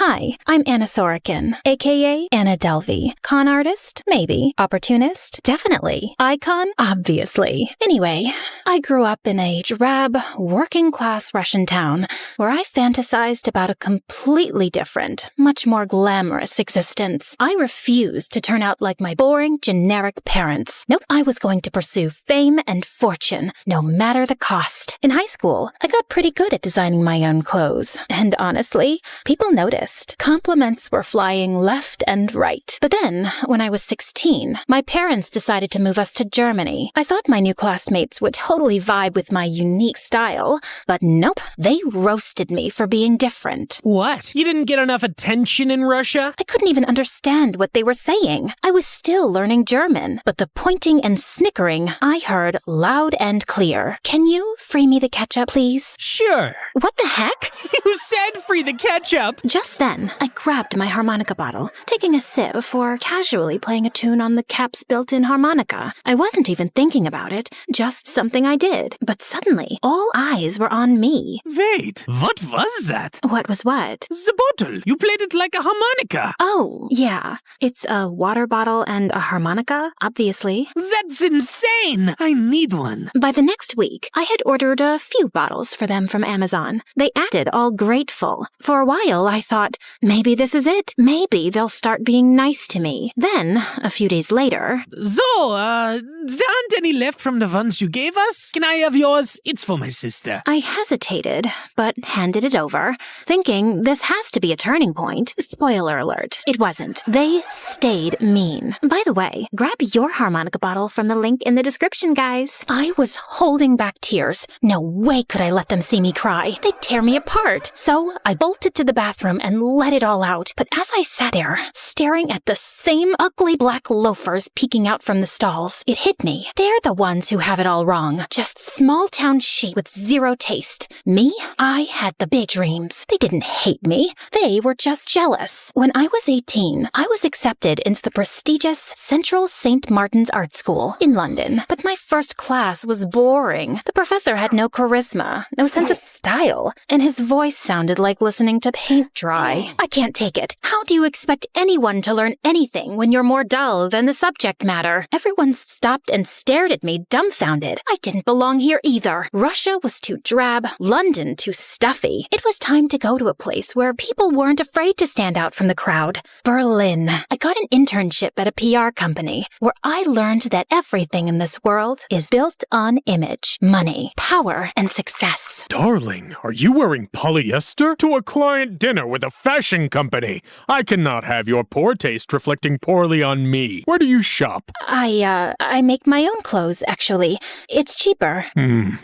Hi, I'm Anna Sorokin, aka Anna Delvey. Con artist? Maybe. Opportunist? Definitely. Icon? Obviously. Anyway, I grew up in a drab, working-class Russian town where I fantasized about a completely different, much more glamorous existence. I refused to turn out like my boring, generic parents. Nope, I was going to pursue fame and fortune, no matter the cost. In high school, I got pretty good at designing my own clothes, and honestly, people noticed. Compliments were flying left and right. But then, when I was 16, my parents decided to move us to Germany. I thought my new classmates would totally vibe with my unique style, but nope, they roasted me for being different. What? You didn't get enough attention in Russia? I couldn't even understand what they were saying. I was still learning German, but the pointing and snickering I heard loud and clear. Can you free me the ketchup, please? Sure. What the heck? You said free the ketchup! Just then, I grabbed my harmonica bottle, taking a sip before casually playing a tune on the cap's built-in harmonica. I wasn't even thinking about it, just something I did. But suddenly, all eyes were on me. Wait, what was that? What was what? The bottle. You played it like a harmonica. Oh, yeah. It's a water bottle and a harmonica, obviously. That's insane! I need one. By the next week, I had ordered a few bottles for them from Amazon. They acted all grateful. For a while, I thought, maybe this is it. Maybe they'll start being nice to me. Then, a few days later... So, there aren't any left from the ones you gave us? Can I have yours? It's for my sister. I hesitated, but handed it over, thinking this has to be a turning point. Spoiler alert, it wasn't. They stayed mean. By the way, grab your harmonica bottle from the link in the description, guys. I was holding back tears. No way could I let them see me cry. They'd tear me apart. So I bolted to the bathroom and let it all out. But as I sat there, staring at the same ugly black loafers peeking out from the stalls, it hit me. They're the ones who have it all wrong. Just small-town sheep with zero taste. Me? I had the big dreams. They didn't hate me. They were just jealous. When I was 18, I was accepted into the prestigious Central St. Martin's Art School in London. But my first class was boring. The professor had no charisma, no sense of style, and his voice sounded like listening to paint dry. I can't take it. How do you expect anyone to learn anything when you're more dull than the subject matter? Everyone stopped and stared at me dumbfounded. I didn't belong here either. Russia was too drab, London too stuffy. It was time to go to a place where people weren't afraid to stand out from the crowd. Berlin. I got an internship at a PR company where I learned that everything in this world is built on image, money, power, and success. Darling, are you wearing polyester? To a client dinner with a fashion company. I cannot have your poor taste reflecting poorly on me. Where do you shop? I make my own clothes, actually. It's cheaper.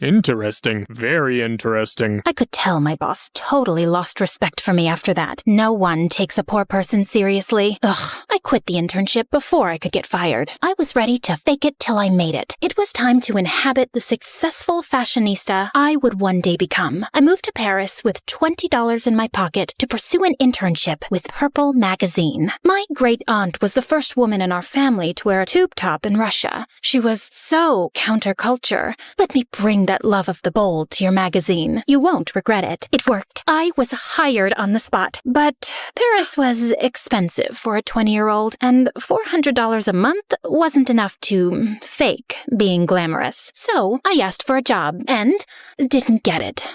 Interesting. Very interesting. I could tell my boss totally lost respect for me after that. No one takes a poor person seriously. Ugh, I quit the internship before I could get fired. I was ready to fake it till I made it. It was time to inhabit the successful fashionista I would one day become. I moved to Paris with $20 in my pocket to pursue an internship with Purple magazine. My great-aunt was the first woman in our family to wear a tube top in Russia. She was so counterculture. Let me bring that love of the bold to your magazine. You won't regret it. It worked. I was hired on the spot. But Paris was expensive for a 20-year-old, and $400 a month wasn't enough to fake being glamorous. So I asked for a job and didn't get it.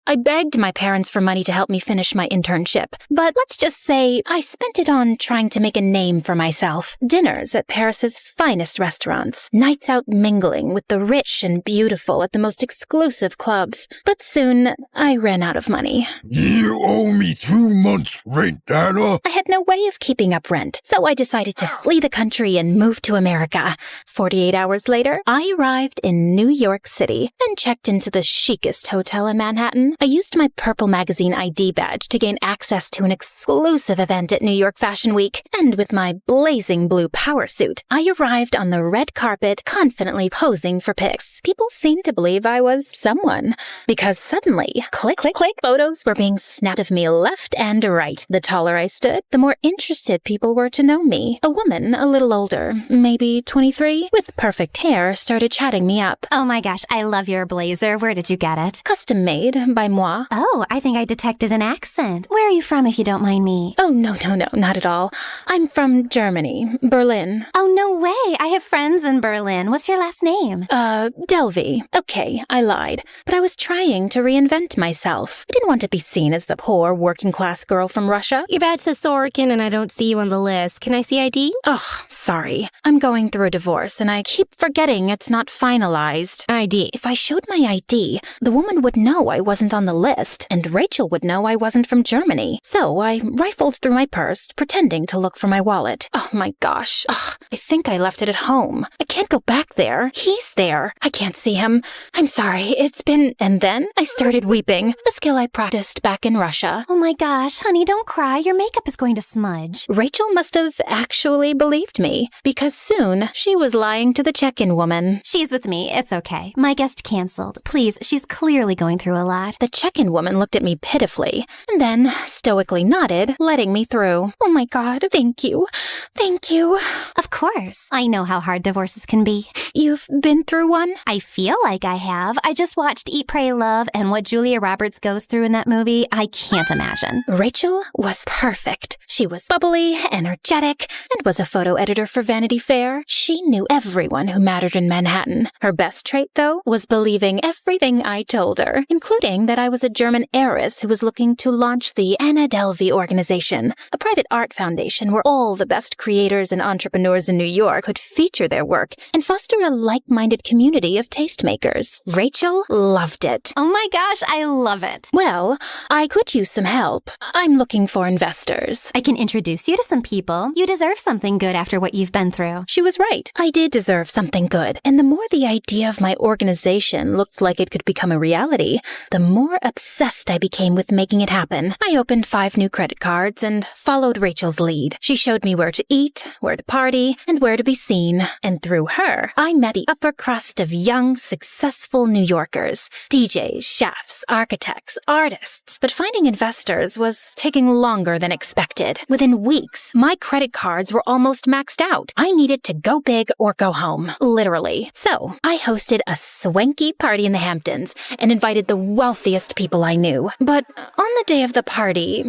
I begged my parents for money to help me finish my internship, but let's just say I spent it on trying to make a name for myself. Dinners at Paris's finest restaurants, nights out mingling with the rich and beautiful at the most exclusive clubs. But soon, I ran out of money. You owe me 2 months' rent, Anna. I had no way of keeping up rent, so I decided to flee the country and move to America. 48 hours later, I arrived in New York City and checked into the chicest hotel in Manhattan. I used my Purple magazine ID badge to gain access to an exclusive event at New York Fashion Week, and with my blazing blue power suit, I arrived on the red carpet confidently posing for pics. People seemed to believe I was someone, because suddenly, click, click, click, photos were being snapped of me left and right. The taller I stood, the more interested people were to know me. A woman a little older, maybe 23, with perfect hair, started chatting me up. Oh my gosh, I love your blazer. Where did you get it? Custom made by by moi. Oh, I think I detected an accent. Where are you from, if you don't mind me? Oh, no, not at all. I'm from Germany, Berlin. Oh, no way. I have friends in Berlin. What's your last name? Delvey. Okay, I lied. But I was trying to reinvent myself. I didn't want to be seen as the poor, working-class girl from Russia. Your badge says Sorokin and I don't see you on the list. Can I see ID? Ugh, sorry. I'm going through a divorce and I keep forgetting it's not finalized. ID. If I showed my ID, the woman would know I wasn't on the list, and Rachel would know I wasn't from Germany. So I rifled through my purse, pretending to look for my wallet. Oh my gosh. Ugh, I think I left it at home. I can't go back there. He's there. I can't see him. I'm sorry. It's been... And then I started weeping, a skill I practiced back in Russia. Oh my gosh, honey, don't cry. Your makeup is going to smudge. Rachel must have actually believed me, because soon she was lying to the check-in woman. She's with me. It's okay. My guest canceled. Please, she's clearly going through a lot. The check-in woman looked at me pitifully, and then stoically nodded, letting me through. Oh my God, thank you. Thank you. Of course. I know how hard divorces can be. You've been through one? I feel like I have. I just watched Eat, Pray, Love, and what Julia Roberts goes through in that movie, I can't imagine. Rachel was perfect. She was bubbly, energetic, and was a photo editor for Vanity Fair. She knew everyone who mattered in Manhattan. Her best trait, though, was believing everything I told her, including that I was a German heiress who was looking to launch the Anna Delvey organization, a private art foundation where all the best creators and entrepreneurs in New York could feature their work and foster a like-minded community of tastemakers. Rachel loved it. Oh my gosh, I love it. Well, I could use some help. I'm looking for investors. I can introduce you to some people. You deserve something good after what you've been through. She was right. I did deserve something good. And the more the idea of my organization looked like it could become a reality, the more obsessed I became with making it happen. I opened 5 new credit cards and followed Rachel's lead. She showed me where to eat, where to party, and where to be seen. And through her, I met the upper crust of young, successful New Yorkers. DJs, chefs, architects, artists. But finding investors was taking longer than expected. Within weeks, my credit cards were almost maxed out. I needed to go big or go home, literally. So I hosted a swanky party in the Hamptons and invited the wealthiest people I knew. But on the day of the party,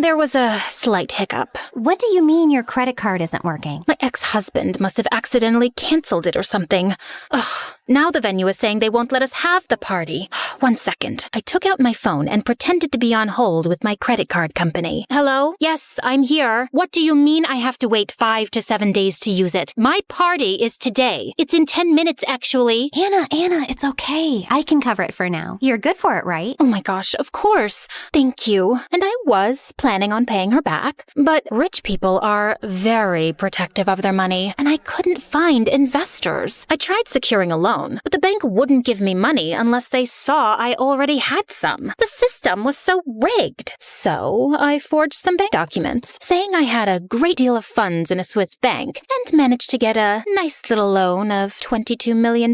there was a slight hiccup. What do you mean your credit card isn't working? My ex-husband must have accidentally canceled it or something. Ugh, now the venue is saying they won't let us have the party. 1 second. I took out my phone and pretended to be on hold with my credit card company. Hello? Yes, I'm here. What do you mean I have to wait 5 to 7 days to use it? My party is today. It's in 10 minutes, actually. Anna, it's okay. I can cover it for now. You're good for it, right? Oh my gosh, of course. Thank you. And I was planning on paying her back. But rich people are very protective of their money, and I couldn't find investors. I tried securing a loan, but the bank wouldn't give me money unless they saw I already had some. The system was so rigged. So I forged some bank documents, saying I had a great deal of funds in a Swiss bank, and managed to get a nice little loan of $22 million,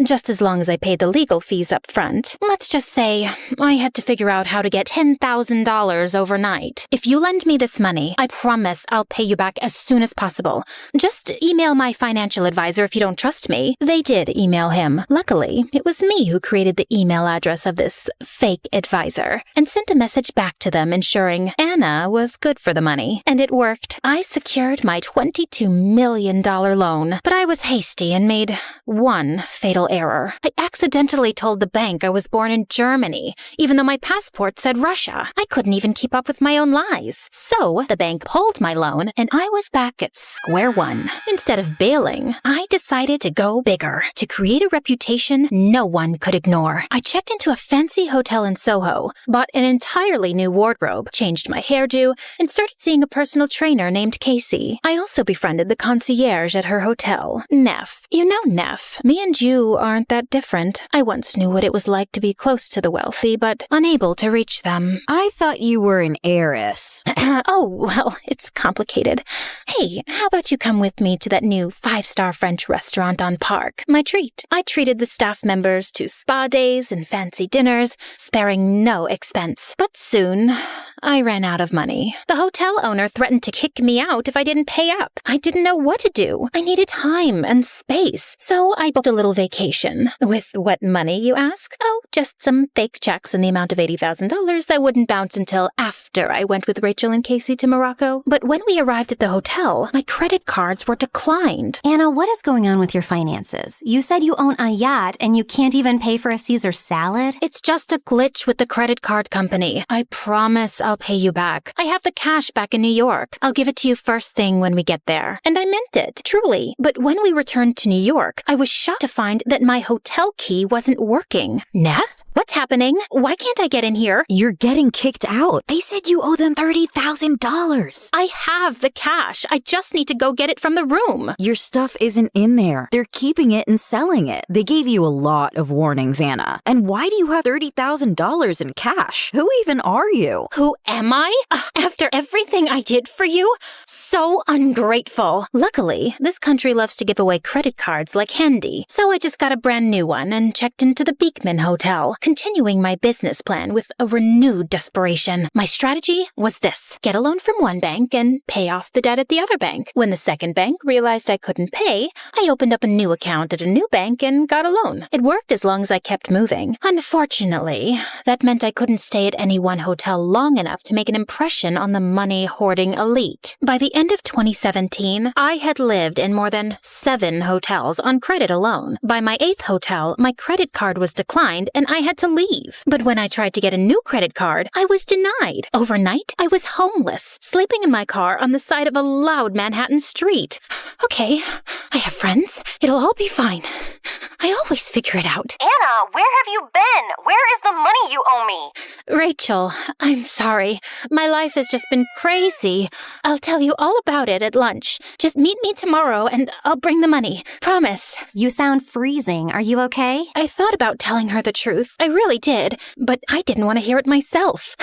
just as long as I paid the legal fees up front. Let's just say I had to figure out how to get $10,000 overnight. If you lend me this money, I promise I'll pay you back as soon as possible. Just email my financial advisor if you don't trust me. They did email him. Luckily, it was me who created the email address of this fake advisor and sent a message back to them ensuring Anna was good for the money. And it worked. I secured my $22 million loan, but I was hasty and made one fatal error. I accidentally told the bank I was born in Germany, even though my passport said Russia. I couldn't even keep up with my own lies. So the bank pulled my loan, and I was back at square one. Instead of bailing, I decided to go bigger, to create a reputation no one could ignore. I checked into a fancy hotel in Soho, bought an entirely new wardrobe, changed my hairdo, and started seeing a personal trainer named Casey. I also befriended the concierge at her hotel, Neff. You know Neff. Me and you aren't that different. I once knew what it was like to be close to the wealthy, but unable to reach them. I thought you were an heiress. Oh, well, it's complicated. Hey, how about you come with me to that new 5-star French restaurant on Park? My treat. I treated the staff members to spa days and fancy dinners, sparing no expense. But soon, I ran out of money. The hotel owner threatened to kick me out if I didn't pay up. I didn't know what to do. I needed time and space, so I booked a little vacation. With what money, you ask? Oh, just some fake checks in the amount of $80,000 that wouldn't bounce until after I went with Rachel and Casey to Morocco. But when we arrived at the hotel, my credit cards were declined. Anna, what is going on with your finances? You said you own a yacht and you can't even pay for a Caesar salad? It's just a glitch with the credit card company. I promise I'll pay you back. I have the cash back in New York. I'll give it to you first thing when we get there. And I meant it, truly. But when we returned to New York, I was shocked to find that my hotel key wasn't working. Neff? What's happening? Why can't I get in here? You're getting kicked out. They said you owe them $30,000. I have the cash. I just need to go get it from the room. Your stuff isn't in there. They're keeping it and selling it. They gave you a lot of warnings, Anna. And why do you have $30,000 in cash? Who even are you? Who am I? After everything I did for you? So ungrateful. Luckily, this country loves to give away credit cards like candy, so I just got a brand new one and checked into the Beekman Hotel, continuing my business plan with a renewed desperation. My strategy was this: get a loan from one bank and pay off the debt at the other bank. When the second bank realized I couldn't pay, I opened up a new account at a new bank and got a loan. It worked as long as I kept moving. Unfortunately, that meant I couldn't stay at any one hotel long enough to make an impression on the money-hoarding elite. By the end of 2017, I had lived in more than 7 hotels on credit alone. By my 8th hotel, my credit card was declined and I had to leave. But when I tried to get a new credit card, I was denied. Overnight, I was homeless, sleeping in my car on the side of a loud Manhattan street. Okay, I have friends. It'll all be fine. I always figure it out. Anna, where have you been? Where is the money you owe me? Rachel, I'm sorry. My life has just been crazy. I'll tell you all about it at lunch. Just meet me tomorrow and I'll bring the money. Promise. You sound freezing. Are you okay? I thought about telling her the truth. I really did. But I didn't want to hear it myself.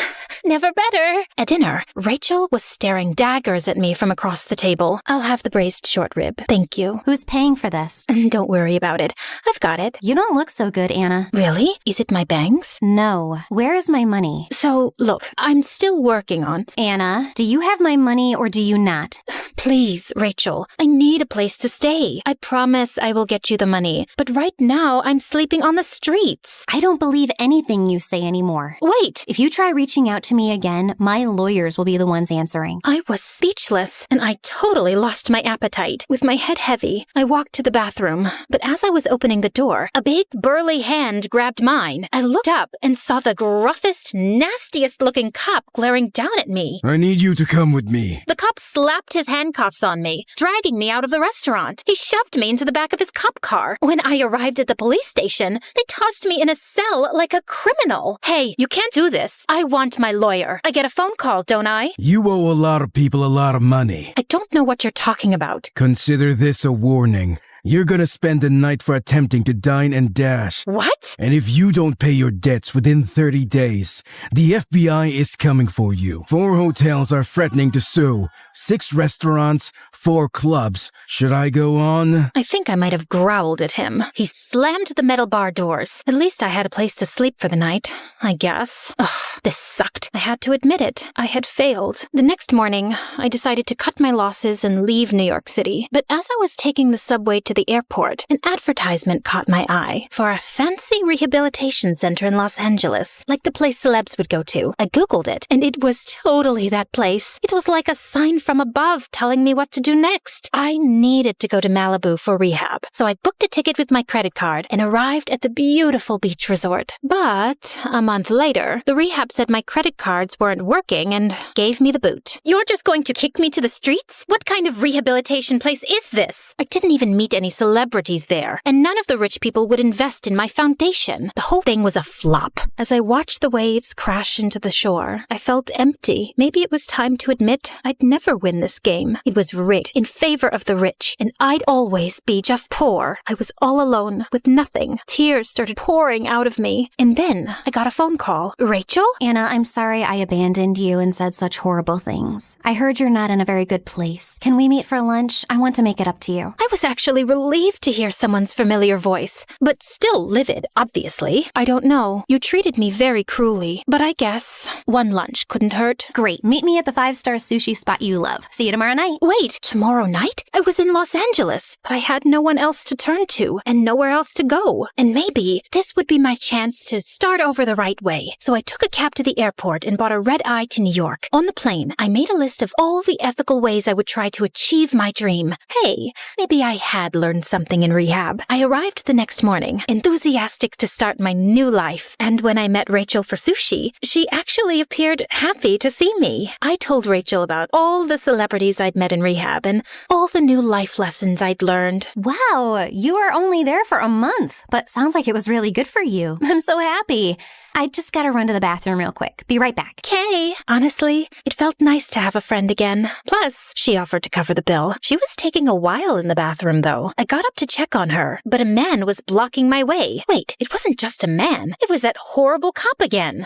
Never better. At dinner, Rachel was staring daggers at me from across the table. I'll have the braised short rib. Thank you. Who's paying for this? Don't worry about it. I've got it. You don't look so good, Anna. Really? Is it my bangs? No. Where is my money? So, look, I'm still working on... Anna, do you have my money or do you not? Please, Rachel, I need a place to stay. I promise I will get you the money. But right now, I'm sleeping on the streets. I don't believe anything you say anymore. Wait! If you try reaching out to me again, my lawyers will be the ones answering. I was speechless, and I totally lost my appetite. With my head heavy, I walked to the bathroom. But as I was opening the door, a big, burly hand grabbed mine. I looked up and saw the gruffest, nastiest-looking cop glaring down at me. I need you to come with me. The cop slapped his handcuffs on me, dragging me out of the restaurant. He shoved me into the back of his cop car. When I arrived at the police station, they tossed me in a cell like a criminal. Hey, you can't do this. I want my lawyer. I get a phone call, don't I? You owe a lot of people a lot of money. I don't know what you're talking about. Consider this a warning. You're gonna spend the night for attempting to dine and dash. What? And if you don't pay your debts within 30 days, the FBI is coming for you. 4 hotels are threatening to sue. 6 restaurants, 4 clubs. Should I go on? I think I might have growled at him. He slammed the metal bar doors. At least I had a place to sleep for the night, I guess. Ugh, this sucked. I had to admit it. I had failed. The next morning, I decided to cut my losses and leave New York City. But as I was taking the subway to the airport, an advertisement caught my eye for a fancy rehabilitation center in Los Angeles, like the place celebs would go to. I Googled it, and it was totally that place. It was like a sign from above telling me what to do next. I needed to go to Malibu for rehab, so I booked a ticket with my credit card and arrived at the beautiful beach resort. But a month later, the rehab said my credit cards weren't working and gave me the boot. You're just going to kick me to the streets? What kind of rehabilitation place is this? I didn't even meet any celebrities there, and none of the rich people would invest in my foundation. The whole thing was a flop. As I watched the waves crash into the shore, I felt empty. Maybe it was time to admit I'd never win this game. It was rigged in favor of the rich, and I'd always be just poor. I was all alone, with nothing. Tears started pouring out of me, and then I got a phone call. Rachel? Anna, I'm sorry I abandoned you and said such horrible things. I heard you're not in a very good place. Can we meet for lunch? I want to make it up to you. I was actually relieved to hear someone's familiar voice, but still livid, obviously. I don't know. You treated me very cruelly, but I guess one lunch couldn't hurt. Great. Meet me at the 5-star sushi spot you love. See you tomorrow night. Wait, tomorrow night? I was in Los Angeles, but I had no one else to turn to and nowhere else to go. And maybe this would be my chance to start over the right way. So I took a cab to the airport and bought a red-eye to New York. On the plane, I made a list of all the ethical ways I would try to achieve my dream. Hey, maybe I had learned something in rehab. I arrived the next morning, enthusiastic to start my new life. And when I met Rachel for sushi, she actually appeared happy to see me. I told Rachel about all the celebrities I'd met in rehab and all the new life lessons I'd learned. Wow, you were only there for a month, but sounds like it was really good for you. I'm so happy. I just gotta run to the bathroom real quick. Be right back. Kay, honestly, it felt nice to have a friend again. Plus, she offered to cover the bill. She was taking a while in the bathroom, though. I got up to check on her, but a man was blocking my way. Wait, it wasn't just a man. It was that horrible cop again.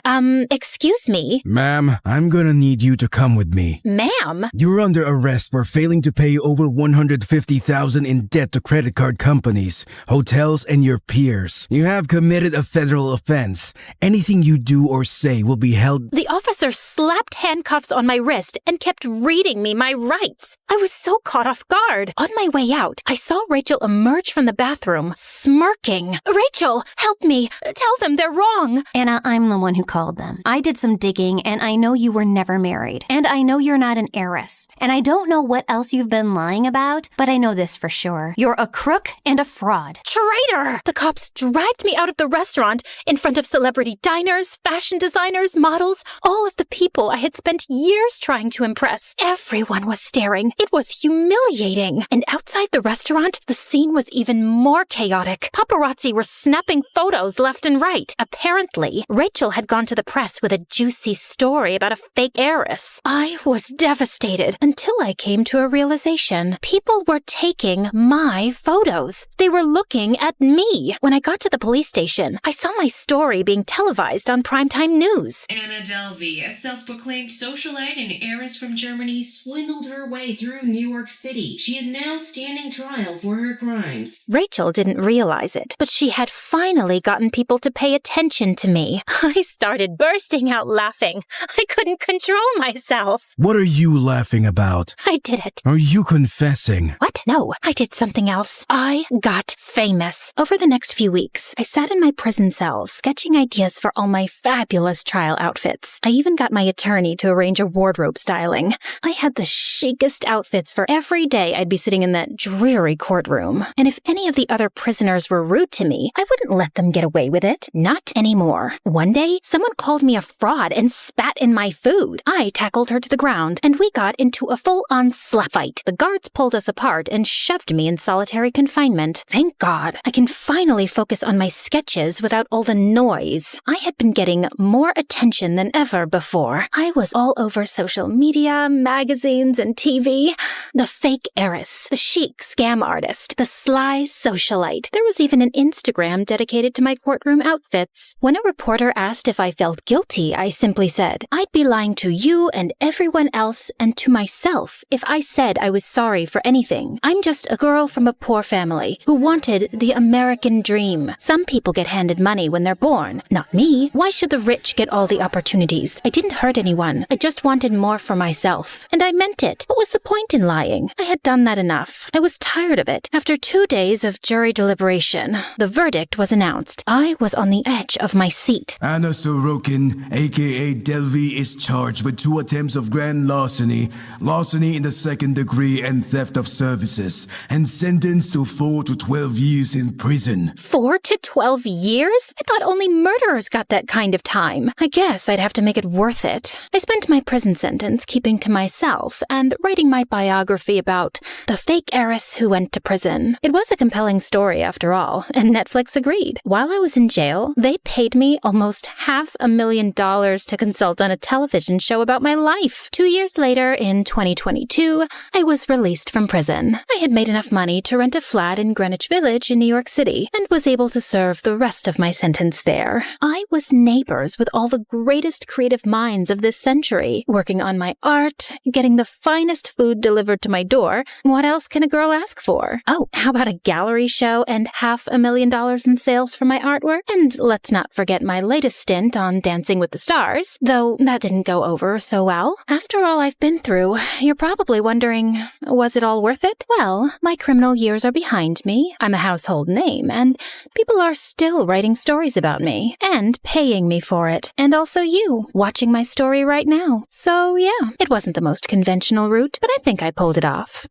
Excuse me? Ma'am, I'm gonna need you to come with me. Ma'am? You're under arrest for failing to pay over $150,000 in debt to credit card companies, hotels, and your peers. You have committed a federal offense. Anything you do or say will be held. The officer slapped handcuffs on my wrist and kept reading me my rights. I was so caught off guard. On my way out, I saw Rachel emerge from the bathroom, smirking. Rachel, help me. Tell them they're wrong. Anna, I'm the one who called them. I did some digging, and I know you were never married. And I know you're not an heiress. And I don't know what else you've been lying about, but I know this for sure. You're a crook and a fraud. Traitor! The cops dragged me out of the restaurant in front of celebrity diners, fashion designers, models, all of the people I had spent years trying to impress. Everyone was staring. It was humiliating. And outside the restaurant, the scene was even more chaotic. Paparazzi were snapping photos left and right. Apparently, Rachel had gone to the press with a juicy story about a fake heiress. I was devastated until I came to a realization. People were taking my photos. They were looking at me. When I got to the police station, I saw my story being televised on primetime news. Anna Delvey, a self-proclaimed socialite and heiress from Germany, swindled her way through New York City. She is now standing trial for her crimes. Rachel didn't realize it, but she had finally gotten people to pay attention to me. I started bursting out laughing. I couldn't control myself. What are you laughing about? I did it. Are you confessing? What? No, I did something else. I got famous. Over the next few weeks, I sat in my prison cell sketching ideas for all my fabulous trial outfits. I even got my attorney to arrange a wardrobe styling. I had the chicest outfits for every day I'd be sitting in that dreary courtroom. And if any of the other prisoners were rude to me, I wouldn't let them get away with it. Not anymore. One day, someone called me a fraud and spat in my food. I tackled her to the ground, and we got into a full-on slap fight. The guards pulled us apart and shoved me in solitary confinement. Thank God, I can finally focus on my sketches without all the noise. I had been getting more attention than ever before. I was all over social media, magazines, and TV. The fake heiress, the chic scam artist, the sly socialite. There was even an Instagram dedicated to my courtroom outfits. When a reporter asked if I felt guilty, I simply said, I'd be lying to you and everyone else and to myself if I said I was sorry for anything. I'm just a girl from a poor family who wanted the American dream. Some people get handed money when they're born. Not me. Why should the rich get all the opportunities? I didn't hurt anyone. I just wanted more for myself. And I meant it. What was the point in lying? I had done that enough. I was tired of it. After 2 days of jury deliberation, the verdict was announced. I was on the edge of my seat. Anna Sorokin, aka Delvey, is charged with 2 attempts of grand larceny, larceny in the 2nd degree, and theft of services, and sentenced to 4 to 12 years in prison. 4 to 12 years? I thought only murderers got that kind of time. I guess I'd have to make it worth it. I spent my prison sentence keeping to myself and writing my biography about the fake heiress who went to prison. It was a compelling story after all, and Netflix agreed. While I was in jail, they paid me almost $500,000 to consult on a television show about my life. 2 years later, in 2022, I was released from prison. I had made enough money to rent a flat in Greenwich Village in New York City and was able to serve the rest of my sentence there. I I was neighbors with all the greatest creative minds of this century, working on my art, getting the finest food delivered to my door. What else can a girl ask for? Oh, how about a gallery show and $500,000 in sales for my artwork? And let's not forget my latest stint on Dancing with the Stars, though that didn't go over so well. After all I've been through, you're probably wondering, was it all worth it? Well, my criminal years are behind me, I'm a household name, and people are still writing stories about me, and paying me for it. And also you, watching my story right now. So yeah, it wasn't the most conventional route, but I think I pulled it off.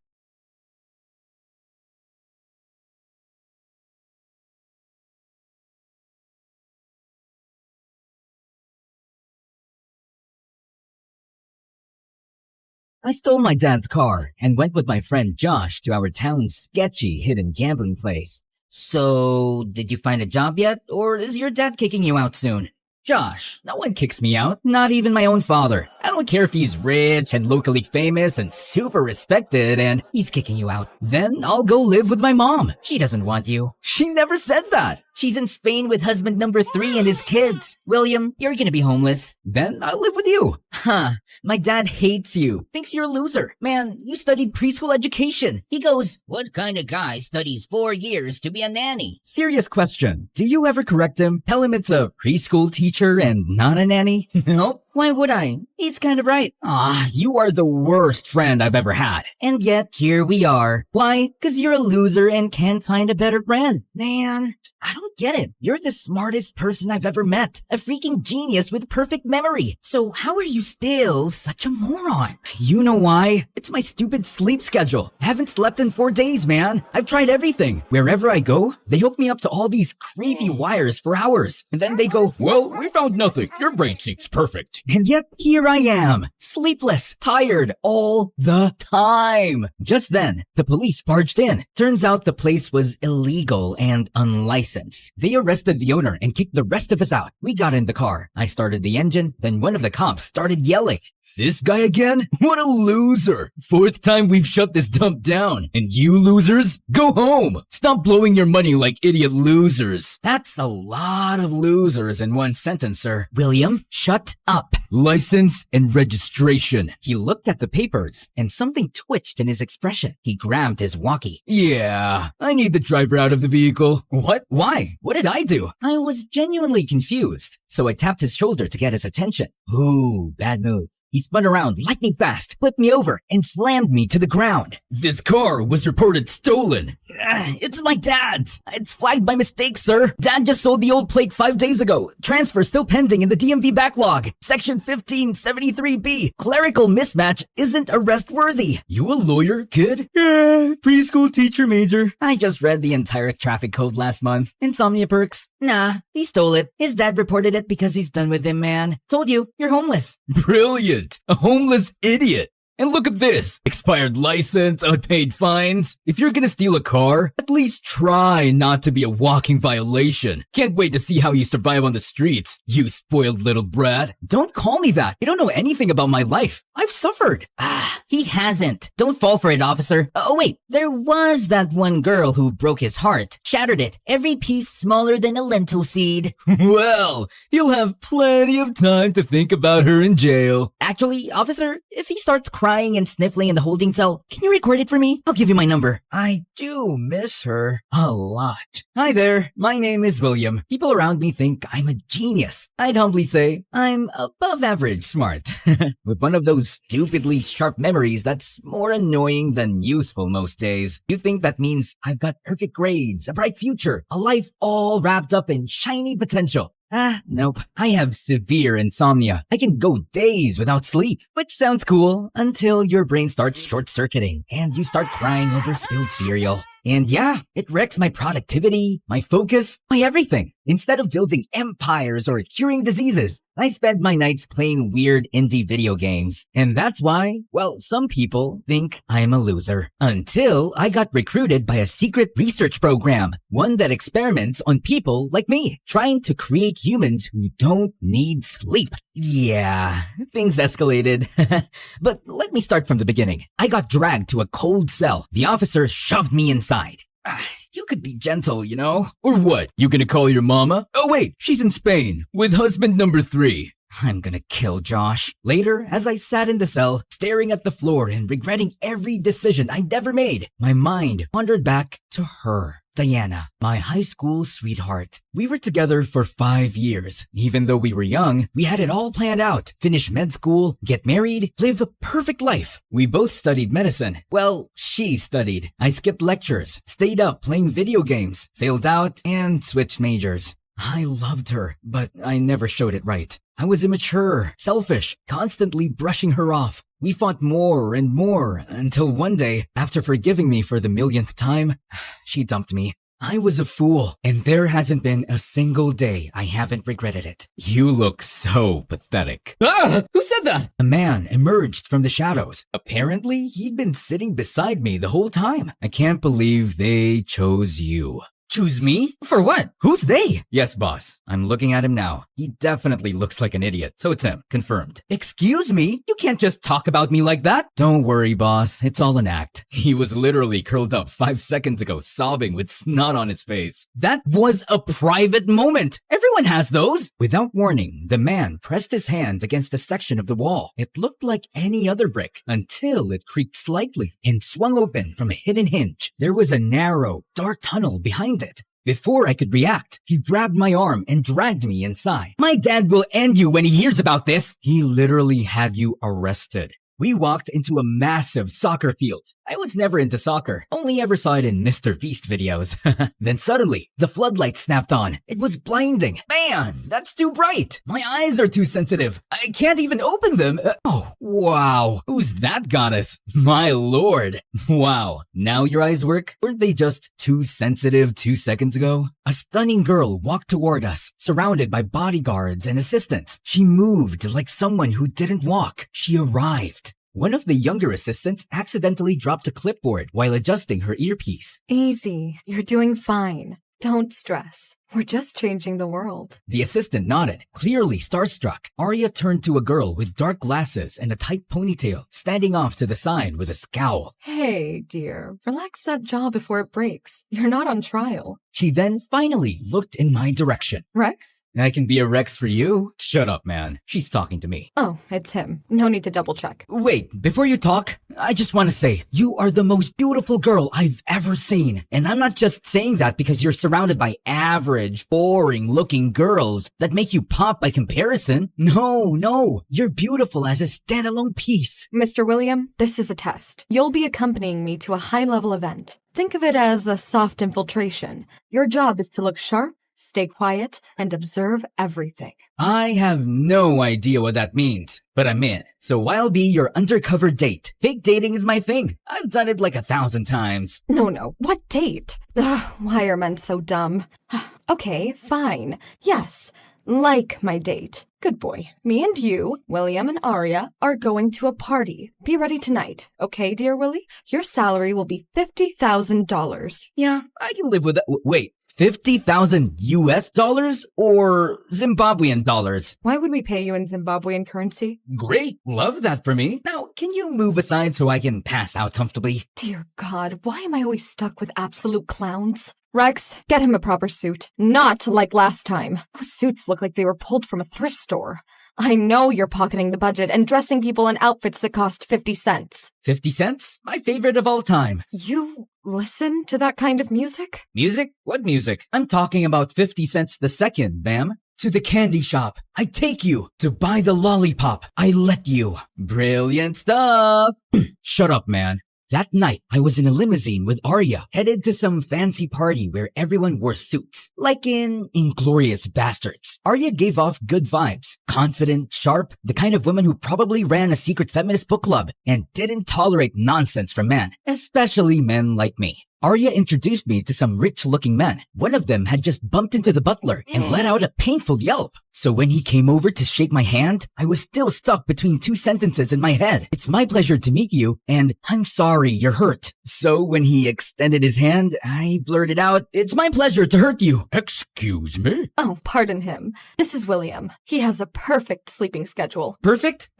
I stole my dad's car and went with my friend Josh to our town's sketchy hidden gambling place. So, did you find a job yet, or is your dad kicking you out soon? Josh, no one kicks me out, not even my own father. I don't care if he's rich and locally famous and super respected and he's kicking you out. Then I'll go live with my mom. She doesn't want you. She never said that. She's in Spain with husband number 3 and his kids. William, you're gonna be homeless. Then I'll live with you. Huh. My dad hates you. Thinks you're a loser. Man, you studied preschool education. He goes, "What kind of guy studies 4 years to be a nanny?" Serious question. Do you ever correct him? Tell him it's a preschool teacher and not a nanny? Nope. Why would I? He's kind of right. You are the worst friend I've ever had. And yet, here we are. Why? 'Cause you're a loser and can't find a better friend. Man, I don't get it. You're the smartest person I've ever met. A freaking genius with perfect memory. So how are you still such a moron? You know why? It's my stupid sleep schedule. I haven't slept in 4 days, man. I've tried everything. Wherever I go, they hook me up to all these creepy wires for hours. And then they go, "Well, we found nothing. Your brain seems perfect." And yet, here I am, sleepless, tired, all the time. Just then, the police barged in. Turns out the place was illegal and unlicensed. They arrested the owner and kicked the rest of us out. We got in the car. I started the engine, then one of the cops started yelling. This guy again? What a loser. 4th time we've shut this dump down. And you losers, go home. Stop blowing your money like idiot losers. That's a lot of losers in one sentence, sir. William, shut up. License and registration. He looked at the papers and something twitched in his expression. He grabbed his walkie. Yeah, I need the driver out of the vehicle. What? Why? What did I do? I was genuinely confused. So I tapped his shoulder to get his attention. Ooh, bad move. He spun around lightning fast, flipped me over, and slammed me to the ground. This car was reported stolen. It's my dad's. It's flagged by mistake, sir. Dad just sold the old plate 5 days ago. Transfer still pending in the DMV backlog. Section 1573B. Clerical mismatch isn't arrest worthy. You a lawyer, kid? Preschool teacher major. I just read the entire traffic code last month. Insomnia perks. Nah, he stole it. His dad reported it because he's done with him, man. Told you, you're homeless. Brilliant. A homeless idiot. And look at this. Expired license, unpaid fines. If you're gonna steal a car, at least try not to be a walking violation. Can't wait to see how you survive on the streets, you spoiled little brat. Don't call me that. You don't know anything about my life. I've suffered. He hasn't. Don't fall for it, officer. Oh wait, there was that one girl who broke his heart. Shattered it. Every piece smaller than a lentil seed. Well, you'll have plenty of time to think about her in jail. Actually, officer, if he starts crying and sniffling in the holding cell, can you record it for me? I'll give you my number. I do miss her a lot. Hi there, my name is William. People around me think I'm a genius. I'd humbly say I'm above average smart. With one of those stupidly sharp memories that's more annoying than useful most days. You think that means I've got perfect grades, a bright future, a life all wrapped up in shiny potential. Nope. I have severe insomnia. I can go days without sleep, which sounds cool until your brain starts short-circuiting and you start crying over spilled cereal. And yeah, it wrecks my productivity, my focus, my everything. Instead of building empires or curing diseases, I spend my nights playing weird indie video games. And that's why, well, some people think I'm a loser. Until I got recruited by a secret research program, one that experiments on people like me, trying to create humans who don't need sleep. Yeah, things escalated. But let me start from the beginning. I got dragged to a cold cell. The officer shoved me inside. You could be gentle, you know? Or what? You gonna call your mama? Oh wait, she's in Spain with husband number 3. I'm gonna kill Josh. Later, as I sat in the cell, staring at the floor and regretting every decision I'd ever made, my mind wandered back to her. Diana, my high school sweetheart. We were together for 5 years. Even though we were young, we had it all planned out. Finish med school, get married, live a perfect life. We both studied medicine. Well, she studied. I skipped lectures, stayed up playing video games, failed out, and switched majors. I loved her, but I never showed it right. I was immature, selfish, constantly brushing her off. We fought more and more until one day, after forgiving me for the millionth time, she dumped me. I was a fool, and there hasn't been a single day I haven't regretted it. You look so pathetic. Ah! Who said that? A man emerged from the shadows. Apparently, he'd been sitting beside me the whole time. I can't believe they chose you. Choose me? For what? Who's they? Yes, boss. I'm looking at him now. He definitely looks like an idiot, so it's him. Confirmed. Excuse me? You can't just talk about me like that. Don't worry, boss. It's all an act. He was literally curled up 5 seconds ago, sobbing with snot on his face. That was a private moment. Everyone has those. Without warning, the man pressed his hand against a section of the wall. It looked like any other brick until it creaked slightly and swung open from a hidden hinge. There was a narrow, dark tunnel behind it. Before I could react, he grabbed my arm and dragged me inside. My dad will end you when he hears about this. He literally had you arrested. We walked into a massive soccer field. I was never into soccer, only ever saw it in Mr. Beast videos. Then suddenly, the floodlights snapped on. It was blinding. Man, that's too bright. My eyes are too sensitive. I can't even open them. Oh, wow. Who's that goddess? My lord. Wow. Now your eyes work? Weren't they just too sensitive 2 seconds ago? A stunning girl walked toward us, surrounded by bodyguards and assistants. She moved like someone who didn't walk. She arrived. One of the younger assistants accidentally dropped a clipboard while adjusting her earpiece. Easy. You're doing fine. Don't stress. We're just changing the world. The assistant nodded, clearly starstruck. Arya turned to a girl with dark glasses and a tight ponytail, standing off to the side with a scowl. Hey, dear, relax that jaw before it breaks. You're not on trial. She then finally looked in my direction. Rex? I can be a Rex for you? Shut up, man. She's talking to me. Oh, it's him. No need to double check. Wait, before you talk, I just want to say, you are the most beautiful girl I've ever seen. And I'm not just saying that because you're surrounded by average, boring-looking girls that make you pop by comparison. No, you're beautiful as a standalone piece. Mr. William, this is a test. You'll be accompanying me to a high-level event. Think of it as a soft infiltration. Your job is to look sharp, stay quiet, and observe everything. I have no idea what that means, but I'm in. So I'll be your undercover date. Fake dating is my thing. I've done it like 1,000 times. No. What date? Ugh, why are men so dumb? Okay, fine. Yes, like my date. Good boy. Me and you, William and Arya, are going to a party. Be ready tonight, okay, dear Willie? Your salary will be $50,000. Yeah, I can live with that. Wait, 50,000 US dollars or Zimbabwean dollars? Why would we pay you in Zimbabwean currency? Great, love that for me. Now, can you move aside so I can pass out comfortably? Dear God, why am I always stuck with absolute clowns? Rex, get him a proper suit. Not like last time. Those suits look like they were pulled from a thrift store. I know you're pocketing the budget and dressing people in outfits that cost 50 cents. 50 cents? My favorite of all time. You listen to that kind of music? Music? What music? I'm talking about 50 cents the second, ma'am. To the candy shop. I take you. To buy the lollipop. I let you. Brilliant stuff. Shut up, man. That night, I was in a limousine with Arya, headed to some fancy party where everyone wore suits, like in Inglourious Bastards. Arya gave off good vibes, confident, sharp, the kind of woman who probably ran a secret feminist book club and didn't tolerate nonsense from men, especially men like me. Arya introduced me to some rich-looking men. One of them had just bumped into the butler and let out a painful yelp. So when he came over to shake my hand, I was still stuck between 2 sentences in my head. It's my pleasure to meet you, and I'm sorry you're hurt. So when he extended his hand, I blurted out, it's my pleasure to hurt you. Excuse me? Oh, pardon him. This is William. He has a perfect sleeping schedule. Perfect?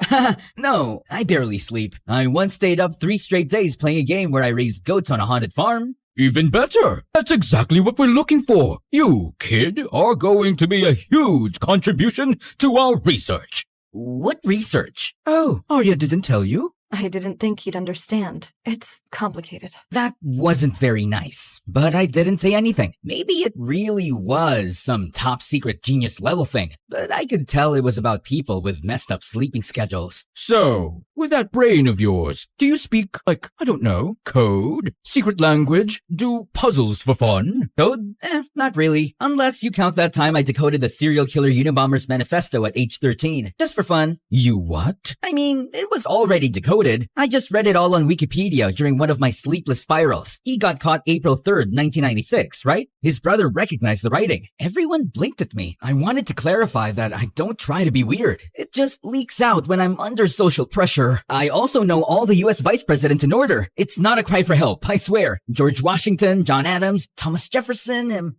No, I barely sleep. I once stayed up 3 straight days playing a game where I raised goats on a haunted farm. Even better. That's exactly what we're looking for. You, kid, are going to be a huge contribution to our research. What research? Oh, Arya didn't tell you? I didn't think you'd understand. It's complicated. That wasn't very nice, but I didn't say anything. Maybe it really was some top secret genius level thing, but I could tell it was about people with messed up sleeping schedules. So, with that brain of yours, do you speak, like, I don't know, code, secret language, do puzzles for fun? Code? Not really. Unless you count that time I decoded the serial killer Unabomber's manifesto at age 13. Just for fun. You what? I mean, it was already decoded. I just read it all on Wikipedia during one of my sleepless spirals. He got caught April 3rd, 1996, right? His brother recognized the writing. Everyone blinked at me. I wanted to clarify that I don't try to be weird. It just leaks out when I'm under social pressure. I also know all the US vice presidents in order. It's not a cry for help, I swear. George Washington, John Adams, Thomas Jefferson, and...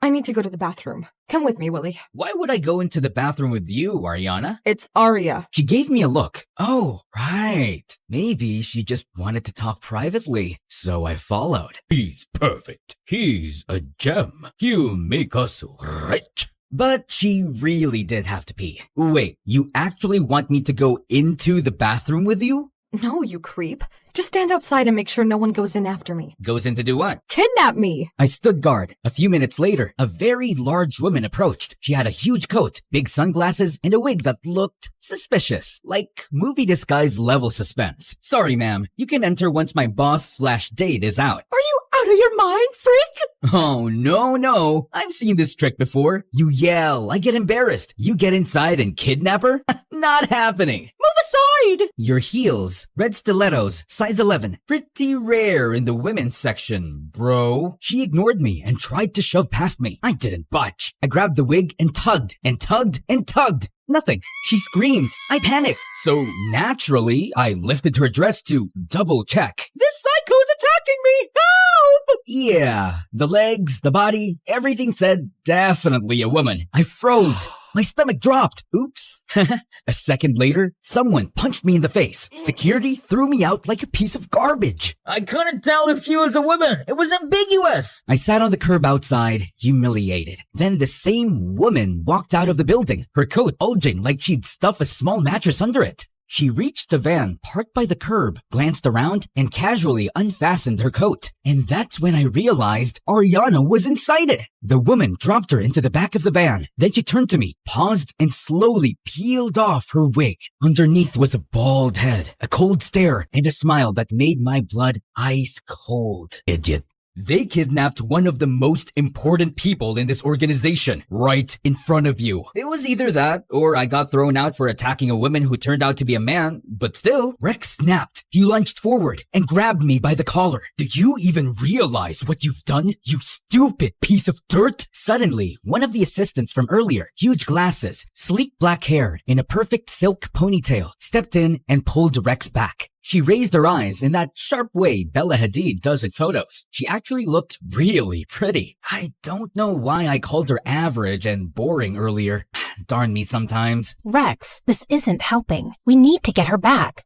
I need to go to the bathroom. Come with me, Willie. Why would I go into the bathroom with you, Ariana? It's Arya. She gave me a look. Oh, right. Maybe she just wanted to talk privately, so I followed. He's perfect. He's a gem. He'll make us rich. But she really did have to pee. Wait, you actually want me to go into the bathroom with you? No, you creep. Just stand outside and make sure no one goes in after me. Goes in to do what? Kidnap me! I stood guard. A few minutes later, a very large woman approached. She had a huge coat, big sunglasses, and a wig that looked suspicious. Like movie disguise level suspense. Sorry, ma'am. You can enter once my boss/date is out. Are you out of your mind, freak? Oh, no. I've seen this trick before. You yell, I get embarrassed. You get inside and kidnap her? Not happening. Move aside! Your heels, red stilettos, size 11. Pretty rare in the women's section, bro. She ignored me and tried to shove past me. I didn't budge. I grabbed the wig and tugged and tugged and tugged. Nothing. She screamed. I panicked. So naturally, I lifted her dress to double check. This psycho's attacking me! Help! Yeah, the legs, the body, everything said definitely a woman. I froze. My stomach dropped. Oops. A second later, someone punched me in the face. Security threw me out like a piece of garbage. I couldn't tell if she was a woman. It was ambiguous. I sat on the curb outside, humiliated. Then the same woman walked out of the building, her coat bulging like she'd stuff a small mattress under it. She reached the van parked by the curb, glanced around, and casually unfastened her coat. And that's when I realized Ariana was inside it. The woman dropped her into the back of the van. Then she turned to me, paused, and slowly peeled off her wig. Underneath was a bald head, a cold stare, and a smile that made my blood ice cold. Idiot. They kidnapped one of the most important people in this organization right in front of you. It was either that or I got thrown out for attacking a woman who turned out to be a man, but still, Rex snapped. He lunged forward and grabbed me by the collar. Do you even realize what you've done, you stupid piece of dirt? Suddenly, one of the assistants from earlier, huge glasses, sleek black hair, in a perfect silk ponytail, stepped in and pulled Rex back. She raised her eyes in that sharp way Bella Hadid does in photos. She actually looked really pretty. I don't know why I called her average and boring earlier. Darn me sometimes. Rex, this isn't helping. We need to get her back.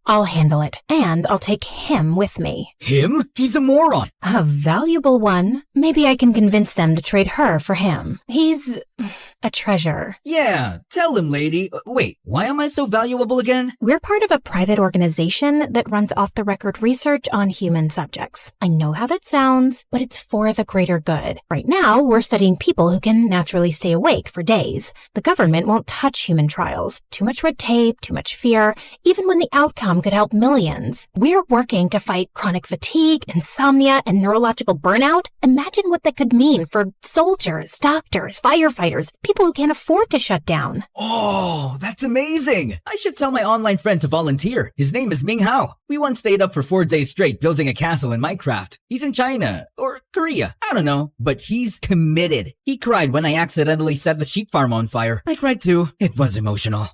I'll handle it, and I'll take him with me. Him? He's a moron. A valuable one. Maybe I can convince them to trade her for him. He's a treasure. Yeah, tell him, lady. Wait, why am I so valuable again? We're part of a private organization that runs off-the-record research on human subjects. I know how that sounds, but it's for the greater good. Right now, we're studying people who can naturally stay awake for days. The government won't touch human trials. Too much red tape, too much fear, even when the outcome could help millions. We're working to fight chronic fatigue, insomnia, and neurological burnout. Imagine what that could mean for soldiers, doctors, firefighters, people who can't afford to shut down. Oh, that's amazing! I should tell my online friend to volunteer. His name is Ming Hao. We once stayed up for 4 days straight building a castle in Minecraft. He's in China, or Korea, I don't know, but he's committed. He cried when I accidentally set the sheep farm on fire. I cried too. It was emotional.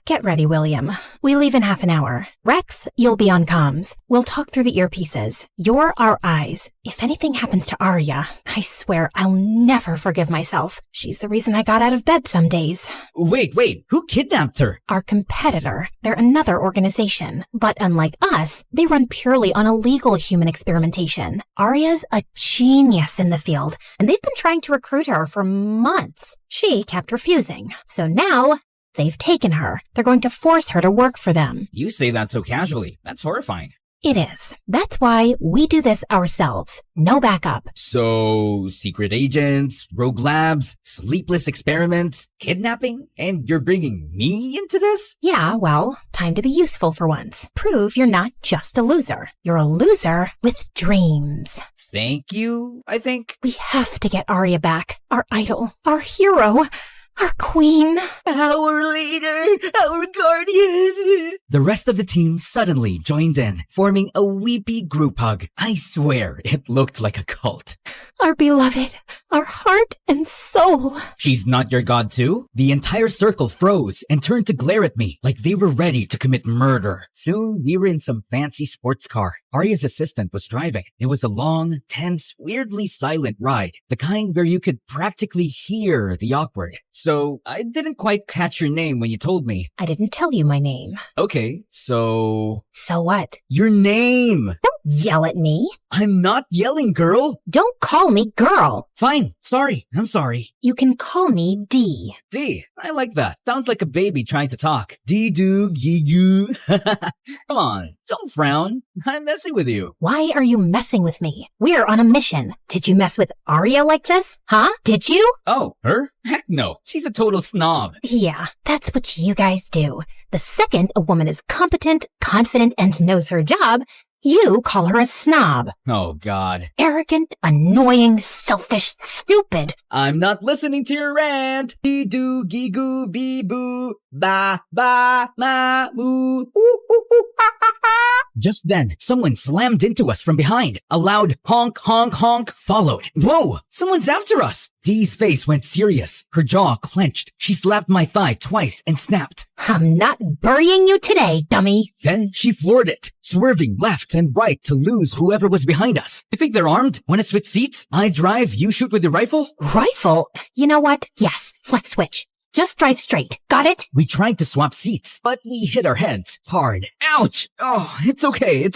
Get ready, William. We leave in half an hour. Rex, you'll be on comms. We'll talk through the earpieces. You're our eyes. If anything happens to Arya, I swear I'll never forgive myself. She's the reason I got out of bed some days. Wait, who kidnapped her? Our competitor. They're another organization. But unlike us, they run purely on illegal human experimentation. Arya's a genius in the field, and they've been trying to recruit her for months. She kept refusing. So now, they've taken her. They're going to force her to work for them. You say that so casually. That's horrifying. It is. That's why we do this ourselves. No backup. So, secret agents, rogue labs, sleepless experiments, kidnapping, and you're bringing me into this? Yeah, well, time to be useful for once. Prove you're not just a loser. You're a loser with dreams. Thank you, I think. We have to get Arya back. Our idol. Our hero. Our queen. Our leader. Our guardian. The rest of the team suddenly joined in, forming a weepy group hug. I swear, it looked like a cult. Our beloved. Our heart and soul. She's not your god too? The entire circle froze and turned to glare at me like they were ready to commit murder. Soon, we were in some fancy sports car. Arya's assistant was driving. It was a long, tense, weirdly silent ride. The kind where you could practically hear the awkward. So, I didn't quite catch your name when you told me. I didn't tell you my name. Okay, so... So what? Your name! Don't yell at me. I'm not yelling, girl! Don't call me girl. Fine, sorry, I'm sorry. You can call me D. D, I like that. Sounds like a baby trying to talk. D-do-gee-goo. Come on, don't frown. I'm messing with you. Why are you messing with me? We're on a mission. Did you mess with Arya like this? Huh? Did you? Oh, her? Heck no. She's a total snob. Yeah, that's what you guys do. The second a woman is competent, confident, and knows her job, you call her a snob. Oh, God. Arrogant, annoying, selfish, stupid. I'm not listening to your rant. Be-do-gee-goo-bee-boo. Ba-ba-ma-moo. Just then, someone slammed into us from behind. A loud honk, honk, honk followed. Whoa! Someone's after us! Dee's face went serious. Her jaw clenched. She slapped my thigh twice and snapped. I'm not burying you today, dummy. Then she floored it, swerving left and right to lose whoever was behind us. You think they're armed? Want to switch seats? I drive, you shoot with your rifle? Rifle? You know what? Yes, let's switch. Just drive straight. Got it? We tried to swap seats, but we hit our heads hard. Ouch! Oh, it's okay.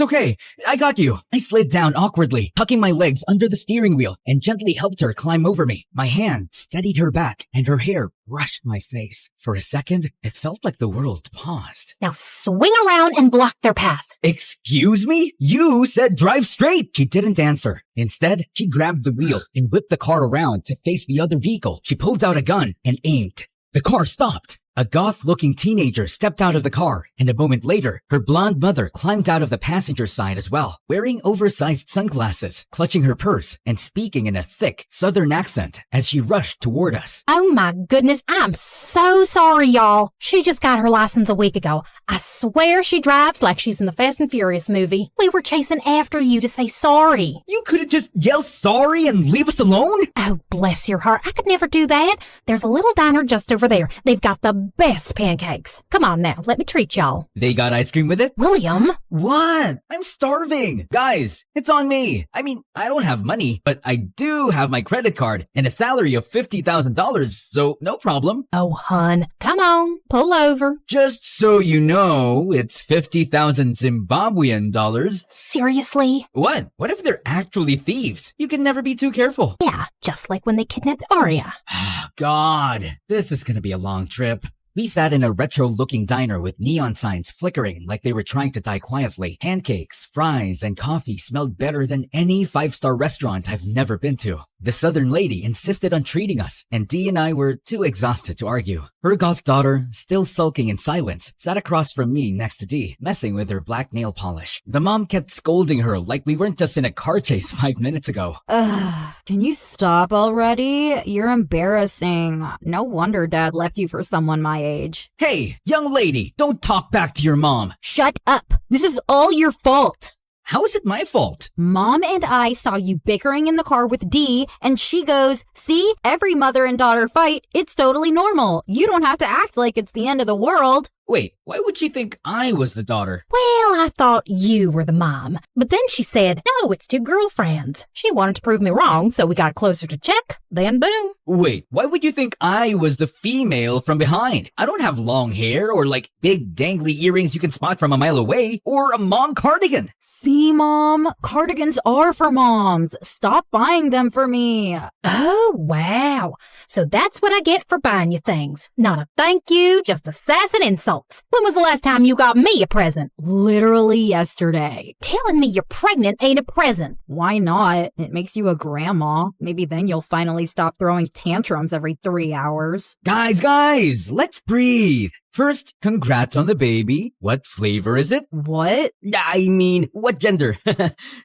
I got you. I slid down awkwardly, tucking my legs under the steering wheel and gently helped her climb over me. My hand steadied her back and her hair brushed my face. For a second, it felt like the world paused. Now swing around and block their path. Excuse me? You said drive straight! She didn't answer. Instead, she grabbed the wheel and whipped the car around to face the other vehicle. She pulled out a gun and aimed. The car stopped. A goth-looking teenager stepped out of the car, and a moment later, her blonde mother climbed out of the passenger side as well, wearing oversized sunglasses, clutching her purse, and speaking in a thick, southern accent as she rushed toward us. Oh my goodness, I'm so sorry, y'all. She just got her license a week ago. I swear she drives like she's in the Fast and Furious movie. We were chasing after you to say sorry. You couldn't just yell sorry and leave us alone? Oh, bless your heart. I could never do that. There's a little diner just over there. They've got the best pancakes. Come on now, let me treat y'all. They got ice cream with it? William! What? I'm starving. Guys, it's on me. I mean, I don't have money, but I do have my credit card and a salary of $50,000, so no problem. Oh, hun, come on, pull over. Just so you know, it's 50,000 Zimbabwean dollars. Seriously? What? What if they're actually thieves? You can never be too careful. Yeah, just like when they kidnapped Arya. God, this is gonna be a long trip. We sat in a retro-looking diner with neon signs flickering like they were trying to die quietly. Pancakes, fries, and coffee smelled better than any five-star restaurant I've never been to. The southern lady insisted on treating us, and Dee and I were too exhausted to argue. Her goth daughter, still sulking in silence, sat across from me next to Dee, messing with her black nail polish. The mom kept scolding her like we weren't just in a car chase 5 minutes ago. Ugh, can you stop already? You're embarrassing. No wonder Dad left you for someone my age. Hey, young lady, don't talk back to your mom. Shut up. This is all your fault. How is it my fault? Mom and I saw you bickering in the car with Dee, and she goes, see, every mother and daughter fight. It's totally normal. You don't have to act like it's the end of the world. Wait, why would she think I was the daughter? Well, I thought you were the mom. But then she said, no, it's two girlfriends. She wanted to prove me wrong, so we got closer to check. Then boom. Wait, why would you think I was the female from behind? I don't have long hair or like big dangly earrings you can spot from a mile away or a mom cardigan. See, Mom, cardigans are for moms. Stop buying them for me. Oh, wow. So that's what I get for buying you things. Not a thank you, just a sass and insults. When was the last time you got me a present? Literally yesterday. Telling me you're pregnant ain't a present. Why not? It makes you a grandma. Maybe then you'll finally stop throwing tantrums every 3 hours. Guys, let's breathe. First, congrats on the baby. What flavor is it? What? I mean, what gender?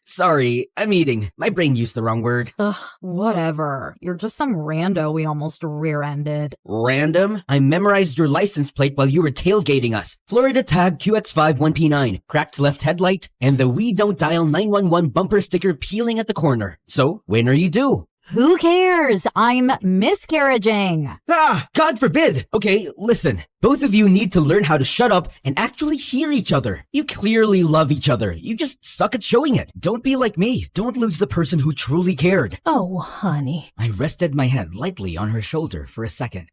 Sorry, I'm eating. My brain used the wrong word. Ugh, whatever. You're just some rando we almost rear-ended. Random? I memorized your license plate while you were tailgating us. Florida tag QX51P9, cracked left headlight, and the We Don't Dial 911 bumper sticker peeling at the corner. So, when are you due? Who cares? I'm miscarriaging. God forbid. Okay, listen. Both of you need to learn how to shut up and actually hear each other. You clearly love each other. You just suck at showing it. Don't be like me. Don't lose the person who truly cared. Oh, honey. I rested my head lightly on her shoulder for a second.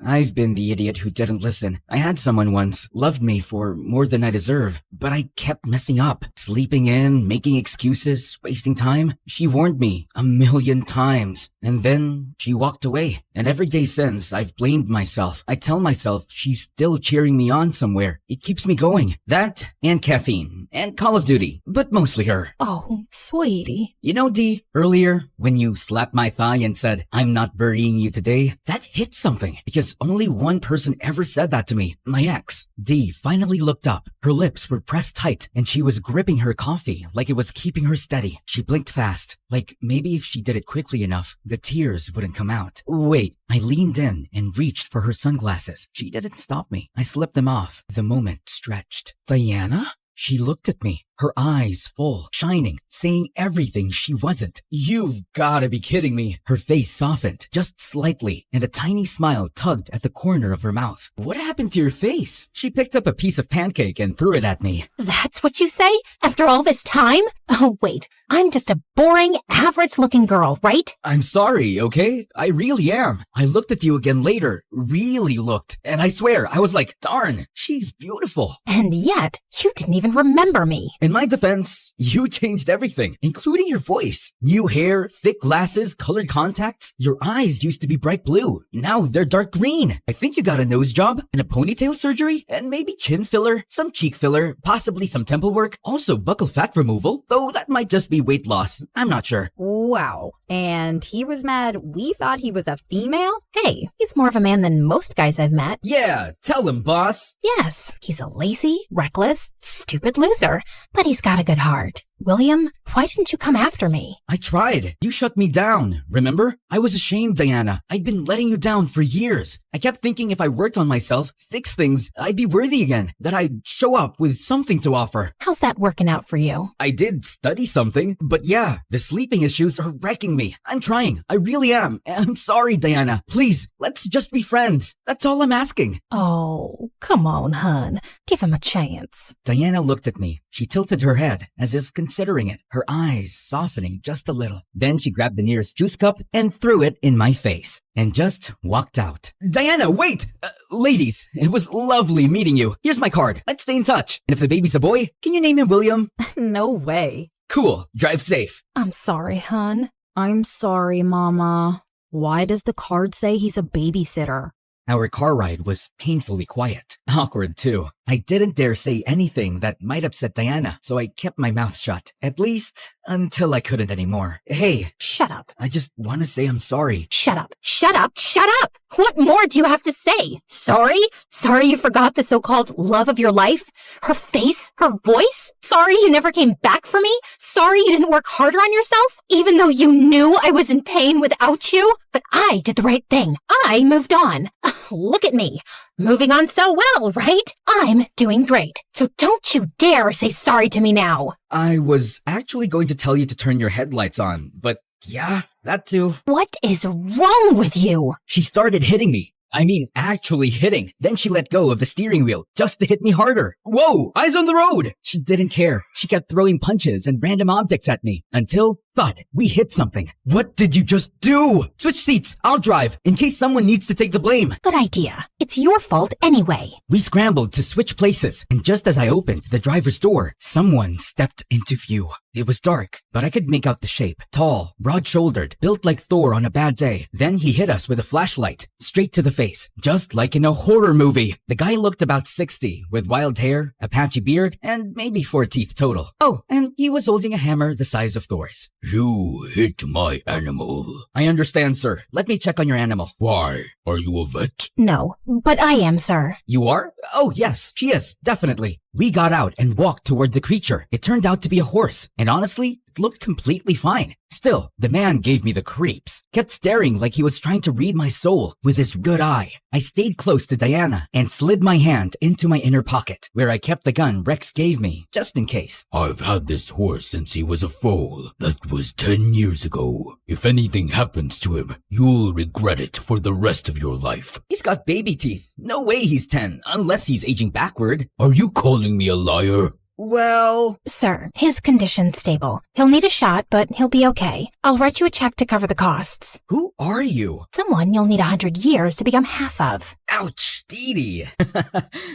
I've been the idiot who didn't listen. I had someone once, loved me for more than I deserve, but I kept messing up, sleeping in, making excuses, wasting time. She warned me 1,000,000 times, and then she walked away. And every day since, I've blamed myself. I tell myself she's still cheering me on somewhere. It keeps me going. That, and caffeine, and Call of Duty, but mostly her. Oh, sweetie. You know, Dee, earlier, when you slapped my thigh and said, I'm not burying you today, that hit something, because only one person ever said that to me, my ex. Dee finally looked up. Her lips were pressed tight, and she was gripping her coffee like it was keeping her steady. She blinked fast, like maybe if she did it quickly enough, the tears wouldn't come out. Wait, I leaned in and reached for her sunglasses. She didn't stop me. I slipped them off. The moment stretched. Diana? She looked at me, her eyes full, shining, saying everything she wasn't. You've gotta be kidding me. Her face softened, just slightly, and a tiny smile tugged at the corner of her mouth. What happened to your face? She picked up a piece of pancake and threw it at me. That's what you say? After all this time? Oh, wait. I'm just a boring, average-looking girl, right? I'm sorry, okay? I really am. I looked at you again later, really looked, and I swear, I was like, darn, she's beautiful. And yet, you didn't even remember me. In my defense, you changed everything, including your voice. New hair, thick glasses, colored contacts. Your eyes used to be bright blue. Now they're dark green. I think you got a nose job and a ponytail surgery and maybe chin filler, some cheek filler, possibly some temple work, also buccal fat removal, though that might just be weight loss. I'm not sure. Wow. And he was mad we thought he was a female? Hey, he's more of a man than most guys I've met. Yeah, tell him, boss. Yes, he's a lazy, reckless, stupid loser, but he's got a good heart. William, why didn't you come after me? I tried. You shut me down, remember? I was ashamed, Diana. I'd been letting you down for years. I kept thinking if I worked on myself, fixed things, I'd be worthy again, that I'd show up with something to offer. How's that working out for you? I did study something, but yeah, the sleeping issues are wrecking me. I'm trying. I really am. I'm sorry, Diana. Please, let's just be friends. That's all I'm asking. Oh, come on, hun. Give him a chance. Diana looked at me. She tilted her head, as if considering it, her eyes softening just a little. Then she grabbed the nearest juice cup and threw it in my face, and just walked out. Diana, wait! Ladies, it was lovely meeting you. Here's my card. Let's stay in touch. And if the baby's a boy, can you name him William? No way. Cool. Drive safe. I'm sorry, hun. I'm sorry, Mama. Why does the card say he's a babysitter? Our car ride was painfully quiet. Awkward, too. I didn't dare say anything that might upset Diana, so I kept my mouth shut. At least, until I couldn't anymore. Hey. Shut up. I just want to say I'm sorry. Shut up. Shut up. Shut up. What more do you have to say? Sorry? Sorry you forgot the so-called love of your life? Her face? Her voice? Sorry you never came back for me? Sorry you didn't work harder on yourself? Even though you knew I was in pain without you? But I did the right thing. I moved on. Look at me. Moving on so well, right? I'm doing great. So don't you dare say sorry to me now. I was actually going to tell you to turn your headlights on, but yeah, that too. What is wrong with you? She started hitting me. I mean, actually hitting. Then she let go of the steering wheel just to hit me harder. Whoa, eyes on the road! She didn't care. She kept throwing punches and random objects at me until, thud, we hit something. What did you just do? Switch seats. I'll drive in case someone needs to take the blame. Good idea. It's your fault anyway. We scrambled to switch places, and just as I opened the driver's door, someone stepped into view. It was dark, but I could make out the shape. Tall, broad-shouldered, built like Thor on a bad day. Then he hit us with a flashlight, straight to the face, just like in a horror movie. The guy looked about 60, with wild hair, a patchy beard, and maybe 4 teeth total. Oh, and he was holding a hammer the size of Thor's. You hit my animal. I understand, sir. Let me check on your animal. Why? Are you a vet? No, but I am, sir. You are? Oh, yes, she is, definitely. We got out and walked toward the creature. It turned out to be a horse, and honestly, it looked completely fine. Still, the man gave me the creeps. Kept staring like he was trying to read my soul with his good eye. I stayed close to Diana and slid my hand into my inner pocket, where I kept the gun Rex gave me, just in case. I've had this horse since he was a foal. That was 10 years ago. If anything happens to him, you'll regret it for the rest of your life. He's got baby teeth. No way he's 10, unless he's aging backward. Are you calling me a liar? Well... Sir, his condition's stable. He'll need a shot, but he'll be okay. I'll write you a check to cover the costs. Who are you? Someone you'll need 100 years to become half of. Ouch, Dee Dee.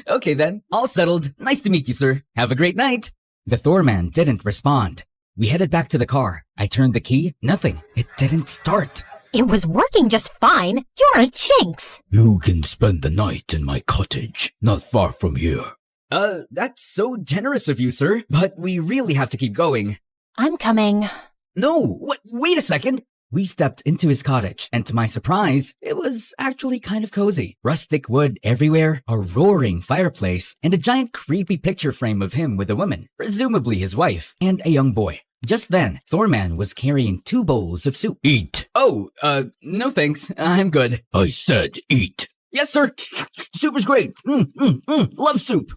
Okay then, all settled. Nice to meet you, sir. Have a great night. The Thor man didn't respond. We headed back to the car. I turned the key. Nothing. It didn't start. It was working just fine. You're a jinx. You can spend the night in my cottage, not far from here. That's so generous of you, sir. But we really have to keep going. I'm coming. No, wait a second. We stepped into his cottage, and to my surprise, it was actually kind of cozy. Rustic wood everywhere, a roaring fireplace, and a giant creepy picture frame of him with a woman, presumably his wife, and a young boy. Just then, Thorman was carrying 2 bowls of soup. Eat. Oh, no thanks. I'm good. I said eat. Yes, sir. Soup is great. Love soup.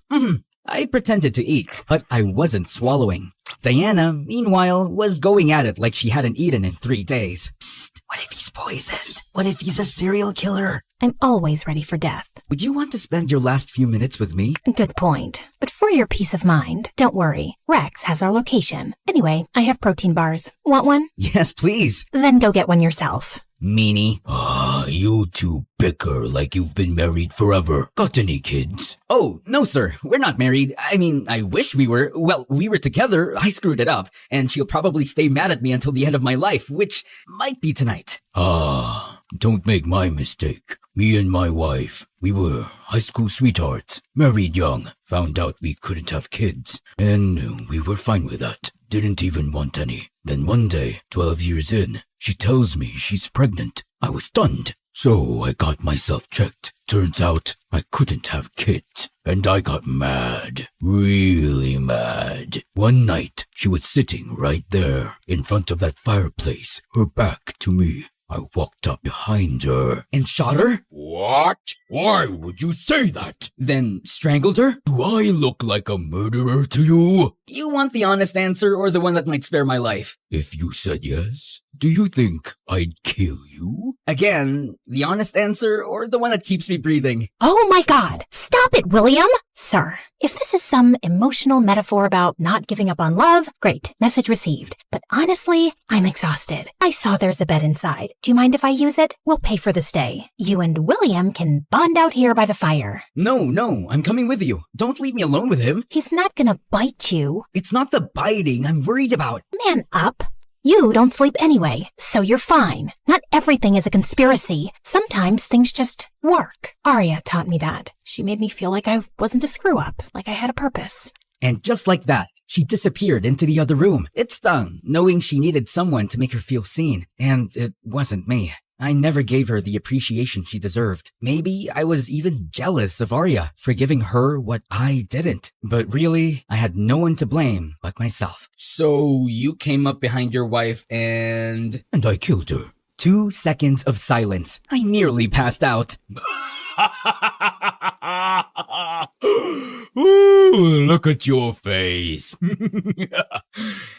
I pretended to eat, but I wasn't swallowing. Diana, meanwhile, was going at it like she hadn't eaten in 3 days. Psst, what if he's poisoned? What if he's a serial killer? I'm always ready for death. Would you want to spend your last few minutes with me? Good point. But for your peace of mind, don't worry. Rex has our location. Anyway, I have protein bars. Want one? Yes, please. Then go get one yourself. Meanie. You two bicker like you've been married forever. Got any kids? Oh, no, sir. We're not married. I mean, I wish we were. Well, we were together. I screwed it up. And she'll probably stay mad at me until the end of my life, which might be tonight. Don't make my mistake. Me and my wife, we were high school sweethearts. Married young. Found out we couldn't have kids. And we were fine with that. Didn't even want any. Then one day, 12 years in, she tells me she's pregnant. I was stunned. So I got myself checked. Turns out I couldn't have kids. And I got mad. Really mad. One night, she was sitting right there in front of that fireplace, her back to me. I walked up behind her. And shot her? What? Why would you say that? Then strangled her? Do I look like a murderer to you? You want the honest answer or the one that might spare my life? If you said yes, do you think I'd kill you? Again, the honest answer or the one that keeps me breathing? Oh my God! Stop it, William! Sir, if this is some emotional metaphor about not giving up on love, great, message received. But honestly, I'm exhausted. I saw there's a bed inside. Do you mind if I use it? We'll pay for the stay. You and William can bond out here by the fire. No, I'm coming with you. Don't leave me alone with him. He's not gonna bite you. It's not the biting I'm worried about. Man up. You don't sleep anyway, so you're fine. Not everything is a conspiracy. Sometimes things just work. Arya taught me that. She made me feel like I wasn't a screw-up, like I had a purpose. And just like that, she disappeared into the other room. It stung, knowing she needed someone to make her feel seen. And it wasn't me. I never gave her the appreciation she deserved. Maybe I was even jealous of Arya for giving her what I didn't. But really, I had no one to blame but myself. So you came up behind your wife and I killed her. 2 seconds of silence. I nearly passed out. Ooh, look at your face.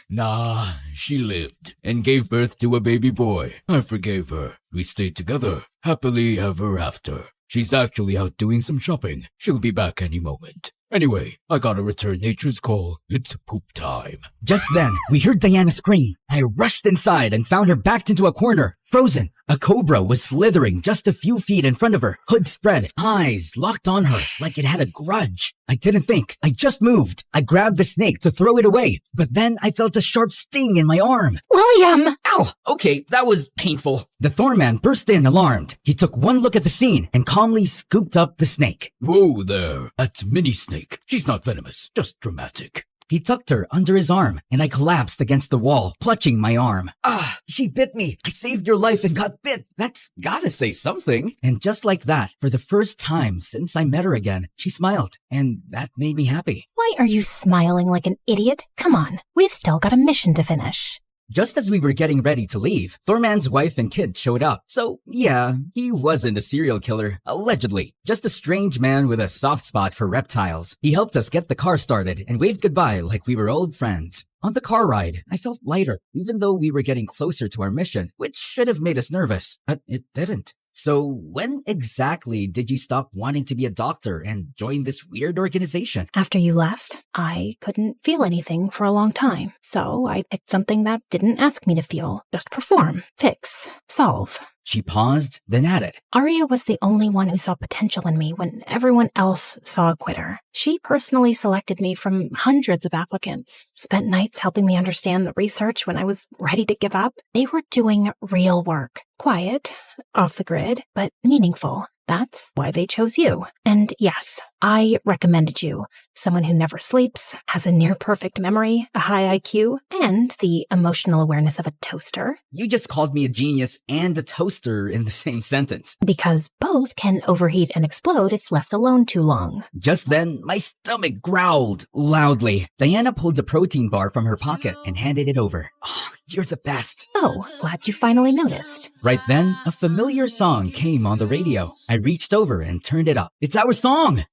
Nah, she lived and gave birth to a baby boy. I forgave her. We stayed together, happily ever after. She's actually out doing some shopping. She'll be back any moment. Anyway, I gotta return nature's call. It's poop time. Just then, we heard Diana scream. I rushed inside and found her backed into a corner, frozen. A cobra was slithering just a few feet in front of her, hood spread, eyes locked on her like it had a grudge. I didn't think. I just moved. I grabbed the snake to throw it away, but then I felt a sharp sting in my arm. William! Ow! Okay, that was painful. The Thorman burst in alarmed. He took one look at the scene and calmly scooped up the snake. Whoa there, that's Mini Snake. She's not venomous, just dramatic. He tucked her under his arm, and I collapsed against the wall, clutching my arm. Ah, she bit me. I saved your life and got bit. That's gotta say something. And just like that, for the first time since I met her again, she smiled, and that made me happy. Why are you smiling like an idiot? Come on, we've still got a mission to finish. Just as we were getting ready to leave, Thorman's wife and kid showed up. So, yeah, he wasn't a serial killer, allegedly. Just a strange man with a soft spot for reptiles. He helped us get the car started and waved goodbye like we were old friends. On the car ride, I felt lighter, even though we were getting closer to our mission, which should have made us nervous, but it didn't. So when exactly did you stop wanting to be a doctor and join this weird organization? After you left, I couldn't feel anything for a long time. So I picked something that didn't ask me to feel. Just perform, fix, solve. She paused, then added, Arya was the only one who saw potential in me when everyone else saw a quitter. She personally selected me from hundreds of applicants, spent nights helping me understand the research when I was ready to give up. They were doing real work. Quiet, off the grid, but meaningful. That's why they chose you. And yes, I recommended you. Someone who never sleeps, has a near-perfect memory, a high IQ, and the emotional awareness of a toaster. You just called me a genius and a toaster in the same sentence. Because both can overheat and explode if left alone too long. Just then, my stomach growled loudly. Diana pulled a protein bar from her pocket and handed it over. Oh, you're the best. Oh, glad you finally noticed. Right then, a familiar song came on the radio. I reached over and turned it up. It's our song!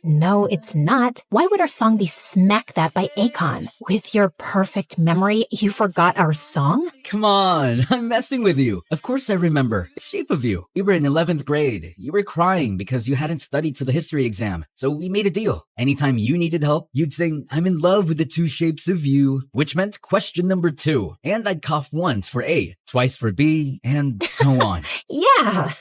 No, it's not. Why would our song be Smack That by Akon? With your perfect memory, you forgot our song? Come on, I'm messing with you. Of course I remember. It's Shape of You. We were in 11th grade. You were crying because you hadn't studied for the history exam. So we made a deal. Anytime you needed help, you'd sing, I'm in love with the 2 shapes of you, which meant question number 2. And I'd cough once for A, twice for B, and so on. Yeah.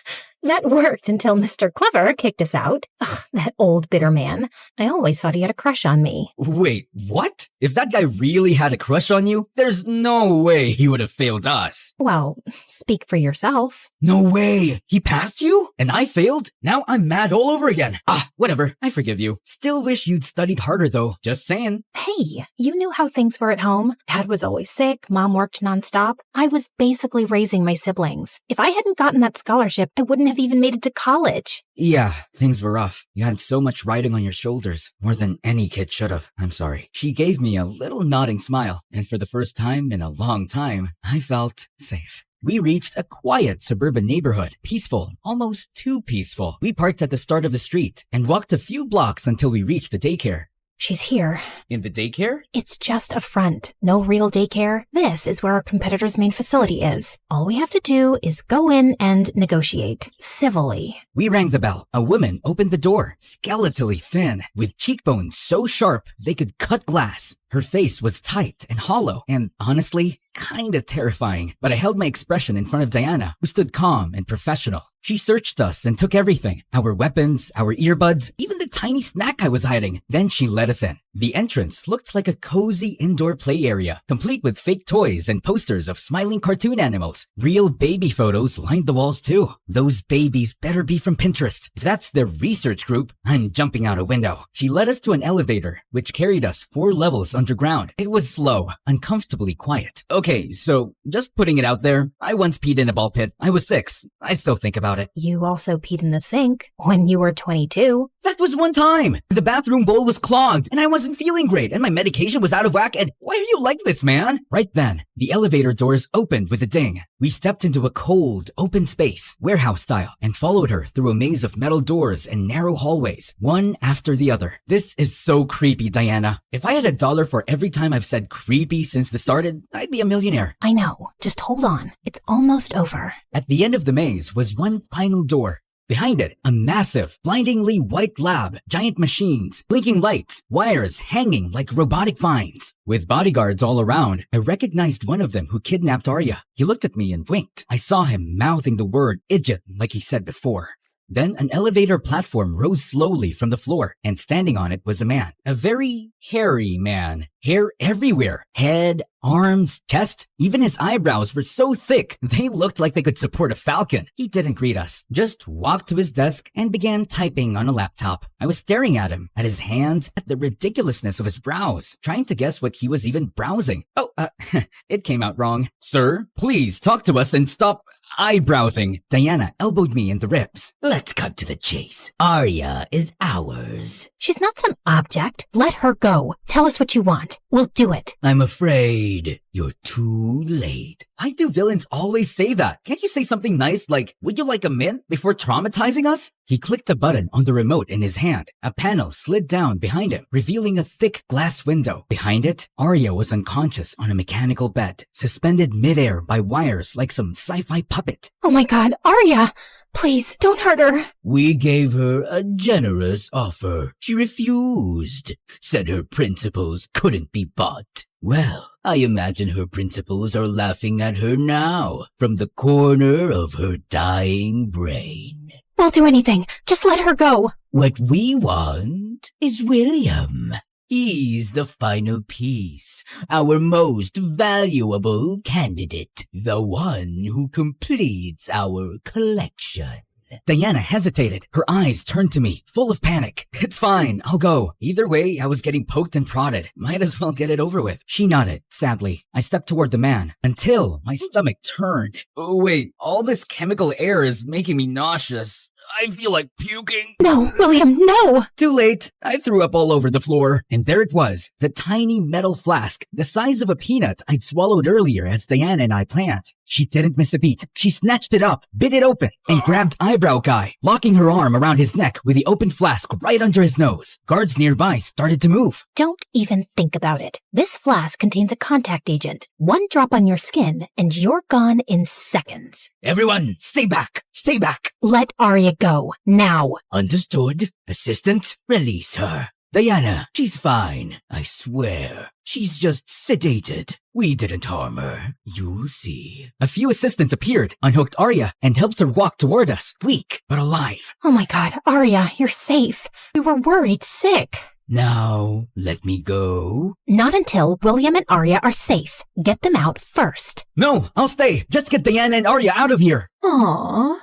That worked until Mr. Clever kicked us out. Ugh, that old bitter man. I always thought he had a crush on me. Wait, what? If that guy really had a crush on you, there's no way he would have failed us. Well, speak for yourself. No way! He passed you? And I failed? Now I'm mad all over again. Ah, whatever. I forgive you. Still wish you'd studied harder though. Just saying. Hey, you knew how things were at home. Dad was always sick. Mom worked nonstop. I was basically raising my siblings. If I hadn't gotten that scholarship, I wouldn't have even made it to college. Yeah, things were rough. You had so much riding on your shoulders. More than any kid should have. I'm sorry. She gave me a little nodding smile. And for the first time in a long time, I felt safe. We reached a quiet suburban neighborhood. Peaceful, almost too peaceful. We parked at the start of the street and walked a few blocks until we reached the daycare. She's here. In the daycare? It's just a front. No real daycare. This is where our competitor's main facility is. All we have to do is go in and negotiate. Civilly. We rang the bell. A woman opened the door, skeletally thin, with cheekbones so sharp they could cut glass. Her face was tight and hollow, and honestly, kinda terrifying. But I held my expression in front of Diana, who stood calm and professional. She searched us and took everything. Our weapons, our earbuds, even the tiny snack I was hiding. Then she let us in. The entrance looked like a cozy indoor play area, complete with fake toys and posters of smiling cartoon animals. Real baby photos lined the walls too. Those babies better be from Pinterest. If that's their research group, I'm jumping out a window. She led us to an elevator, which carried us 4 levels under underground. It was slow, uncomfortably quiet. Okay, so just putting it out there, I once peed in a ball pit. I was 6. I still think about it. You also peed in the sink when you were 22. That was one time. The bathroom bowl was clogged, and I wasn't feeling great, and my medication was out of whack, and why are you like this, man? Right then, the elevator doors opened with a ding. We stepped into a cold, open space, warehouse style, and followed her through a maze of metal doors and narrow hallways, one after the other. This is so creepy, Diana. If I had $1 for every time I've said creepy since this started, I'd be a millionaire. I know. Just hold on. It's almost over. At the end of the maze was one final door. Behind it, a massive, blindingly white lab, giant machines, blinking lights, wires hanging like robotic vines. With bodyguards all around, I recognized one of them who kidnapped Arya. He looked at me and winked. I saw him mouthing the word idiot like he said before. Then an elevator platform rose slowly from the floor, and standing on it was a man. A very hairy man. Hair everywhere. Head, arms, chest. Even his eyebrows were so thick, they looked like they could support a falcon. He didn't greet us, just walked to his desk and began typing on a laptop. I was staring at him, at his hands, at the ridiculousness of his brows, trying to guess what he was even browsing. It came out wrong. Sir, please talk to us and stop eyebrowsing. Diana elbowed me in the ribs. Let's cut to the chase. Arya is ours. She's not some object. Let her go. Tell us what you want. We'll do it. I'm afraid you're too late. Why do villains always say that? Can't you say something nice like, would you like a mint before traumatizing us? He clicked a button on the remote in his hand. A panel slid down behind him, revealing a thick glass window. Behind it, Arya was unconscious on a mechanical bed, suspended midair by wires like some sci-fi puppet. Oh my god, Arya! Please, don't hurt her. We gave her a generous offer. She refused. Said her principles couldn't be bought. Well, I imagine her principles are laughing at her now, from the corner of her dying brain. We'll do anything. Just let her go. What we want is William. He's the final piece, our most valuable candidate, the one who completes our collection. Diana hesitated. Her eyes turned to me, full of panic. It's fine, I'll go. Either way, I was getting poked and prodded. Might as well get it over with. She nodded, sadly. I stepped toward the man, until my stomach turned. Oh, wait, all this chemical air is making me nauseous. I feel like puking. No, William, no! Too late. I threw up all over the floor. And there it was, the tiny metal flask, the size of a peanut I'd swallowed earlier as Diana and I planned. She didn't miss a beat. She snatched it up, bit it open, and grabbed Eyebrow Guy, locking her arm around his neck with the open flask right under his nose. Guards nearby started to move. Don't even think about it. This flask contains a contact agent. One drop on your skin, and you're gone in seconds. Everyone, stay back! Stay back! Let Arya go, now. Understood. Assistant, release her. Diana, she's fine, I swear. She's just sedated. We didn't harm her. You'll see. A few assistants appeared, unhooked Arya, and helped her walk toward us, weak but alive. Oh my god, Arya, you're safe. We were worried sick. Now, let me go. Not until William and Arya are safe. Get them out first. No, I'll stay. Just get Diana and Arya out of here. Aww.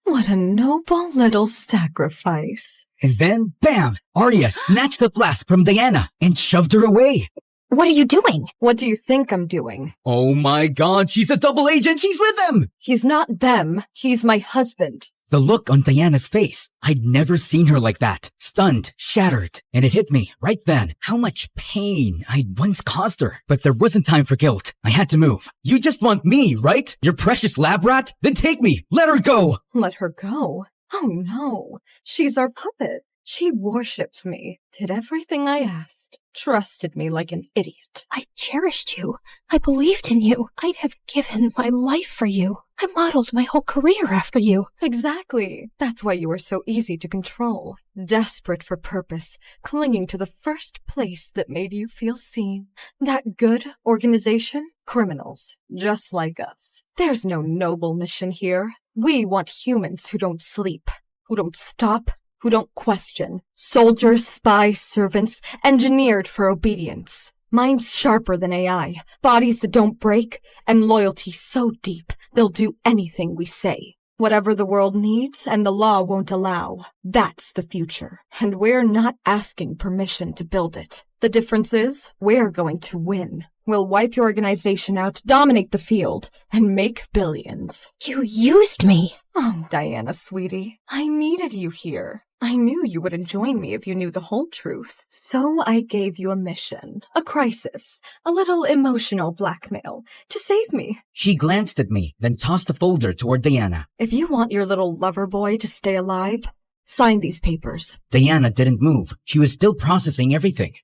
What a noble little sacrifice. And then, bam! Arya snatched the flask from Diana and shoved her away. What are you doing? What do you think I'm doing? Oh my god, she's a double agent! She's with them! He's not them. He's my husband. The look on Diana's face. I'd never seen her like that. Stunned, shattered. And it hit me, right then, how much pain I'd once caused her. But there wasn't time for guilt. I had to move. You just want me, right? Your precious lab rat? Then take me! Let her go! Let her go? Oh no. She's our puppet. She worshipped me, did everything I asked, trusted me like an idiot. I cherished you. I believed in you. I'd have given my life for you. I modeled my whole career after you. Exactly. That's why you were so easy to control. Desperate for purpose, clinging to the first place that made you feel seen. That good organization? Criminals, just like us. There's no noble mission here. We want humans who don't sleep, who don't stop, who don't question. Soldiers, spies, servants, engineered for obedience. Minds sharper than AI, bodies that don't break, and loyalty so deep they'll do anything we say. Whatever the world needs and the law won't allow, that's the future. And we're not asking permission to build it. The difference is, we're going to win. We'll wipe your organization out, dominate the field, and make billions. You used me. Oh, Diana, sweetie, I needed you here. I knew you wouldn't join me if you knew the whole truth. So I gave you a mission, a crisis, a little emotional blackmail to save me. She glanced at me, then tossed a folder toward Diana. If you want your little lover boy to stay alive, sign these papers. Diana didn't move. She was still processing everything.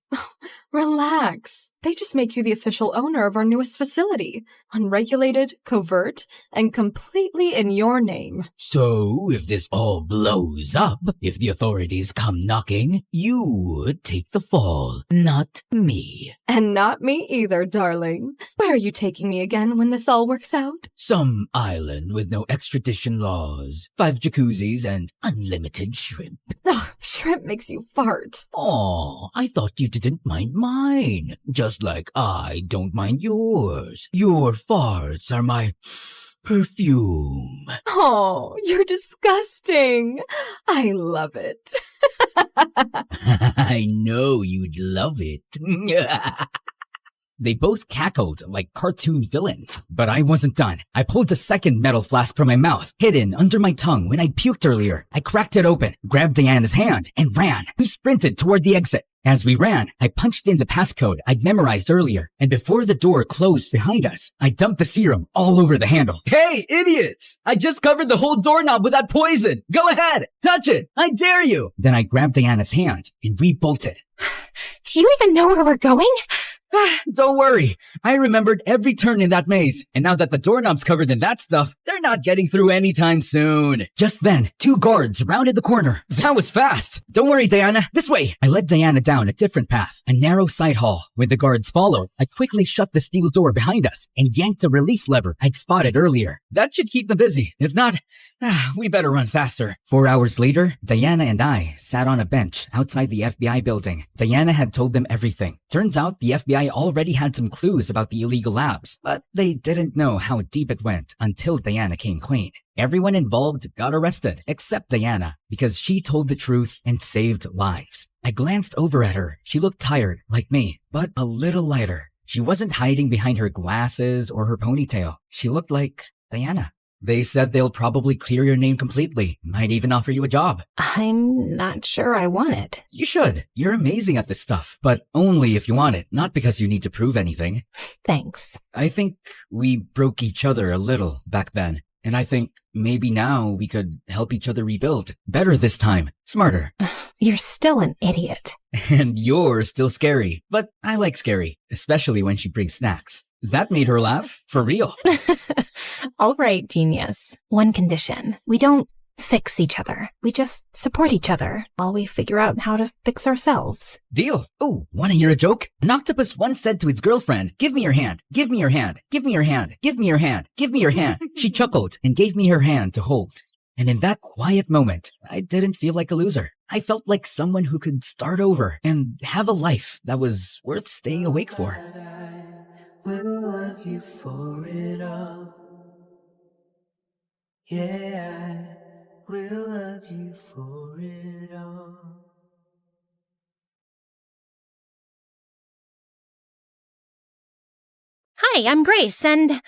Relax. They just make you the official owner of our newest facility. Unregulated, covert, and completely in your name. So, if this all blows up, if the authorities come knocking, you would take the fall, not me. And not me either, darling. Where are you taking me again when this all works out? Some island with no extradition laws, 5 jacuzzis, and unlimited shrimp. Ugh, shrimp makes you fart. Aw, I thought you didn't mind mine. Just like I don't mind yours. Your farts are my perfume. Oh, you're disgusting. I love it. I know you'd love it. They both cackled like cartoon villains, but I wasn't done. I pulled a second metal flask from my mouth, hidden under my tongue when I puked earlier. I cracked it open, grabbed Diana's hand, and ran. We sprinted toward the exit. As we ran, I punched in the passcode I'd memorized earlier, and before the door closed behind us, I dumped the serum all over the handle. Hey, idiots! I just covered the whole doorknob with that poison! Go ahead! Touch it! I dare you! Then I grabbed Diana's hand, and we bolted. Do you even know where we're going? Don't worry. I remembered every turn in that maze, and now that the doorknob's covered in that stuff, they're not getting through anytime soon. Just then, 2 guards rounded the corner. That was fast. Don't worry, Diana. This way. I led Diana down a different path, a narrow side hall. When the guards followed, I quickly shut the steel door behind us and yanked a release lever I'd spotted earlier. That should keep them busy. If not, we better run faster. 4 hours later, Diana and I sat on a bench outside the FBI building. Diana had told them everything. Turns out the FBI already had some clues about the illegal labs, but they didn't know how deep it went until Diana came clean. Everyone involved got arrested, except Diana, because she told the truth and saved lives. I glanced over at her. She looked tired, like me, but a little lighter. She wasn't hiding behind her glasses or her ponytail. She looked like Diana. They said they'll probably clear your name completely, might even offer you a job. I'm not sure I want it. You should. You're amazing at this stuff, but only if you want it, not because you need to prove anything. Thanks. I think we broke each other a little back then, and I think maybe now we could help each other rebuild. Better this time. Smarter. You're still an idiot. And you're still scary, but I like scary, especially when she brings snacks. That made her laugh, for real. All right, genius. One condition. We don't fix each other. We just support each other while we figure out how to fix ourselves. Deal. Oh, wanna hear a joke? An octopus once said to its girlfriend, "Give me your hand, give me your hand, give me your hand, give me your hand, give me your hand." She chuckled and gave me her hand to hold. And in that quiet moment, I didn't feel like a loser. I felt like someone who could start over and have a life that was worth staying awake for. Will love you for it all. Yeah, I will love you for it all. Hi, I'm Grace, and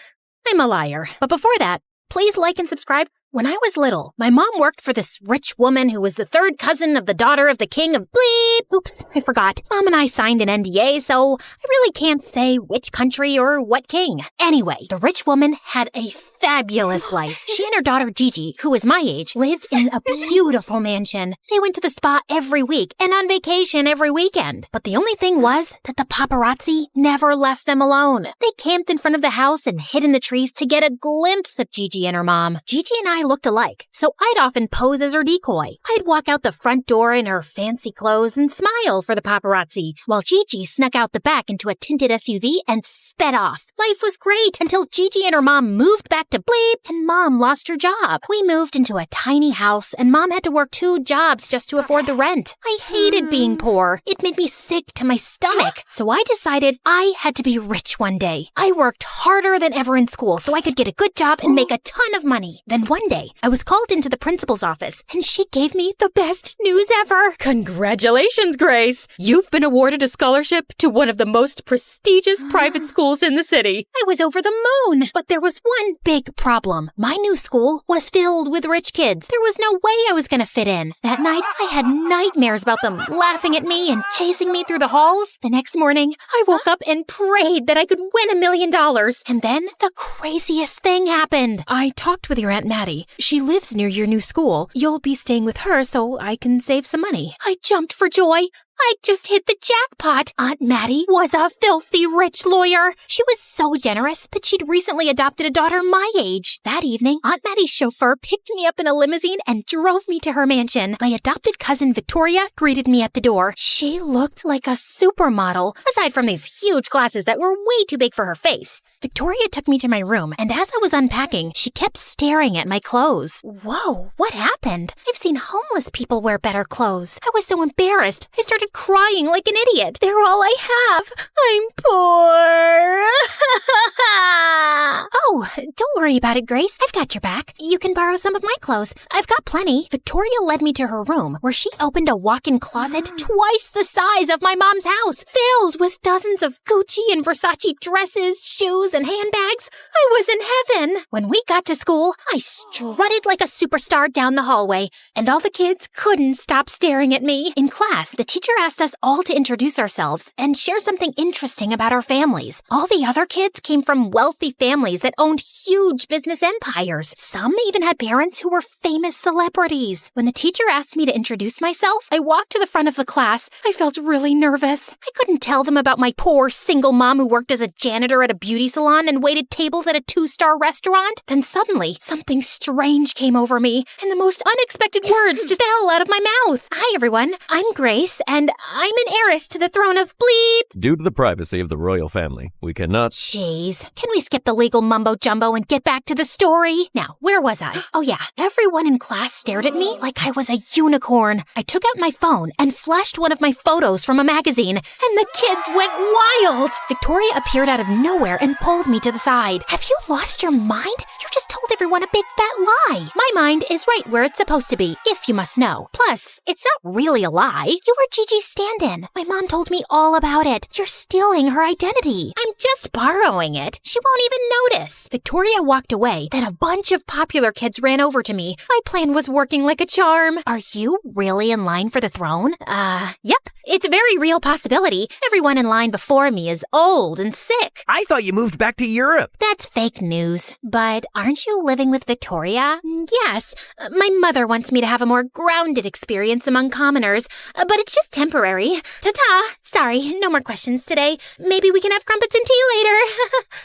I'm a liar. But before that, please like and subscribe. When I was little, my mom worked for this rich woman who was the third cousin of the daughter of the king of bleep. Oops, I forgot. Mom and I signed an NDA, so I really can't say which country or what king. Anyway, the rich woman had a fabulous life. She and her daughter Gigi, who was my age, lived in a beautiful mansion. They went to the spa every week and on vacation every weekend. But the only thing was that the paparazzi never left them alone. They camped in front of the house and hid in the trees to get a glimpse of Gigi and her mom. Gigi and I looked alike, so I'd often pose as her decoy. I'd walk out the front door in her fancy clothes and smile for the paparazzi, while Gigi snuck out the back into a tinted SUV and sped off. Life was great until Gigi and her mom moved back to bleep and Mom lost her job. We moved into a tiny house and Mom had to work 2 jobs just to afford the rent. I hated being poor. It made me sick to my stomach. So I decided I had to be rich one day. I worked harder than ever in school so I could get a good job and make a ton of money. Then one day, Monday, I was called into the principal's office, and she gave me the best news ever. Congratulations, Grace. You've been awarded a scholarship to one of the most prestigious private schools in the city. I was over the moon, but there was one big problem. My new school was filled with rich kids. There was no way I was going to fit in. That night, I had nightmares about them laughing at me and chasing me through the halls. The next morning, I woke up and prayed that I could win $1 million. And then the craziest thing happened. I talked with your Aunt Maddie. She lives near your new school. You'll be staying with her so I can save some money. I jumped for joy. I just hit the jackpot. Aunt Maddie was a filthy rich lawyer. She was so generous that she'd recently adopted a daughter my age. That evening, Aunt Maddie's chauffeur picked me up in a limousine and drove me to her mansion. My adopted cousin Victoria greeted me at the door. She looked like a supermodel, aside from these huge glasses that were way too big for her face. Victoria took me to my room, and as I was unpacking, she kept staring at my clothes. Whoa, what happened? I've seen homeless people wear better clothes. I was so embarrassed. I started crying like an idiot. They're all I have. I'm poor. Oh, don't worry about it, Grace. I've got your back. You can borrow some of my clothes. I've got plenty. Victoria led me to her room, where she opened a walk-in closet twice the size of my mom's house, filled with dozens of Gucci and Versace dresses, shoes, and handbags. I was in heaven. When we got to school, I strutted like a superstar down the hallway, and all the kids couldn't stop staring at me. In class, the teacher asked us all to introduce ourselves and share something interesting about our families. All the other kids came from wealthy families that owned huge business empires. Some even had parents who were famous celebrities. When the teacher asked me to introduce myself, I walked to the front of the class. I felt really nervous. I couldn't tell them about my poor single mom who worked as a janitor at a beauty salon and waited tables at a 2-star restaurant. Then suddenly, something strange came over me, and the most unexpected words just fell out of my mouth. Hi, everyone. I'm Grace, and I'm an heiress to the throne of Bleep. Due to the privacy of the royal family, we cannot... Jeez, can we skip the legal mumbo-jumbo and get back to the story? Now, where was I? Oh yeah, everyone in class stared at me like I was a unicorn. I took out my phone and flashed one of my photos from a magazine, and the kids went wild. Victoria appeared out of nowhere and pulled me to the side. Have you lost your mind? You just told everyone a big fat lie. My mind is right where it's supposed to be, if you must know. Plus, it's not really a lie. You were Gigi's stand-in. My mom told me all about it. You're stealing her identity. I'm just borrowing it. She won't even notice. Victoria walked away. Then a bunch of popular kids ran over to me. My plan was working like a charm. Are you really in line for the throne? Yep. It's a very real possibility. Everyone in line before me is old and sick. I thought you moved back to Europe. That's fake news. But aren't you living with Victoria? Yes. My mother wants me to have a more grounded experience among commoners, but it's just temporary. Ta-ta. Sorry, no more questions today. Maybe we can have crumpets and tea later.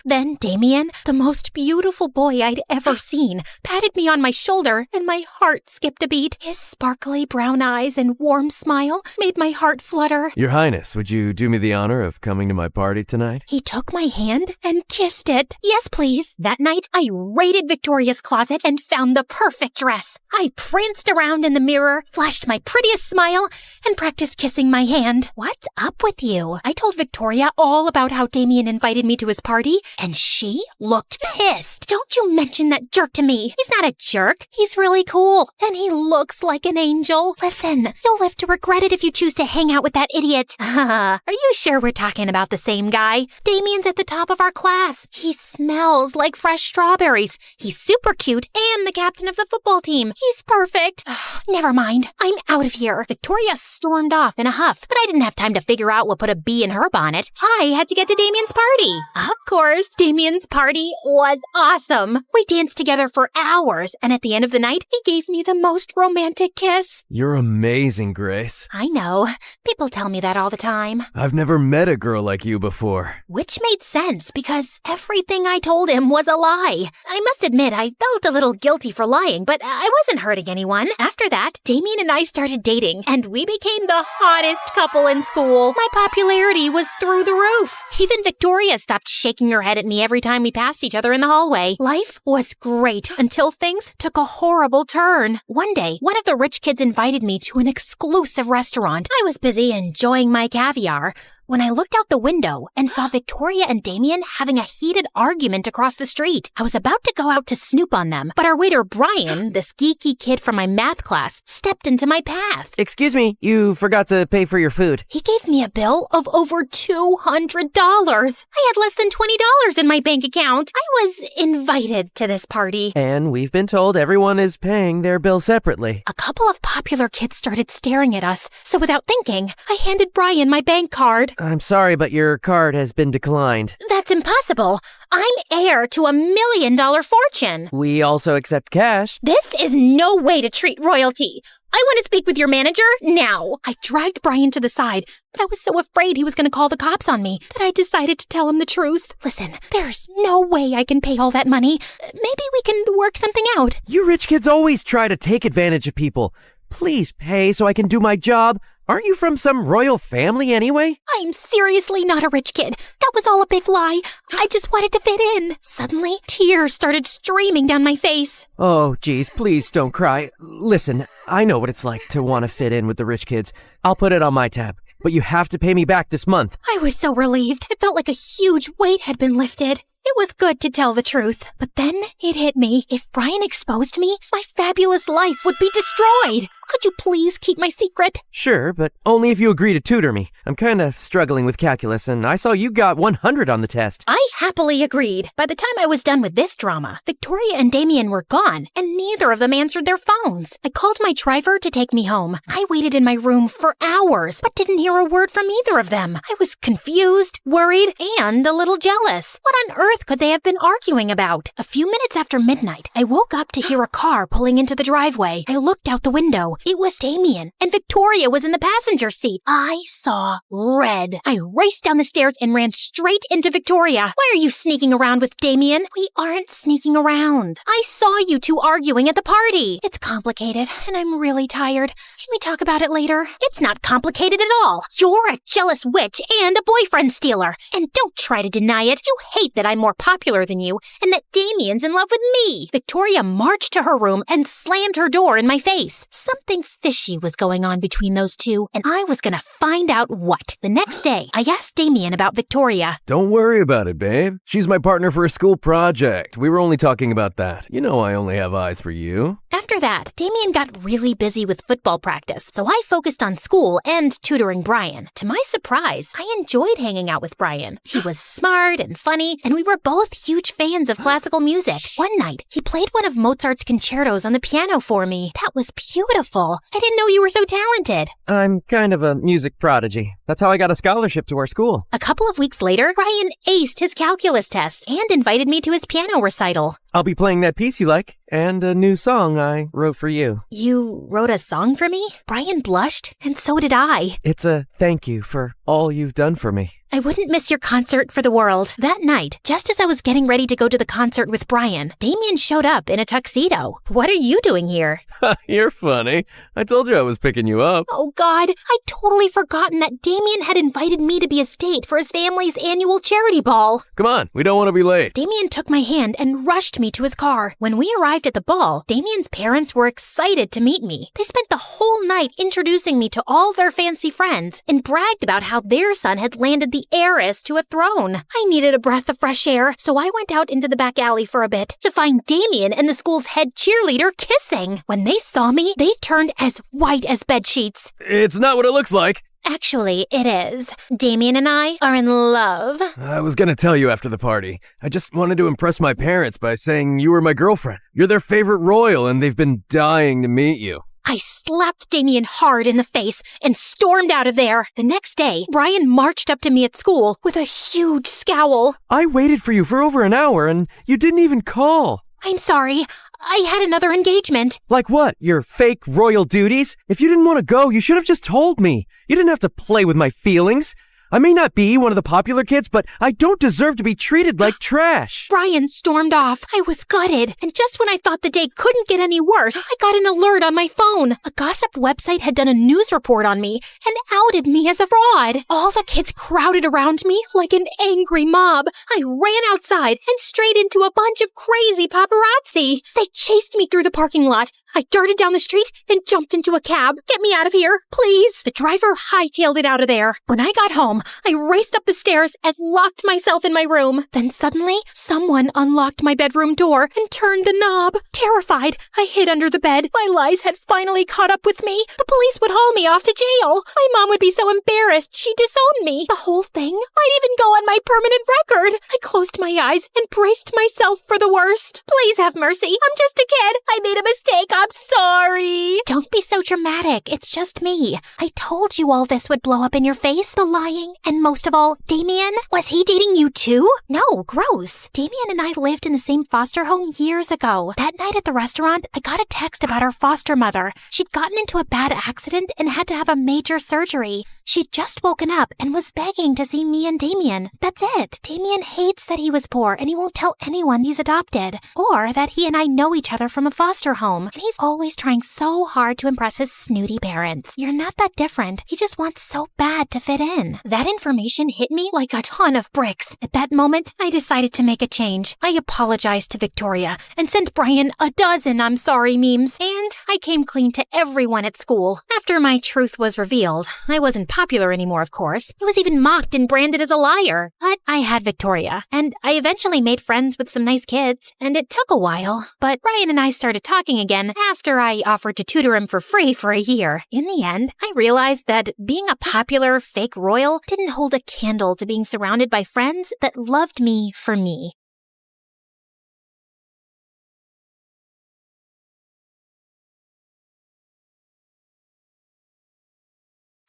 Then Damien, the most beautiful boy I'd ever seen, patted me on my shoulder, and my heart skipped a beat. His sparkly brown eyes and warm smile made my heart flutter. Your Highness, would you do me the honor of coming to my party tonight? He took my hand and kissed it. Yes, please. That night, I raided Victoria's closet and found the perfect dress. I pranced around in the mirror, flashed my prettiest smile, and practiced kissing my hand. What's up with you? I told Victoria all about how Damien invited me to his party, and she looked pissed. Don't you mention that jerk to me. He's not a jerk. He's really cool, and he looks like an angel. Listen, you'll live to regret it if you choose to hang out with that idiot. Are you sure we're talking about the same guy? Damien's at the top of our class. He smells like fresh strawberries. He's super cute and the captain of the football team. He's perfect. Never mind. I'm out of here. Victoria stormed off in a huff, but I didn't have time to figure out what put a bee in her bonnet. I had to get to Damien's party. Of course, Damien's party was awesome. We danced together for hours, and at the end of the night, he gave me the most romantic kiss. You're amazing, Grace. I know. People tell me that all the time. I've never met a girl like you before. Which made sense, because everything I told him was a lie. I must admit, I felt a little guilty for lying, but I wasn't hurting anyone. After that, Damien and I started dating, and we became the hottest couple in school. My popularity was through the roof. Even Victoria stopped shaking her head at me every time we passed each other in the hallway. Life was great until things took a horrible turn. One day, one of the rich kids invited me to an exclusive restaurant. I was busy enjoying my caviar when I looked out the window and saw Victoria and Damien having a heated argument across the street. I was about to go out to snoop on them, but our waiter Brian, this geeky kid from my math class, stepped into my path. Excuse me, you forgot to pay for your food. He gave me a bill of over $200. I had less than $20 in my bank account. I was invited to this party. And we've been told everyone is paying their bill separately. A couple of popular kids started staring at us, so without thinking, I handed Brian my bank card. I'm sorry, but your card has been declined. That's impossible. I'm heir to $1 million fortune. We also accept cash. This is no way to treat royalty. I want to speak with your manager now. I dragged Brian to the side, but I was so afraid he was going to call the cops on me that I decided to tell him the truth. Listen, there's no way I can pay all that money. Maybe we can work something out. You rich kids always try to take advantage of people. Please pay so I can do my job. Aren't you from some royal family anyway? I'm seriously not a rich kid. That was all a big lie. I just wanted to fit in. Suddenly, tears started streaming down my face. Oh, geez, please don't cry. Listen, I know what it's like to want to fit in with the rich kids. I'll put it on my tab, but you have to pay me back this month. I was so relieved. It felt like a huge weight had been lifted. It was good to tell the truth, but then it hit me. If Brian exposed me, my fabulous life would be destroyed. Could you please keep my secret? Sure, but only if you agree to tutor me. I'm kind of struggling with calculus, and I saw you got 100 on the test. I happily agreed. By the time I was done with this drama, Victoria and Damien were gone, and neither of them answered their phones. I called my driver to take me home. I waited in my room for hours, but didn't hear a word from either of them. I was confused, worried, and a little jealous. What on earth could they have been arguing about? A few minutes after midnight, I woke up to hear a car pulling into the driveway. I looked out the window. It was Damien, and Victoria was in the passenger seat. I saw red. I raced down the stairs and ran straight into Victoria. Why are you sneaking around with Damien? We aren't sneaking around. I saw you two arguing at the party. It's complicated, and I'm really tired. Can we talk about it later? It's not complicated at all. You're a jealous witch and a boyfriend stealer. And don't try to deny it. You hate that I'm more popular than you and that Damien's in love with me. Victoria marched to her room and slammed her door in my face. Something fishy was going on between those two, and I was gonna find out what. The next day, I asked Damien about Victoria. Don't worry about it, babe. She's my partner for a school project. We were only talking about that. You know I only have eyes for you. After that, Damien got really busy with football practice, so I focused on school and tutoring Brian. To my surprise, I enjoyed hanging out with Brian. He was smart and funny, and we were both huge fans of classical music. One night, he played one of Mozart's concertos on the piano for me. That was beautiful. I didn't know you were so talented. I'm kind of a music prodigy. That's how I got a scholarship to our school. A couple of weeks later, Brian aced his calculus test and invited me to his piano recital. I'll be playing that piece you like, and a new song I wrote for you. You wrote a song for me? Brian blushed, and so did I. It's a thank you for all you've done for me. I wouldn't miss your concert for the world. That night, just as I was getting ready to go to the concert with Brian, Damien showed up in a tuxedo. What are you doing here? You're funny. I told you I was picking you up. Oh God, I'd totally forgotten that Damien had invited me to be his date for his family's annual charity ball. Come on, we don't want to be late. Damien took my hand and rushed me to his car. When we arrived at the ball, Damien's parents were excited to meet me. They spent the whole night introducing me to all their fancy friends and bragged about how their son had landed the heiress to a throne. I needed a breath of fresh air, so I went out into the back alley for a bit to find Damien and the school's head cheerleader kissing. When they saw me, they turned as white as bedsheets. It's not what it looks like. Actually, it is. Damien and I are in love. I was gonna tell you after the party. I just wanted to impress my parents by saying you were my girlfriend. You're their favorite royal, and they've been dying to meet you. I slapped Damien hard in the face and stormed out of there. The next day, Brian marched up to me at school with a huge scowl. I waited for you for over an hour, and you didn't even call. I'm sorry. I had another engagement. Like what? Your fake royal duties? If you didn't want to go, you should have just told me. You didn't have to play with my feelings. I may not be one of the popular kids, but I don't deserve to be treated like trash. Brian stormed off. I was gutted. And just when I thought the day couldn't get any worse, I got an alert on my phone. A gossip website had done a news report on me and outed me as a fraud. All the kids crowded around me like an angry mob. I ran outside and straight into a bunch of crazy paparazzi. They chased me through the parking lot, I darted down the street and jumped into a cab. Get me out of here, please. The driver hightailed it out of there. When I got home, I raced up the stairs and locked myself in my room. Then suddenly, someone unlocked my bedroom door and turned the knob. Terrified, I hid under the bed. My lies had finally caught up with me. The police would haul me off to jail. My mom would be so embarrassed she'd disown me. The whole thing might even go on my permanent record. I closed my eyes and braced myself for the worst. Please have mercy. I'm just a kid. I made a mistake. I'm sorry. Don't be so dramatic. It's just me. I told you all this would blow up in your face. The lying. And most of all, Damien. Was he dating you too? No, gross. Damien and I lived in the same foster home years ago. That night at the restaurant, I got a text about our foster mother. She'd gotten into a bad accident and had to have a major surgery. She'd just woken up and was begging to see me and Damien. That's it. Damien hates that he was poor and he won't tell anyone he's adopted. Or that he and I know each other from a foster home. And he's always trying so hard to impress his snooty parents. You're not that different. He just wants so bad to fit in. That information hit me like a ton of bricks. At that moment, I decided to make a change. I apologized to Victoria and sent Brian a dozen I'm sorry memes. And I came clean to everyone at school. After my truth was revealed, I wasn't popular anymore, of course. I was even mocked and branded as a liar. But I had Victoria, and I eventually made friends with some nice kids, and it took a while. But Brian and I started talking again after I offered to tutor him for free for a year. In the end, I realized that being a popular fake royal didn't hold a candle to being surrounded by friends that loved me for me.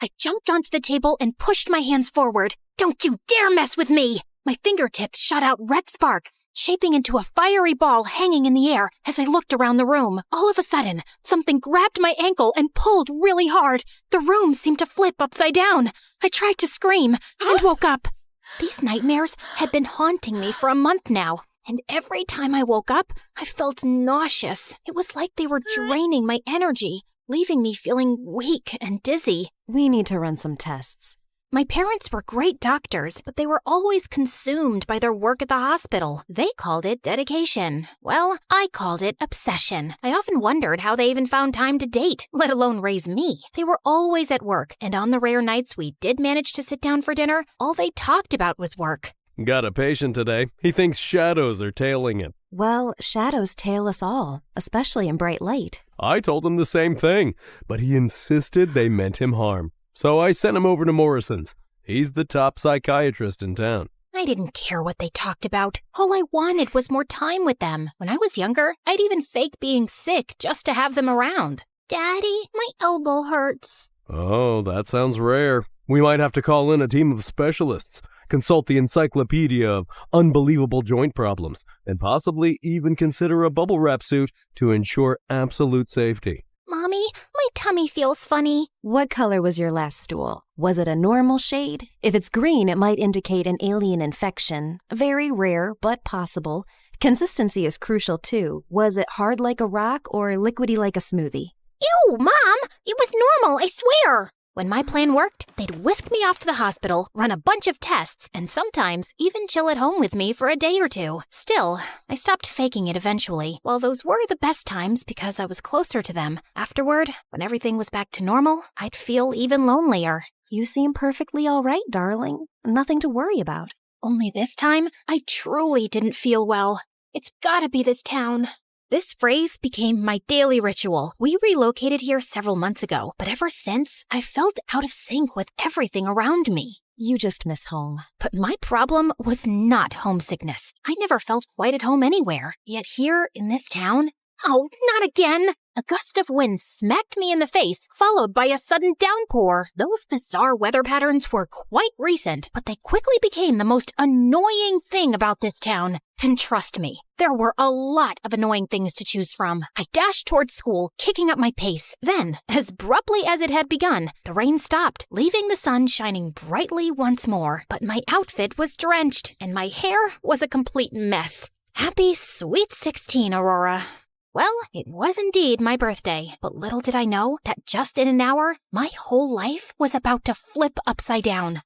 I jumped onto the table and pushed my hands forward. Don't you dare mess with me! My fingertips shot out red sparks, shaping into a fiery ball hanging in the air as I looked around the room. All of a sudden, something grabbed my ankle and pulled really hard. The room seemed to flip upside down. I tried to scream and woke up. These nightmares had been haunting me for a month now. And every time I woke up, I felt nauseous. It was like they were draining my energy, leaving me feeling weak and dizzy. We need to run some tests. My parents were great doctors, but they were always consumed by their work at the hospital. They called it dedication. Well, I called it obsession. I often wondered how they even found time to date, let alone raise me. They were always at work, and on the rare nights we did manage to sit down for dinner, all they talked about was work. Got a patient today. He thinks shadows are tailing him. Well, shadows tail us all, especially in bright light. I told him the same thing, but he insisted they meant him harm. So I sent him over to Morrison's. He's the top psychiatrist in town. I didn't care what they talked about. All I wanted was more time with them. When I was younger, I'd even fake being sick just to have them around. Daddy, my elbow hurts. Oh, that sounds rare. We might have to call in a team of specialists, consult the encyclopedia of unbelievable joint problems, and possibly even consider a bubble wrap suit to ensure absolute safety. Mommy, my tummy feels funny. What color was your last stool? Was it a normal shade? If it's green, it might indicate an alien infection. Very rare, but possible. Consistency is crucial too. Was it hard like a rock or liquidy like a smoothie? Ew, Mom! It was normal, I swear! When my plan worked, they'd whisk me off to the hospital, run a bunch of tests, and sometimes even chill at home with me for a day or two. Still, I stopped faking it eventually. While those were the best times because I was closer to them, afterward, when everything was back to normal, I'd feel even lonelier. You seem perfectly all right, darling. Nothing to worry about. Only this time, I truly didn't feel well. It's gotta be this town. This phrase became my daily ritual. We relocated here several months ago, but ever since, I felt out of sync with everything around me. You just miss home. But my problem was not homesickness. I never felt quite at home anywhere. Yet here, in this town, oh, not again! A gust of wind smacked me in the face, followed by a sudden downpour. Those bizarre weather patterns were quite recent, but they quickly became the most annoying thing about this town. And trust me, there were a lot of annoying things to choose from. I dashed towards school, kicking up my pace. Then, as abruptly as it had begun, the rain stopped, leaving the sun shining brightly once more. But my outfit was drenched, and my hair was a complete mess. Happy sweet 16, Aurora. Well, it was indeed my birthday, but little did I know that just in an hour, my whole life was about to flip upside down.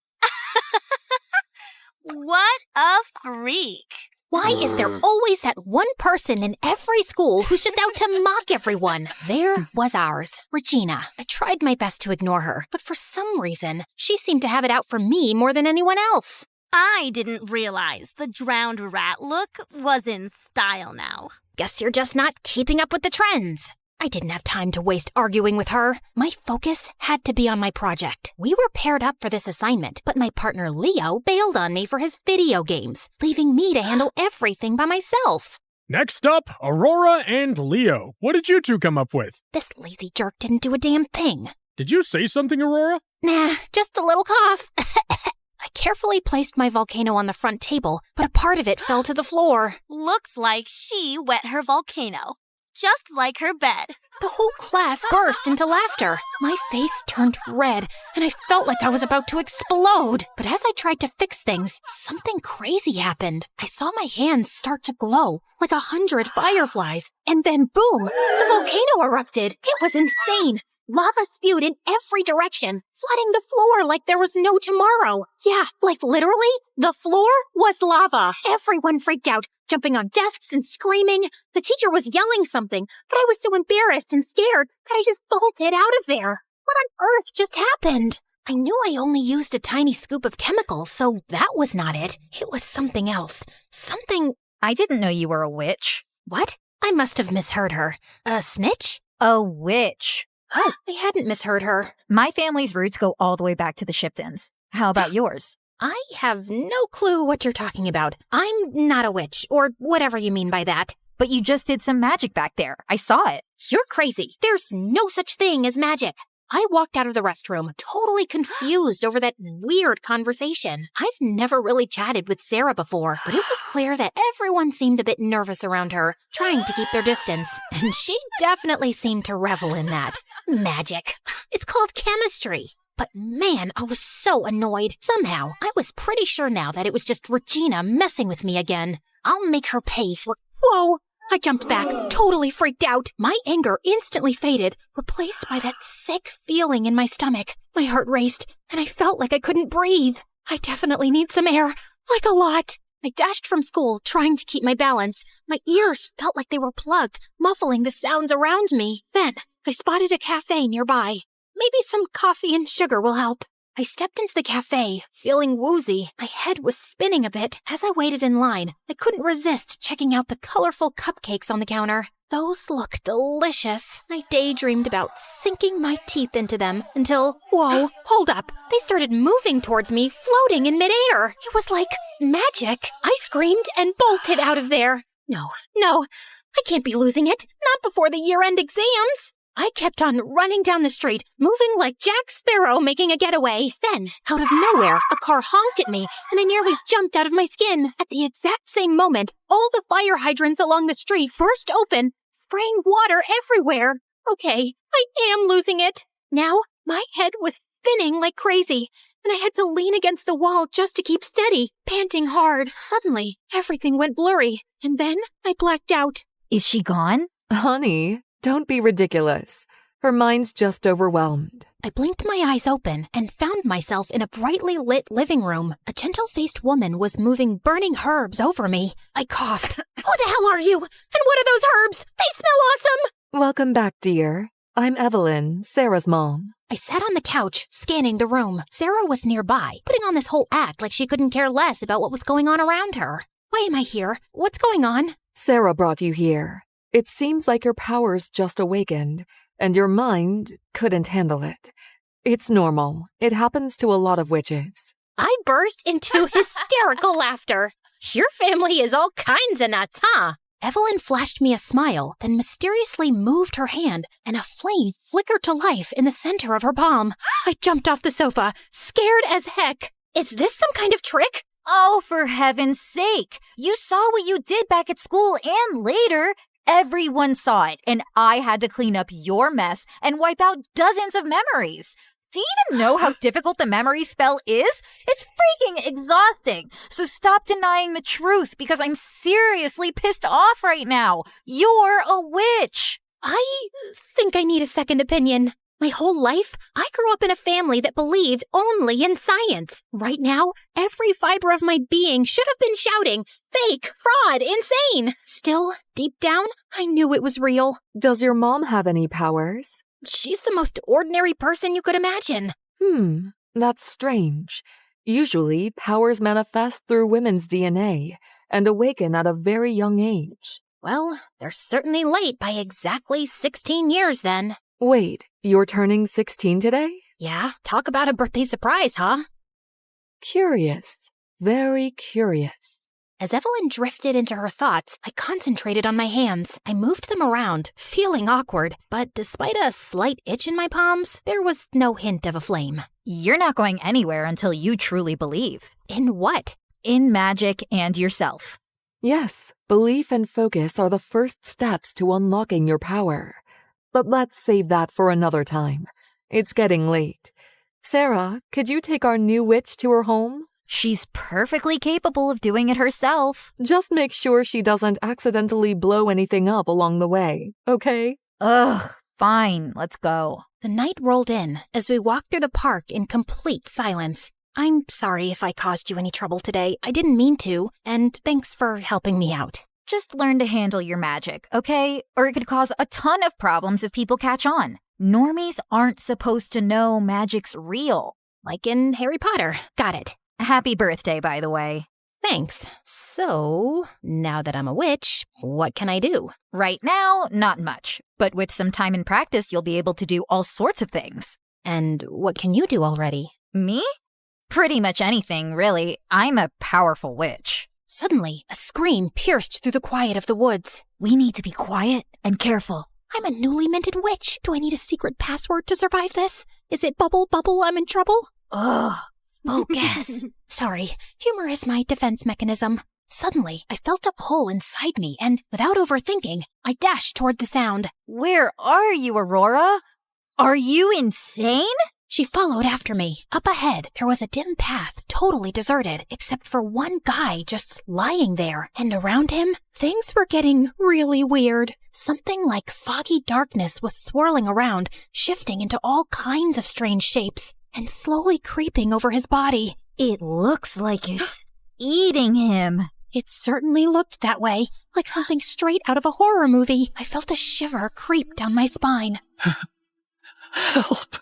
What a freak! Why is there always that one person in every school who's just out to mock everyone? There was ours, Regina. I tried my best to ignore her, but for some reason, she seemed to have it out for me more than anyone else. I didn't realize the drowned rat look was in style now. Guess you're just not keeping up with the trends. I didn't have time to waste arguing with her. My focus had to be on my project. We were paired up for this assignment, but my partner Leo bailed on me for his video games, leaving me to handle everything by myself. Next up, Aurora and Leo. What did you two come up with? This lazy jerk didn't do a damn thing. Did you say something, Aurora? Nah, just a little cough. I carefully placed my volcano on the front table, but a part of it fell to the floor. Looks like she wet her volcano. Just like her bed. The whole class burst into laughter. My face turned red, and I felt like I was about to explode. But as I tried to fix things, something crazy happened. I saw my hands start to glow, like 100 fireflies. And then boom, the volcano erupted. It was insane. Lava spewed in every direction, flooding the floor like there was no tomorrow. Yeah, like literally, the floor was lava. Everyone freaked out, jumping on desks and screaming. The teacher was yelling something, but I was so embarrassed and scared that I just bolted out of there. What on earth just happened? I knew I only used a tiny scoop of chemicals, so that was not it. It was something else. Something... I didn't know you were a witch. What? I must have misheard her. A snitch? A witch. Oh, I hadn't misheard her. My family's roots go all the way back to the Shiptons. How about yours? I have no clue what you're talking about. I'm not a witch, or whatever you mean by that. But you just did some magic back there. I saw it. You're crazy. There's no such thing as magic. I walked out of the restroom, totally confused over that weird conversation. I've never really chatted with Sarah before, but it was clear that everyone seemed a bit nervous around her, trying to keep their distance. And she definitely seemed to revel in that. Magic. It's called chemistry. But man, I was so annoyed. Somehow, I was pretty sure now that it was just Regina messing with me again. I'll make her pay for... Whoa! I jumped back, totally freaked out. My anger instantly faded, replaced by that sick feeling in my stomach. My heart raced, and I felt like I couldn't breathe. I definitely need some air, like a lot. I dashed from school, trying to keep my balance. My ears felt like they were plugged, muffling the sounds around me. Then, I spotted a cafe nearby. Maybe some coffee and sugar will help. I stepped into the cafe, feeling woozy. My head was spinning a bit. As I waited in line, I couldn't resist checking out the colorful cupcakes on the counter. Those looked delicious. I daydreamed about sinking my teeth into them until, whoa, hold up. They started moving towards me, floating in midair. It was like magic. I screamed and bolted out of there. No, I can't be losing it. Not before the year-end exams. I kept on running down the street, moving like Jack Sparrow making a getaway. Then, out of nowhere, a car honked at me, and I nearly jumped out of my skin. At the exact same moment, all the fire hydrants along the street burst open, spraying water everywhere. Okay, I am losing it. Now, my head was spinning like crazy, and I had to lean against the wall just to keep steady, panting hard. Suddenly, everything went blurry, and then I blacked out. Is she gone? Honey, don't be ridiculous. Her mind's just overwhelmed. I blinked my eyes open and found myself in a brightly lit living room. A gentle-faced woman was moving burning herbs over me. I coughed. Who the hell are you? And what are those herbs? They smell awesome! Welcome back, dear. I'm Evelyn, Sarah's mom. I sat on the couch, scanning the room. Sarah was nearby, putting on this whole act like she couldn't care less about what was going on around her. Why am I here? What's going on? Sarah brought you here. It seems like your powers just awakened, and your mind couldn't handle it. It's normal. It happens to a lot of witches. I burst into hysterical laughter. Your family is all kinds of nuts, huh? Evelyn flashed me a smile, then mysteriously moved her hand, and a flame flickered to life in the center of her palm. I jumped off the sofa, scared as heck. Is this some kind of trick? Oh, for heaven's sake! You saw what you did back at school and later. Everyone saw it, and I had to clean up your mess and wipe out dozens of memories. Do you even know how difficult the memory spell is? It's freaking exhausting. So stop denying the truth because I'm seriously pissed off right now. You're a witch. I think I need a second opinion. My whole life, I grew up in a family that believed only in science. Right now, every fiber of my being should have been shouting, fake, fraud, insane. Still, deep down, I knew it was real. Does your mom have any powers? She's the most ordinary person you could imagine. That's strange. Usually, powers manifest through women's DNA and awaken at a very young age. Well, they're certainly late by exactly 16 years then. Wait, you're turning 16 today? Yeah, talk about a birthday surprise, huh? Curious. Very curious. As Evelyn drifted into her thoughts, I concentrated on my hands. I moved them around, feeling awkward, but despite a slight itch in my palms, there was no hint of a flame. You're not going anywhere until you truly believe. In what? In magic and yourself. Yes, belief and focus are the first steps to unlocking your power. But let's save that for another time. It's getting late. Sarah, could you take our new witch to her home? She's perfectly capable of doing it herself. Just make sure she doesn't accidentally blow anything up along the way, okay? Ugh, fine, let's go. The night rolled in as we walked through the park in complete silence. I'm sorry if I caused you any trouble today. I didn't mean to, and thanks for helping me out. Just learn to handle your magic, okay? Or it could cause a ton of problems if people catch on. Normies aren't supposed to know magic's real. Like in Harry Potter. Got it. Happy birthday, by the way. Thanks. So, now that I'm a witch, what can I do? Right now, not much. But with some time and practice, you'll be able to do all sorts of things. And what can you do already? Me? Pretty much anything, really. I'm a powerful witch. Suddenly, a scream pierced through the quiet of the woods. We need to be quiet and careful. I'm a newly minted witch. Do I need a secret password to survive this? Is it bubble, I'm in trouble? Ugh. Focus. Sorry, humor is my defense mechanism. Suddenly, I felt a pull inside me, and without overthinking, I dashed toward the sound. Where are you, Aurora? Are you insane? She followed after me. Up ahead, there was a dim path, totally deserted, except for one guy just lying there. And around him, things were getting really weird. Something like foggy darkness was swirling around, shifting into all kinds of strange shapes, and slowly creeping over his body. It looks like it's eating him. It certainly looked that way, like something straight out of a horror movie. I felt a shiver creep down my spine. Help!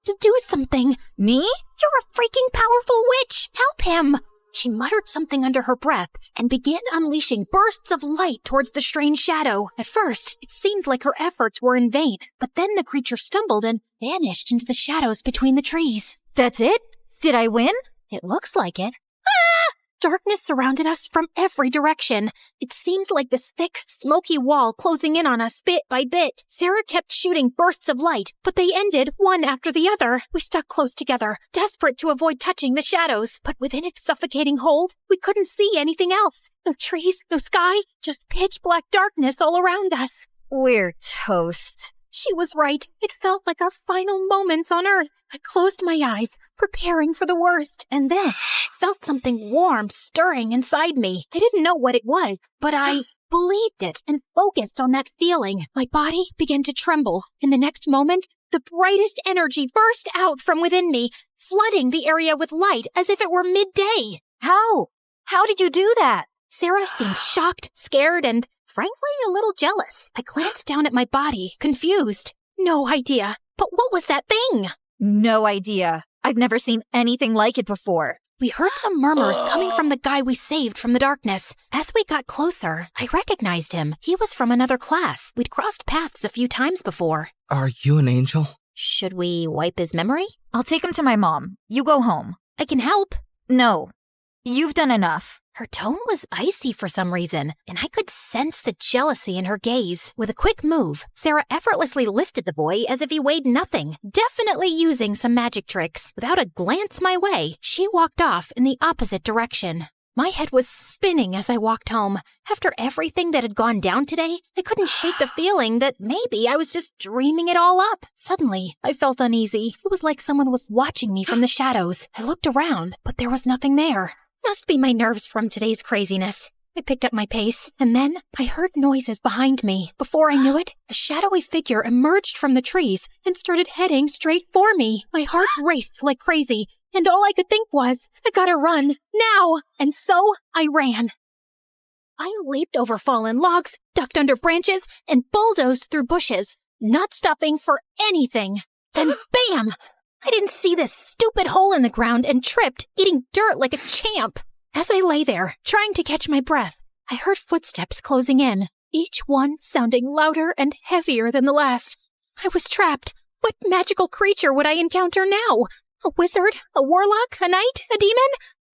To do something. Me? You're a freaking powerful witch! Help him! She muttered something under her breath and began unleashing bursts of light towards the strange shadow. At first, it seemed like her efforts were in vain, but then the creature stumbled and vanished into the shadows between the trees. That's it? Did I win? It looks like it. Ah! Darkness surrounded us from every direction. It seemed like this thick, smoky wall closing in on us bit by bit. Sarah kept shooting bursts of light, but they ended one after the other. We stuck close together, desperate to avoid touching the shadows. But within its suffocating hold, we couldn't see anything else. No trees, no sky, just pitch black darkness all around us. We're toast. She was right. It felt like our final moments on Earth. I closed my eyes, preparing for the worst, and then felt something warm stirring inside me. I didn't know what it was, but I believed it and focused on that feeling. My body began to tremble. In the next moment, the brightest energy burst out from within me, flooding the area with light as if it were midday. How? How did you do that? Sarah seemed shocked, scared, and frankly, a little jealous. I glanced down at my body, confused. No idea. But what was that thing? No idea. I've never seen anything like it before. We heard some murmurs coming from the guy we saved from the darkness. As we got closer, I recognized him. He was from another class. We'd crossed paths a few times before. Are you an angel? Should we wipe his memory? I'll take him to my mom. You go home. I can help. No. You've done enough. Her tone was icy for some reason, and I could sense the jealousy in her gaze. With a quick move, Sarah effortlessly lifted the boy as if he weighed nothing, definitely using some magic tricks. Without a glance my way, she walked off in the opposite direction. My head was spinning as I walked home. After everything that had gone down today, I couldn't shake the feeling that maybe I was just dreaming it all up. Suddenly, I felt uneasy. It was like someone was watching me from the shadows. I looked around, but there was nothing there. Must be my nerves from today's craziness. I picked up my pace, and then I heard noises behind me. Before I knew it, a shadowy figure emerged from the trees and started heading straight for me. My heart raced like crazy, and all I could think was, I gotta run, now! And so I ran. I leaped over fallen logs, ducked under branches, and bulldozed through bushes, not stopping for anything. Then bam! I didn't see this stupid hole in the ground and tripped, eating dirt like a champ. As I lay there, trying to catch my breath, I heard footsteps closing in, each one sounding louder and heavier than the last. I was trapped. What magical creature would I encounter now? A wizard? A warlock? A knight? A demon?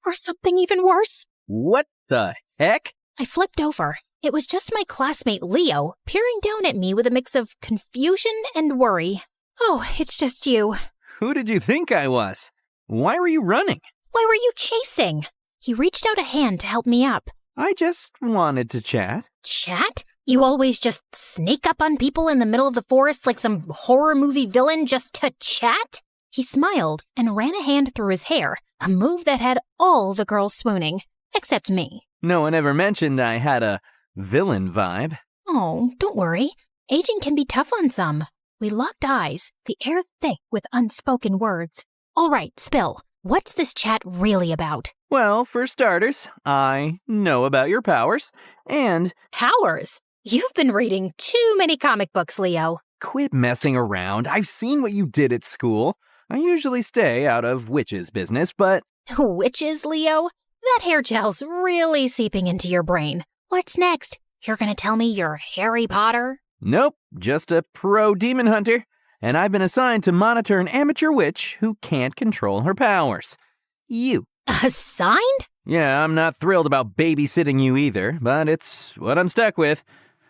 Or something even worse? What the heck? I flipped over. It was just my classmate Leo, peering down at me with a mix of confusion and worry. Oh, it's just you. Who did you think I was? Why were you running? Why were you chasing? He reached out a hand to help me up. I just wanted to chat. Chat? You always just sneak up on people in the middle of the forest like some horror movie villain just to chat? He smiled and ran a hand through his hair, a move that had all the girls swooning, except me. No one ever mentioned I had a villain vibe. Oh, don't worry. Aging can be tough on some. We locked eyes, the air thick with unspoken words. All right, spill. What's this chat really about? Well, for starters, I know about your powers, and... Powers? You've been reading too many comic books, Leo. Quit messing around. I've seen what you did at school. I usually stay out of witches' business, but... Witches, Leo? That hair gel's really seeping into your brain. What's next? You're gonna tell me you're Harry Potter? Nope, just a pro demon hunter. And I've been assigned to monitor an amateur witch who can't control her powers. You. Assigned? Yeah, I'm not thrilled about babysitting you either, but it's what I'm stuck with.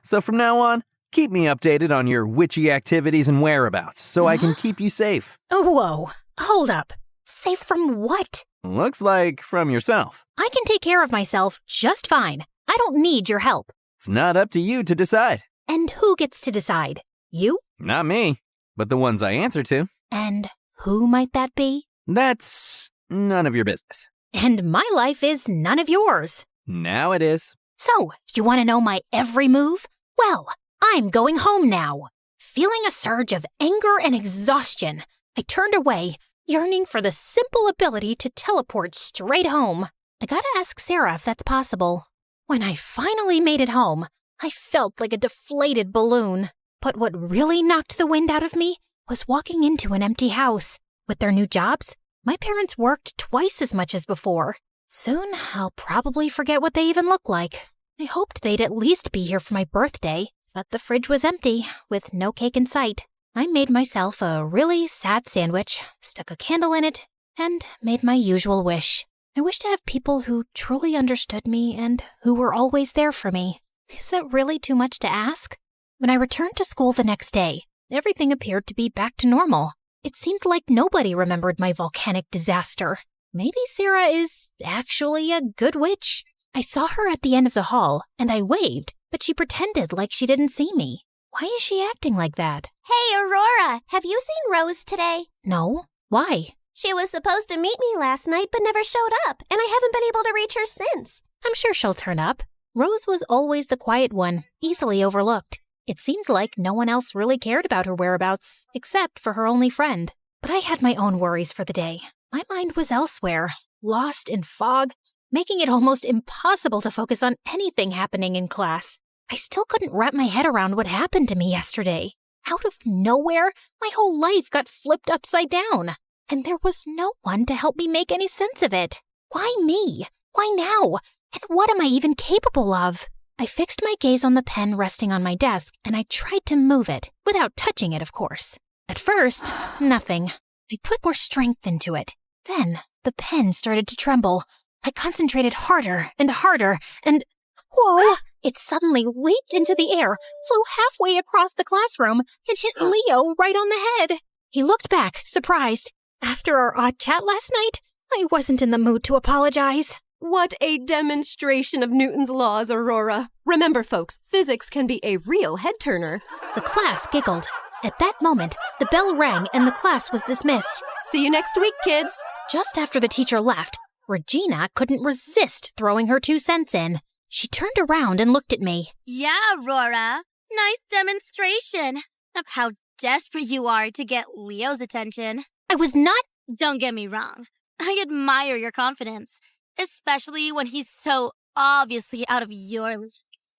So from now on, keep me updated on your witchy activities and whereabouts so I can keep you safe. Whoa, hold up. Safe from what? Looks like from yourself. I can take care of myself just fine. I don't need your help. It's not up to you to decide. And who gets to decide? You? Not me, but the ones I answer to. And who might that be? That's none of your business. And my life is none of yours. Now it is. So, you want to know my every move? Well, I'm going home now. Feeling a surge of anger and exhaustion, I turned away, yearning for the simple ability to teleport straight home. I gotta ask Sarah if that's possible. When I finally made it home, I felt like a deflated balloon. But what really knocked the wind out of me was walking into an empty house. With their new jobs, my parents worked twice as much as before. Soon, I'll probably forget what they even look like. I hoped they'd at least be here for my birthday, but the fridge was empty, with no cake in sight. I made myself a really sad sandwich, stuck a candle in it, and made my usual wish. I wish to have people who truly understood me and who were always there for me. Is that really too much to ask? When I returned to school the next day, everything appeared to be back to normal. It seemed like nobody remembered my volcanic disaster. Maybe Sarah is actually a good witch. I saw her at the end of the hall, and I waved, but she pretended like she didn't see me. Why is she acting like that? Hey, Aurora, have you seen Rose today? No. Why? She was supposed to meet me last night, but never showed up, and I haven't been able to reach her since. I'm sure she'll turn up. Rose was always the quiet one, easily overlooked. It seemed like no one else really cared about her whereabouts, except for her only friend. But I had my own worries for the day. My mind was elsewhere, lost in fog, making it almost impossible to focus on anything happening in class. I still couldn't wrap my head around what happened to me yesterday. Out of nowhere, my whole life got flipped upside down, and there was no one to help me make any sense of it. Why me? Why now? And what am I even capable of? I fixed my gaze on the pen resting on my desk, and I tried to move it, without touching it, of course. At first, nothing. I put more strength into it. Then, the pen started to tremble. I concentrated harder, and whoa! It suddenly leaped into the air, flew halfway across the classroom, and hit Leo right on the head. He looked back, surprised. After our odd chat last night, I wasn't in the mood to apologize. What a demonstration of Newton's laws, Aurora. Remember, folks, physics can be a real head-turner. The class giggled. At that moment, the bell rang and the class was dismissed. See you next week, kids. Just after the teacher left, Regina couldn't resist throwing her 2 cents in. She turned around and looked at me. Yeah, Aurora. Nice demonstration of how desperate you are to get Leo's attention. I was not... Don't get me wrong. I admire your confidence, especially when he's so obviously out of your league.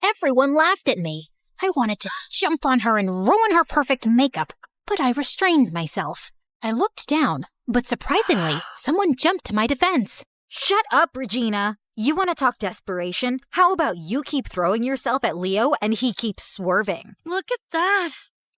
Everyone laughed at me. I wanted to jump on her and ruin her perfect makeup, but I restrained myself. I looked down, but surprisingly, someone jumped to my defense. Shut up, Regina. You want to talk desperation? How about you keep throwing yourself at Leo and he keeps swerving? Look at that.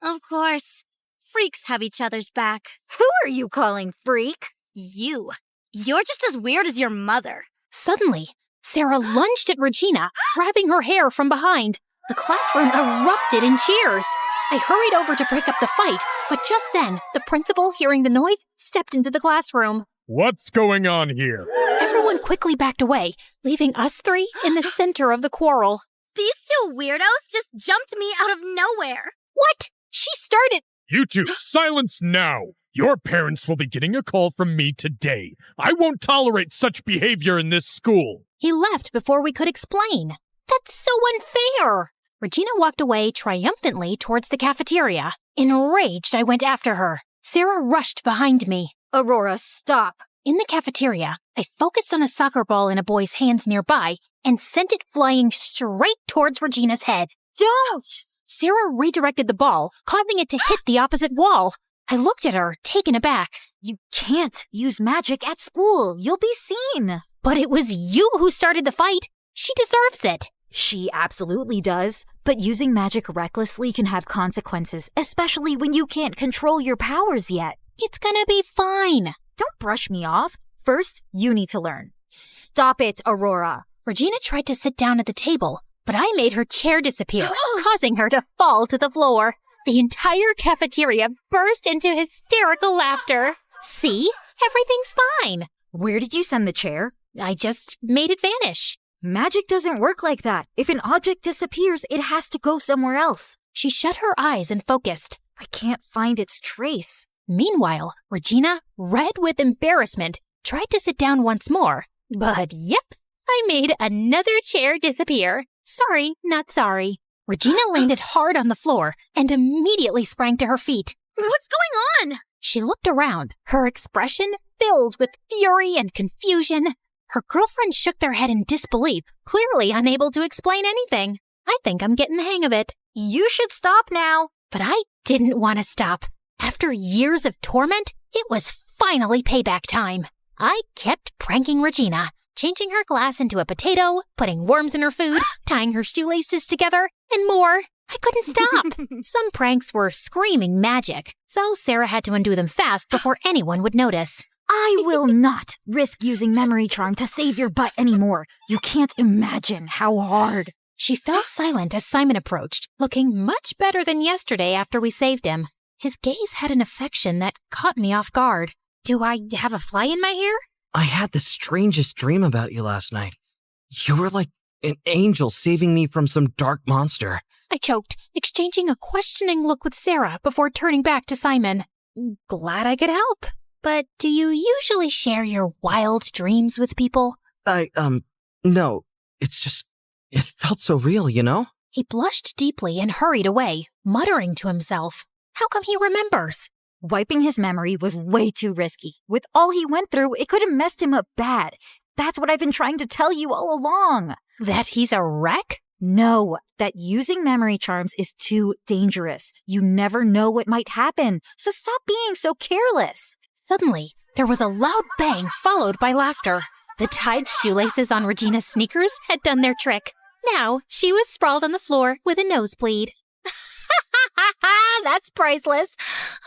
Of course. Freaks have each other's back. Who are you calling freak? You. You're just as weird as your mother. Suddenly, Sarah lunged at Regina, grabbing her hair from behind. The classroom erupted in cheers. I hurried over to break up the fight, but just then, the principal, hearing the noise, stepped into the classroom. What's going on here? Everyone quickly backed away, leaving us three in the center of the quarrel. These two weirdos just jumped me out of nowhere. What? She started... You two, silence now! Your parents will be getting a call from me today. I won't tolerate such behavior in this school. He left before we could explain. That's so unfair! Regina walked away triumphantly towards the cafeteria. Enraged, I went after her. Sarah rushed behind me. Aurora, stop. In the cafeteria, I focused on a soccer ball in a boy's hands nearby and sent it flying straight towards Regina's head. Don't! Sarah redirected the ball, causing it to hit the opposite wall. I looked at her, taken aback. You can't use magic at school. You'll be seen. But it was you who started the fight. She deserves it. She absolutely does. But using magic recklessly can have consequences, especially when you can't control your powers yet. It's gonna be fine. Don't brush me off. First, you need to learn. Stop it, Aurora. Regina tried to sit down at the table, but I made her chair disappear, causing her to fall to the floor. The entire cafeteria burst into hysterical laughter. See? Everything's fine. Where did you send the chair? I just made it vanish. Magic doesn't work like that. If an object disappears, it has to go somewhere else. She shut her eyes and focused. I can't find its trace. Meanwhile, Regina, red with embarrassment, tried to sit down once more. But yep, I made another chair disappear. Sorry, not sorry. Regina landed hard on the floor and immediately sprang to her feet. What's going on? She looked around, her expression filled with fury and confusion. Her girlfriends shook their head in disbelief, clearly unable to explain anything. I think I'm getting the hang of it. You should stop now. But I didn't want to stop. After years of torment, it was finally payback time. I kept pranking Regina, changing her glass into a potato, putting worms in her food, tying her shoelaces together, and more. I couldn't stop. Some pranks were screaming magic, so Sarah had to undo them fast before anyone would notice. I will not risk using memory charm to save your butt anymore. You can't imagine how hard. She fell silent as Simon approached, looking much better than yesterday after we saved him. His gaze had an affection that caught me off guard. Do I have a fly in my hair? I had the strangest dream about you last night. You were like an angel saving me from some dark monster. I choked, exchanging a questioning look with Sarah before turning back to Simon. Glad I could help. But do you usually share your wild dreams with people? No. It's just, it felt so real, you know? He blushed deeply and hurried away, muttering to himself. How come he remembers? Wiping his memory was way too risky. With all he went through, it could have messed him up bad. That's what I've been trying to tell you all along. That he's a wreck? No, that using memory charms is too dangerous. You never know what might happen, so stop being so careless. Suddenly, there was a loud bang followed by laughter. The tied shoelaces on Regina's sneakers had done their trick. Now, she was sprawled on the floor with a nosebleed. That's priceless.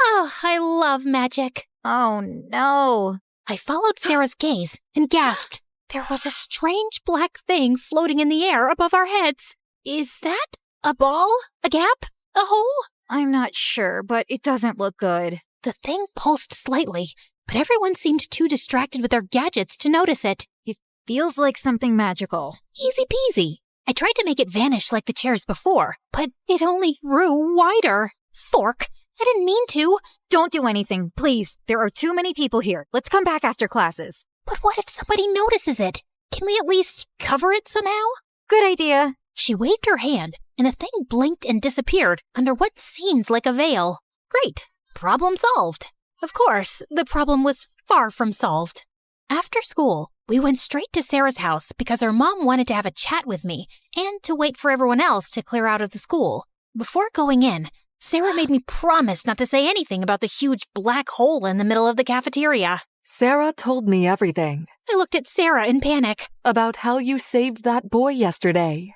Oh, I love magic. Oh, no. I followed Sarah's gaze and gasped. There was a strange black thing floating in the air above our heads. Is that a ball? A gap? A hole? I'm not sure, but it doesn't look good. The thing pulsed slightly, but everyone seemed too distracted with their gadgets to notice it. It feels like something magical. Easy peasy. I tried to make it vanish like the chairs before, but it only grew wider. Fork, I didn't mean to. Don't do anything, please. There are too many people here. Let's come back after classes. But what if somebody notices it? Can we at least cover it somehow? Good idea. She waved her hand, and the thing blinked and disappeared under what seemed like a veil. Great. Problem solved. Of course, the problem was far from solved. After school, we went straight to Sarah's house because her mom wanted to have a chat with me and to wait for everyone else to clear out of the school. Before going in, Sarah made me promise not to say anything about the huge black hole in the middle of the cafeteria. Sarah told me everything. I looked at Sarah in panic. About how you saved that boy yesterday.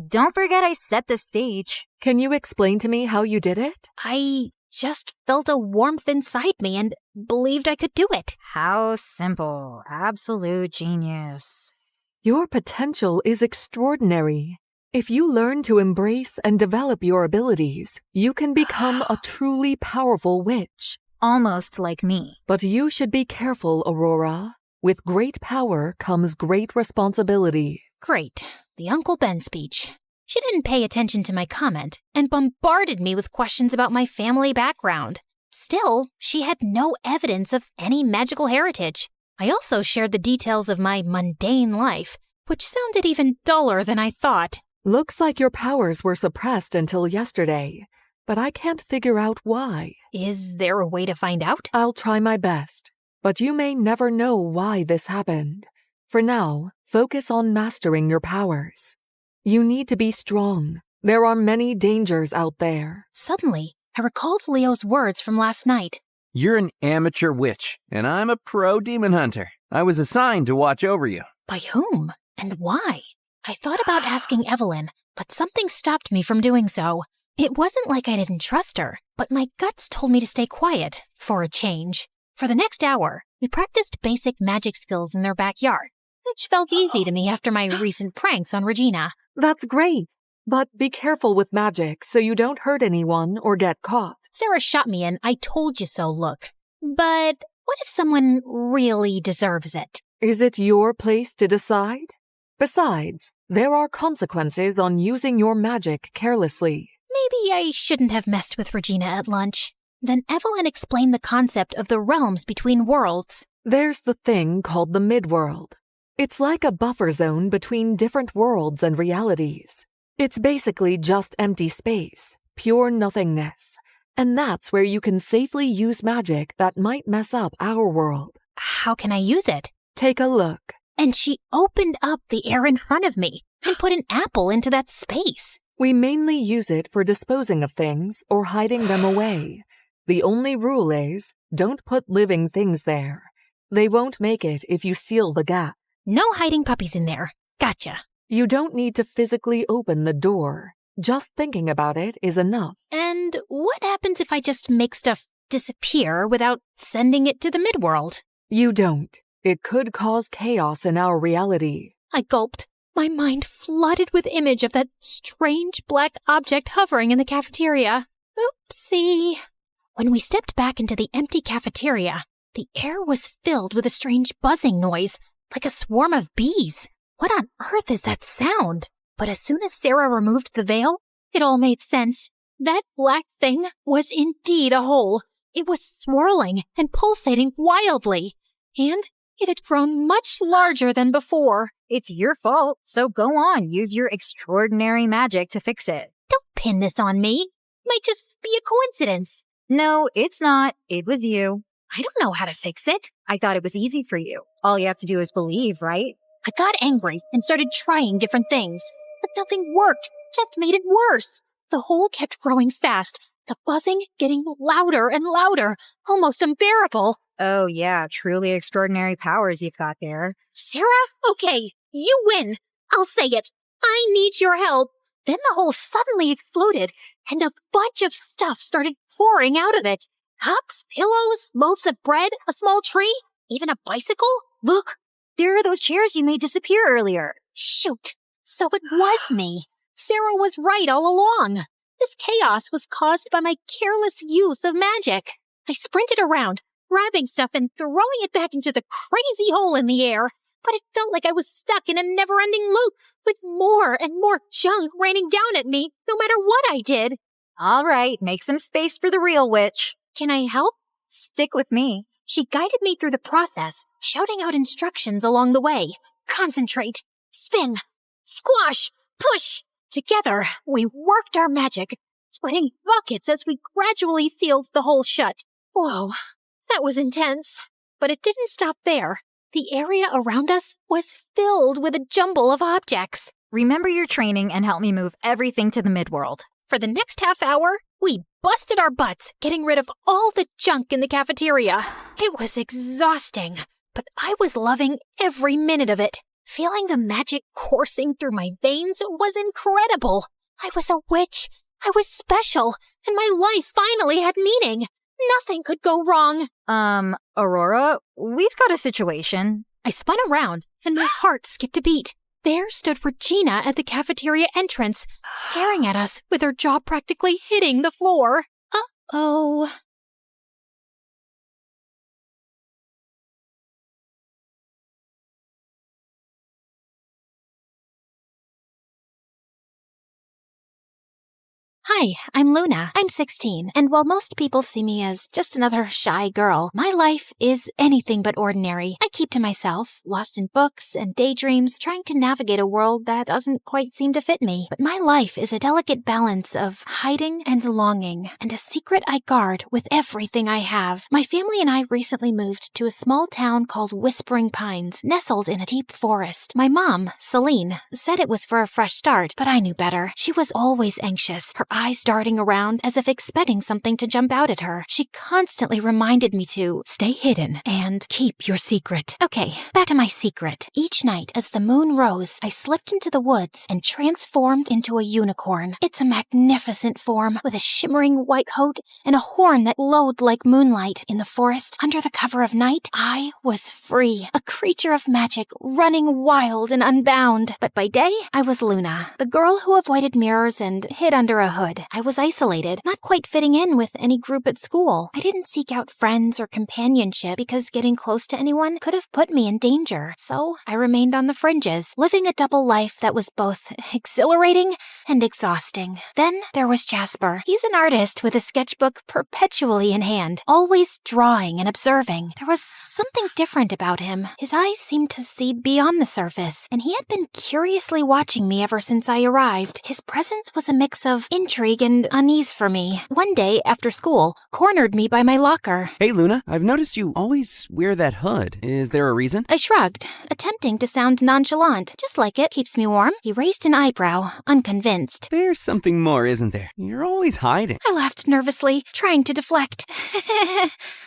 Don't forget I set the stage. Can you explain to me how you did it? I just felt a warmth inside me and believed I could do it. How simple. Absolute genius. Your potential is extraordinary. If you learn to embrace and develop your abilities, you can become a truly powerful witch. Almost like me. But you should be careful, Aurora. With great power comes great responsibility. Great. The Uncle Ben speech. She didn't pay attention to my comment and bombarded me with questions about my family background. Still, she had no evidence of any magical heritage. I also shared the details of my mundane life, which sounded even duller than I thought. Looks like your powers were suppressed until yesterday, but I can't figure out why. Is there a way to find out? I'll try my best, but you may never know why this happened. For now, focus on mastering your powers. You need to be strong. There are many dangers out there. Suddenly, I recalled Leo's words from last night. You're an amateur witch, and I'm a pro demon hunter. I was assigned to watch over you. By whom? And why? I thought about asking Evelyn, but something stopped me from doing so. It wasn't like I didn't trust her, but my guts told me to stay quiet, for a change. For the next hour, we practiced basic magic skills in their backyard, which felt easy to me after my recent pranks on Regina. That's great, but be careful with magic so you don't hurt anyone or get caught. Sarah shot me an I told you so look. But what if someone really deserves it? Is it your place to decide? Besides, there are consequences on using your magic carelessly. Maybe I shouldn't have messed with Regina at lunch. Then Evelyn explained the concept of the realms between worlds. There's the thing called the midworld. It's like a buffer zone between different worlds and realities. It's basically just empty space, pure nothingness. And that's where you can safely use magic that might mess up our world. How can I use it? Take a look. And she opened up the air in front of me and put an apple into that space. We mainly use it for disposing of things or hiding them away. The only rule is, don't put living things there. They won't make it if you seal the gap. No hiding puppies in there. Gotcha. You don't need to physically open the door. Just thinking about it is enough. And what happens if I just make stuff disappear without sending it to the midworld? You don't. It could cause chaos in our reality. I gulped. My mind flooded with image of that strange black object hovering in the cafeteria. Oopsie. When we stepped back into the empty cafeteria, the air was filled with a strange buzzing noise, like a swarm of bees. What on earth is that sound? But as soon as Sarah removed the veil, it all made sense. That black thing was indeed a hole. It was swirling and pulsating wildly. And it had grown much larger than before. It's your fault, so go on, use your extraordinary magic to fix it. Don't pin this on me. Might just be a coincidence. No, it's not. It was you. I don't know how to fix it. I thought it was easy for you. All you have to do is believe, right? I got angry and started trying different things, but nothing worked, just made it worse. The hole kept growing fast, the buzzing getting louder and louder, almost unbearable. Oh yeah, truly extraordinary powers you've got there. Sarah? Okay, you win. I'll say it. I need your help. Then the hole suddenly exploded, and a bunch of stuff started pouring out of it. Cups, pillows, loaves of bread, a small tree, even a bicycle. Look, there are those chairs you made disappear earlier. Shoot. So it was me. Sarah was right all along. This chaos was caused by my careless use of magic. I sprinted around, grabbing stuff and throwing it back into the crazy hole in the air. But it felt like I was stuck in a never-ending loop with more and more junk raining down at me, no matter what I did. All right, make some space for the real witch. Can I help? Stick with me. She guided me through the process, shouting out instructions along the way. Concentrate. Spin. Squash! Push! Together, we worked our magic, sweating buckets as we gradually sealed the hole shut. Whoa, that was intense. But it didn't stop there. The area around us was filled with a jumble of objects. Remember your training and help me move everything to the midworld. For the next half hour, we busted our butts, getting rid of all the junk in the cafeteria. It was exhausting, but I was loving every minute of it. Feeling the magic coursing through my veins was incredible. I was a witch. I was special, and my life finally had meaning. Nothing could go wrong. Aurora, we've got a situation. I spun around, and my heart skipped a beat. There stood Regina at the cafeteria entrance, staring at us with her jaw practically hitting the floor. Uh-oh. Hi, I'm Luna. I'm 16, and while most people see me as just another shy girl, my life is anything but ordinary. I keep to myself, lost in books and daydreams, trying to navigate a world that doesn't quite seem to fit me. But my life is a delicate balance of hiding and longing, and a secret I guard with everything I have. My family and I recently moved to a small town called Whispering Pines, nestled in a deep forest. My mom, Celine, said it was for a fresh start, but I knew better. She was always anxious, her eyes darting around as if expecting something to jump out at her. She constantly reminded me to stay hidden and keep your secret. Okay, back to my secret. Each night as the moon rose, I slipped into the woods and transformed into a unicorn. It's a magnificent form with a shimmering white coat and a horn that glowed like moonlight. In the forest, under the cover of night, I was free, a creature of magic, running wild and unbound. But by day, I was Luna, the girl who avoided mirrors and hid under a hood. I was isolated, not quite fitting in with any group at school. I didn't seek out friends or companionship because getting close to anyone could have put me in danger. So I remained on the fringes, living a double life that was both exhilarating and exhausting. Then there was Jasper. He's an artist with a sketchbook perpetually in hand, always drawing and observing. There was something different about him. His eyes seemed to see beyond the surface, and he had been curiously watching me ever since I arrived. His presence was a mix of intrigue and unease for me. One day, after school, cornered me by my locker. Hey, Luna, I've noticed you always wear that hood. Is there a reason? I shrugged, attempting to sound nonchalant. Just like it, keeps me warm. He raised an eyebrow, unconvinced. There's something more, isn't there? You're always hiding. I laughed nervously, trying to deflect.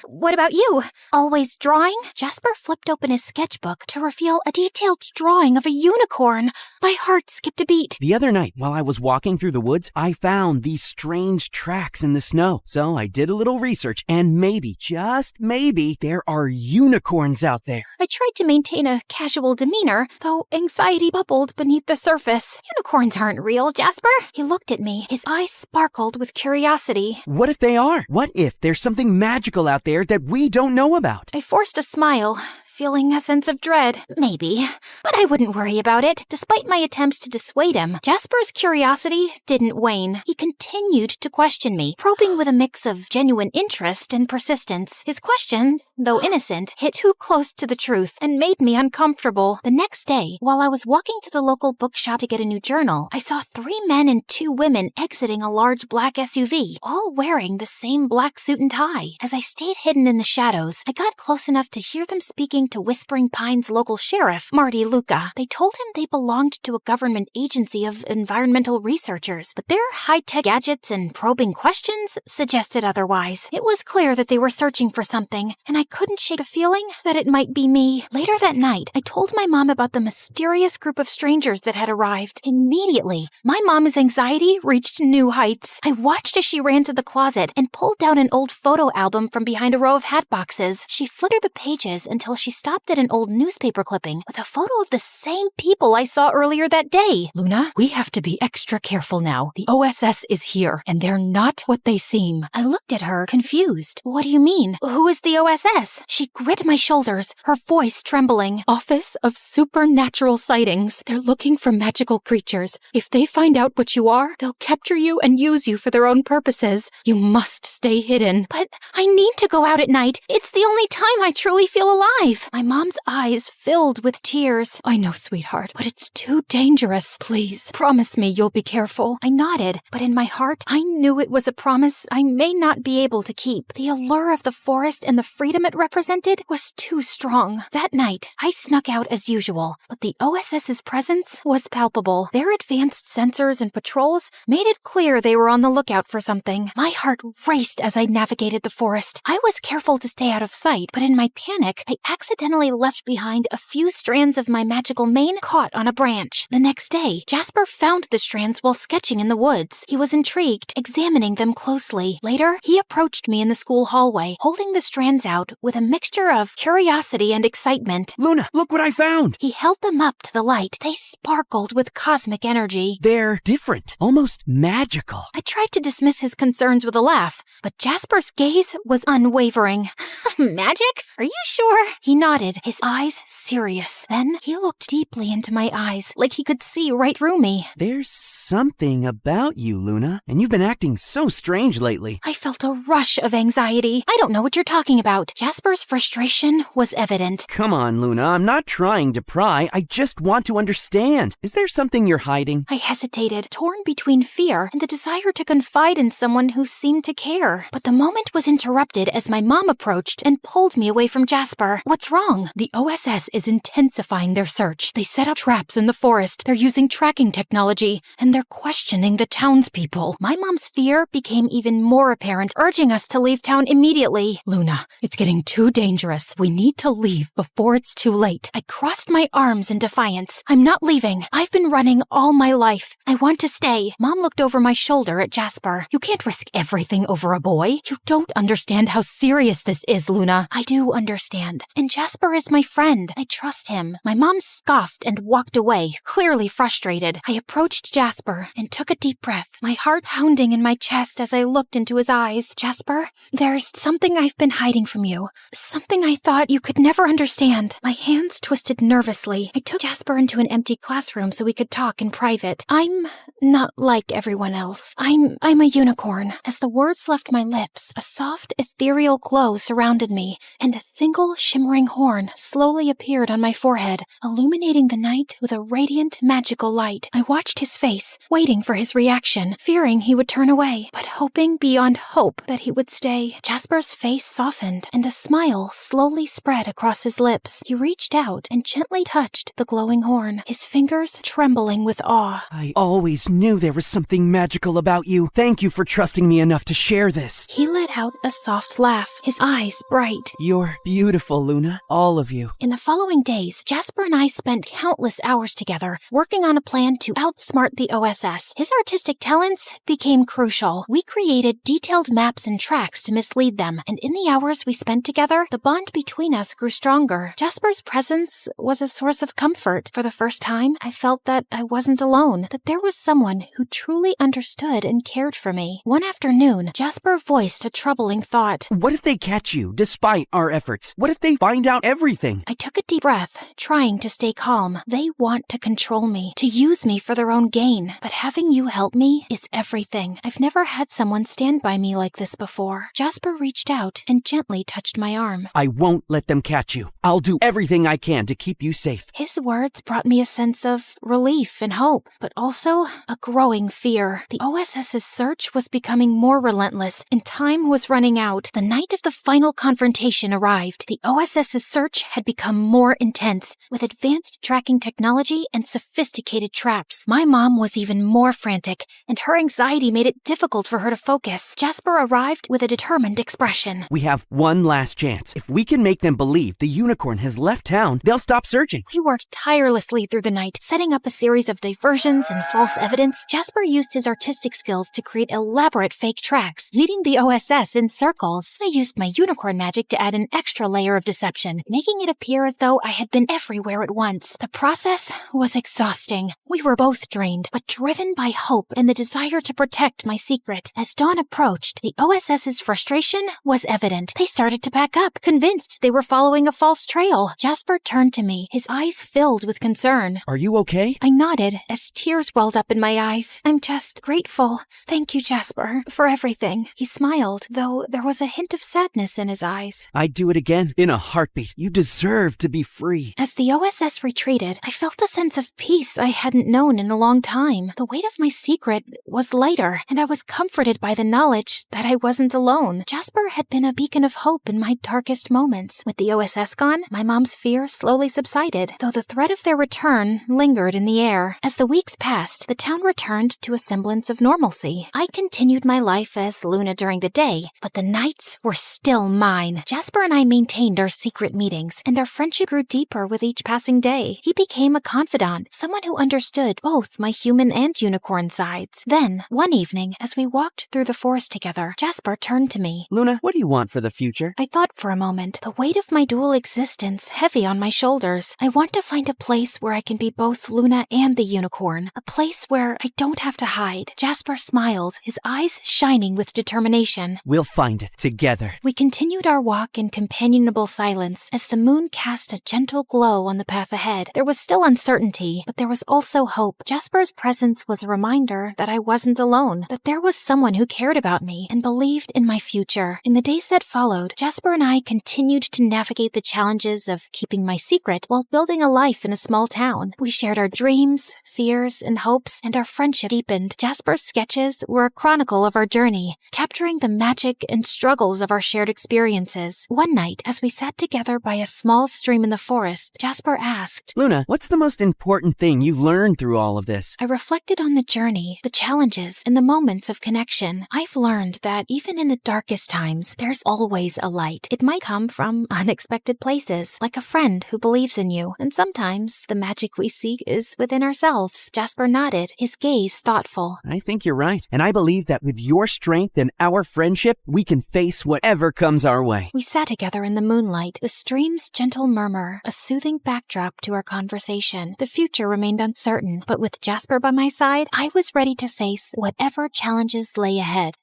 What about you? Always drawing? Jasper flipped open his sketchbook to reveal a detailed drawing of a unicorn. My heart skipped a beat. The other night, while I was walking through the woods, I found these strange tracks in the snow. So I did a little research, and maybe, just maybe, there are unicorns out there. I tried to maintain a casual demeanor, though anxiety bubbled beneath the surface. Unicorns aren't real, Jasper. He looked at me. His eyes sparkled with curiosity. What if they are? What if there's something magical out there that we don't know about? I forced a smile, feeling a sense of dread. Maybe. But I wouldn't worry about it. Despite my attempts to dissuade him, Jasper's curiosity didn't wane. He continued to question me, probing with a mix of genuine interest and persistence. His questions, though innocent, hit too close to the truth and made me uncomfortable. The next day, while I was walking to the local bookshop to get a new journal, I saw 3 men and 2 women exiting a large black SUV, all wearing the same black suit and tie. As I stayed hidden in the shadows, I got close enough to hear them speaking to Whispering Pines' local sheriff, Marty Luca. They told him they belonged to a government agency of environmental researchers, but their high-tech gadgets and probing questions suggested otherwise. It was clear that they were searching for something, and I couldn't shake a feeling that it might be me. Later that night, I told my mom about the mysterious group of strangers that had arrived. Immediately, my mom's anxiety reached new heights. I watched as she ran to the closet and pulled down an old photo album from behind a row of hat boxes. She flitted the pages until she stopped at an old newspaper clipping with a photo of the same people I saw earlier that day. Luna, we have to be extra careful now. The OSS is here, and they're not what they seem. I looked at her, confused. What do you mean? Who is the OSS? She gripped my shoulders, her voice trembling. Office of Supernatural Sightings. They're looking for magical creatures. If they find out what you are, they'll capture you and use you for their own purposes. You must stay hidden. But I need to go out at night. It's the only time I truly feel alive. leave. My mom's eyes filled with tears. I know, sweetheart, but it's too dangerous. Please, promise me you'll be careful. I nodded, but in my heart, I knew it was a promise I may not be able to keep. The allure of the forest and the freedom it represented was too strong. That night, I snuck out as usual, but the OSS's presence was palpable. Their advanced sensors and patrols made it clear they were on the lookout for something. My heart raced as I navigated the forest. I was careful to stay out of sight, but in my panic, I accidentally left behind a few strands of my magical mane caught on a branch. The next day, Jasper found the strands while sketching in the woods. He was intrigued, examining them closely. Later, he approached me in the school hallway, holding the strands out with a mixture of curiosity and excitement. Luna, look what I found! He held them up to the light. They sparkled with cosmic energy. They're different, almost magical. I tried to dismiss his concerns with a laugh, but Jasper's gaze was unwavering. Magic? Are you sure? He nodded, his eyes serious. Then he looked deeply into my eyes, like he could see right through me. There's something about you, Luna, and you've been acting so strange lately. I felt a rush of anxiety. I don't know what you're talking about. Jasper's frustration was evident. Come on, Luna, I'm not trying to pry. I just want to understand. Is there something you're hiding? I hesitated, torn between fear and the desire to confide in someone who seemed to care. But the moment was interrupted as my mom approached and pulled me away from Jasper. What's wrong? The OSS is intensifying their search. They set up traps in the forest. They're using tracking technology, and they're questioning the townspeople. My mom's fear became even more apparent, urging us to leave town immediately. Luna, it's getting too dangerous. We need to leave before it's too late. I crossed my arms in defiance. I'm not leaving. I've been running all my life. I want to stay. Mom looked over my shoulder at Jasper. You can't risk everything over a boy. You don't understand how serious this is, Luna. I do understand. And Jasper is my friend. I trust him. My mom scoffed and walked away, clearly frustrated. I approached Jasper and took a deep breath, my heart pounding in my chest as I looked into his eyes. Jasper, there's something I've been hiding from you. Something I thought you could never understand. My hands twisted nervously. I took Jasper into an empty classroom so we could talk in private. I'm not like everyone else. I'm a unicorn. As the words left my lips, a soft, ethereal glow surrounded me, and a single shimmering horn slowly appeared on my forehead, illuminating the night with a radiant, magical light. I watched his face, waiting for his reaction, fearing he would turn away, but hoping beyond hope that he would stay. Jasper's face softened, and a smile slowly spread across his lips. He reached out and gently touched the glowing horn, his fingers trembling with awe. I always knew there was something magical about you. Thank you for trusting me enough to share this. He let out a soft laugh, his eyes bright. You're beautiful, Luna. All of you. In the following days, Jasper and I spent countless hours together, working on a plan to outsmart the OSS. His artistic talents became crucial. We created detailed maps and tracks to mislead them, and in the hours we spent together, the bond between us grew stronger. Jasper's presence was a source of comfort. For the first time, I felt that I wasn't alone, that there was someone who truly understood and cared for me. One afternoon, Jasper voiced a troubling thought. What if they catch you, despite our efforts? What if they find out everything? I took a deep breath, trying to stay calm. They want to control me, to use me for their own gain. But having you help me is everything. I've never had someone stand by me like this before. Jasper reached out and gently touched my arm. I won't let them catch you. I'll do everything I can to keep you safe. His words brought me a sense of relief and hope, but also a growing fear. The OSS's search was becoming more relentless, and time was running out. The night of the final confrontation arrived. The OSS's search had become more intense, with advanced tracking technology and sophisticated traps. My mom was even more frantic, and her anxiety made it difficult for her to focus. Jasper arrived with a determined expression. We have one last chance. If we can make them believe the unicorn has left town, they'll stop searching. We worked tirelessly through the night, setting up a series of diversions and false evidence. Jasper used his artistic skills to create elaborate fake tracks, leading the OSS in circles. I used my unicorn magic to add an extra layer of deception, making it appear as though I had been everywhere at once. The process was exhausting. We were both drained, but driven by hope and the desire to protect my secret. As dawn approached, the OSS's frustration was evident. They started to pack up, convinced they were following a false trail. Jasper turned to me, his eyes filled with concern. Are you okay? I nodded as tears welled up in my eyes. I'm just grateful. Thank you, Jasper, for everything. He smiled, though there was a hint of sadness in his eyes. I'd do it again in a heartbeat. heartbeat. You deserve to be free. As the OSS retreated, I felt a sense of peace I hadn't known in a long time. The weight of my secret was lighter, and I was comforted by the knowledge that I wasn't alone. Jasper had been a beacon of hope in my darkest moments. With the OSS gone, my mom's fear slowly subsided, though the threat of their return lingered in the air. As the weeks passed, the town returned to a semblance of normalcy. I continued my life as Luna during the day, but the nights were still mine. Jasper and I maintained our secret meetings, and our friendship grew deeper with each passing day. He became a confidant, someone who understood both my human and unicorn sides. Then, one evening, as we walked through the forest together, Jasper turned to me. Luna, what do you want for the future? I thought for a moment, the weight of my dual existence heavy on my shoulders. I want to find a place where I can be both Luna and the unicorn, a place where I don't have to hide. Jasper smiled, his eyes shining with determination. We'll find it together. We continued our walk in companionable silence as the moon cast a gentle glow on the path ahead. There was still uncertainty, but there was also hope. Jasper's presence was a reminder that I wasn't alone, that there was someone who cared about me and believed in my future. In the days that followed, Jasper and I continued to navigate the challenges of keeping my secret while building a life in a small town. We shared our dreams, fears, and hopes, and our friendship deepened. Jasper's sketches were a chronicle of our journey, capturing the magic and struggles of our shared experiences. One night, as we sat together by a small stream in the forest, Jasper asked, Luna, what's the most important thing you've learned through all of this? I reflected on the journey, the challenges, and the moments of connection. I've learned that even in the darkest times, there's always a light. It might come from unexpected places, like a friend who believes in you, and sometimes the magic we seek is within ourselves. Jasper nodded, his gaze thoughtful. I think you're right, and I believe that with your strength and our friendship, we can face whatever comes our way. We sat together in the moonlight, the stream's gentle murmur, a soothing backdrop to our conversation. The future remained uncertain, but with Jasper by my side, I was ready to face whatever challenges lay ahead.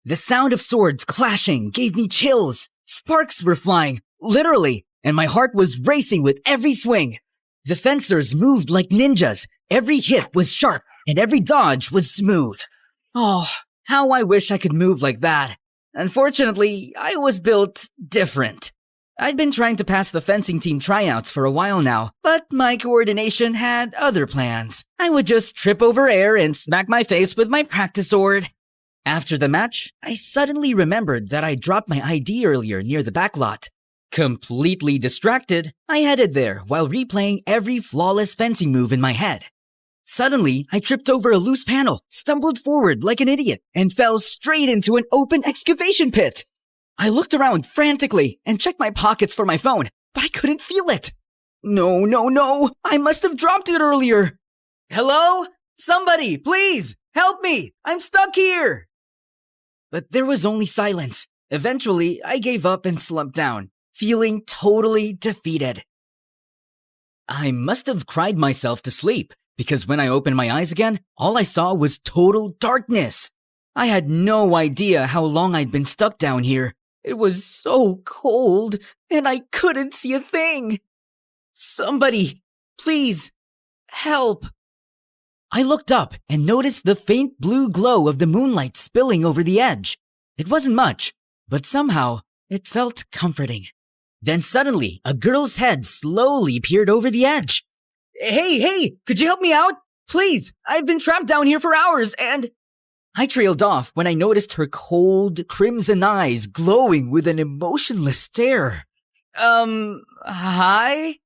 The sound of swords clashing gave me chills. Sparks were flying, literally, and my heart was racing with every swing. The fencers moved like ninjas. Every hit was sharp, and every dodge was smooth. Oh, how I wish I could move like that. Unfortunately, I was built different. I'd been trying to pass the fencing team tryouts for a while now, but my coordination had other plans. I would just trip over air and smack my face with my practice sword. After the match, I suddenly remembered that I dropped my ID earlier near the backlot. Completely distracted, I headed there while replaying every flawless fencing move in my head. Suddenly, I tripped over a loose panel, stumbled forward like an idiot, and fell straight into an open excavation pit. I looked around frantically and checked my pockets for my phone, but I couldn't feel it. No, I must have dropped it earlier. Hello? Somebody, please, help me! I'm stuck here! But there was only silence. Eventually, I gave up and slumped down, feeling totally defeated. I must have cried myself to sleep, because when I opened my eyes again, all I saw was total darkness. I had no idea how long I'd been stuck down here. It was so cold, and I couldn't see a thing. Somebody, please, help. I looked up and noticed the faint blue glow of the moonlight spilling over the edge. It wasn't much, but somehow it felt comforting. Then suddenly, a girl's head slowly peered over the edge. Hey, could you help me out? Please, I've been trapped down here for hours and... I trailed off when I noticed her cold, crimson eyes glowing with an emotionless stare. Hi?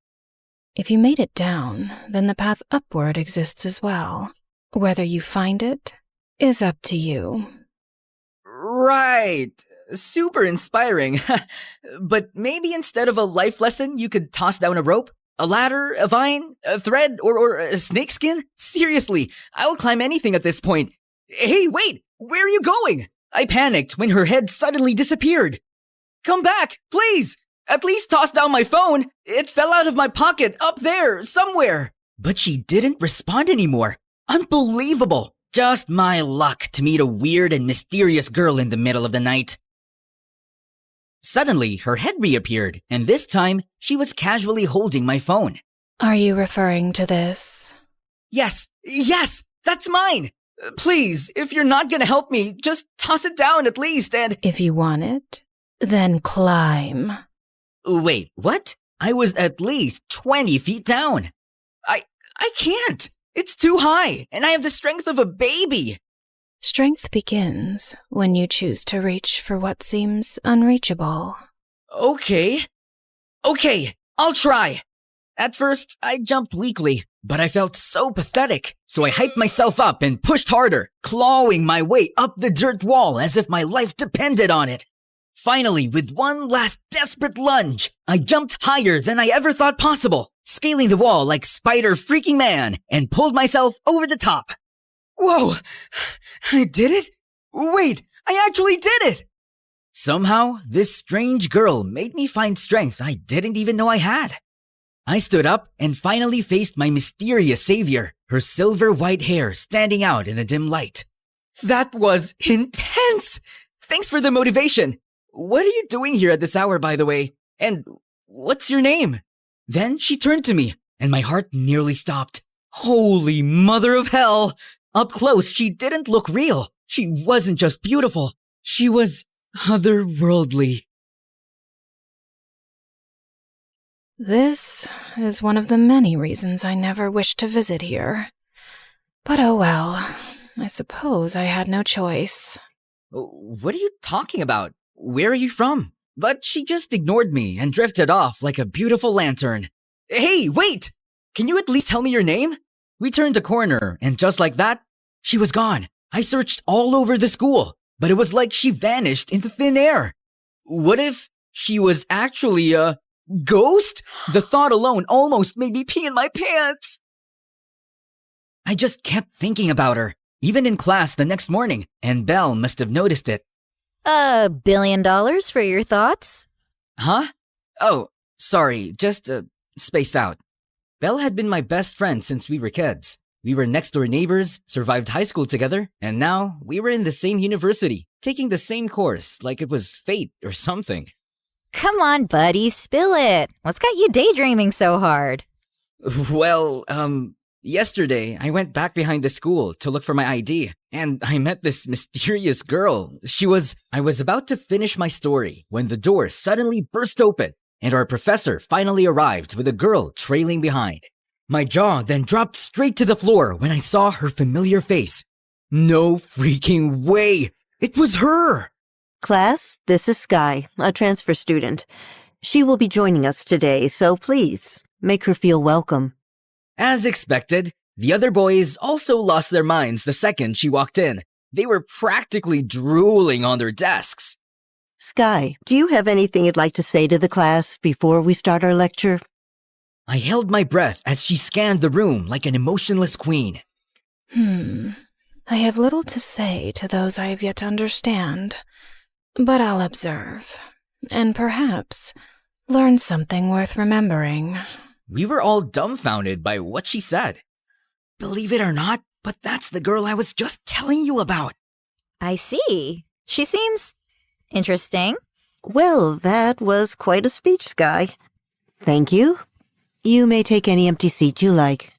If you made it down, then the path upward exists as well. Whether you find it is up to you. Right. Super inspiring. But maybe instead of a life lesson, you could toss down a rope, a ladder, a vine, a thread, or a snakeskin? Seriously, I'll climb anything at this point. Hey, wait! Where are you going? I panicked when her head suddenly disappeared. Come back, please! At least toss down my phone. It fell out of my pocket up there, somewhere. But she didn't respond anymore. Unbelievable. Just my luck to meet a weird and mysterious girl in the middle of the night. Suddenly, her head reappeared, and this time, she was casually holding my phone. Are you referring to this? Yes, that's mine! Please, if you're not gonna help me, just toss it down at least and— If you want it, then climb. Wait, what? I was at least 20 feet down. I can't! It's too high, and I have the strength of a baby! Strength begins when you choose to reach for what seems unreachable. Okay, I'll try. At first, I jumped weakly, but I felt so pathetic, so I hyped myself up and pushed harder, clawing my way up the dirt wall as if my life depended on it. Finally, with one last desperate lunge, I jumped higher than I ever thought possible, scaling the wall like Spider freaking Man, and pulled myself over the top. Whoa! I did it? Wait, I actually did it! Somehow, this strange girl made me find strength I didn't even know I had. I stood up and finally faced my mysterious savior, her silver white hair standing out in the dim light. That was intense! Thanks for the motivation. What are you doing here at this hour, by the way? And what's your name? Then she turned to me, and my heart nearly stopped. Holy mother of hell! Up close, she didn't look real. She wasn't just beautiful. She was otherworldly. This is one of the many reasons I never wished to visit here. But oh well, I suppose I had no choice. What are you talking about? Where are you from? But she just ignored me and drifted off like a beautiful lantern. Hey, wait! Can you at least tell me your name? We turned a corner, and just like that, she was gone. I searched all over the school, but it was like she vanished into thin air. What if she was actually a ghost? The thought alone almost made me pee in my pants. I just kept thinking about her, even in class the next morning, and Belle must have noticed it. $1 billion for your thoughts? Huh? Oh, sorry, just spaced out. Belle had been my best friend since we were kids. We were next-door neighbors, survived high school together, and now we were in the same university, taking the same course like it was fate or something. Come on, buddy, spill it. What's got you daydreaming so hard? Well, yesterday I went back behind the school to look for my ID, and I met this mysterious girl. I was about to finish my story when the door suddenly burst open, and our professor finally arrived with a girl trailing behind. My jaw then dropped straight to the floor when I saw her familiar face. No freaking way! It was her! Class, this is Sky, a transfer student. She will be joining us today, so please, make her feel welcome. As expected, the other boys also lost their minds the second she walked in. They were practically drooling on their desks. Sky, do you have anything you'd like to say to the class before we start our lecture? I held my breath as she scanned the room like an emotionless queen. I have little to say to those I have yet to understand, but I'll observe, and perhaps learn something worth remembering. We were all dumbfounded by what she said. Believe it or not, but that's the girl I was just telling you about. I see. She seems interesting. Well, that was quite a speech, Sky. Thank you. You may take any empty seat you like.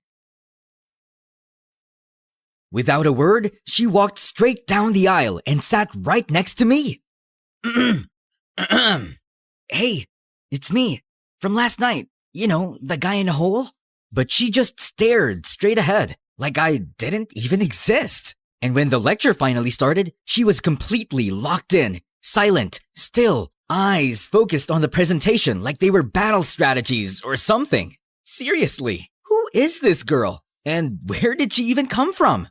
Without a word, she walked straight down the aisle and sat right next to me. Hey, it's me. From last night. You know, the guy in the hole? But she just stared straight ahead, like I didn't even exist. And when the lecture finally started, she was completely locked in, silent, still, eyes focused on the presentation like they were battle strategies or something. Seriously, who is this girl? And where did she even come from?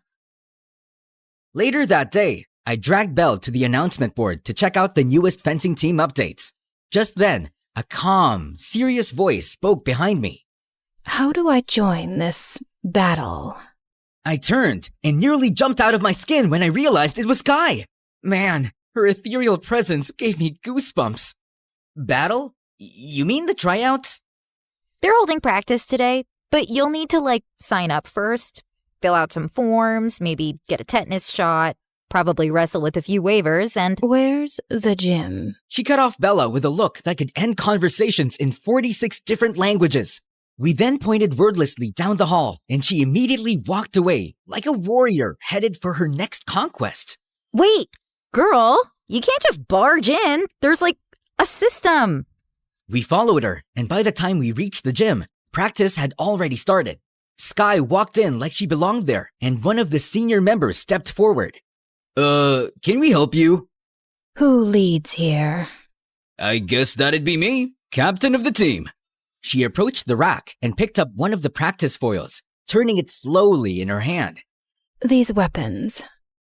Later that day, I dragged Belle to the announcement board to check out the newest fencing team updates. Just then, a calm, serious voice spoke behind me. How do I join this battle? I turned and nearly jumped out of my skin when I realized it was Sky. Man, her ethereal presence gave me goosebumps. Battle? You mean the tryouts? They're holding practice today, but you'll need to, sign up first, fill out some forms, maybe get a tetanus shot, probably wrestle with a few waivers, and— Where's the gym? She cut off Bella with a look that could end conversations in 46 different languages. We then pointed wordlessly down the hall, and she immediately walked away like a warrior headed for her next conquest. Wait, girl, you can't just barge in. There's like a system. We followed her, and by the time we reached the gym, practice had already started. Sky walked in like she belonged there, and one of the senior members stepped forward. Can we help you? Who leads here? I guess that'd be me, captain of the team. She approached the rack and picked up one of the practice foils, turning it slowly in her hand. These weapons,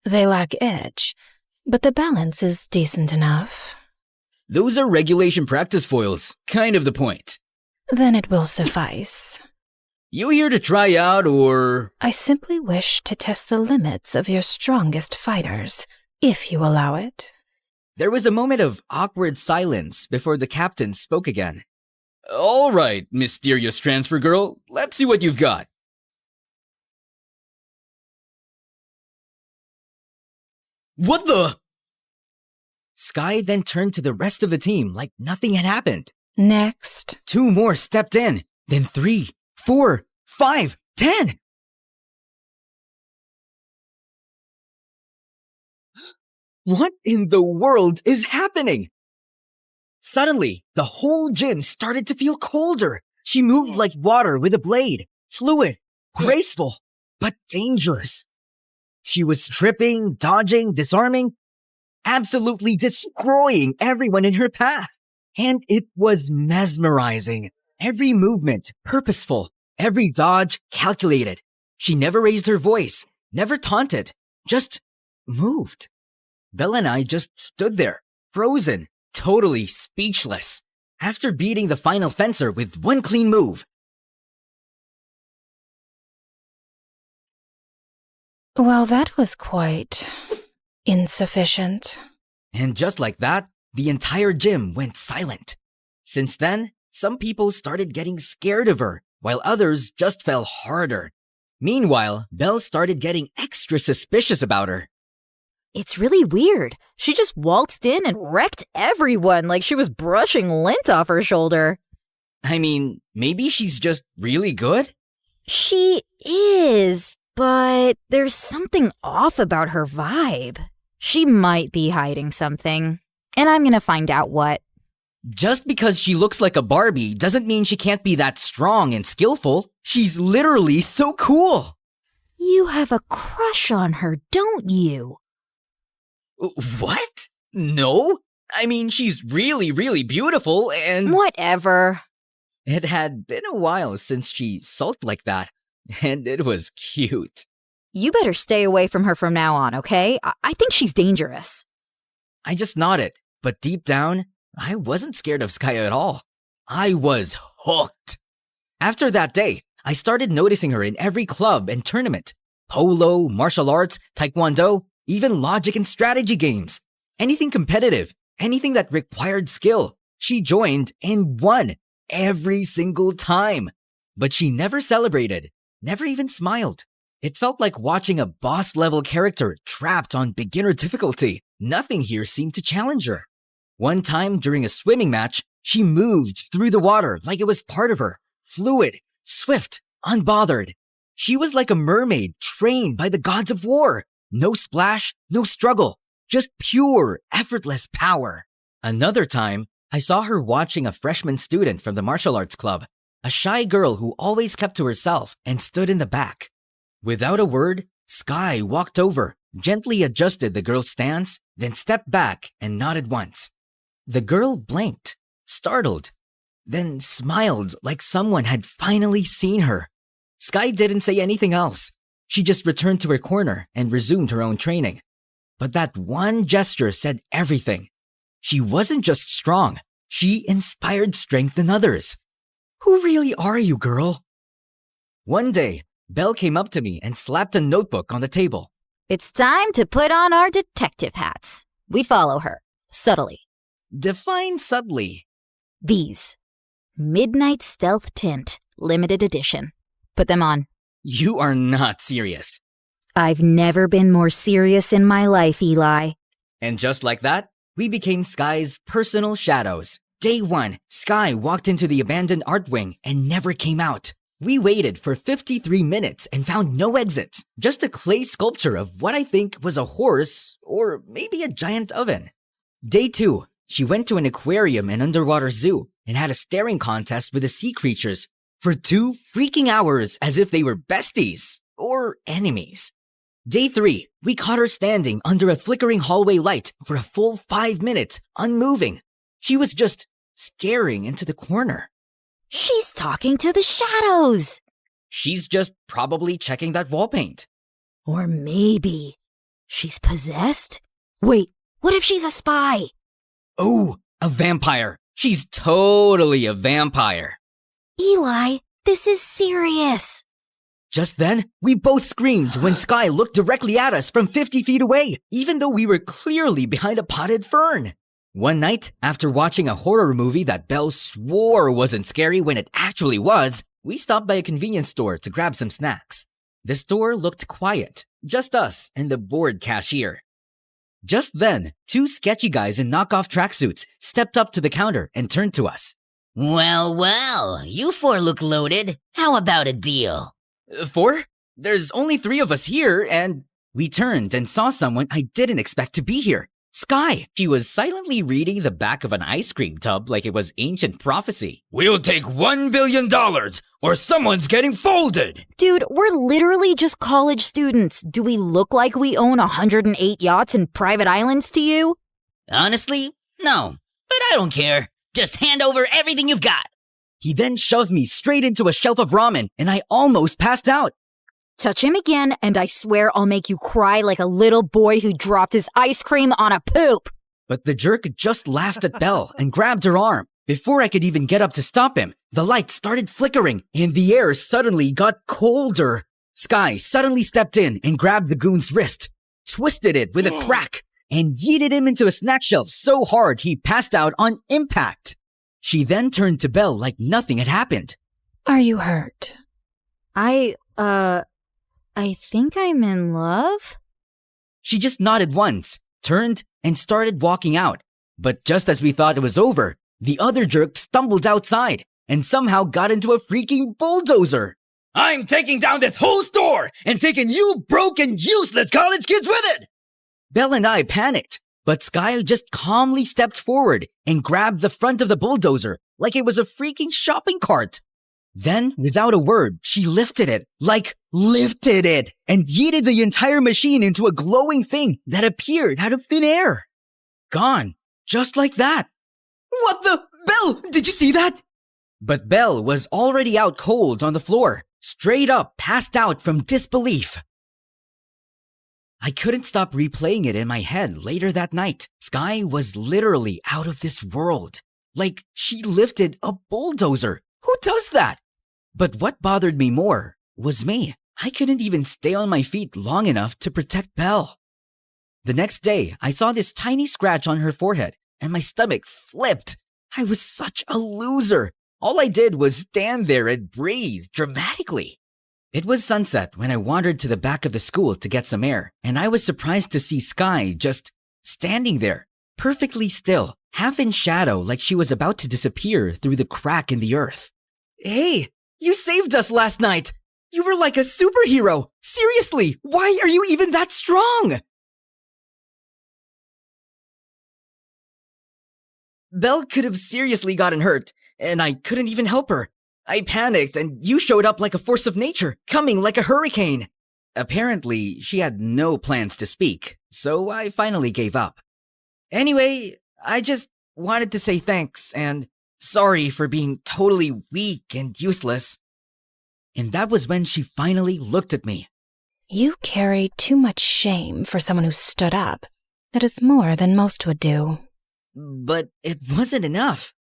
they lack edge, but the balance is decent enough. Those are regulation practice foils, kind of the point. Then it will suffice. You here to try out, or...? I simply wish to test the limits of your strongest fighters, if you allow it. There was a moment of awkward silence before the captain spoke again. All right, mysterious transfer girl, let's see what you've got. What the? Sky then turned to the rest of the team like nothing had happened. Next. 2 more stepped in, then 3, 4, 5, 10. What in the world is happening? Suddenly, the whole gym started to feel colder. She moved like water with a blade, fluid, graceful, but dangerous. She was tripping, dodging, disarming, absolutely destroying everyone in her path. And it was mesmerizing. Every movement, purposeful. Every dodge, calculated. She never raised her voice, never taunted, just moved. Belle and I just stood there, frozen, totally speechless, after beating the final fencer with one clean move. Well, that was quite insufficient. And just like that, the entire gym went silent. Since then, some people started getting scared of her, while others just fell harder. Meanwhile, Belle started getting extra suspicious about her. It's really weird. She just waltzed in and wrecked everyone like she was brushing lint off her shoulder. I mean, maybe she's just really good? She is, but there's something off about her vibe. She might be hiding something, and I'm gonna find out what. Just because she looks like a Barbie doesn't mean she can't be that strong and skillful. She's literally so cool. You have a crush on her, don't you? What? No? I mean, she's really, really beautiful and... Whatever. It had been a while since she sulked like that, and it was cute. You better stay away from her from now on, okay? I think she's dangerous. I just nodded, but deep down, I wasn't scared of Skya at all. I was hooked. After that day, I started noticing her in every club and tournament. Polo, martial arts, taekwondo, even logic and strategy games. Anything competitive, anything that required skill, she joined and won every single time. But she never celebrated, never even smiled. It felt like watching a boss-level character trapped on beginner difficulty. Nothing here seemed to challenge her. One time during a swimming match, she moved through the water like it was part of her. Fluid, swift, unbothered. She was like a mermaid trained by the gods of war. No splash, no struggle, just pure, effortless power. Another time, I saw her watching a freshman student from the martial arts club, a shy girl who always kept to herself and stood in the back. Without a word, Sky walked over, gently adjusted the girl's stance, then stepped back and nodded once. The girl blinked, startled, then smiled like someone had finally seen her. Sky didn't say anything else. She just returned to her corner and resumed her own training. But that one gesture said everything. She wasn't just strong, she inspired strength in others. Who really are you, girl? One day, Belle came up to me and slapped a notebook on the table. It's time to put on our detective hats. We follow her, subtly. Define subtly. These. Midnight Stealth Tint, limited edition. Put them on. You are not serious. I've never been more serious in my life, Eli. And just like that, we became Sky's personal shadows. Day 1, Sky walked into the abandoned art wing and never came out. We waited for 53 minutes and found no exits, just a clay sculpture of what I think was a horse or maybe a giant oven. Day 2, she went to an aquarium and underwater zoo and had a staring contest with the sea creatures for 2 freaking hours as if they were besties or enemies. Day 3, we caught her standing under a flickering hallway light for a full 5 minutes, unmoving. She was just staring into the corner. She's talking to the shadows. She's just probably checking that wall paint. Or maybe she's possessed? Wait, what if she's a spy? Oh, a vampire. She's totally a vampire. Eli, this is serious. Just then, we both screamed when Sky looked directly at us from 50 feet away, even though we were clearly behind a potted fern. One night, after watching a horror movie that Belle swore wasn't scary when it actually was, we stopped by a convenience store to grab some snacks. The store looked quiet, just us and the bored cashier. Just then, 2 sketchy guys in knockoff tracksuits stepped up to the counter and turned to us. Well, you 4 look loaded. How about a deal? 4? There's only 3 of us here, and... We turned and saw someone I didn't expect to be here. Sky. She was silently reading the back of an ice cream tub like it was ancient prophecy. We'll take $1 billion, or someone's getting folded! Dude, we're literally just college students. Do we look like we own 108 yachts and private islands to you? Honestly, no. But I don't care. Just hand over everything you've got. He then shoved me straight into a shelf of ramen, and I almost passed out. Touch him again, and I swear I'll make you cry like a little boy who dropped his ice cream on a poop. But the jerk just laughed at Belle and grabbed her arm. Before I could even get up to stop him, the light started flickering, and the air suddenly got colder. Sky suddenly stepped in and grabbed the goon's wrist, twisted it with a crack, and yeeted him into a snack shelf so hard he passed out on impact. She then turned to Belle like nothing had happened. Are you hurt? I think I'm in love? She just nodded once, turned, and started walking out. But just as we thought it was over, the other jerk stumbled outside and somehow got into a freaking bulldozer. I'm taking down this whole store and taking you broken, useless college kids with it! Belle and I panicked, but Sky just calmly stepped forward and grabbed the front of the bulldozer like it was a freaking shopping cart. Then, without a word, she lifted it, and yeeted the entire machine into a glowing thing that appeared out of thin air. Gone, just like that. What the? Belle, did you see that? But Belle was already out cold on the floor, straight up passed out from disbelief. I couldn't stop replaying it in my head later that night. Sky was literally out of this world. Like, she lifted a bulldozer. Who does that? But what bothered me more was me. I couldn't even stay on my feet long enough to protect Belle. The next day, I saw this tiny scratch on her forehead, and my stomach flipped. I was such a loser. All I did was stand there and breathe dramatically. It was sunset when I wandered to the back of the school to get some air, and I was surprised to see Sky just standing there, perfectly still, half in shadow like she was about to disappear through the crack in the earth. Hey, you saved us last night! You were like a superhero! Seriously, why are you even that strong? Belle could have seriously gotten hurt, and I couldn't even help her. I panicked, and you showed up like a force of nature, coming like a hurricane. Apparently, she had no plans to speak, so I finally gave up. Anyway, I just wanted to say thanks, and sorry for being totally weak and useless. And that was when she finally looked at me. You carry too much shame for someone who stood up. That is more than most would do. But it wasn't enough.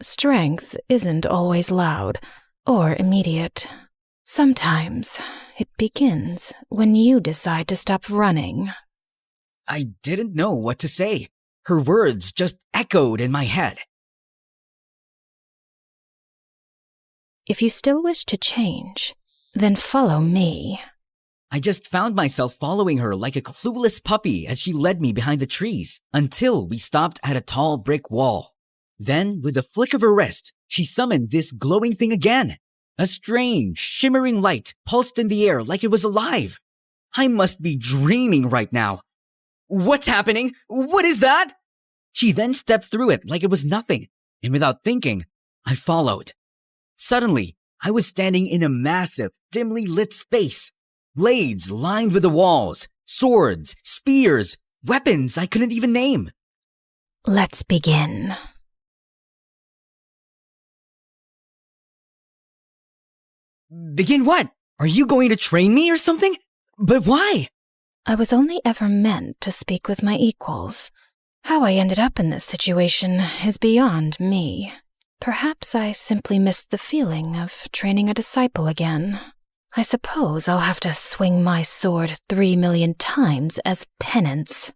Strength isn't always loud or immediate. Sometimes it begins when you decide to stop running. I didn't know what to say. Her words just echoed in my head. If you still wish to change, then follow me. I just found myself following her like a clueless puppy as she led me behind the trees until we stopped at a tall brick wall. Then, with a flick of her wrist, she summoned this glowing thing again. A strange, shimmering light pulsed in the air like it was alive. I must be dreaming right now. What's happening? What is that? She then stepped through it like it was nothing, and without thinking, I followed. Suddenly, I was standing in a massive, dimly lit space. Blades lined with the walls, swords, spears, weapons I couldn't even name. Let's begin. Begin what? Are you going to train me or something? But why? I was only ever meant to speak with my equals. How I ended up in this situation is beyond me. Perhaps I simply missed the feeling of training a disciple again. I suppose I'll have to swing my sword 3 million times as penance.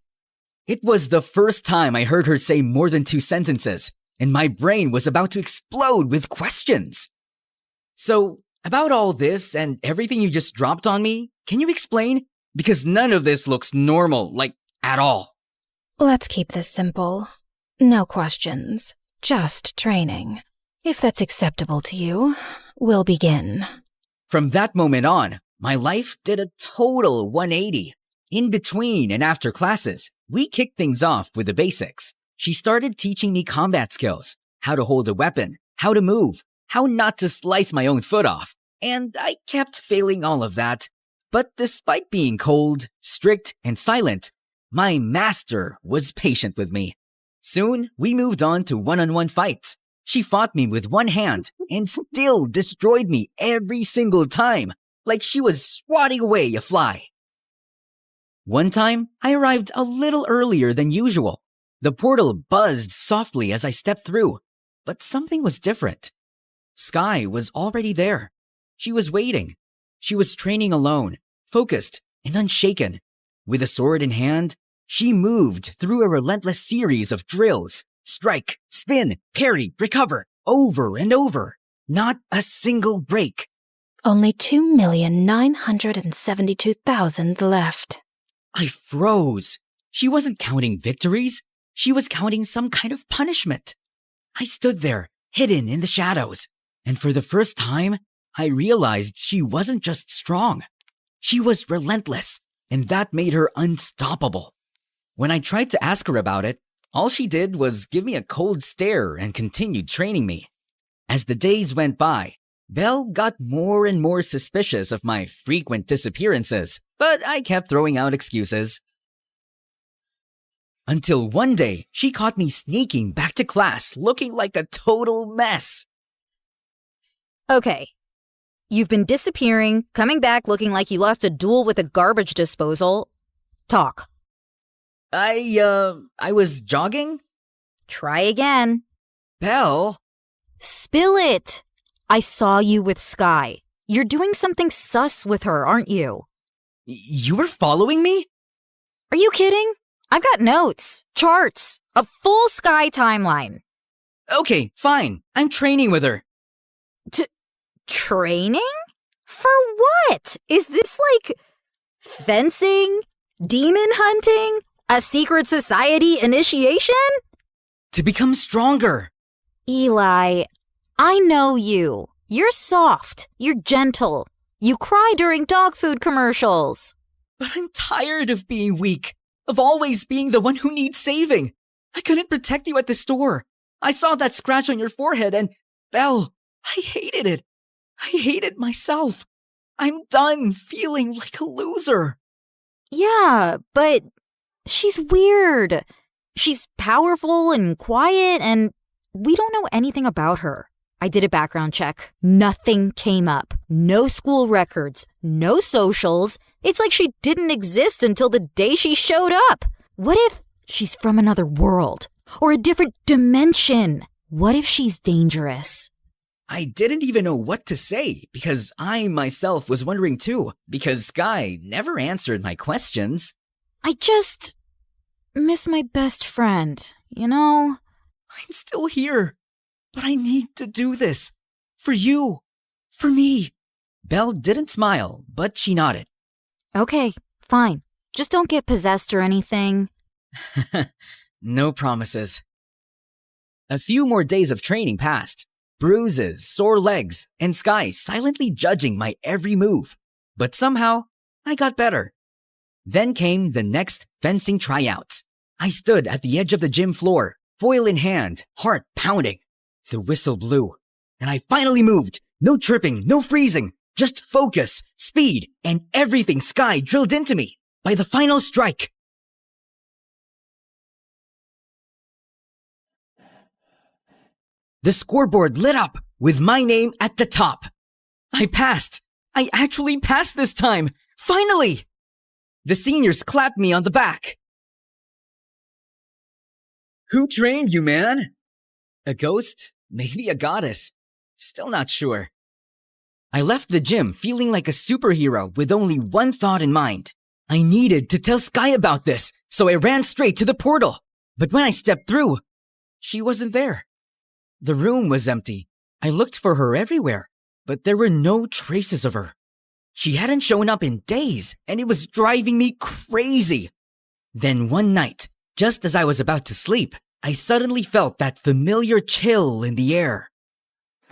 It was the first time I heard her say more than 2 sentences, and my brain was about to explode with questions. So, about all this and everything you just dropped on me, can you explain? Because none of this looks normal, like, at all. Let's keep this simple. No questions. Just training. If that's acceptable to you, we'll begin. From that moment on, my life did a total 180. In between and after classes, we kicked things off with the basics. She started teaching me combat skills, how to hold a weapon, how to move, how not to slice my own foot off, and I kept failing all of that. But despite being cold, strict, and silent, my master was patient with me. Soon, we moved on to one-on-one fights. She fought me with one hand and still destroyed me every single time, like she was swatting away a fly. One time, I arrived a little earlier than usual. The portal buzzed softly as I stepped through, but something was different. Sky was already there. She was waiting. She was training alone, focused and unshaken. With a sword in hand, she moved through a relentless series of drills. Strike, spin, parry, recover, over and over. Not a single break. Only 2,972,000 left. I froze. She wasn't counting victories. She was counting some kind of punishment. I stood there, hidden in the shadows. And for the first time, I realized she wasn't just strong. She was relentless, and that made her unstoppable. When I tried to ask her about it, all she did was give me a cold stare and continued training me. As the days went by, Belle got more and more suspicious of my frequent disappearances, but I kept throwing out excuses. Until one day, she caught me sneaking back to class looking like a total mess. Okay. You've been disappearing, coming back looking like you lost a duel with a garbage disposal. Talk. I was jogging? Try again. Belle? Spill it. I saw you with Sky. You're doing something sus with her, aren't you? You were following me? Are you kidding? I've got notes, charts, a full Sky timeline. Okay, fine. I'm training with her. Training? For what? Is this like fencing? Demon hunting? A secret society initiation? To become stronger. Eli, I know you. You're soft. You're gentle. You cry during dog food commercials. But I'm tired of being weak, of always being the one who needs saving. I couldn't protect you at the store. I saw that scratch on your forehead and, Belle, I hated it. I hated myself. I'm done feeling like a loser. Yeah, but she's weird. She's powerful and quiet, and we don't know anything about her. I did a background check. Nothing came up. No school records. No socials. It's like she didn't exist until the day she showed up. What if she's from another world? Or a different dimension? What if she's dangerous? I didn't even know what to say because I myself was wondering too, because Sky never answered my questions. I just miss my best friend, you know? I'm still here, but I need to do this. For you. For me. Belle didn't smile, but she nodded. Okay, fine. Just don't get possessed or anything. No promises. A few more days of training passed. Bruises, sore legs, and Sky silently judging my every move. But somehow, I got better. Then came the next fencing tryouts. I stood at the edge of the gym floor, foil in hand, heart pounding. The whistle blew, and I finally moved. No tripping, no freezing, just focus, speed, and everything Sky drilled into me. By the final strike, the scoreboard lit up with my name at the top. I passed. I actually passed this time. Finally! The seniors clapped me on the back. Who trained you, man? A ghost? Maybe a goddess. Still not sure. I left the gym feeling like a superhero with only one thought in mind. I needed to tell Sky about this, so I ran straight to the portal. But when I stepped through, she wasn't there. The room was empty. I looked for her everywhere, but there were no traces of her. She hadn't shown up in days, and it was driving me crazy. Then one night, just as I was about to sleep, I suddenly felt that familiar chill in the air.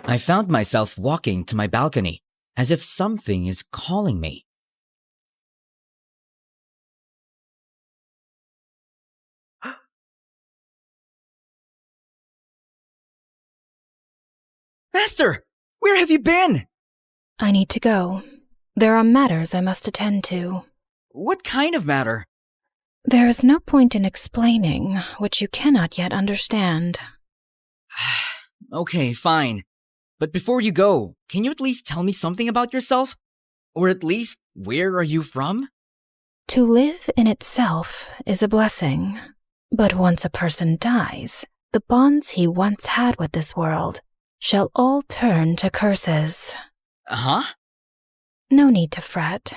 I found myself walking to my balcony, as if something is calling me. Master, where have you been? I need to go. There are matters I must attend to. What kind of matter? There is no point in explaining which you cannot yet understand. Okay, fine. But before you go, can you at least tell me something about yourself? Or at least, where are you from? To live in itself is a blessing. But once a person dies, the bonds he once had with this world shall all turn to curses. Huh? No need to fret.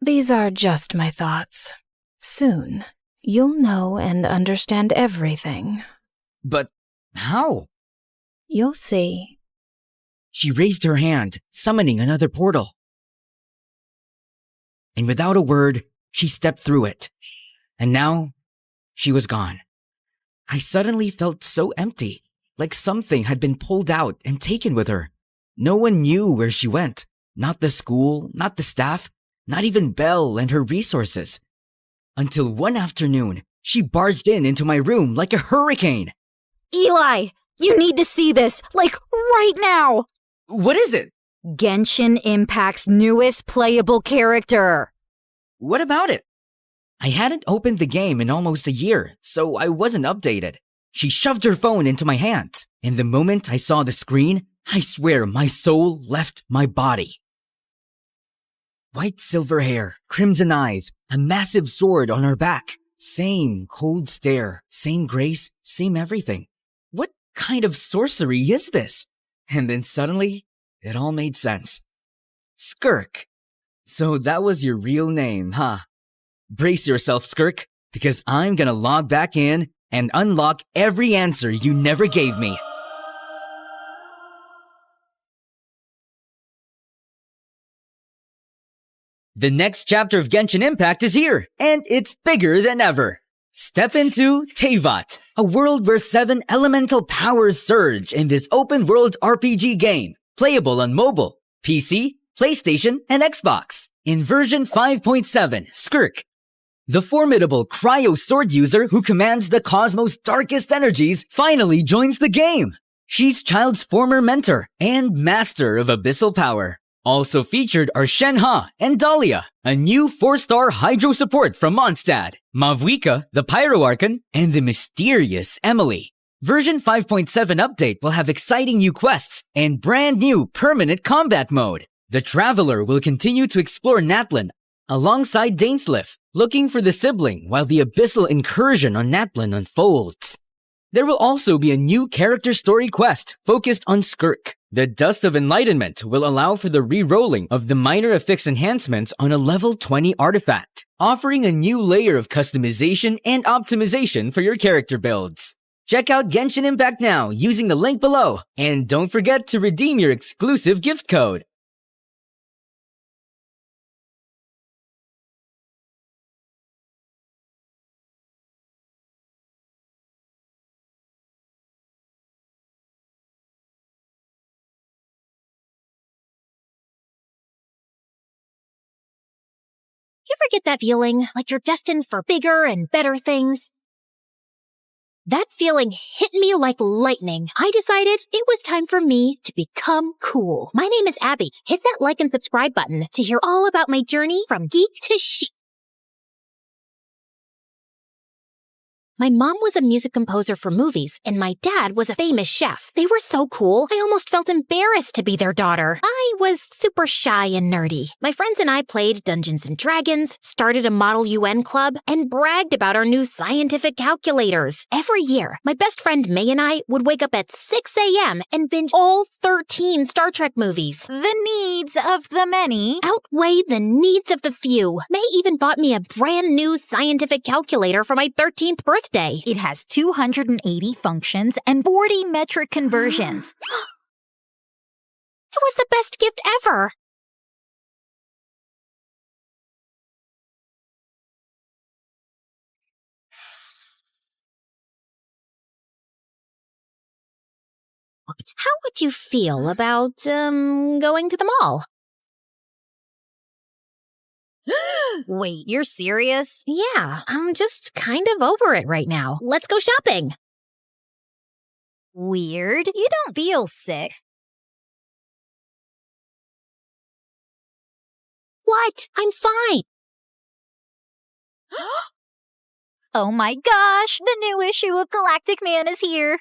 These are just my thoughts. Soon, you'll know and understand everything. But how? You'll see. She raised her hand, summoning another portal. And without a word, she stepped through it. And now, she was gone. I suddenly felt so empty, like something had been pulled out and taken with her. No one knew where she went. Not the school, not the staff, not even Belle and her resources. Until one afternoon, she barged into my room like a hurricane. Eli, you need to see this, like right now! What is it? Genshin Impact's newest playable character. What about it? I hadn't opened the game in almost a year, so I wasn't updated. She shoved her phone into my hands, and the moment I saw the screen, I swear my soul left my body. White silver hair, crimson eyes, a massive sword on her back. Same cold stare, same grace, same everything. What kind of sorcery is this? And then suddenly, it all made sense. Skirk. So that was your real name, huh? Brace yourself, Skirk, because I'm gonna log back in and unlock every answer you never gave me. The next chapter of Genshin Impact is here, and it's bigger than ever. Step into Teyvat, a world where 7 elemental powers surge in this open-world RPG game, playable on mobile, PC, PlayStation, and Xbox. In version 5.7, Skirk, the formidable cryo sword user who commands the cosmos' darkest energies, finally joins the game. She's Child's former mentor and master of abyssal power. Also featured are Shenhe and Dahlia, a new 4-star Hydro support from Mondstadt, Mavwika, the Pyro Archon, and the mysterious Emily. Version 5.7 update will have exciting new quests and brand new permanent combat mode. The Traveler will continue to explore Natlan alongside Dainsleif, looking for the sibling while the abyssal incursion on Natlan unfolds. There will also be a new character story quest focused on Skirk. The Dust of Enlightenment will allow for the re-rolling of the minor affix enhancements on a level 20 artifact, offering a new layer of customization and optimization for your character builds. Check out Genshin Impact now using the link below, and don't forget to redeem your exclusive gift code. You ever get that feeling like you're destined for bigger and better things? That feeling hit me like lightning. I decided it was time for me to become cool. My name is Abby. Hit that like and subscribe button to hear all about my journey from geek to chic. My mom was a music composer for movies, and my dad was a famous chef. They were so cool, I almost felt embarrassed to be their daughter. I was super shy and nerdy. My friends and I played Dungeons & Dragons, started a Model UN club, and bragged about our new scientific calculators. Every year, my best friend May and I would wake up at 6 a.m. and binge all 13 Star Trek movies. The needs of the many outweigh the needs of the few. May even bought me a brand new scientific calculator for my 13th birthday. It has 280 functions and 40 metric conversions. It was the best gift ever. How would you feel about, going to the mall? Wait, you're serious? Yeah, I'm just kind of over it right now. Let's go shopping. Weird. You don't feel sick. What? I'm fine. Oh my gosh, the new issue of Galactic Man is here.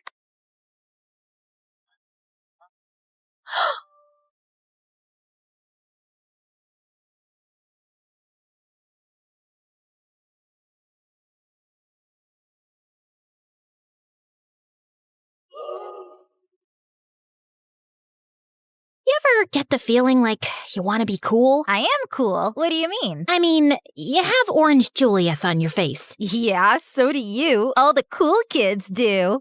You ever get the feeling like you want to be cool? I am cool. What do you mean? I mean, you have orange Julius on your face. Yeah, so do you. All the cool kids do.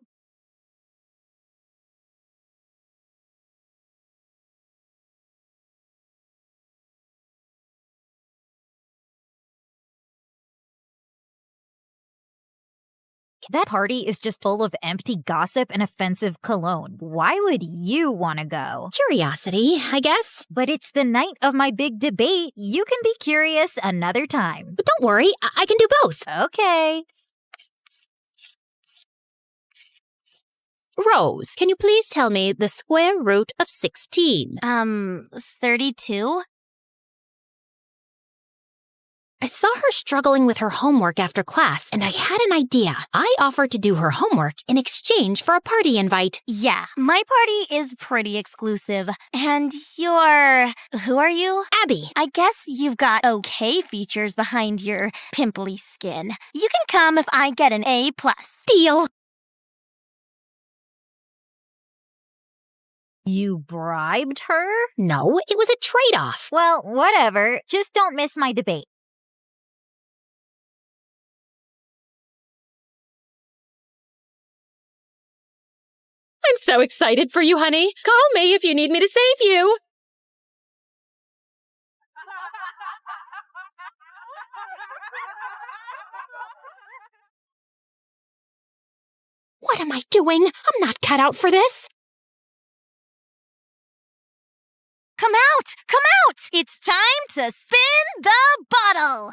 That party is just full of empty gossip and offensive cologne. Why would you want to go? Curiosity, I guess. But it's the night of my big debate. You can be curious another time. But don't worry, I can do both. Okay. Rose, can you please tell me the square root of 16? 32? I saw her struggling with her homework after class, and I had an idea. I offered to do her homework in exchange for a party invite. Yeah, my party is pretty exclusive. And you're... who are you? Abby. I guess you've got okay features behind your pimply skin. You can come if I get an A+. Deal. You bribed her? No, it was a trade-off. Well, whatever. Just don't miss my debate. I'm so excited for you, honey. Call me if you need me to save you. What am I doing? I'm not cut out for this. Come out! Come out! It's time to spin the bottle!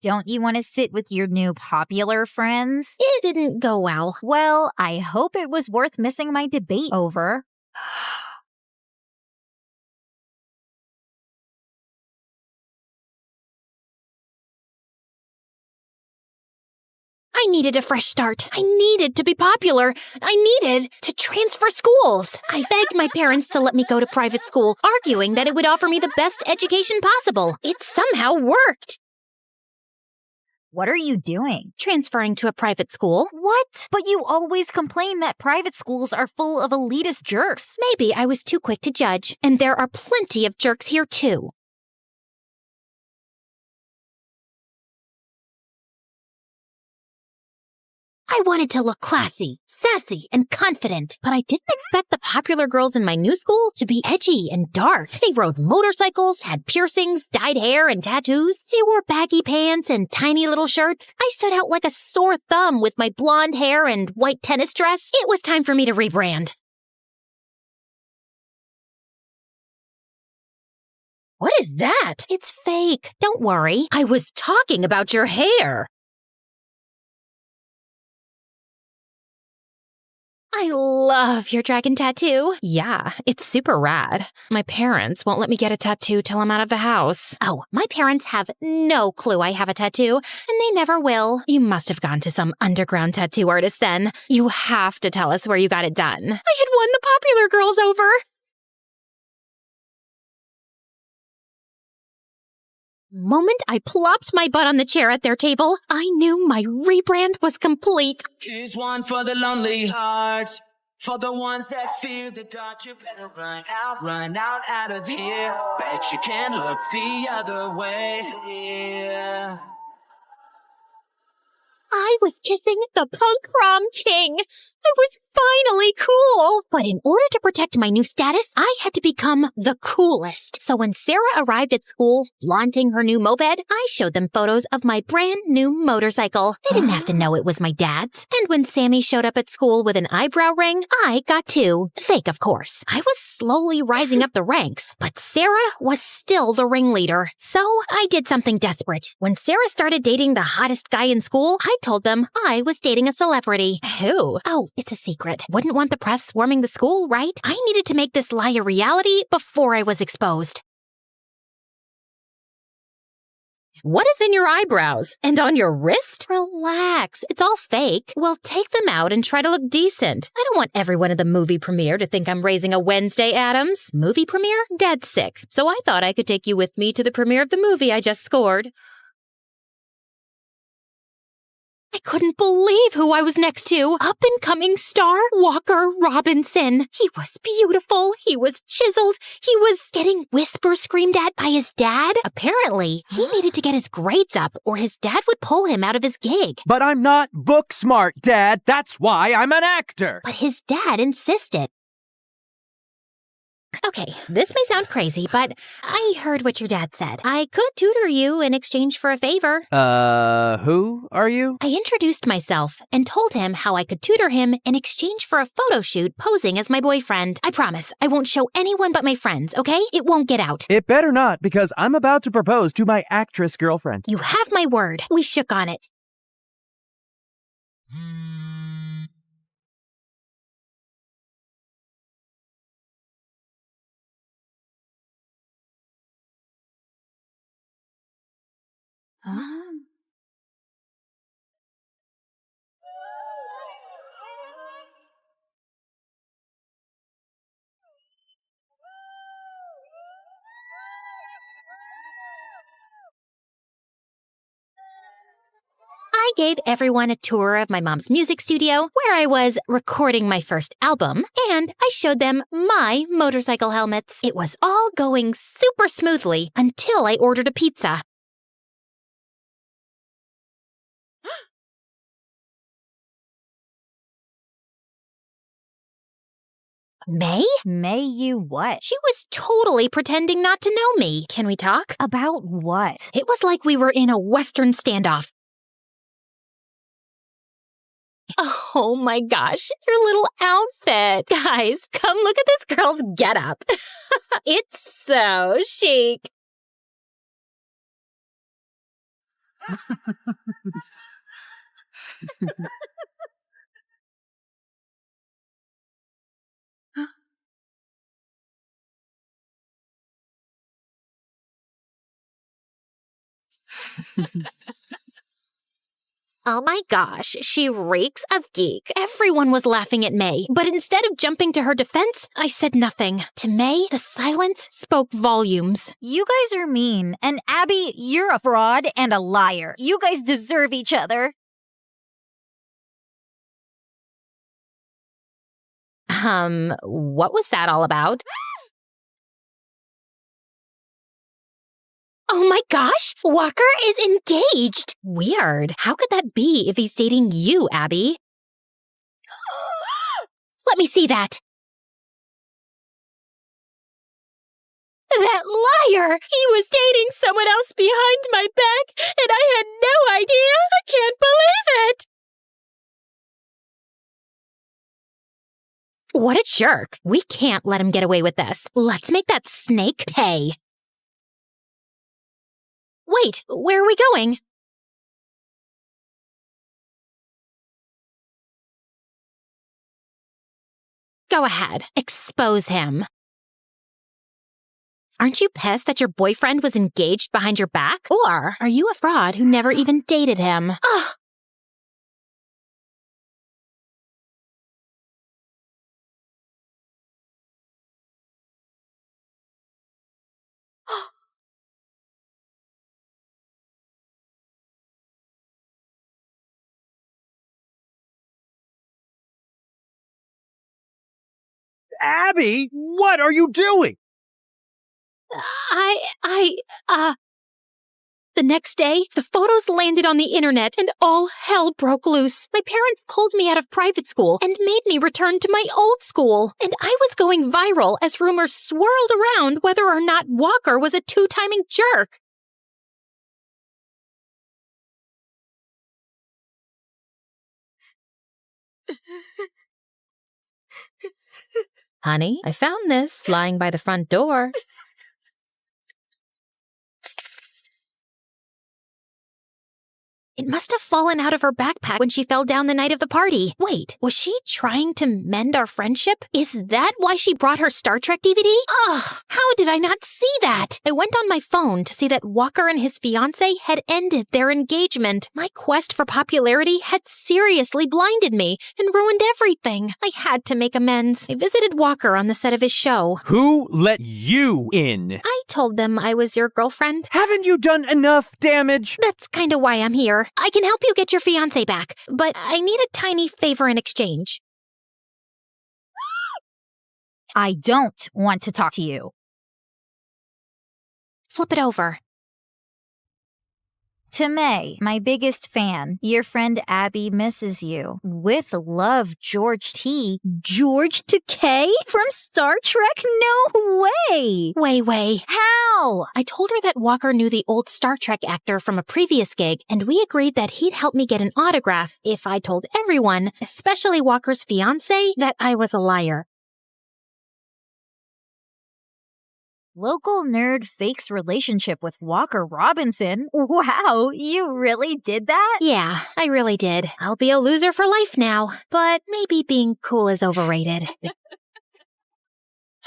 Don't you want to sit with your new popular friends? It didn't go well. Well, I hope it was worth missing my debate over. I needed a fresh start. I needed to be popular. I needed to transfer schools. I begged my parents to let me go to private school, arguing that it would offer me the best education possible. It somehow worked. What are you doing? Transferring to a private school. What? But you always complain that private schools are full of elitist jerks. Maybe I was too quick to judge, and there are plenty of jerks here too. I wanted to look classy, sassy, and confident, but I didn't expect the popular girls in my new school to be edgy and dark. They rode motorcycles, had piercings, dyed hair, and tattoos. They wore baggy pants and tiny little shirts. I stood out like a sore thumb with my blonde hair and white tennis dress. It was time for me to rebrand. What is that? It's fake. Don't worry. I was talking about your hair. I love your dragon tattoo. Yeah, it's super rad. My parents won't let me get a tattoo till I'm out of the house. Oh, my parents have no clue I have a tattoo, and they never will. You must have gone to some underground tattoo artist then. You have to tell us where you got it done. I had won the popular girls over. Moment I plopped my butt on the chair at their table, I knew my rebrand was complete. Here's one for the lonely hearts. For the ones that feel the dark, you better run out of here. Bet you can't look the other way. Yeah. I was kissing the punk prom king. I was finally cool. But in order to protect my new status, I had to become the coolest. So when Sarah arrived at school, flaunting her new moped, I showed them photos of my brand new motorcycle. They didn't have to know it was my dad's. And when Sammy showed up at school with an eyebrow ring, I got two. Fake, of course. I was slowly rising up the ranks, but Sarah was still the ringleader. So I did something desperate. When Sarah started dating the hottest guy in school, I told them I was dating a celebrity. Who? Oh, it's a secret. Wouldn't want the press swarming the school, right? I needed to make this lie a reality before I was exposed. What is in your eyebrows? And on your wrist? Relax. It's all fake. Well, take them out and try to look decent. I don't want everyone at the movie premiere to think I'm raising a Wednesday Addams. Movie premiere? Dead sick. So I thought I could take you with me to the premiere of the movie I just scored. I couldn't believe who I was next to. Up-and-coming star Walker Robinson. He was beautiful. He was chiseled. He was getting whisper screamed at by his dad. Apparently, he needed to get his grades up or his dad would pull him out of his gig. But I'm not book smart, Dad. That's why I'm an actor. But his dad insisted. Okay, this may sound crazy, but I heard what your dad said. I could tutor you in exchange for a favor. Who are you? I introduced myself and told him how I could tutor him in exchange for a photo shoot posing as my boyfriend. I promise I won't show anyone but my friends, okay? It won't get out. It better not, because I'm about to propose to my actress girlfriend. You have my word. We shook on it. I gave everyone a tour of my mom's music studio, where I was recording my first album, and I showed them my motorcycle helmets. It was all going super smoothly until I ordered a pizza. May? May you what? She was totally pretending not to know me. Can we talk? About what? It was like we were in a Western standoff. Oh my gosh, your little outfit. Guys, come look at this girl's getup. It's so chic. Oh my gosh, she reeks of geek. Everyone was laughing at May, but instead of jumping to her defense, I said nothing. To May, the silence spoke volumes. You guys are mean, and Abby, you're a fraud and a liar. You guys deserve each other. What was that all about? Oh my gosh! Walker is engaged! Weird. How could that be if he's dating you, Abby? Let me see that. That liar! He was dating someone else behind my back, and I had no idea! I can't believe it! What a jerk. We can't let him get away with this. Let's make that snake pay. Wait, where are we going? Go ahead, expose him. Aren't you pissed that your boyfriend was engaged behind your back? Or are you a fraud who never even dated him? Ugh! Abby, what are you doing? The next day, the photos landed on the internet and all hell broke loose. My parents pulled me out of private school and made me return to my old school. And I was going viral as rumors swirled around whether or not Walker was a two-timing jerk. Honey, I found this lying by the front door. It must have fallen out of her backpack when she fell down the night of the party. Wait, was she trying to mend our friendship? Is that why she brought her Star Trek DVD? Ugh, how did I not see that? I went on my phone to see that Walker and his fiancée had ended their engagement. My quest for popularity had seriously blinded me and ruined everything. I had to make amends. I visited Walker on the set of his show. Who let you in? I told them I was your girlfriend. Haven't you done enough damage? That's kind of why I'm here. I can help you get your fiancé back, but I need a tiny favor in exchange. I don't want to talk to you. Flip it over. To May, my biggest fan, your friend Abby misses you. With love, George T. George Takei from Star Trek? No way! Way. How? I told her that Walker knew the old Star Trek actor from a previous gig, and we agreed that he'd help me get an autograph if I told everyone, especially Walker's fiancé, that I was a liar. Local nerd fakes relationship with Walker Robinson. Wow, you really did that? Yeah, I really did. I'll be a loser for life now, but maybe being cool is overrated.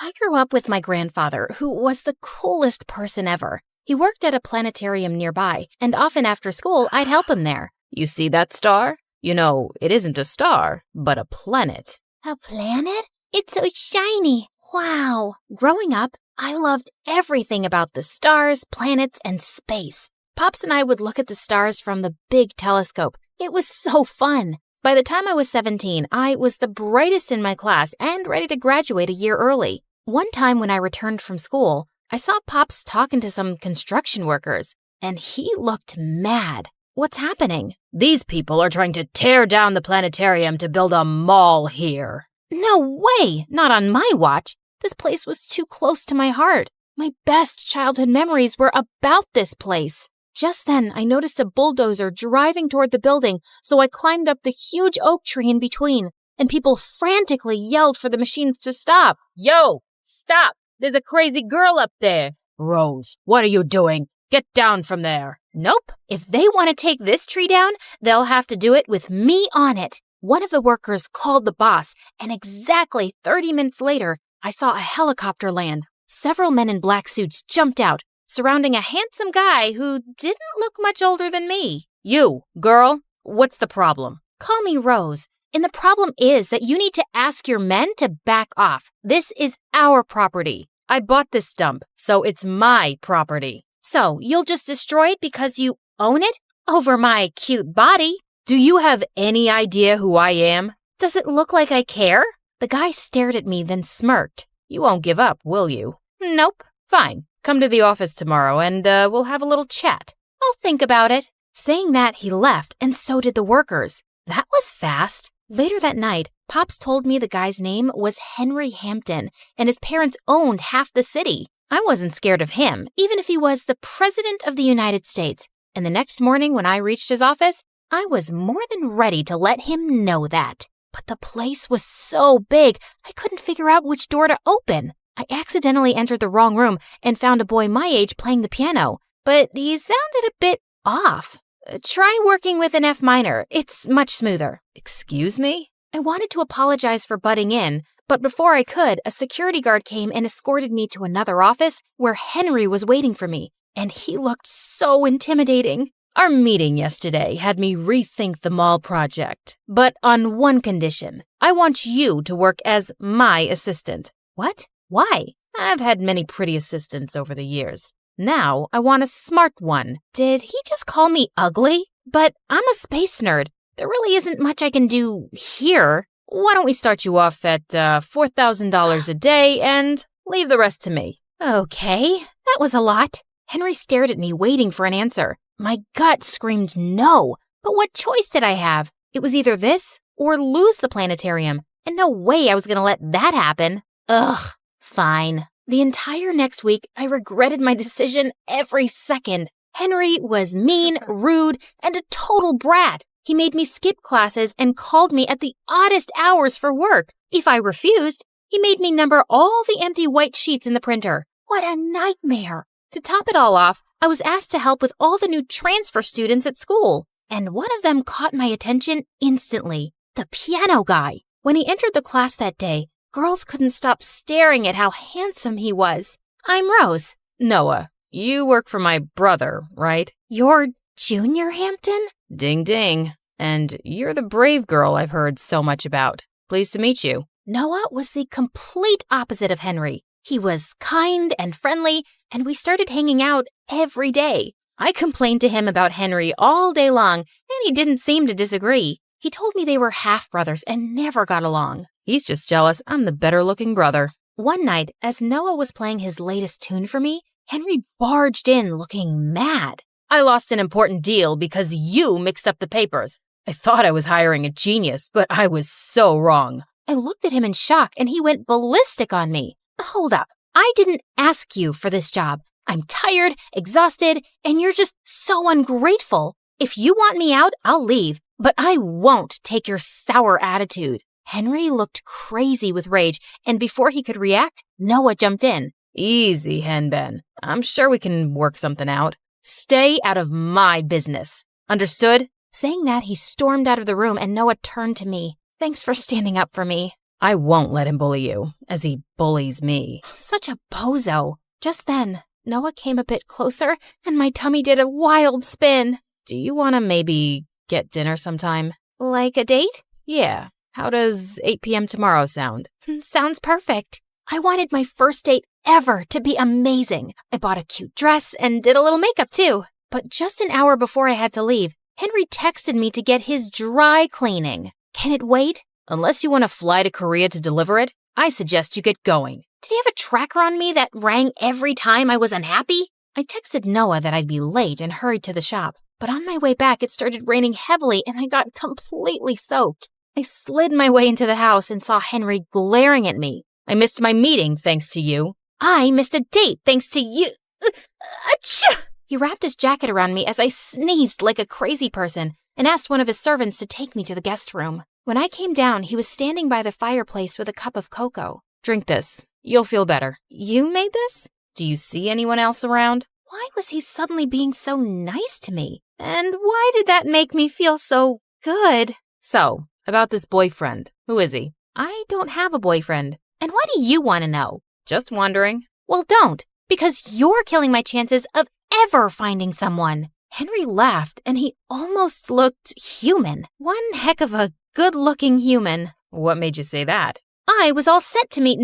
I grew up with my grandfather, who was the coolest person ever. He worked at a planetarium nearby, and often after school, I'd help him there. You see that star? You know, it isn't a star, but a planet. A planet? It's so shiny. Wow. Growing up, I loved everything about the stars, planets, and space. Pops and I would look at the stars from the big telescope. It was so fun. By the time I was 17, I was the brightest in my class and ready to graduate a year early. One time when I returned from school, I saw Pops talking to some construction workers, and he looked mad. What's happening? These people are trying to tear down the planetarium to build a mall here. No way! Not on my watch. This place was too close to my heart. My best childhood memories were about this place. Just then, I noticed a bulldozer driving toward the building, so I climbed up the huge oak tree in between, and people frantically yelled for the machines to stop. Yo, stop! There's a crazy girl up there. Rose, what are you doing? Get down from there. Nope. If they want to take this tree down, they'll have to do it with me on it. One of the workers called the boss, and exactly 30 minutes later, I saw a helicopter land. Several men in black suits jumped out, surrounding a handsome guy who didn't look much older than me. You, girl, what's the problem? Call me Rose. And the problem is that you need to ask your men to back off. This is our property. I bought this dump, so it's my property. So you'll just destroy it because you own it? Over my cute body? Do you have any idea who I am? Does it look like I care? The guy stared at me, then smirked. You won't give up, will you? Nope. Fine. Come to the office tomorrow and we'll have a little chat. I'll think about it. Saying that, he left, and so did the workers. That was fast. Later that night, Pops told me the guy's name was Henry Hampton, and his parents owned half the city. I wasn't scared of him, even if he was the President of the United States. And the next morning when I reached his office, I was more than ready to let him know that. But the place was so big, I couldn't figure out which door to open. I accidentally entered the wrong room and found a boy my age playing the piano, but he sounded a bit off. Try working with an F minor. It's much smoother. Excuse me? I wanted to apologize for butting in, but before I could, a security guard came and escorted me to another office where Henry was waiting for me, and he looked so intimidating. Our meeting yesterday had me rethink the mall project, but on one condition. I want you to work as my assistant. What? Why? I've had many pretty assistants over the years. Now I want a smart one. Did he just call me ugly? But I'm a space nerd. There really isn't much I can do here. Why don't we start you off at $4,000 a day and leave the rest to me? Okay, that was a lot. Henry stared at me, waiting for an answer. My gut screamed no, but what choice did I have? It was either this or lose the planetarium, and no way I was going to let that happen. Ugh, fine. The entire next week, I regretted my decision every second. Henry was mean, rude, and a total brat. He made me skip classes and called me at the oddest hours for work. If I refused, he made me number all the empty white sheets in the printer. What a nightmare. To top it all off, I was asked to help with all the new transfer students at school, and one of them caught my attention instantly, the piano guy. When he entered the class that day, girls couldn't stop staring at how handsome he was. I'm Rose. Noah, you work for my brother, right? You're Junior Hampton? Ding ding. And you're the brave girl I've heard so much about. Pleased to meet you. Noah was the complete opposite of Henry. He was kind and friendly, and we started hanging out every day. I complained to him about Henry all day long, and he didn't seem to disagree. He told me they were half-brothers and never got along. He's just jealous I'm the better-looking brother. One night, as Noah was playing his latest tune for me, Henry barged in looking mad. I lost an important deal because you mixed up the papers. I thought I was hiring a genius, but I was so wrong. I looked at him in shock, and he went ballistic on me. Hold up. I didn't ask you for this job. I'm tired, exhausted, and you're just so ungrateful. If you want me out, I'll leave, but I won't take your sour attitude. Henry looked crazy with rage, and before he could react, Noah jumped in. Easy, Henben. I'm sure we can work something out. Stay out of my business. Understood? Saying that, he stormed out of the room, and Noah turned to me. Thanks for standing up for me. I won't let him bully you, as he bullies me. Such a bozo. Just then, Noah came a bit closer, and my tummy did a wild spin. Do you want to maybe get dinner sometime? Like a date? Yeah. How does 8 p.m. tomorrow sound? Sounds perfect. I wanted my first date ever to be amazing. I bought a cute dress and did a little makeup too. But just an hour before I had to leave, Henry texted me to get his dry cleaning. Can it wait? Unless you want to fly to Korea to deliver it, I suggest you get going. Did he have a tracker on me that rang every time I was unhappy? I texted Noah that I'd be late and hurried to the shop. But on my way back, it started raining heavily and I got completely soaked. I slid my way into the house and saw Henry glaring at me. I missed my meeting thanks to you. I missed a date thanks to you. Achoo! He wrapped his jacket around me as I sneezed like a crazy person and asked one of his servants to take me to the guest room. When I came down, he was standing by the fireplace with a cup of cocoa. Drink this. You'll feel better. You made this? Do you see anyone else around? Why was he suddenly being so nice to me? And why did that make me feel so good? So, about this boyfriend. Who is he? I don't have a boyfriend. And why do you want to know? Just wondering. Well, don't, because you're killing my chances of ever finding someone. Henry laughed, and he almost looked human. One heck of a good-looking human. What made you say that? I was all set to meet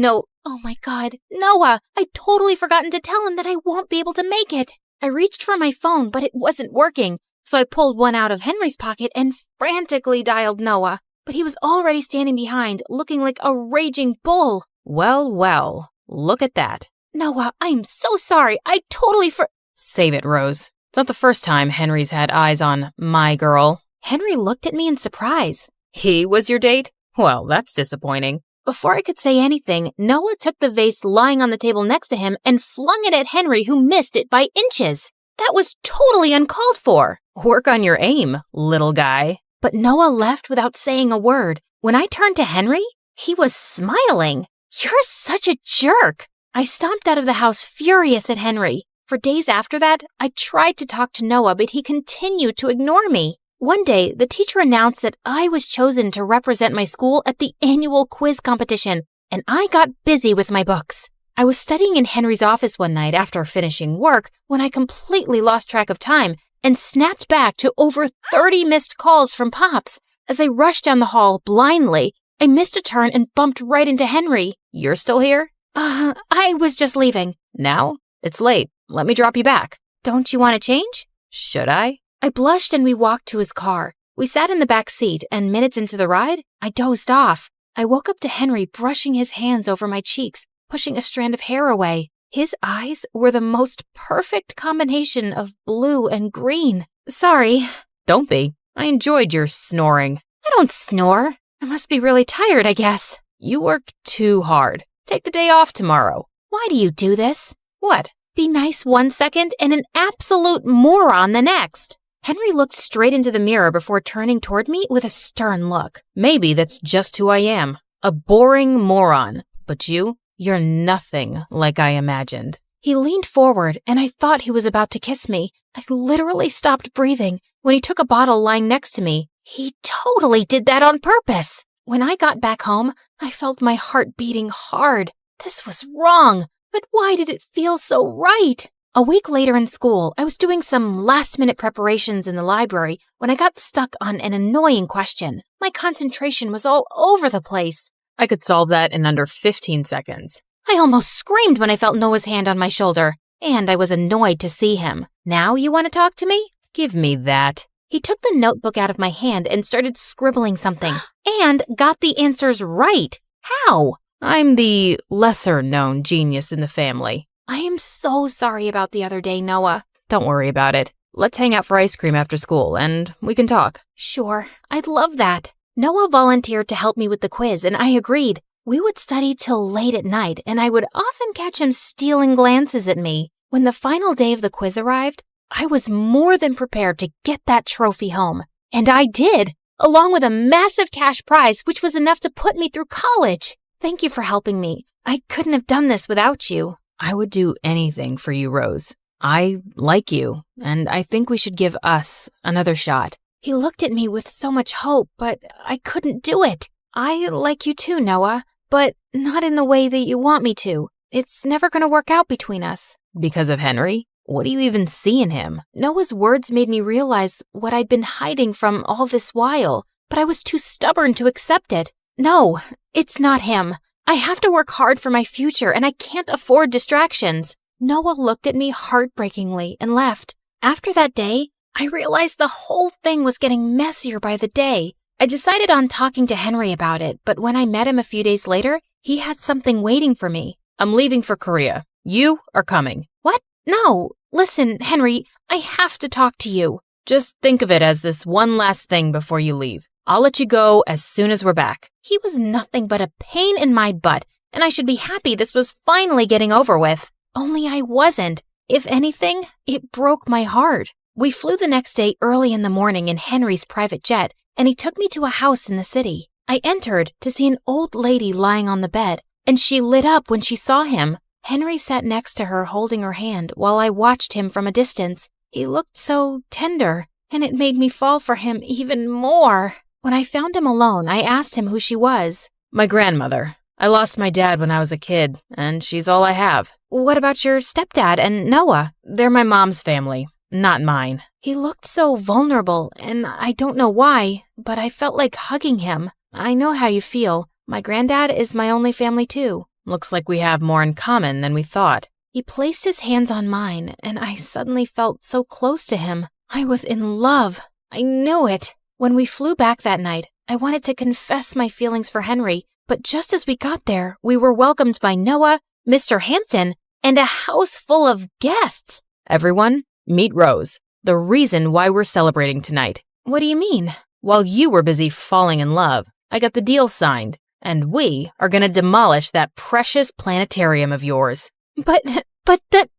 Oh my God, Noah! I'd totally forgotten to tell him that I won't be able to make it. I reached for my phone, but it wasn't working, so I pulled one out of Henry's pocket and frantically dialed Noah. But he was already standing behind, looking like a raging bull. Well, look at that. Noah, I'm so sorry. I totally Save it, Rose. It's not the first time Henry's had eyes on my girl. Henry looked at me in surprise. He was your date? Well, that's disappointing. Before I could say anything, Noah took the vase lying on the table next to him and flung it at Henry, who missed it by inches. That was totally uncalled for. Work on your aim, little guy. But Noah left without saying a word. When I turned to Henry, he was smiling. You're such a jerk. I stomped out of the house furious at Henry. For days after that, I tried to talk to Noah, but he continued to ignore me. One day, the teacher announced that I was chosen to represent my school at the annual quiz competition, and I got busy with my books. I was studying in Henry's office one night after finishing work when I completely lost track of time and snapped back to over 30 missed calls from Pops. As I rushed down the hall blindly, I missed a turn and bumped right into Henry. You're still here? I was just leaving. Now? It's late. Let me drop you back. Don't you want to change? Should I? I blushed and we walked to his car. We sat in the back seat, and minutes into the ride, I dozed off. I woke up to Henry brushing his hands over my cheeks, pushing a strand of hair away. His eyes were the most perfect combination of blue and green. Sorry. Don't be. I enjoyed your snoring. I don't snore. I must be really tired, I guess. You work too hard. Take the day off tomorrow. Why do you do this? What? Be nice one second and an absolute moron the next. Henry looked straight into the mirror before turning toward me with a stern look. Maybe that's just who I am. A boring moron. But you're nothing like I imagined. He leaned forward, and I thought he was about to kiss me. I literally stopped breathing when he took a bottle lying next to me. He totally did that on purpose. When I got back home, I felt my heart beating hard. This was wrong, but why did it feel so right? A week later in school, I was doing some last-minute preparations in the library when I got stuck on an annoying question. My concentration was all over the place. I could solve that in under 15 seconds. I almost screamed when I felt Noah's hand on my shoulder, and I was annoyed to see him. Now you want to talk to me? Give me that. He took the notebook out of my hand and started scribbling something, and got the answers right. How? I'm the lesser-known genius in the family. I am so sorry about the other day, Noah. Don't worry about it. Let's hang out for ice cream after school, and we can talk. Sure, I'd love that. Noah volunteered to help me with the quiz, and I agreed. We would study till late at night, and I would often catch him stealing glances at me. When the final day of the quiz arrived, I was more than prepared to get that trophy home. And I did, along with a massive cash prize, which was enough to put me through college. Thank you for helping me. I couldn't have done this without you. I would do anything for you, Rose. I like you, and I think we should give us another shot. He looked at me with so much hope, but I couldn't do it. I like you too, Noah, but not in the way that you want me to. It's never going to work out between us. Because of Henry? What do you even see in him? Noah's words made me realize what I'd been hiding from all this while, but I was too stubborn to accept it. No, it's not him. I have to work hard for my future, and I can't afford distractions. Noah looked at me heartbreakingly and left. After that day, I realized the whole thing was getting messier by the day. I decided on talking to Henry about it, but when I met him a few days later, he had something waiting for me. I'm leaving for Korea. You are coming. What? No. Listen, Henry, I have to talk to you. Just think of it as this one last thing before you leave. I'll let you go as soon as we're back. He was nothing but a pain in my butt, and I should be happy this was finally getting over with. Only I wasn't. If anything, it broke my heart. We flew the next day early in the morning in Henry's private jet, and he took me to a house in the city. I entered to see an old lady lying on the bed, and she lit up when she saw him. Henry sat next to her holding her hand while I watched him from a distance. He looked so tender, and it made me fall for him even more. When I found him alone, I asked him who she was. My grandmother. I lost my dad when I was a kid, and she's all I have. What about your stepdad and Noah? They're my mom's family. not mine. He looked so vulnerable, and I don't know why, but I felt like hugging him. I know how you feel. My granddad is my only family too. Looks like we have more in common than we thought. He placed his hands on mine, and I suddenly felt so close to him. I was in love. I knew it. When we flew back that night, I wanted to confess my feelings for Henry, but just as we got there, we were welcomed by Noah, Mr. Hampton, and a house full of guests. Everyone, meet Rose, the reason why we're celebrating tonight. What do you mean? While you were busy falling in love, I got the deal signed, and we are gonna demolish that precious planetarium of yours. But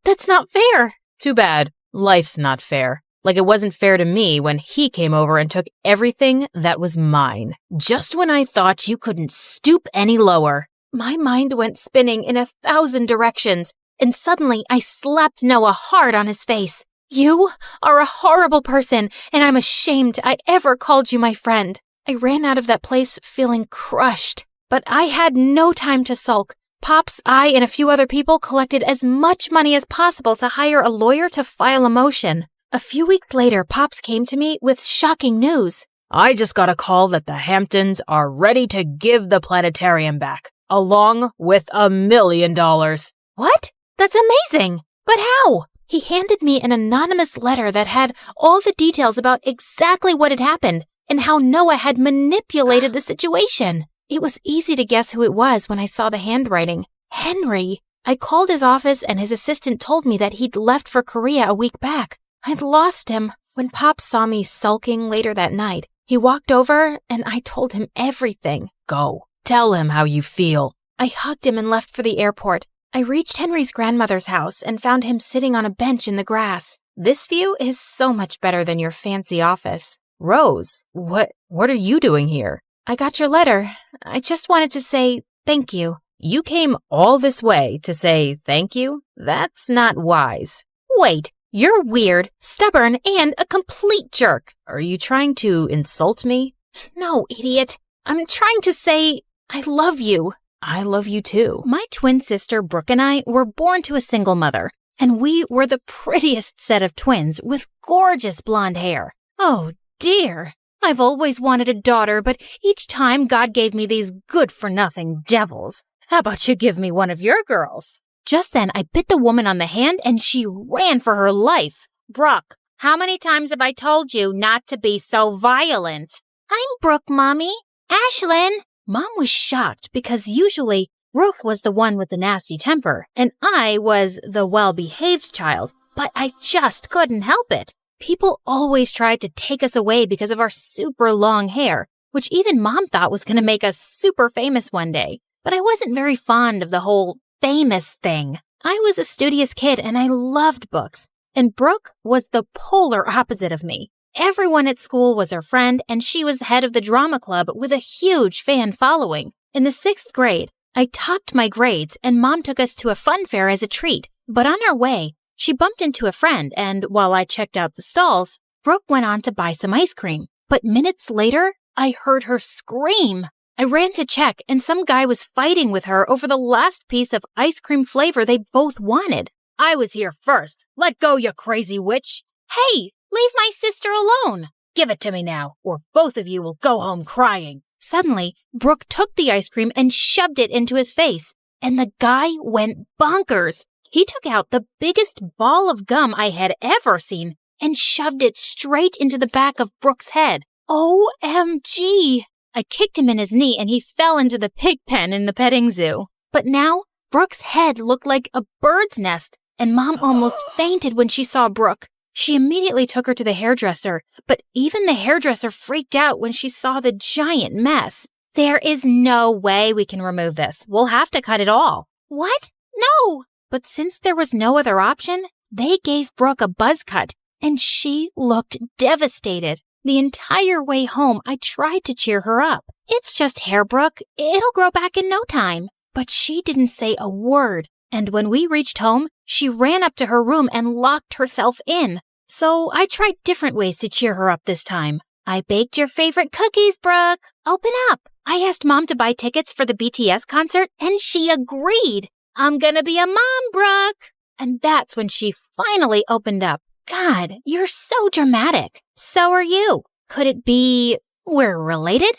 that's not fair. Too bad. Life's not fair. Like it wasn't fair to me when he came over and took everything that was mine. Just when I thought you couldn't stoop any lower. My mind went spinning in 1,000 directions, and suddenly I slapped Noah hard on his face. You are a horrible person, and I'm ashamed I ever called you my friend. I ran out of that place feeling crushed, but I had no time to sulk. Pops, I, and a few other people collected as much money as possible to hire a lawyer to file a motion. A few weeks later, Pops came to me with shocking news. I just got a call that the Hamptons are ready to give the planetarium back, along with $1 million. What? That's amazing! But how? He handed me an anonymous letter that had all the details about exactly what had happened and how Noah had manipulated the situation. It was easy to guess who it was when I saw the handwriting. Henry. I called his office and his assistant told me that he'd left for Korea a week back. I'd lost him. When Pop saw me sulking later that night, he walked over and I told him everything. Go. Tell him how you feel. I hugged him and left for the airport. I reached Henry's grandmother's house and found him sitting on a bench in the grass. This view is so much better than your fancy office. Rose, what are you doing here? I got your letter. I just wanted to say thank you. You came all this way to say thank you? That's not wise. Wait. You're weird, stubborn, and a complete jerk. Are you trying to insult me? No, idiot. I'm trying to say I love you. I love you too. My twin sister Brooke and I were born to a single mother, and we were the prettiest set of twins with gorgeous blonde hair. Oh dear. I've always wanted a daughter, but each time God gave me these good-for-nothing devils. How about you give me one of your girls? Just then, I bit the woman on the hand, and she ran for her life. Brooke, how many times have I told you not to be so violent? I'm Brooke, Mommy. Ashlyn. Mom was shocked because usually Brooke was the one with the nasty temper, and I was the well-behaved child, but I just couldn't help it. People always tried to take us away because of our super long hair, which even Mom thought was going to make us super famous one day. But I wasn't very fond of the whole famous thing. I was a studious kid and I loved books, and Brooke was the polar opposite of me. Everyone at school was her friend, and she was head of the drama club with a huge fan following. In the 6th grade, I topped my grades, and Mom took us to a fun fair as a treat. But on our way, she bumped into a friend, and while I checked out the stalls, Brooke went on to buy some ice cream. But minutes later, I heard her scream. I ran to check, and some guy was fighting with her over the last piece of ice cream flavor they both wanted. I was here first. Let go, you crazy witch. Hey, leave my sister alone. Give it to me now, or both of you will go home crying. Suddenly, Brooke took the ice cream and shoved it into his face, and the guy went bonkers. He took out the biggest ball of gum I had ever seen and shoved it straight into the back of Brooke's head. OMG! I kicked him in his knee and he fell into the pig pen in the petting zoo. But now, Brooke's head looked like a bird's nest, and Mom almost fainted when she saw Brooke. She immediately took her to the hairdresser, but even the hairdresser freaked out when she saw the giant mess. There is no way we can remove this. We'll have to cut it all. What? No! But since there was no other option, they gave Brooke a buzz cut, and she looked devastated. The entire way home, I tried to cheer her up. It's just hair, Brooke. It'll grow back in no time. But she didn't say a word, and when we reached home, she ran up to her room and locked herself in. So I tried different ways to cheer her up this time. I baked your favorite cookies, Brooke. Open up. I asked Mom to buy tickets for the BTS concert, and she agreed. I'm gonna be a mom, Brooke. And that's when she finally opened up. God, you're so dramatic. So are you. Could it be we're related?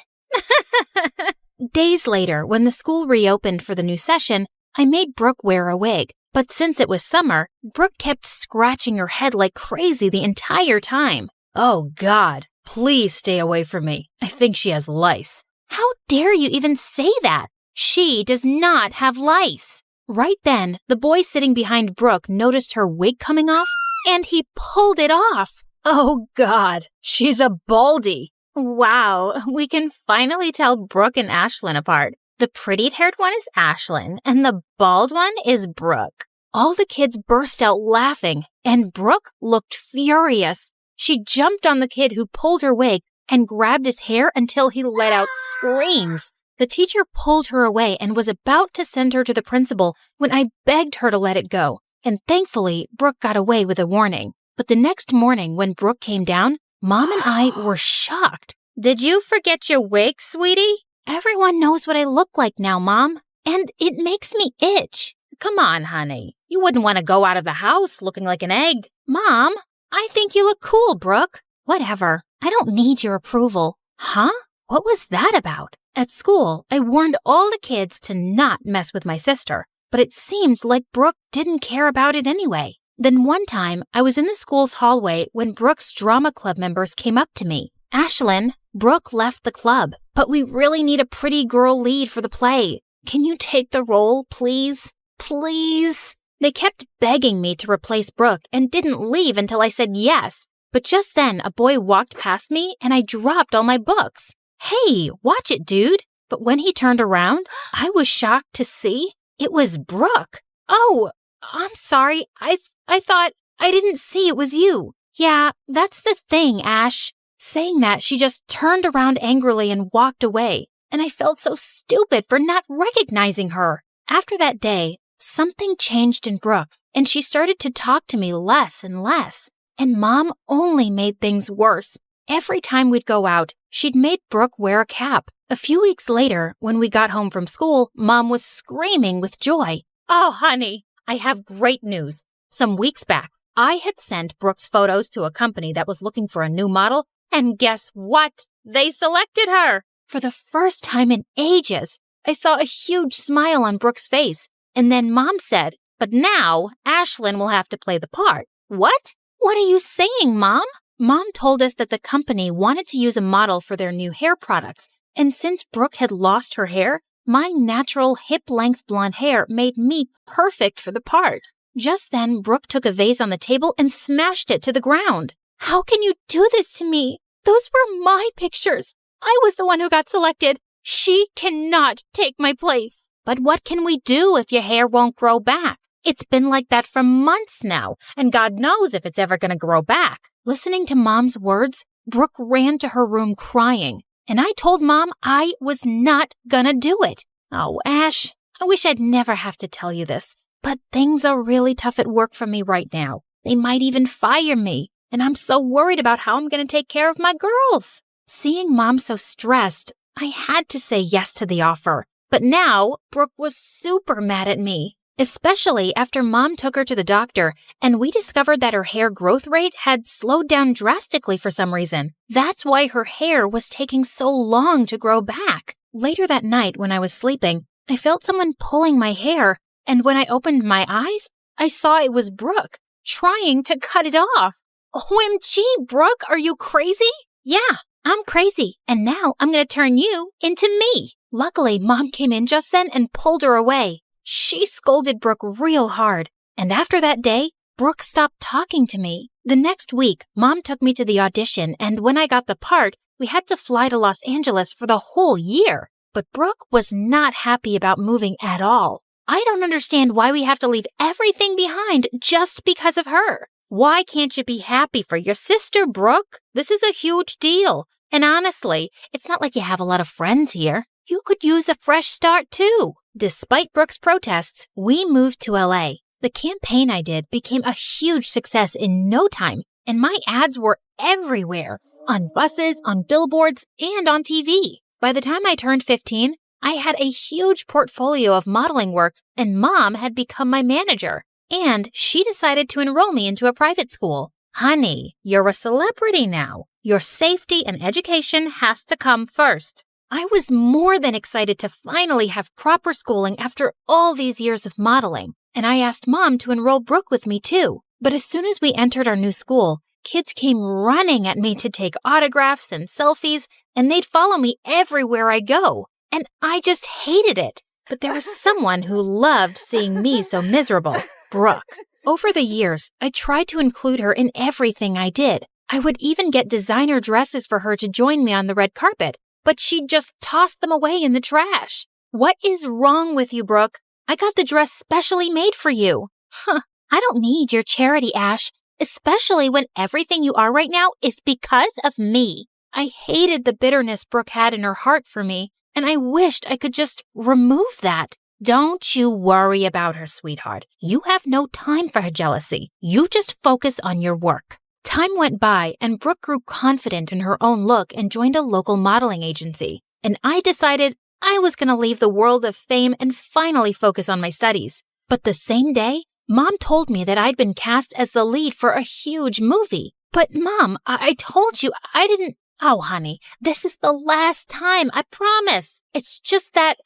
Days later, when the school reopened for the new session, I made Brooke wear a wig. But since it was summer, Brooke kept scratching her head like crazy the entire time. Oh, God. Please stay away from me. I think she has lice. How dare you even say that? She does not have lice. Right then, the boy sitting behind Brooke noticed her wig coming off, and he pulled it off. Oh, God. She's a baldy. Wow, we can finally tell Brooke and Ashlyn apart. The pretty-haired one is Ashlyn, and the bald one is Brooke. All the kids burst out laughing, and Brooke looked furious. She jumped on the kid who pulled her wig and grabbed his hair until he let out screams. The teacher pulled her away and was about to send her to the principal when I begged her to let it go. And thankfully, Brooke got away with a warning. But the next morning when Brooke came down, Mom and I were shocked. Did you forget your wig, sweetie? Everyone knows what I look like now, Mom. And it makes me itch. Come on, honey. You wouldn't want to go out of the house looking like an egg. Mom, I think you look cool, Brooke. Whatever. I don't need your approval. Huh? What was that about? At school, I warned all the kids to not mess with my sister, but it seems like Brooke didn't care about it anyway. Then one time, I was in the school's hallway when Brooke's drama club members came up to me. Ashlyn, Brooke left the club, but we really need a pretty girl lead for the play. Can you take the role, please? Please? They kept begging me to replace Brooke and didn't leave until I said yes. But just then, a boy walked past me and I dropped all my books. Hey, watch it, dude. But when he turned around, I was shocked to see it was Brooke. Oh, I'm sorry. I thought I didn't see it was you. Yeah, that's the thing, Ash. Saying that, she just turned around angrily and walked away. And I felt so stupid for not recognizing her. After that day, something changed in Brooke, and she started to talk to me less and less. And Mom only made things worse. Every time we'd go out, she'd made Brooke wear a cap. A few weeks later, when we got home from school, Mom was screaming with joy. Oh, honey, I have great news. Some weeks back, I had sent Brooke's photos to a company that was looking for a new model, and guess what? They selected her. For the first time in ages, I saw a huge smile on Brooke's face. And then Mom said, but now Ashlyn will have to play the part. What? What are you saying, Mom? Mom told us that the company wanted to use a model for their new hair products. And since Brooke had lost her hair, my natural hip-length blonde hair made me perfect for the part. Just then, Brooke took a vase on the table and smashed it to the ground. How can you do this to me? Those were my pictures. I was the one who got selected. She cannot take my place. But what can we do if your hair won't grow back? It's been like that for months now, and God knows if it's ever going to grow back. Listening to Mom's words, Brooke ran to her room crying, and I told Mom I was not gonna do it. Oh, Ash, I wish I'd never have to tell you this, but things are really tough at work for me right now. They might even fire me, and I'm so worried about how I'm gonna take care of my girls. Seeing Mom so stressed, I had to say yes to the offer. But now, Brooke was super mad at me, especially after Mom took her to the doctor and we discovered that her hair growth rate had slowed down drastically for some reason. That's why her hair was taking so long to grow back. Later that night when I was sleeping, I felt someone pulling my hair, and when I opened my eyes, I saw it was Brooke, trying to cut it off. OMG, Brooke, are you crazy? Yeah, I'm crazy, and now I'm gonna turn you into me. Luckily, Mom came in just then and pulled her away. She scolded Brooke real hard, and after that day, Brooke stopped talking to me. The next week, Mom took me to the audition, and when I got the part, we had to fly to Los Angeles for the whole year. But Brooke was not happy about moving at all. I don't understand why we have to leave everything behind just because of her. Why can't you be happy for your sister, Brooke? This is a huge deal. And honestly, it's not like you have a lot of friends here. You could use a fresh start too. Despite Brooke's protests, we moved to LA. The campaign I did became a huge success in no time, and my ads were everywhere, on buses, on billboards, and on TV. By the time I turned 15, I had a huge portfolio of modeling work, and Mom had become my manager. And she decided to enroll me into a private school. Honey, you're a celebrity now. Your safety and education has to come first. I was more than excited to finally have proper schooling after all these years of modeling, and I asked Mom to enroll Brooke with me too. But as soon as we entered our new school, kids came running at me to take autographs and selfies, and they'd follow me everywhere I go. And I just hated it. But there was someone who loved seeing me so miserable, Brooke. Over the years, I tried to include her in everything I did. I would even get designer dresses for her to join me on the red carpet, but she'd just toss them away in the trash. What is wrong with you, Brooke? I got the dress specially made for you. I don't need your charity, Ash, especially when everything you are right now is because of me. I hated the bitterness Brooke had in her heart for me, and I wished I could just remove that. Don't you worry about her, sweetheart. You have no time for her jealousy. You just focus on your work. Time went by, and Brooke grew confident in her own look and joined a local modeling agency. And I decided I was going to leave the world of fame and finally focus on my studies. But the same day, Mom told me that I'd been cast as the lead for a huge movie. But Mom, I told you I didn't... Oh, honey, this is the last time, I promise. It's just that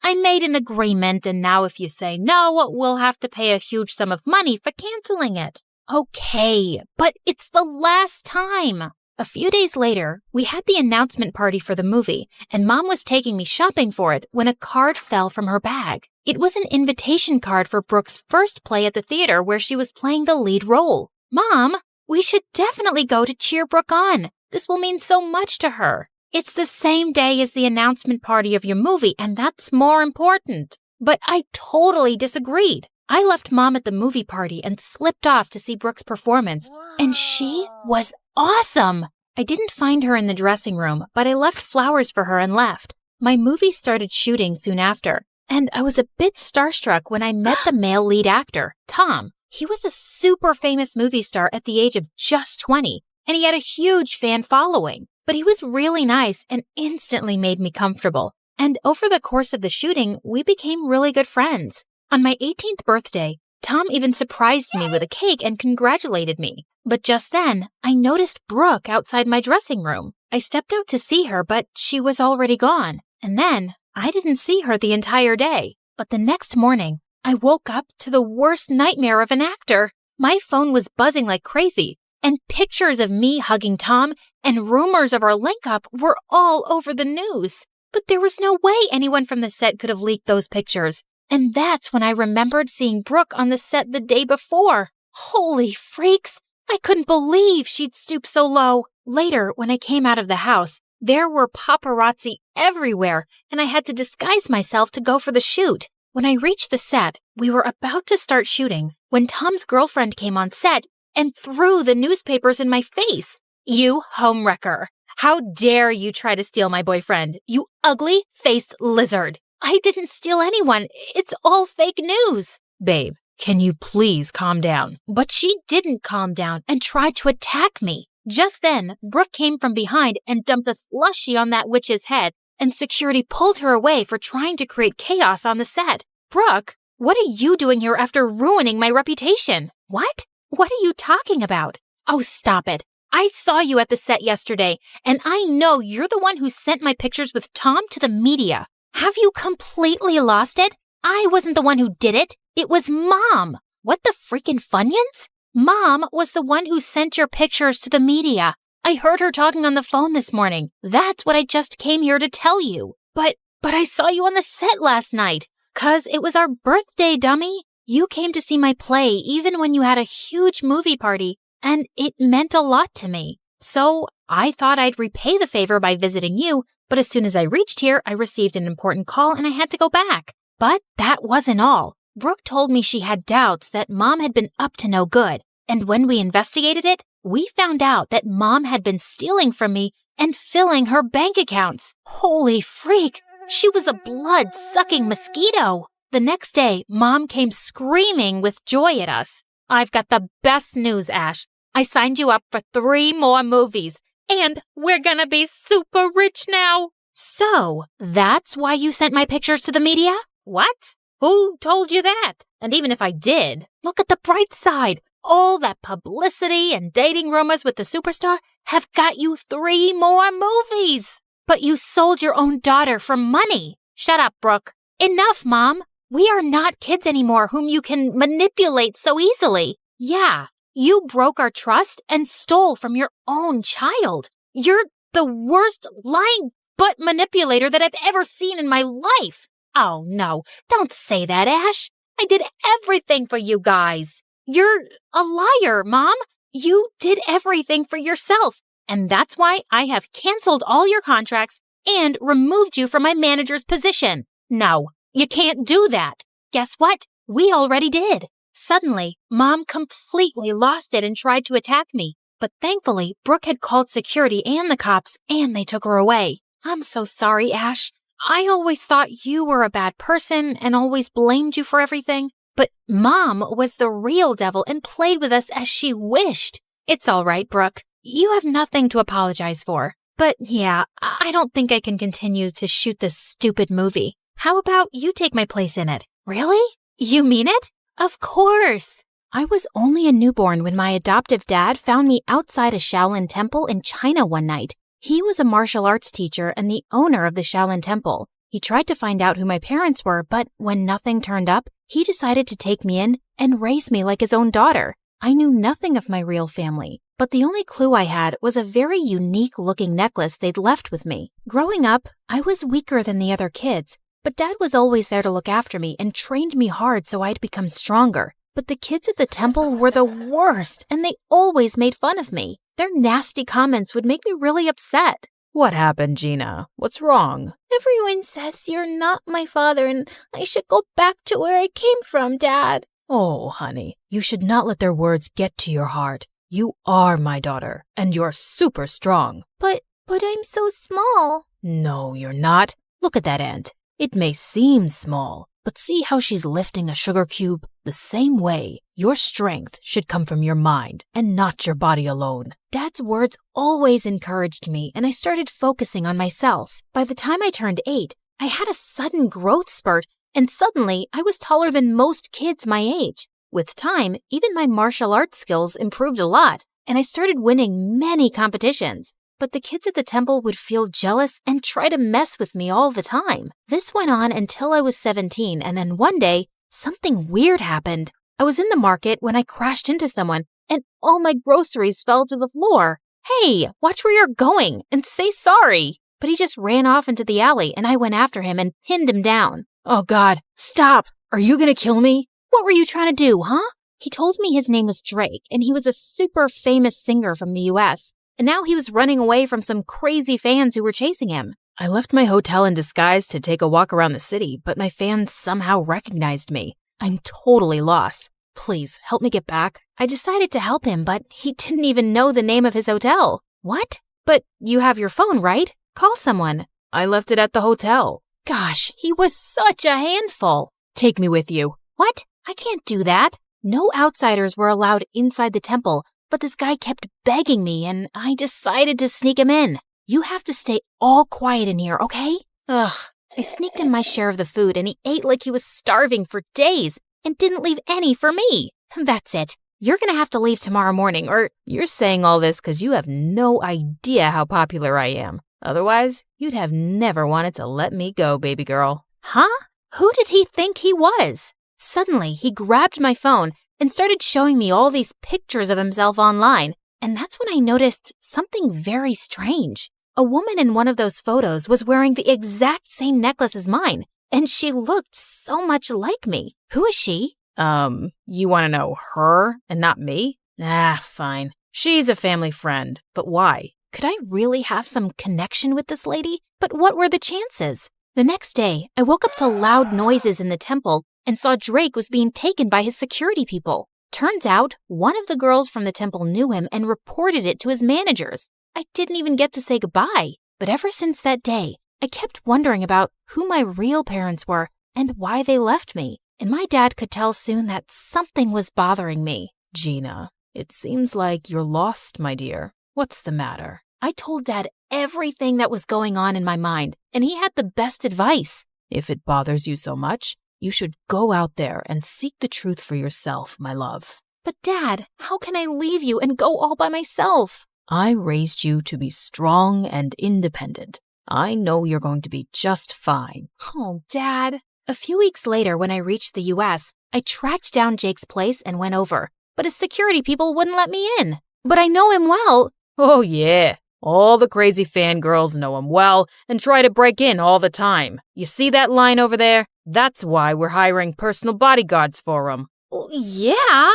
I made an agreement, and now if you say no, we'll have to pay a huge sum of money for canceling it. Okay, but it's the last time. A few days later, we had the announcement party for the movie, and Mom was taking me shopping for it when a card fell from her bag. It was an invitation card for Brooke's first play at the theater where she was playing the lead role. Mom, we should definitely go to cheer Brooke on. This will mean so much to her. It's the same day as the announcement party of your movie, and that's more important. But I totally disagreed. I left Mom at the movie party and slipped off to see Brooke's performance, and she was awesome. I didn't find her in the dressing room, but I left flowers for her and left. My movie started shooting soon after, and I was a bit starstruck when I met the male lead actor, Tom. He was a super famous movie star at the age of just 20, and he had a huge fan following. But he was really nice and instantly made me comfortable. And over the course of the shooting, we became really good friends. On my 18th birthday, Tom even surprised me with a cake and congratulated me. But just then, I noticed Brooke outside my dressing room. I stepped out to see her, but she was already gone. And then, I didn't see her the entire day. But the next morning, I woke up to the worst nightmare of an actor. My phone was buzzing like crazy, and pictures of me hugging Tom and rumors of our link-up were all over the news. But there was no way anyone from the set could have leaked those pictures. And that's when I remembered seeing Brooke on the set the day before. Holy freaks! I couldn't believe she'd stooped so low. Later, when I came out of the house, there were paparazzi everywhere, and I had to disguise myself to go for the shoot. When I reached the set, we were about to start shooting when Tom's girlfriend came on set and threw the newspapers in my face. You homewrecker. How dare you try to steal my boyfriend, you ugly-faced lizard. I didn't steal anyone. It's all fake news. Babe, can you please calm down? But she didn't calm down and tried to attack me. Just then, Brooke came from behind and dumped a slushie on that witch's head, and security pulled her away for trying to create chaos on the set. Brooke, what are you doing here after ruining my reputation? What? What are you talking about? Oh, stop it. I saw you at the set yesterday, and I know you're the one who sent my pictures with Tom to the media. Have you completely lost it? I wasn't the one who did it. It was Mom. What the freaking Funyuns? Mom was the one who sent your pictures to the media. I heard her talking on the phone this morning. That's what I just came here to tell you. But I saw you on the set last night. 'Cause it was our birthday, dummy. You came to see my play even when you had a huge movie party, and it meant a lot to me. So I thought I'd repay the favor by visiting you, but as soon as I reached here, I received an important call and I had to go back. But that wasn't all. Brooke told me she had doubts that Mom had been up to no good, and when we investigated it, we found out that Mom had been stealing from me and filling her bank accounts. Holy freak! She was a blood-sucking mosquito. The next day, Mom came screaming with joy at us. I've got the best news, Ash. I signed you up for 3 more movies, and we're gonna be super rich now. So, that's why you sent my pictures to the media? What? Who told you that? And even if I did, look at the bright side. all that publicity and dating rumors with the superstar have got you 3 more movies. But you sold your own daughter for money. Shut up, Brooke. Enough, Mom. We are not kids anymore whom you can manipulate so easily. Yeah, you broke our trust and stole from your own child. You're the worst lying butt manipulator that I've ever seen in my life. Oh, no, don't say that, Ash. I did everything for you guys. You're a liar, Mom. You did everything for yourself. And that's why I have canceled all your contracts and removed you from my manager's position. No, you can't do that. Guess what? We already did. Suddenly, Mom completely lost it and tried to attack me. But thankfully, Brooke had called security and the cops, and they took her away. I'm so sorry, Ash. I always thought you were a bad person and always blamed you for everything. But Mom was the real devil and played with us as she wished. It's all right, Brooke. You have nothing to apologize for. But yeah, I don't think I can continue to shoot this stupid movie. How about you take my place in it? Really? You mean it? Of course. I was only a newborn when my adoptive dad found me outside a Shaolin temple in China one night. He was a martial arts teacher and the owner of the Shaolin temple. He tried to find out who my parents were, but when nothing turned up, he decided to take me in and raise me like his own daughter. I knew nothing of my real family, but the only clue I had was a very unique-looking necklace they'd left with me. Growing up, I was weaker than the other kids, but Dad was always there to look after me and trained me hard so I'd become stronger. But the kids at the temple were the worst, and they always made fun of me. Their nasty comments would make me really upset. What happened, Gina? What's wrong? Everyone says you're not my father and I should go back to where I came from, Dad. Oh, honey, you should not let their words get to your heart. You are my daughter, and you're super strong. But I'm so small. No, you're not. Look at that ant. It may seem small, but see how she's lifting a sugar cube? The same way, your strength should come from your mind and not your body alone. Dad's words always encouraged me, and I started focusing on myself. By the time I turned 8, I had a sudden growth spurt, and suddenly I was taller than most kids my age. With time, even my martial arts skills improved a lot, and I started winning many competitions. But the kids at the temple would feel jealous and try to mess with me all the time. This went on until I was 17, and then one day, something weird happened. I was in the market when I crashed into someone, and all my groceries fell to the floor. Hey, watch where you're going and say sorry. But he just ran off into the alley, and I went after him and pinned him down. Oh God, stop! Are you gonna kill me? What were you trying to do, huh? He told me his name was Drake, and he was a super famous singer from the US. And now he was running away from some crazy fans who were chasing him. I left my hotel in disguise to take a walk around the city, but my fans somehow recognized me. I'm totally lost. Please, help me get back. I decided to help him, but he didn't even know the name of his hotel. What? But you have your phone, right? Call someone. I left it at the hotel. Gosh, he was such a handful. Take me with you. What? I can't do that. No outsiders were allowed inside the temple, but this guy kept begging me, and I decided to sneak him in. You have to stay all quiet in here, okay? Ugh. I sneaked in my share of the food, and he ate like he was starving for days and didn't leave any for me. That's it. You're gonna have to leave tomorrow morning, or you're saying all this because you have no idea how popular I am. Otherwise, you'd have never wanted to let me go, baby girl. Huh? Who did he think he was? Suddenly, he grabbed my phone and started showing me all these pictures of himself online, and that's when I noticed something very strange. A woman in one of those photos was wearing the exact same necklace as mine, and she looked so much like me. Who is she? You want to know her and not me? Ah, fine. She's a family friend, but why? Could I really have some connection with this lady? But what were the chances? The next day, I woke up to loud noises in the temple and saw Drake was being taken by his security people. Turns out, one of the girls from the temple knew him and reported it to his managers. I didn't even get to say goodbye. But ever since that day, I kept wondering about who my real parents were and why they left me. And my dad could tell soon that something was bothering me. Gina, it seems like you're lost, my dear. What's the matter? I told Dad everything that was going on in my mind, and he had the best advice. If it bothers you so much, you should go out there and seek the truth for yourself, my love. But Dad, how can I leave you and go all by myself? I raised you to be strong and independent. I know you're going to be just fine. Oh, Dad. A few weeks later, when I reached the U.S., I tracked down Jake's place and went over, but his security people wouldn't let me in. But I know him well. Oh, yeah. All the crazy fangirls know him well and try to break in all the time. You see that line over there? That's why we're hiring personal bodyguards for him. Yeah,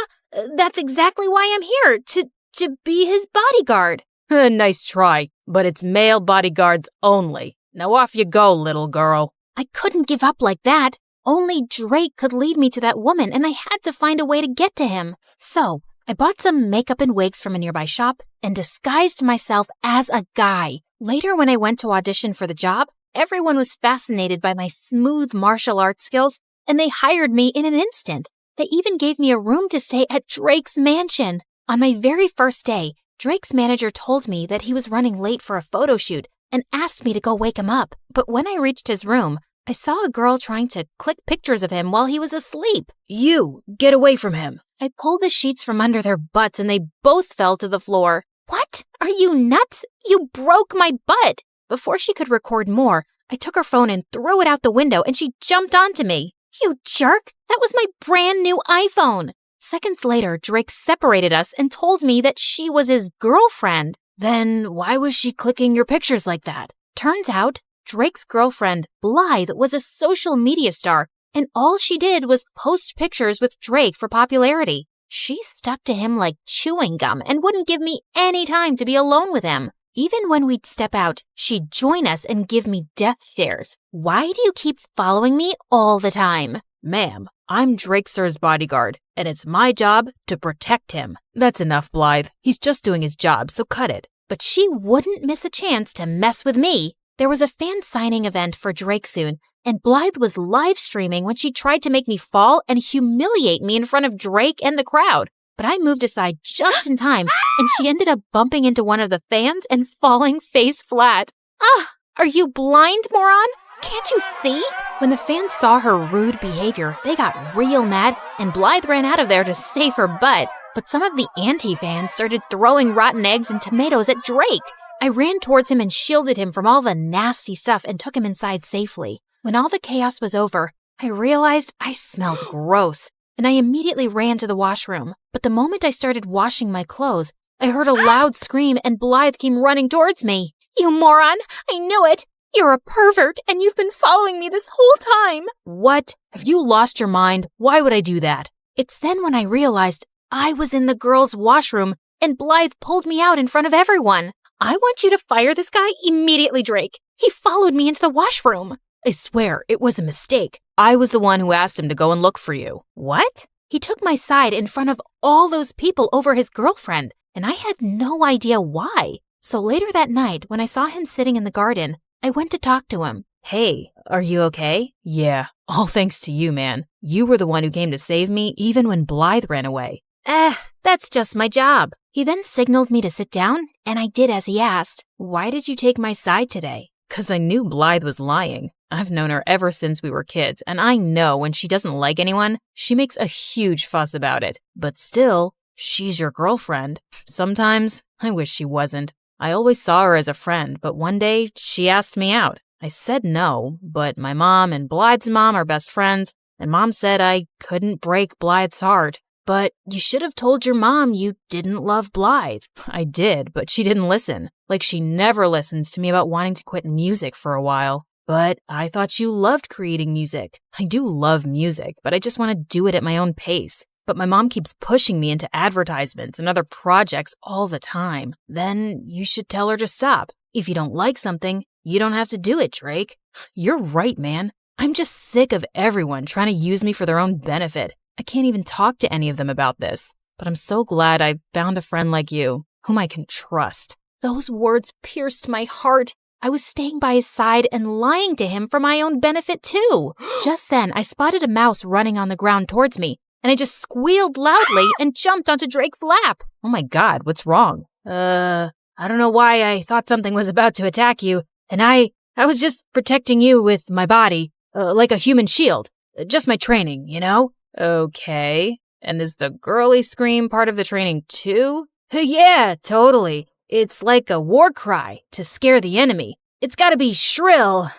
that's exactly why I'm here, to be his bodyguard. Nice try, but it's male bodyguards only. Now off you go, little girl. I couldn't give up like that. Only Drake could lead me to that woman, and I had to find a way to get to him. So I bought some makeup and wigs from a nearby shop and disguised myself as a guy. Later, when I went to audition for the job, everyone was fascinated by my smooth martial arts skills, and they hired me in an instant. They even gave me a room to stay at Drake's mansion. On my very first day, Drake's manager told me that he was running late for a photo shoot and asked me to go wake him up. But when I reached his room, I saw a girl trying to click pictures of him while he was asleep. You, get away from him. I pulled the sheets from under their butts and they both fell to the floor. What? Are you nuts? You broke my butt. Before she could record more, I took her phone and threw it out the window and she jumped onto me. You jerk! That was my brand new iPhone. Seconds later, Drake separated us and told me that she was his girlfriend. Then why was she clicking your pictures like that? Turns out, Drake's girlfriend, Blythe, was a social media star, and all she did was post pictures with Drake for popularity. She stuck to him like chewing gum and wouldn't give me any time to be alone with him. Even when we'd step out, she'd join us and give me death stares. Why do you keep following me all the time? Ma'am, I'm Drake Sir's bodyguard, and it's my job to protect him. That's enough, Blythe. He's just doing his job, so cut it. But she wouldn't miss a chance to mess with me. There was a fan signing event for Drake soon, and Blythe was live streaming when she tried to make me fall and humiliate me in front of Drake and the crowd. But I moved aside just in time, and she ended up bumping into one of the fans and falling face flat. Are you blind, moron? Can't you see? When the fans saw her rude behavior, they got real mad, and Blythe ran out of there to save her butt. But some of the anti-fans started throwing rotten eggs and tomatoes at Drake. I ran towards him and shielded him from all the nasty stuff and took him inside safely. When all the chaos was over, I realized I smelled gross, and I immediately ran to the washroom. But the moment I started washing my clothes, I heard a loud scream and Blythe came running towards me. You moron! I knew it! You're a pervert, and you've been following me this whole time! What? Have you lost your mind? Why would I do that? It's then when I realized I was in the girls' washroom, and Blythe pulled me out in front of everyone. I want you to fire this guy immediately, Drake. He followed me into the washroom. I swear, it was a mistake. I was the one who asked him to go and look for you. What? He took my side in front of all those people over his girlfriend, and I had no idea why. So later that night, when I saw him sitting in the garden, I went to talk to him. Hey, are you okay? Yeah, all thanks to you, man. You were the one who came to save me even when Blythe ran away. That's just my job. He then signaled me to sit down, and I did as he asked. Why did you take my side today? 'Cause I knew Blythe was lying. I've known her ever since we were kids, and I know when she doesn't like anyone, she makes a huge fuss about it. But still, she's your girlfriend. Sometimes, I wish she wasn't. I always saw her as a friend, but one day, she asked me out. I said no, but my mom and Blythe's mom are best friends, and Mom said I couldn't break Blythe's heart. But you should have told your mom you didn't love Blythe. I did, but she didn't listen. Like she never listens to me about wanting to quit music for a while. But I thought you loved creating music. I do love music, but I just want to do it at my own pace. But my mom keeps pushing me into advertisements and other projects all the time. Then you should tell her to stop. If you don't like something, you don't have to do it, Drake. You're right, man. I'm just sick of everyone trying to use me for their own benefit. I can't even talk to any of them about this. But I'm so glad I found a friend like you, whom I can trust. Those words pierced my heart. I was staying by his side and lying to him for my own benefit, too. Just then, I spotted a mouse running on the ground towards me, and I just squealed loudly and jumped onto Drake's lap. Oh my God, what's wrong? I don't know why I thought something was about to attack you, and I was just protecting you with my body, like a human shield. Just my training, you know? Okay. And is the girly scream part of the training too? Yeah, totally. It's like a war cry to scare the enemy. It's gotta be shrill.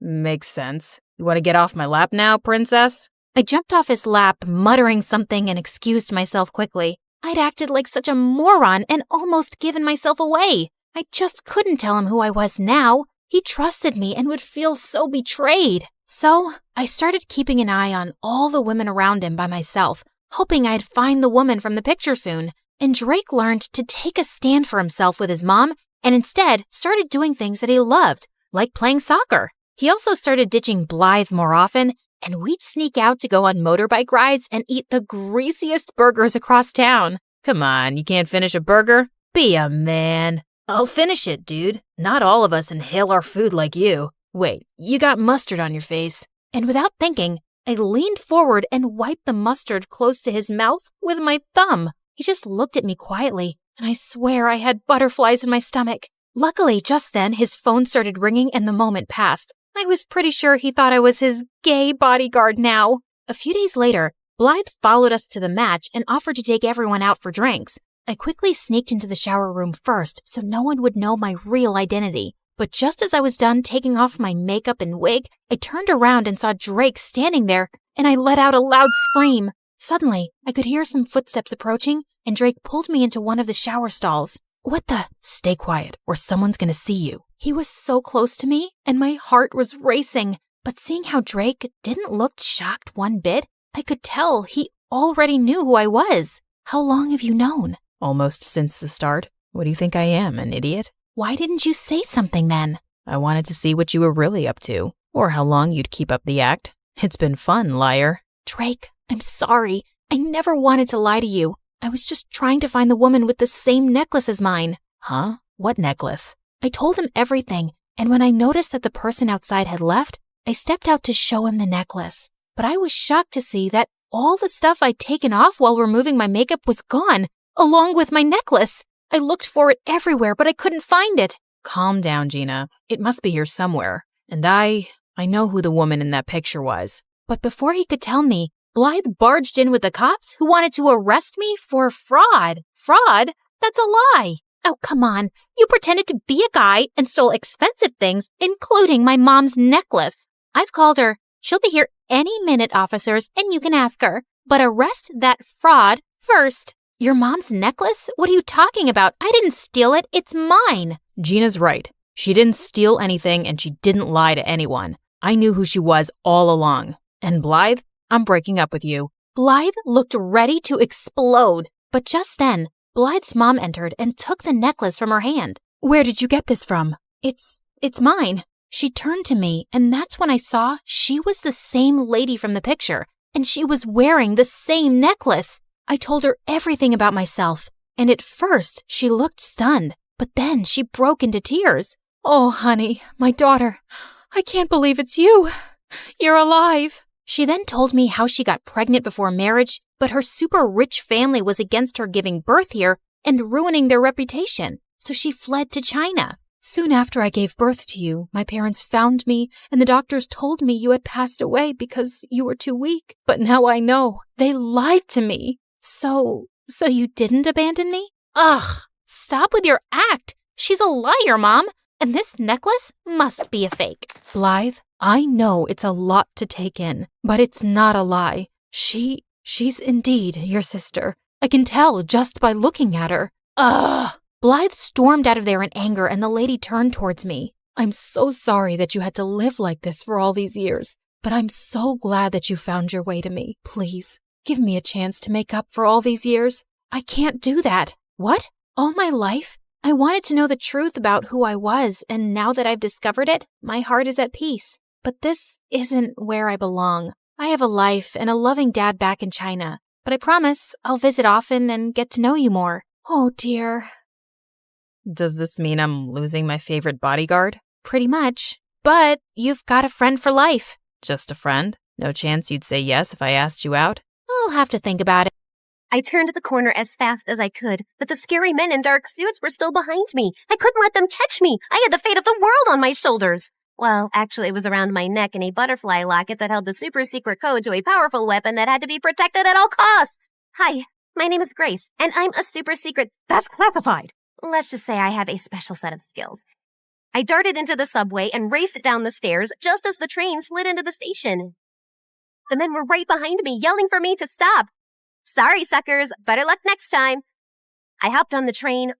Makes sense. You want to get off my lap now, princess? I jumped off his lap, muttering something, and excused myself quickly. I'd acted like such a moron and almost given myself away. I just couldn't tell him who I was now. He trusted me and would feel so betrayed. So I started keeping an eye on all the women around him by myself, hoping I'd find the woman from the picture soon. And Drake learned to take a stand for himself with his mom and instead started doing things that he loved, like playing soccer. He also started ditching Blythe more often, and we'd sneak out to go on motorbike rides and eat the greasiest burgers across town. Come on, you can't finish a burger? Be a man. I'll finish it, dude. Not all of us inhale our food like you. Wait, you got mustard on your face. And without thinking, I leaned forward and wiped the mustard close to his mouth with my thumb. He just looked at me quietly, and I swear I had butterflies in my stomach. Luckily, just then, his phone started ringing and the moment passed. I was pretty sure he thought I was his gay bodyguard now. A few days later, Blythe followed us to the match and offered to take everyone out for drinks. I quickly sneaked into the shower room first so no one would know my real identity. But just as I was done taking off my makeup and wig, I turned around and saw Drake standing there, and I let out a loud scream. Suddenly, I could hear some footsteps approaching, and Drake pulled me into one of the shower stalls. What the? Stay quiet, or someone's gonna see you. He was so close to me, and my heart was racing. But seeing how Drake didn't look shocked one bit, I could tell he already knew who I was. How long have you known? Almost since the start. What do you think I am, an idiot? Why didn't you say something then? I wanted to see what you were really up to, or how long you'd keep up the act. It's been fun, liar. Drake, I'm sorry. I never wanted to lie to you. I was just trying to find the woman with the same necklace as mine. Huh? What necklace? I told him everything, and when I noticed that the person outside had left, I stepped out to show him the necklace. But I was shocked to see that all the stuff I'd taken off while removing my makeup was gone, along with my necklace. I looked for it everywhere, but I couldn't find it. Calm down, Gina. It must be here somewhere. And I know who the woman in that picture was. But before he could tell me, Blythe barged in with the cops who wanted to arrest me for fraud. Fraud? That's a lie. Oh, come on. You pretended to be a guy and stole expensive things, including my mom's necklace. I've called her. She'll be here any minute, officers, and you can ask her. But arrest that fraud first. Your mom's necklace? What are you talking about? I didn't steal it. It's mine. Gina's right. She didn't steal anything and she didn't lie to anyone. I knew who she was all along. And Blythe, I'm breaking up with you. Blythe looked ready to explode. But just then, Blythe's mom entered and took the necklace from her hand. Where did you get this from? It's mine. She turned to me, and that's when I saw she was the same lady from the picture, and she was wearing the same necklace. I told her everything about myself, and at first she looked stunned, but then she broke into tears. Oh, honey, my daughter, I can't believe it's you. You're alive. She then told me how she got pregnant before marriage, but her super rich family was against her giving birth here and ruining their reputation, so she fled to China. Soon after I gave birth to you, my parents found me, and the doctors told me you had passed away because you were too weak. But now I know. They lied to me. So you didn't abandon me? Ugh, stop with your act. She's a liar, Mom, and this necklace must be a fake. Blythe, I know it's a lot to take in, but it's not a lie. She's indeed your sister. I can tell just by looking at her. Ugh! Blythe stormed out of there in anger, and the lady turned towards me. I'm so sorry that you had to live like this for all these years, but I'm so glad that you found your way to me. Please, give me a chance to make up for all these years. I can't do that. What? All my life? I wanted to know the truth about who I was, and now that I've discovered it, my heart is at peace. But this isn't where I belong. I have a life and a loving dad back in China, but I promise I'll visit often and get to know you more. Oh, dear. Does this mean I'm losing my favorite bodyguard? Pretty much. But you've got a friend for life. Just a friend? No chance you'd say yes if I asked you out? I'll have to think about it. I turned the corner as fast as I could, but the scary men in dark suits were still behind me. I couldn't let them catch me. I had the fate of the world on my shoulders. Well, actually, it was around my neck in a butterfly locket that held the super secret code to a powerful weapon that had to be protected at all costs. Hi, my name is Grace, and I'm a super secret. That's classified. Let's just say I have a special set of skills. I darted into the subway and raced down the stairs just as the train slid into the station. The men were right behind me, yelling for me to stop. Sorry, suckers. Better luck next time. I hopped on the train,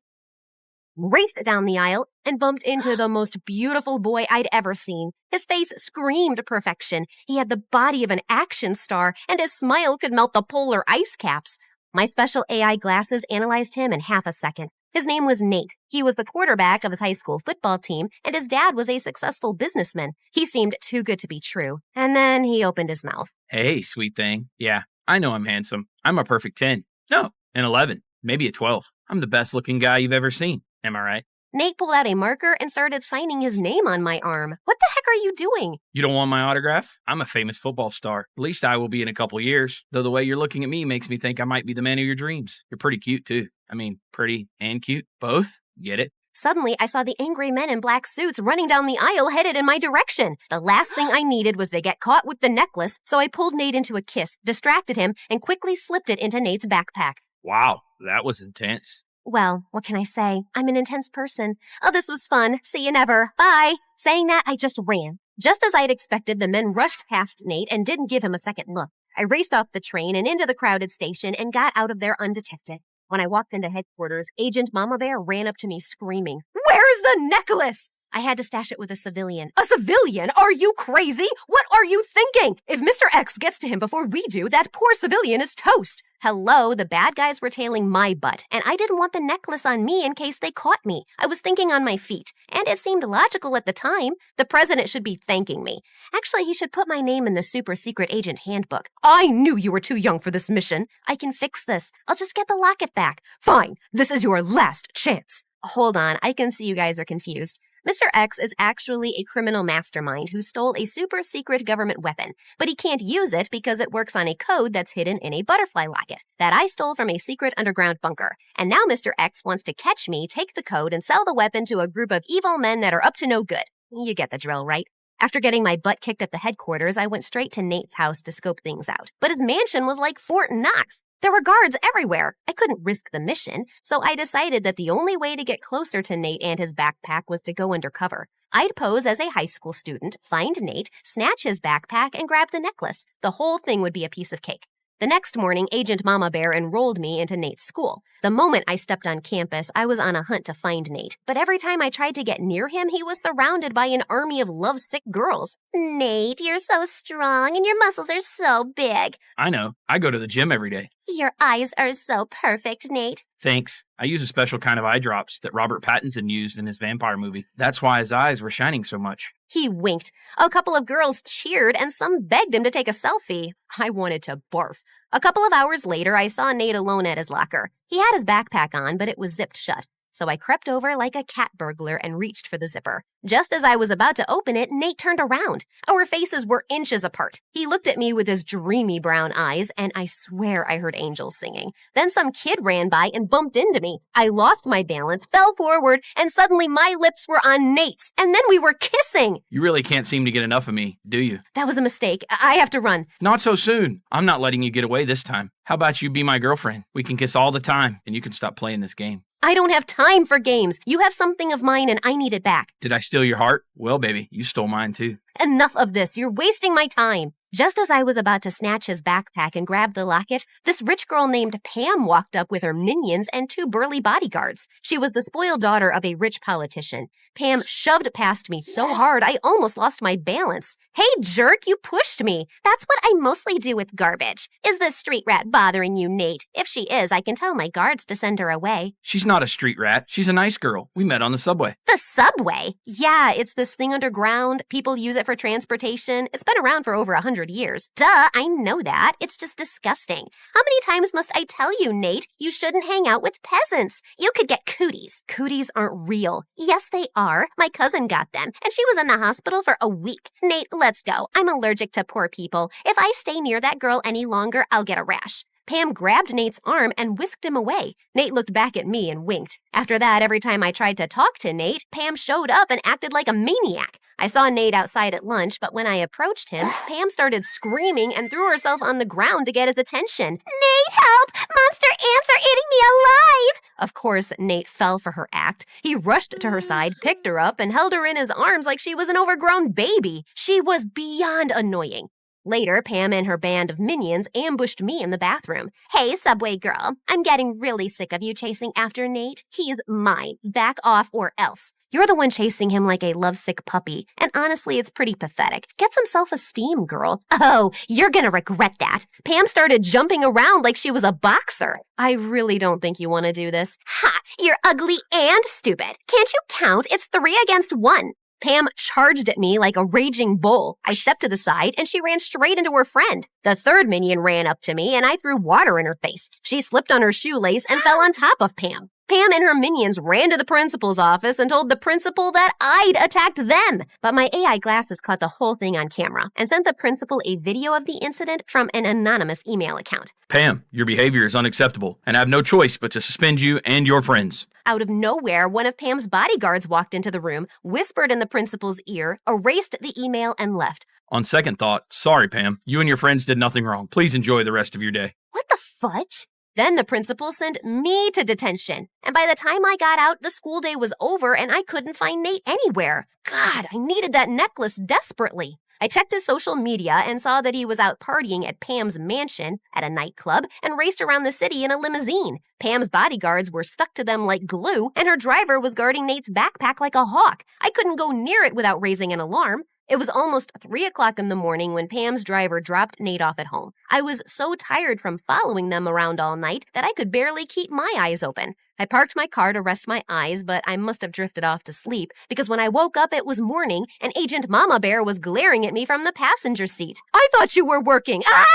raced down the aisle, and bumped into the most beautiful boy I'd ever seen. His face screamed perfection. He had the body of an action star, and his smile could melt the polar ice caps. My special AI glasses analyzed him in half a second. His name was Nate. He was the quarterback of his high school football team, and his dad was a successful businessman. He seemed too good to be true. And then he opened his mouth. Hey, sweet thing. Yeah, I know I'm handsome. I'm a perfect 10. No, an 11. Maybe a 12. I'm the best looking guy you've ever seen. Am I right? Nate pulled out a marker and started signing his name on my arm. What the heck are you doing? You don't want my autograph? I'm a famous football star. At least I will be in a couple years. Though the way you're looking at me makes me think I might be the man of your dreams. You're pretty cute, too. I mean, pretty and cute. Both? Get it? Suddenly, I saw the angry men in black suits running down the aisle headed in my direction. The last thing I needed was to get caught with the necklace, so I pulled Nate into a kiss, distracted him, and quickly slipped it into Nate's backpack. Wow, that was intense. Well, what can I say? I'm an intense person. Oh, this was fun. See you never. Bye. Saying that, I just ran. Just as I'd expected, the men rushed past Nate and didn't give him a second look. I raced off the train and into the crowded station and got out of there undetected. When I walked into headquarters, Agent Mama Bear ran up to me screaming, "Where's the necklace?" I had to stash it with a civilian. A civilian? Are you crazy? What are you thinking? If Mr. X gets to him before we do, that poor civilian is toast. Hello, the bad guys were tailing my butt, and I didn't want the necklace on me in case they caught me. I was thinking on my feet, and it seemed logical at the time. The president should be thanking me. Actually, he should put my name in the super secret agent handbook. I knew you were too young for this mission. I can fix this. I'll just get the locket back. Fine, this is your last chance. Hold on, I can see you guys are confused. Mr. X is actually a criminal mastermind who stole a super secret government weapon, but he can't use it because it works on a code that's hidden in a butterfly locket that I stole from a secret underground bunker. And now Mr. X wants to catch me, take the code, and sell the weapon to a group of evil men that are up to no good. You get the drill, right? After getting my butt kicked at the headquarters, I went straight to Nate's house to scope things out. But his mansion was like Fort Knox. There were guards everywhere. I couldn't risk the mission, so I decided that the only way to get closer to Nate and his backpack was to go undercover. I'd pose as a high school student, find Nate, snatch his backpack, and grab the necklace. The whole thing would be a piece of cake. The next morning, Agent Mama Bear enrolled me into Nate's school. The moment I stepped on campus, I was on a hunt to find Nate. But every time I tried to get near him, he was surrounded by an army of lovesick girls. Nate, you're so strong and your muscles are so big. I know. I go to the gym every day. Your eyes are so perfect, Nate. Thanks. I use a special kind of eye drops that Robert Pattinson used in his vampire movie. That's why his eyes were shining so much. He winked. A couple of girls cheered and some begged him to take a selfie. I wanted to barf. A couple of hours later, I saw Nate alone at his locker. He had his backpack on, but it was zipped shut. So I crept over like a cat burglar and reached for the zipper. Just as I was about to open it, Nate turned around. Our faces were inches apart. He looked at me with his dreamy brown eyes, and I swear I heard angels singing. Then some kid ran by and bumped into me. I lost my balance, fell forward, and suddenly my lips were on Nate's. And then we were kissing. You really can't seem to get enough of me, do you? That was a mistake. I have to run. Not so soon. I'm not letting you get away this time. How about you be my girlfriend? We can kiss all the time, and you can stop playing this game. I don't have time for games. You have something of mine and I need it back. Did I steal your heart? Well, baby, you stole mine too. Enough of this. You're wasting my time. Just as I was about to snatch his backpack and grab the locket, this rich girl named Pam walked up with her minions and 2 burly bodyguards. She was the spoiled daughter of a rich politician. Pam shoved past me so hard I almost lost my balance. Hey, jerk, you pushed me. That's what I mostly do with garbage. Is this street rat bothering you, Nate? If she is, I can tell my guards to send her away. She's not a street rat. She's a nice girl. We met on the subway. The subway? Yeah, it's this thing underground. People use it for transportation. It's been around for over 100 years. Duh, I know that. It's just disgusting. How many times must I tell you, Nate, you shouldn't hang out with peasants? You could get cooties. Cooties aren't real. Yes, they are. My cousin got them, and she was in the hospital for a week. Nate, let's go. I'm allergic to poor people. If I stay near that girl any longer, I'll get a rash. Pam grabbed Nate's arm and whisked him away. Nate looked back at me and winked. After that, every time I tried to talk to Nate, Pam showed up and acted like a maniac. I saw Nate outside at lunch, but when I approached him, Pam started screaming and threw herself on the ground to get his attention. Nate, help! Monster ants are eating me alive! Of course, Nate fell for her act. He rushed to her side, picked her up, and held her in his arms like she was an overgrown baby. She was beyond annoying. Later, Pam and her band of minions ambushed me in the bathroom. Hey, Subway girl, I'm getting really sick of you chasing after Nate. He's mine. Back off or else. You're the one chasing him like a lovesick puppy, and honestly, it's pretty pathetic. Get some self-esteem, girl. Oh, you're gonna regret that. Pam started jumping around like she was a boxer. I really don't think you want to do this. Ha! You're ugly and stupid. Can't you count? It's 3 against 1. Pam charged at me like a raging bull. I stepped to the side, and she ran straight into her friend. The third minion ran up to me, and I threw water in her face. She slipped on her shoelace and fell on top of Pam. Pam and her minions ran to the principal's office and told the principal that I'd attacked them. But my AI glasses caught the whole thing on camera and sent the principal a video of the incident from an anonymous email account. Pam, your behavior is unacceptable, and I have no choice but to suspend you and your friends. Out of nowhere, one of Pam's bodyguards walked into the room, whispered in the principal's ear, erased the email, and left. On second thought, sorry, Pam. You and your friends did nothing wrong. Please enjoy the rest of your day. What the fudge? Then the principal sent me to detention. And by the time I got out, the school day was over and I couldn't find Nate anywhere. God, I needed that necklace desperately. I checked his social media and saw that he was out partying at Pam's mansion, at a nightclub, and raced around the city in a limousine. Pam's bodyguards were stuck to them like glue, and her driver was guarding Nate's backpack like a hawk. I couldn't go near it without raising an alarm. It was almost 3 o'clock in the morning when Pam's driver dropped Nate off at home. I was so tired from following them around all night that I could barely keep my eyes open. I parked my car to rest my eyes, but I must have drifted off to sleep because when I woke up, it was morning and Agent Mama Bear was glaring at me from the passenger seat. I thought you were working. Ah!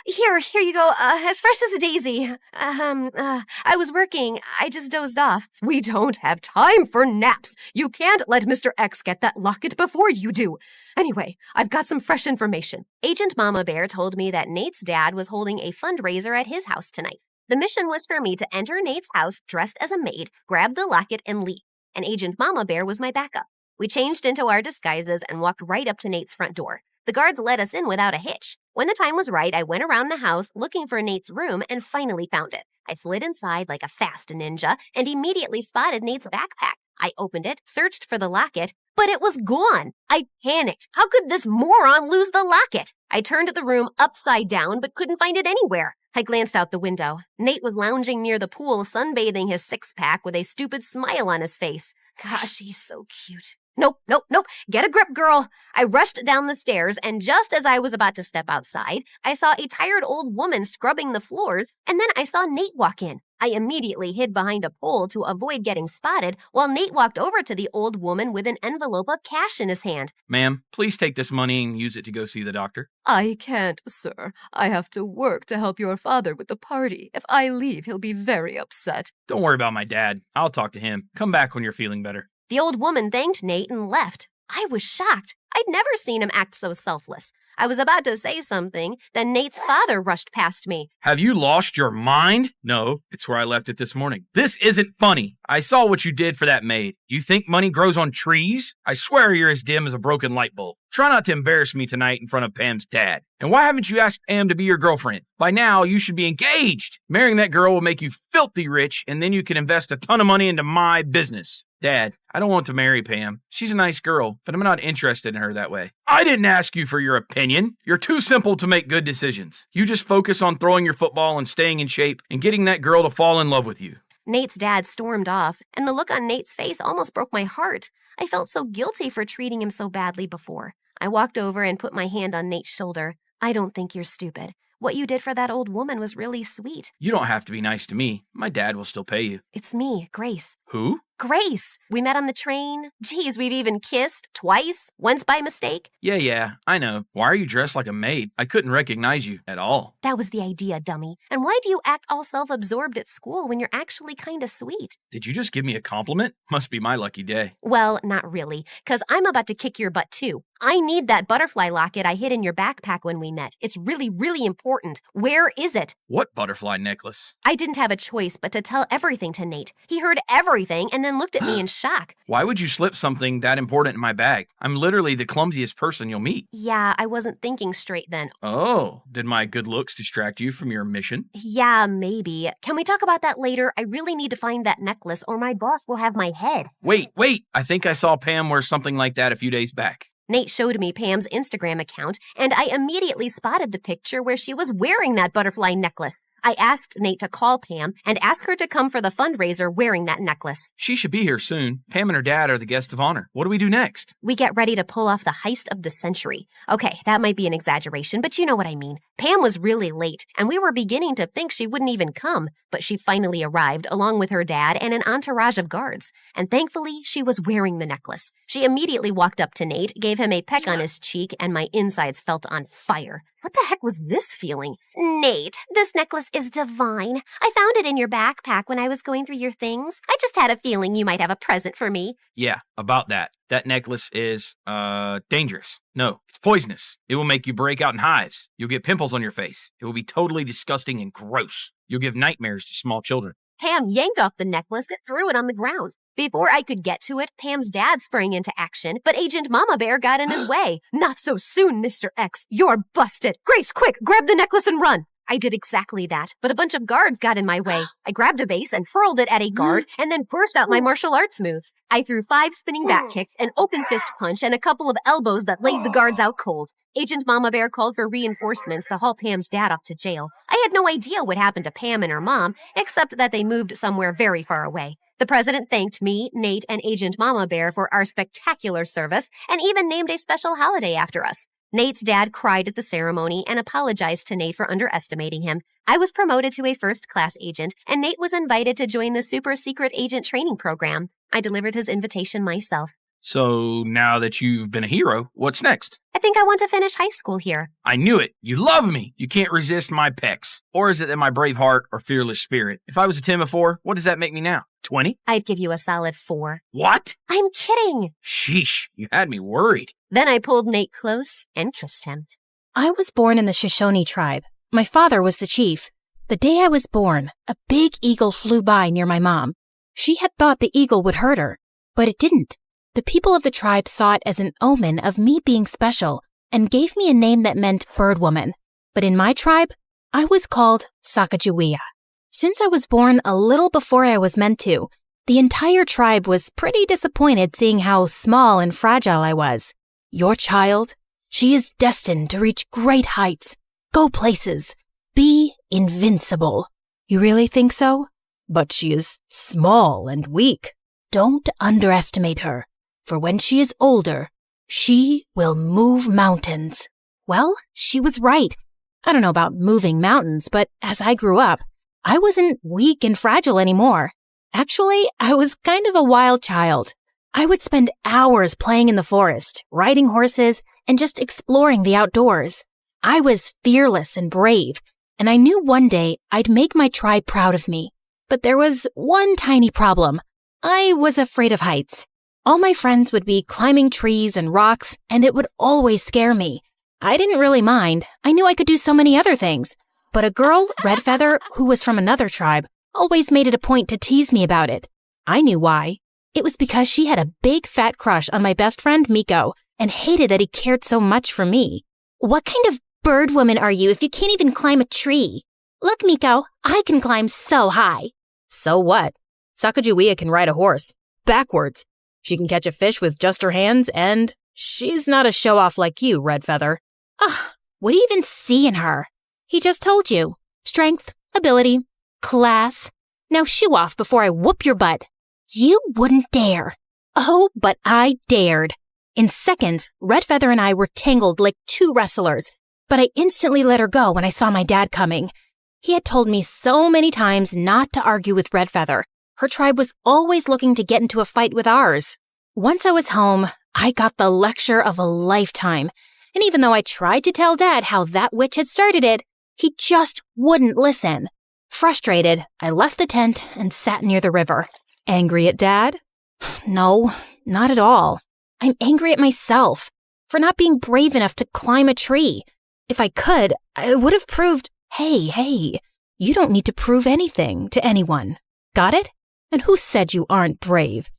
Here you go. As fresh as a daisy. I was working. I just dozed off. We don't have time for naps. You can't let Mr. X get that locket before you do. Anyway, I've got some fresh information. Agent Mama Bear told me that Nate's dad was holding a fundraiser at his house tonight. The mission was for me to enter Nate's house dressed as a maid, grab the locket, and leave. And Agent Mama Bear was my backup. We changed into our disguises and walked right up to Nate's front door. The guards let us in without a hitch. When the time was right, I went around the house looking for Nate's room and finally found it. I slid inside like a fast ninja and immediately spotted Nate's backpack. I opened it, searched for the locket, but it was gone. I panicked. How could this moron lose the locket? I turned the room upside down but couldn't find it anywhere. I glanced out the window. Nate was lounging near the pool, sunbathing his six-pack with a stupid smile on his face. Gosh, he's so cute. Nope. Get a grip, girl. I rushed down the stairs, and just as I was about to step outside, I saw a tired old woman scrubbing the floors, and then I saw Nate walk in. I immediately hid behind a pole to avoid getting spotted, while Nate walked over to the old woman with an envelope of cash in his hand. Ma'am, please take this money and use it to go see the doctor. I can't, sir. I have to work to help your father with the party. If I leave, he'll be very upset. Don't worry about my dad. I'll talk to him. Come back when you're feeling better. The old woman thanked Nate and left. I was shocked. I'd never seen him act so selfless. I was about to say something, then Nate's father rushed past me. Have you lost your mind? No, it's where I left it this morning. This isn't funny. I saw what you did for that maid. You think money grows on trees? I swear you're as dim as a broken light bulb. Try not to embarrass me tonight in front of Pam's dad. And why haven't you asked Pam to be your girlfriend? By now, you should be engaged. Marrying that girl will make you filthy rich, and then you can invest a ton of money into my business. Dad, I don't want to marry Pam. She's a nice girl, but I'm not interested in her that way. I didn't ask you for your opinion. You're too simple to make good decisions. You just focus on throwing your football and staying in shape and getting that girl to fall in love with you. Nate's dad stormed off, and the look on Nate's face almost broke my heart. I felt so guilty for treating him so badly before. I walked over and put my hand on Nate's shoulder. I don't think you're stupid. What you did for that old woman was really sweet. You don't have to be nice to me. My dad will still pay you. It's me, Grace. Who? Grace. We met on the train. Geez, we've even kissed twice, once by mistake. Yeah, I know. Why are you dressed like a maid? I couldn't recognize you at all. That was the idea, dummy. And why do you act all self-absorbed at school when you're actually kind of sweet? Did you just give me a compliment? Must be my lucky day. Well, not really, because I'm about to kick your butt too. I need that butterfly locket I hid in your backpack when we met. It's really, really important. Where is it? What butterfly necklace? I didn't have a choice but to tell everything to Nate. He heard everything and then looked at me in shock. Why would you slip something that important in my bag? I'm literally the clumsiest person you'll meet. Yeah, I wasn't thinking straight then. Oh, did my good looks distract you from your mission? Yeah, maybe. Can we talk about that later? I really need to find that necklace or my boss will have my head. Wait. I think I saw Pam wear something like that a few days back. Nate showed me Pam's Instagram account, and I immediately spotted the picture where she was wearing that butterfly necklace. I asked Nate to call Pam and ask her to come for the fundraiser wearing that necklace. She should be here soon. Pam and her dad are the guest of honor. What do we do next? We get ready to pull off the heist of the century. Okay, that might be an exaggeration, but you know what I mean. Pam was really late, and we were beginning to think she wouldn't even come, but she finally arrived along with her dad and an entourage of guards. And thankfully, she was wearing the necklace. She immediately walked up to Nate, gave him a peck on his cheek, and my insides felt on fire. What the heck was this feeling? Nate, this necklace is divine. I found it in your backpack when I was going through your things. I just had a feeling you might have a present for me. Yeah, about that. That necklace is, dangerous. No, it's poisonous. It will make you break out in hives. You'll get pimples on your face. It will be totally disgusting and gross. You'll give nightmares to small children. Pam yanked off the necklace and threw it on the ground. Before I could get to it, Pam's dad sprang into action, but Agent Mama Bear got in his way. Not so soon, Mr. X. You're busted. Grace, quick, grab the necklace and run. I did exactly that, but a bunch of guards got in my way. I grabbed a vase and hurled it at a guard and then burst out my martial arts moves. I threw 5 spinning back kicks, an open fist punch, and a couple of elbows that laid the guards out cold. Agent Mama Bear called for reinforcements to haul Pam's dad off to jail. I had no idea what happened to Pam and her mom, except that they moved somewhere very far away. The president thanked me, Nate, and Agent Mama Bear for our spectacular service and even named a special holiday after us. Nate's dad cried at the ceremony and apologized to Nate for underestimating him. I was promoted to a first-class agent, and Nate was invited to join the super secret agent training program. I delivered his invitation myself. So now that you've been a hero, what's next? I think I want to finish high school here. I knew it. You love me. You can't resist my pecs. Or is it that my brave heart or fearless spirit? If I was a 10 before, what does that make me now? 20? I'd give you a solid 4. What? I'm kidding. Sheesh, you had me worried. Then I pulled Nate close and kissed him. I was born in the Shoshone tribe. My father was the chief. The day I was born, a big eagle flew by near my mom. She had thought the eagle would hurt her, but it didn't. The people of the tribe saw it as an omen of me being special and gave me a name that meant bird woman. But in my tribe, I was called Sacagawea. Since I was born a little before I was meant to, the entire tribe was pretty disappointed seeing how small and fragile I was. Your child, she is destined to reach great heights, go places, be invincible. You really think so? But she is small and weak. Don't underestimate her, for when she is older, she will move mountains. Well, she was right. I don't know about moving mountains, but as I grew up, I wasn't weak and fragile anymore. Actually, I was kind of a wild child. I would spend hours playing in the forest, riding horses, and just exploring the outdoors. I was fearless and brave, and I knew one day I'd make my tribe proud of me. But there was one tiny problem. I was afraid of heights. All my friends would be climbing trees and rocks, and it would always scare me. I didn't really mind. I knew I could do so many other things. But a girl, Redfeather, who was from another tribe, always made it a point to tease me about it. I knew why. It was because she had a big fat crush on my best friend, Miko, and hated that he cared so much for me. What kind of bird woman are you if you can't even climb a tree? Look, Miko, I can climb so high. So what? Sacagawea can ride a horse. Backwards. She can catch a fish with just her hands, and she's not a show-off like you, Redfeather. Ugh, what do you even see in her? He just told you. Strength, ability, class. Now shoo off before I whoop your butt. You wouldn't dare. Oh, but I dared. In seconds, Redfeather and I were tangled like 2 wrestlers, but I instantly let her go when I saw my dad coming. He had told me so many times not to argue with Redfeather. Her tribe was always looking to get into a fight with ours. Once I was home, I got the lecture of a lifetime, and even though I tried to tell Dad how that witch had started it, he just wouldn't listen. Frustrated, I left the tent and sat near the river. Angry at Dad? No, not at all. I'm angry at myself. for not being brave enough to climb a tree. If I could, I would have proved, hey, you don't need to prove anything to anyone. Got it? And who said you aren't brave?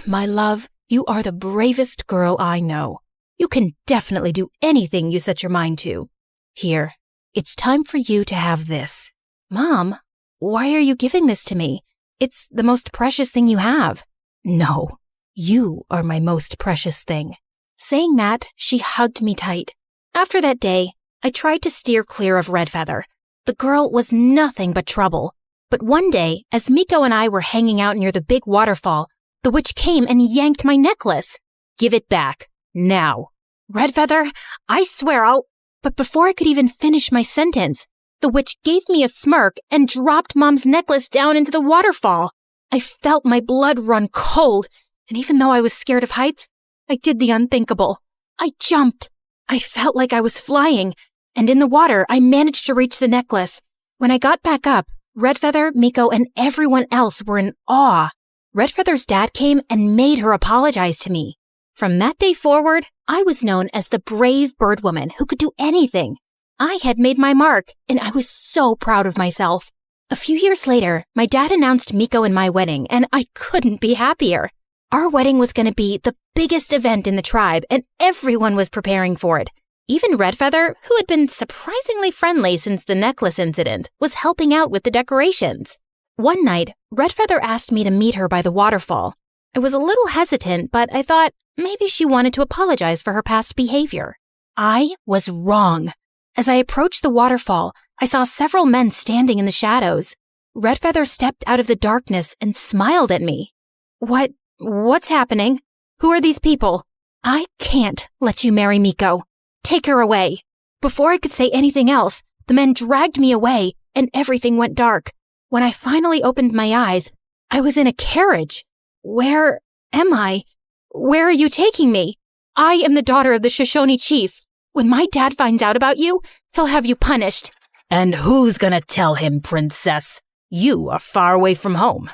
My love, you are the bravest girl I know. You can definitely do anything you set your mind to. Here, it's time for you to have this. Mom, why are you giving this to me? It's the most precious thing you have. No, you are my most precious thing. Saying that, she hugged me tight. After that day, I tried to steer clear of Redfeather. The girl was nothing but trouble. But one day, as Miko and I were hanging out near the big waterfall, the witch came and yanked my necklace. Give it back. Now. Redfeather, I swear I'll... But before I could even finish my sentence, the witch gave me a smirk and dropped Mom's necklace down into the waterfall. I felt my blood run cold, and even though I was scared of heights, I did the unthinkable. I jumped. I felt like I was flying, and in the water, I managed to reach the necklace. When I got back up, Redfeather, Miko, and everyone else were in awe. Redfeather's dad came and made her apologize to me. From that day forward, I was known as the brave bird woman who could do anything. I had made my mark, and I was so proud of myself. A few years later, my dad announced Miko and my wedding, and I couldn't be happier. Our wedding was going to be the biggest event in the tribe, and everyone was preparing for it. Even Redfeather, who had been surprisingly friendly since the necklace incident, was helping out with the decorations. One night, Redfeather asked me to meet her by the waterfall. I was a little hesitant, but I thought maybe she wanted to apologize for her past behavior. I was wrong. As I approached the waterfall, I saw several men standing in the shadows. Redfeather stepped out of the darkness and smiled at me. What's happening? Who are these people? I can't let you marry Miko. Take her away. Before I could say anything else, the men dragged me away and everything went dark. When I finally opened my eyes, I was in a carriage. Where am I? Where are you taking me? I am the daughter of the Shoshone chief. When my dad finds out about you, he'll have you punished. And who's gonna tell him, princess? You are far away from home.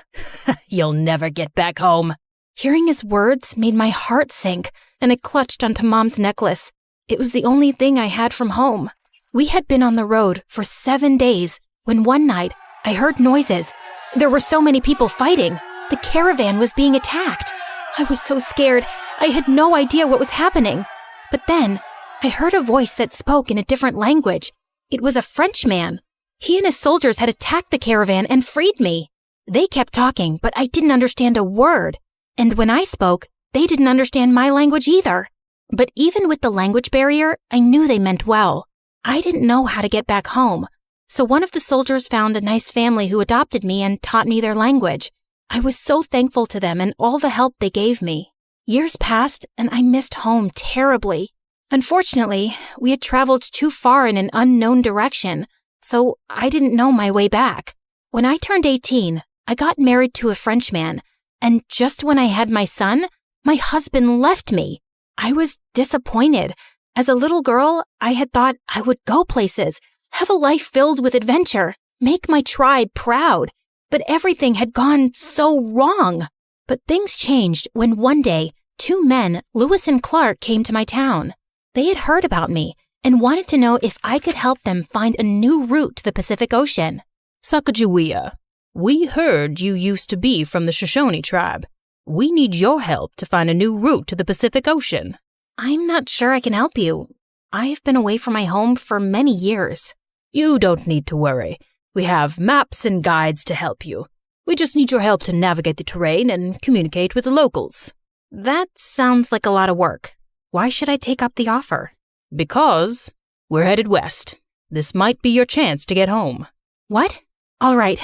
You'll never get back home. Hearing his words made my heart sink, and I clutched onto Mom's necklace. It was the only thing I had from home. We had been on the road for 7 days when one night I heard noises. There were so many people fighting. The caravan was being attacked. I was so scared. I had no idea what was happening. But then I heard a voice that spoke in a different language. It was a Frenchman. He and his soldiers had attacked the caravan and freed me. They kept talking, but I didn't understand a word. And when I spoke, they didn't understand my language either. But even with the language barrier, I knew they meant well. I didn't know how to get back home. So one of the soldiers found a nice family who adopted me and taught me their language. I was so thankful to them and all the help they gave me. Years passed, and I missed home terribly. Unfortunately, we had traveled too far in an unknown direction, so I didn't know my way back. When I turned 18, I got married to a Frenchman, and just when I had my son, my husband left me. I was disappointed. As a little girl, I had thought I would go places, have a life filled with adventure, make my tribe proud. But everything had gone so wrong. But things changed when one day, 2 men, Lewis and Clark, came to my town. They had heard about me and wanted to know if I could help them find a new route to the Pacific Ocean. Sacagawea, we heard you used to be from the Shoshone tribe. We need your help to find a new route to the Pacific Ocean. I'm not sure I can help you. I have been away from my home for many years. You don't need to worry. We have maps and guides to help you. We just need your help to navigate the terrain and communicate with the locals. That sounds like a lot of work. Why should I take up the offer? Because we're headed west. This might be your chance to get home. What? All right,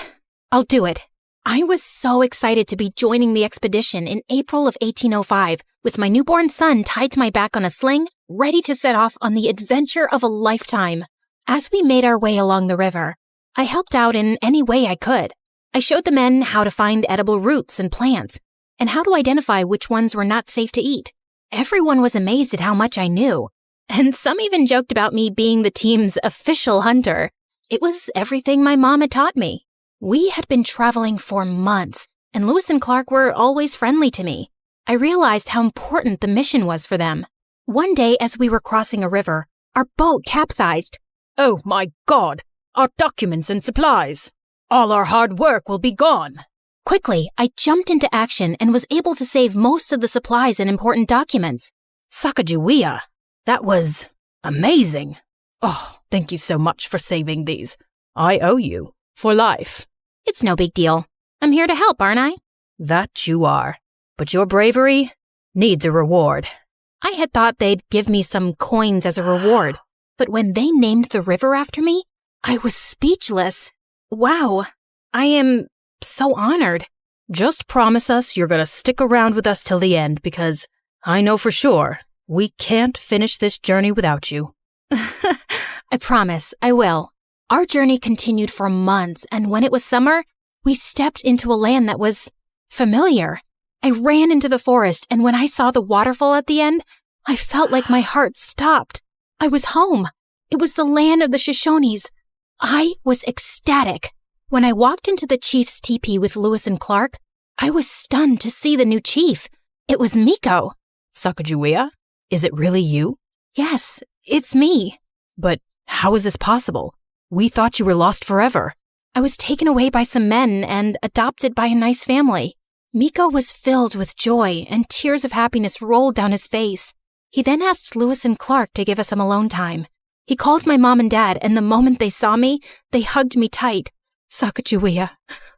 I'll do it. I was so excited to be joining the expedition in April of 1805 with my newborn son tied to my back on a sling, ready to set off on the adventure of a lifetime. As we made our way along the river, I helped out in any way I could. I showed the men how to find edible roots and plants, and how to identify which ones were not safe to eat. Everyone was amazed at how much I knew, and some even joked about me being the team's official hunter. It was everything my mom had taught me. We had been traveling for months, and Lewis and Clark were always friendly to me. I realized how important the mission was for them. One day, as we were crossing a river, our boat capsized. Oh my God! Our documents and supplies! All our hard work will be gone! Quickly, I jumped into action and was able to save most of the supplies and important documents. Sacagawea! That was amazing! Oh, thank you so much for saving these. I owe you for life. It's no big deal. I'm here to help, aren't I? That you are. But your bravery needs a reward. I had thought they'd give me some coins as a reward, but when they named the river after me, I was speechless. Wow, I am so honored. Just promise us you're gonna stick around with us till the end, because I know for sure we can't finish this journey without you. I promise, I will. Our journey continued for months, and when it was summer, we stepped into a land that was familiar. I ran into the forest, and when I saw the waterfall at the end, I felt like my heart stopped. I was home. It was the land of the Shoshones. I was ecstatic. When I walked into the chief's teepee with Lewis and Clark, I was stunned to see the new chief. It was Miko. Sacagawea? Is it really you? Yes, it's me. But how is this possible? We thought you were lost forever. I was taken away by some men and adopted by a nice family. Miko was filled with joy, and tears of happiness rolled down his face. He then asked Lewis and Clark to give us some alone time. He called my mom and dad, and the moment they saw me, they hugged me tight. Sacagawea,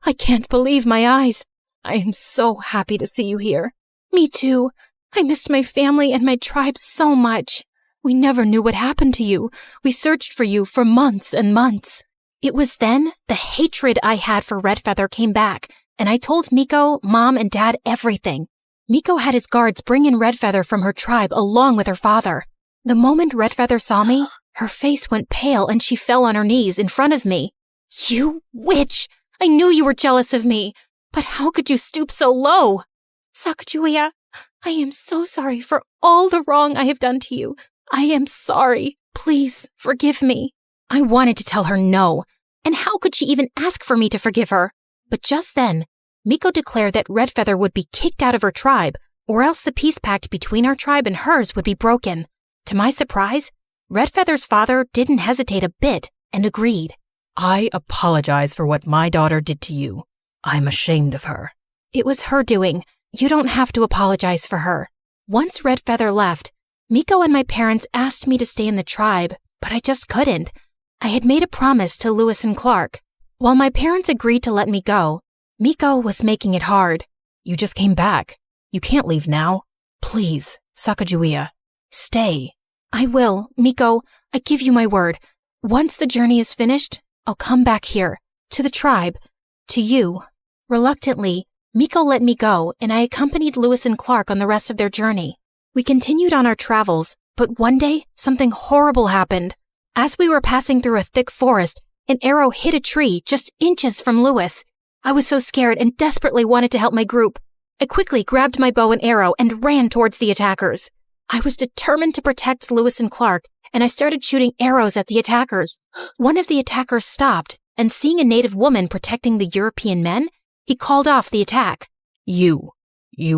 I can't believe my eyes. I am so happy to see you here. Me too. I missed my family and my tribe so much. We never knew what happened to you. We searched for you for months and months. It was then the hatred I had for Redfeather came back, and I told Miko, Mom, and Dad everything. Miko had his guards bring in Redfeather from her tribe along with her father. The moment Redfeather saw me, her face went pale and she fell on her knees in front of me. You witch! I knew you were jealous of me, but how could you stoop so low? Sacagawea, I am so sorry for all the wrong I have done to you. I am sorry. Please forgive me. I wanted to tell her no, and how could she even ask for me to forgive her? But just then, Miko declared that Redfeather would be kicked out of her tribe, or else the peace pact between our tribe and hers would be broken. To my surprise, Redfeather's father didn't hesitate a bit and agreed. I apologize for what my daughter did to you. I'm ashamed of her. It was her doing. You don't have to apologize for her. Once Redfeather left, Miko and my parents asked me to stay in the tribe, but I just couldn't. I had made a promise to Lewis and Clark. While my parents agreed to let me go, Miko was making it hard. You just came back. You can't leave now. Please, Sacagawea, stay. I will, Miko. I give you my word. Once the journey is finished, I'll come back here, to the tribe, to you. Reluctantly, Miko let me go, and I accompanied Lewis and Clark on the rest of their journey. We continued on our travels, but one day, something horrible happened. As we were passing through a thick forest, an arrow hit a tree just inches from Lewis. I was so scared and desperately wanted to help my group. I quickly grabbed my bow and arrow and ran towards the attackers. I was determined to protect Lewis and Clark, and I started shooting arrows at the attackers. One of the attackers stopped, and seeing a native woman protecting the European men, he called off the attack. You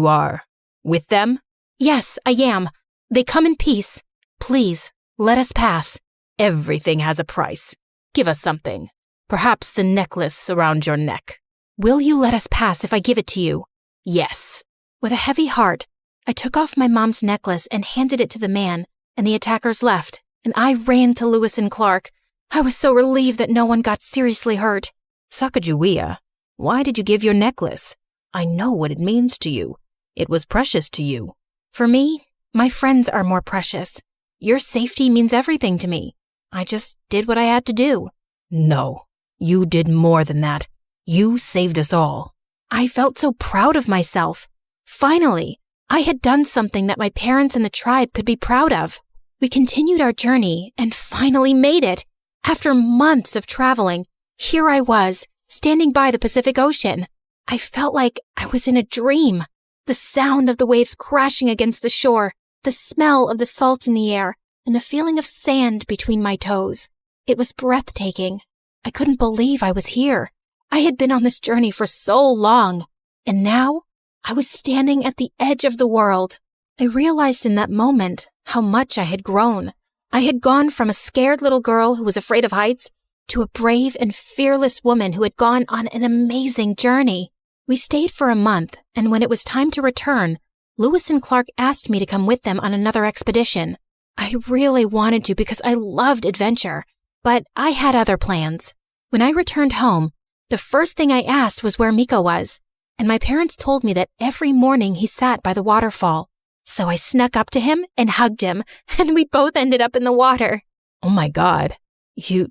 are with them? Yes, I am. They come in peace. Please, let us pass. Everything has a price. Give us something. Perhaps the necklace around your neck. Will you let us pass if I give it to you? Yes. With a heavy heart, I took off my mom's necklace and handed it to the man, and the attackers left, and I ran to Lewis and Clark. I was so relieved that no one got seriously hurt. Sacagawea, why did you give your necklace? I know what it means to you. It was precious to you. For me, my friends are more precious. Your safety means everything to me. I just did what I had to do. No, you did more than that. You saved us all. I felt so proud of myself. Finally, I had done something that my parents and the tribe could be proud of. We continued our journey and finally made it. After months of traveling, here I was, standing by the Pacific Ocean. I felt like I was in a dream. The sound of the waves crashing against the shore, the smell of the salt in the air, and the feeling of sand between my toes. It was breathtaking. I couldn't believe I was here. I had been on this journey for so long, and now I was standing at the edge of the world. I realized in that moment how much I had grown. I had gone from a scared little girl who was afraid of heights to a brave and fearless woman who had gone on an amazing journey. We stayed for a month, and when it was time to return, Lewis and Clark asked me to come with them on another expedition. I really wanted to because I loved adventure, but I had other plans. When I returned home, the first thing I asked was where Miko was, and my parents told me that every morning he sat by the waterfall. So I snuck up to him and hugged him, and we both ended up in the water. Oh my God, you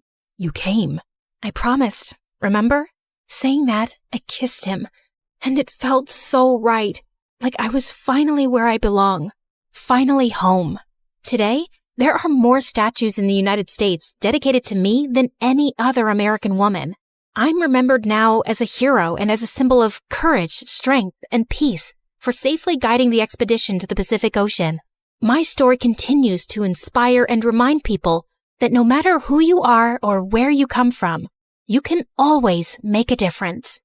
came. I promised, remember? Saying that, I kissed him, and it felt so right, like I was finally where I belong, finally home. Today, there are more statues in the United States dedicated to me than any other American woman. I'm remembered now as a hero and as a symbol of courage, strength, and peace for safely guiding the expedition to the Pacific Ocean. My story continues to inspire and remind people that no matter who you are or where you come from, you can always make a difference.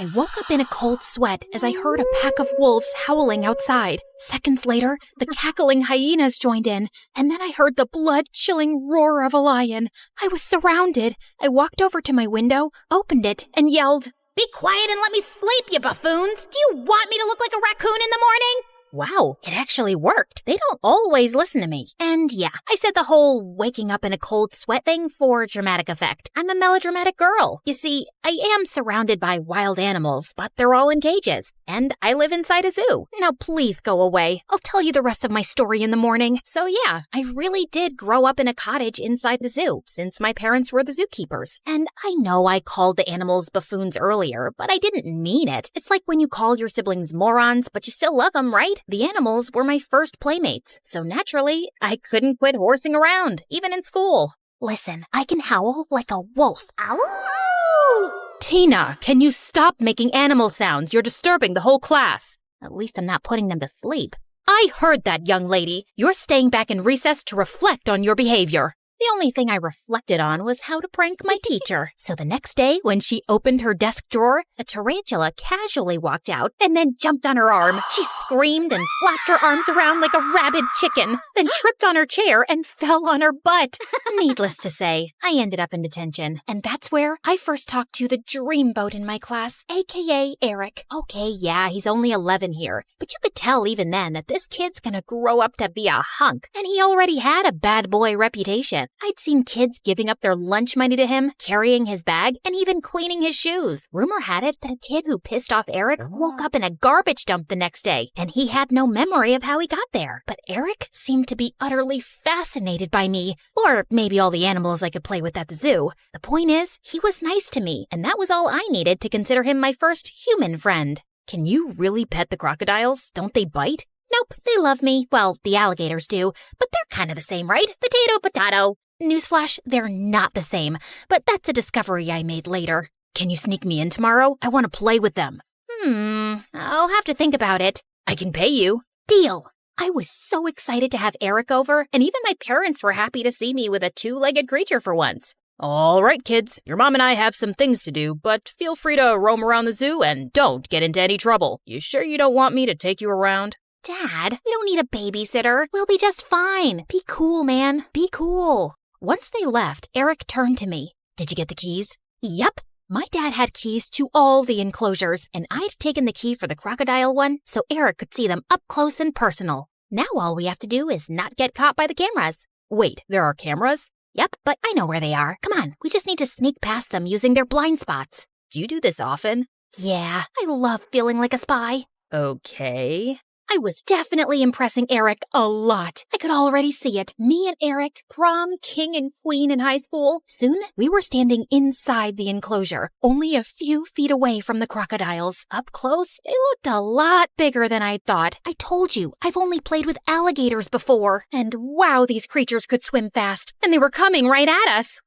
I woke up in a cold sweat as I heard a pack of wolves howling outside. Seconds later, the cackling hyenas joined in, and then I heard the blood-chilling roar of a lion. I was surrounded. I walked over to my window, opened it, and yelled, "Be quiet and let me sleep, you buffoons! Do you want me to look like a raccoon in the morning?" Wow, it actually worked. They don't always listen to me. And yeah, I said the whole waking up in a cold sweat thing for dramatic effect. I'm a melodramatic girl. You see, I am surrounded by wild animals, but they're all in cages. And I live inside a zoo. Now please go away. I'll tell you the rest of my story in the morning. So yeah, I really did grow up in a cottage inside the zoo, since my parents were the zookeepers. And I know I called the animals buffoons earlier, but I didn't mean it. It's like when you call your siblings morons, but you still love them, right? The animals were my first playmates, so naturally, I couldn't quit horsing around, even in school. Listen, I can howl like a wolf. Ow! Tina, can you stop making animal sounds? You're disturbing the whole class. At least I'm not putting them to sleep. I heard that, young lady. You're staying back in recess to reflect on your behavior. The only thing I reflected on was how to prank my teacher. So the next day, when she opened her desk drawer, a tarantula casually walked out and then jumped on her arm. She screamed and flapped her arms around like a rabid chicken, then tripped on her chair and fell on her butt. Needless to say, I ended up in detention. And that's where I first talked to the dreamboat in my class, aka Eric. Okay, yeah, he's only 11 here, but you could tell even then that this kid's gonna grow up to be a hunk. And he already had a bad boy reputation. I'd seen kids giving up their lunch money to him, carrying his bag, and even cleaning his shoes. Rumor had it that a kid who pissed off Eric woke up in a garbage dump the next day, and he had no memory of how he got there. But Eric seemed to be utterly fascinated by me, or maybe all the animals I could play with at the zoo. The point is, he was nice to me, and that was all I needed to consider him my first human friend. Can you really pet the crocodiles? Don't they bite? Nope, they love me. Well, the alligators do, but they're kind of the same, right? Potato, potato. Newsflash, they're not the same, but that's a discovery I made later. Can you sneak me in tomorrow? I want to play with them. I'll have to think about it. I can pay you. Deal. I was so excited to have Eric over, and even my parents were happy to see me with a two-legged creature for once. All right, kids, your mom and I have some things to do, but feel free to roam around the zoo and don't get into any trouble. You sure you don't want me to take you around? Dad, we don't need a babysitter. We'll be just fine. Be cool, man. Be cool. Once they left, Eric turned to me. Did you get the keys? Yep. My dad had keys to all the enclosures, and I'd taken the key for the crocodile one so Eric could see them up close and personal. Now all we have to do is not get caught by the cameras. Wait, there are cameras? Yep, but I know where they are. Come on, we just need to sneak past them using their blind spots. Do you do this often? Yeah, I love feeling like a spy. Okay. I was definitely impressing Eric a lot. I could already see it. Me and Eric, prom king and queen in high school. Soon, we were standing inside the enclosure, only a few feet away from the crocodiles. Up close, they looked a lot bigger than I'd thought. I told you, I've only played with alligators before. And wow, these creatures could swim fast. And they were coming right at us.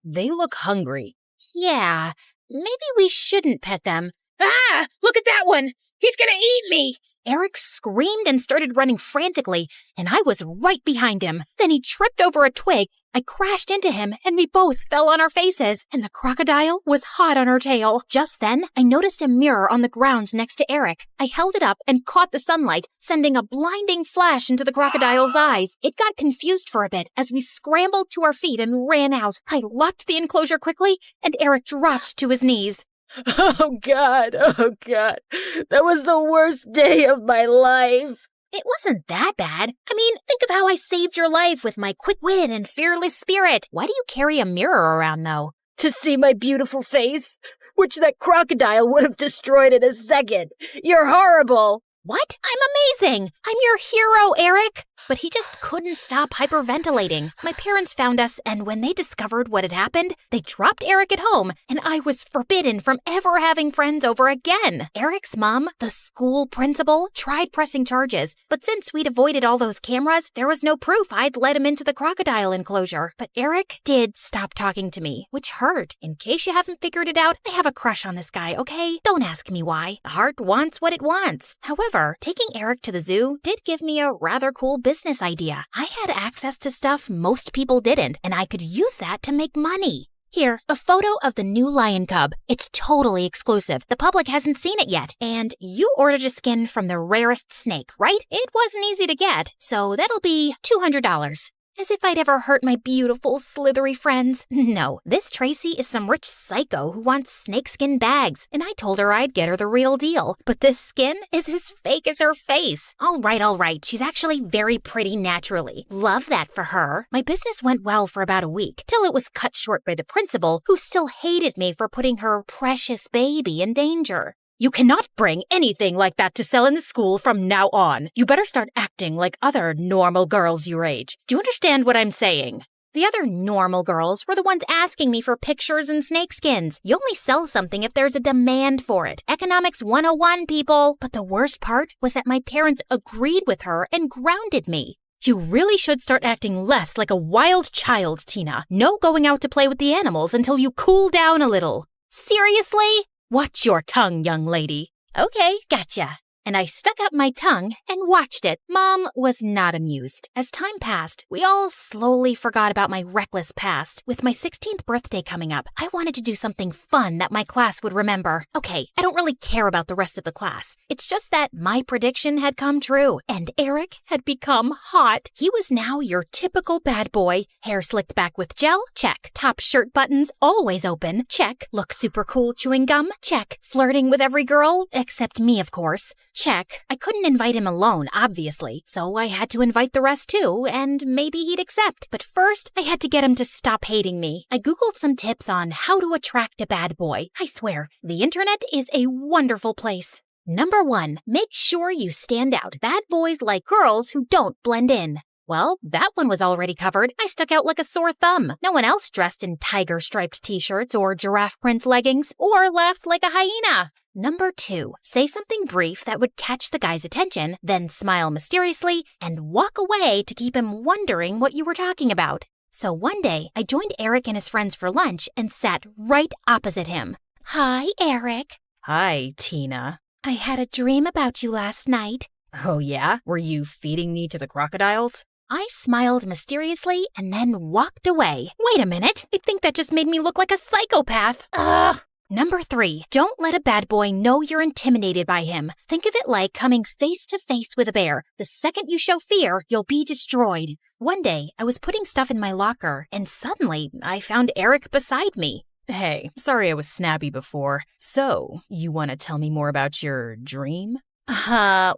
They look hungry. Yeah, maybe we shouldn't pet them. Ah, look at that one! He's gonna eat me! Eric screamed and started running frantically, and I was right behind him. Then he tripped over a twig. I crashed into him, and we both fell on our faces, and the crocodile was hot on her tail. Just then, I noticed a mirror on the ground next to Eric. I held it up and caught the sunlight, sending a blinding flash into the crocodile's eyes. It got confused for a bit as we scrambled to our feet and ran out. I locked the enclosure quickly, and Eric dropped to his knees. Oh God, that was the worst day of my life. It wasn't that bad. I mean, think of how I saved your life with my quick wit and fearless spirit. Why do you carry a mirror around, though? To see my beautiful face, which that crocodile would have destroyed in a second. You're horrible. What? I'm amazing. I'm your hero, Eric. But he just couldn't stop hyperventilating. My parents found us, and when they discovered what had happened, they dropped Eric at home, and I was forbidden from ever having friends over again. Eric's mom, the school principal, tried pressing charges, but since we'd avoided all those cameras, there was no proof I'd let him into the crocodile enclosure. But Eric did stop talking to me, which hurt. In case you haven't figured it out, I have a crush on this guy, okay? Don't ask me why. The heart wants what it wants. However, taking Eric to the zoo did give me a rather cool business idea. I had access to stuff most people didn't, and I could use that to make money. Here, a photo of the new lion cub. It's totally exclusive. The public hasn't seen it yet. And you ordered a skin from the rarest snake, right? It wasn't easy to get, so that'll be $200. As if I'd ever hurt my beautiful, slithery friends. No, this Tracy is some rich psycho who wants snakeskin bags, and I told her I'd get her the real deal. But this skin is as fake as her face. All right. She's actually very pretty naturally. Love that for her. My business went well for about a week, till it was cut short by the principal, who still hated me for putting her precious baby in danger. You cannot bring anything like that to sell in the school from now on. You better start acting like other normal girls your age. Do you understand what I'm saying? The other normal girls were the ones asking me for pictures and snakeskins. You only sell something if there's a demand for it. Economics 101, people. But the worst part was that my parents agreed with her and grounded me. You really should start acting less like a wild child, Tina. No going out to play with the animals until you cool down a little. Seriously? Watch your tongue, young lady. Okay, gotcha. And I stuck out my tongue and watched it. Mom was not amused. As time passed, we all slowly forgot about my reckless past. With my 16th birthday coming up, I wanted to do something fun that my class would remember. Okay, I don't really care about the rest of the class. It's just that my prediction had come true, and Eric had become hot. He was now your typical bad boy. Hair slicked back with gel? Check. Top shirt buttons always open? Check. Look super cool chewing gum? Check. Flirting with every girl? Except me, of course. Check. I couldn't invite him alone, obviously, so I had to invite the rest too, and maybe he'd accept. But first, I had to get him to stop hating me. I googled some tips on how to attract a bad boy. I swear, the internet is a wonderful place. Number 1, make sure you stand out. Bad boys like girls who don't blend in. Well, that one was already covered. I stuck out like a sore thumb. No one else dressed in tiger-striped t-shirts or giraffe print leggings or laughed like a hyena. Number 2, say something brief that would catch the guy's attention, then smile mysteriously and walk away to keep him wondering what you were talking about. So one day, I joined Eric and his friends for lunch and sat right opposite him. Hi, Eric. Hi, Tina. I had a dream about you last night. Oh yeah? Were you feeding me to the crocodiles? I smiled mysteriously and then walked away. Wait a minute. I think that just made me look like a psychopath. Ugh. Number 3, don't let a bad boy know you're intimidated by him. Think of it like coming face to face with a bear. The second you show fear, you'll be destroyed. One day, I was putting stuff in my locker, and suddenly, I found Eric beside me. Hey, sorry I was snappy before. So, you want to tell me more about your dream?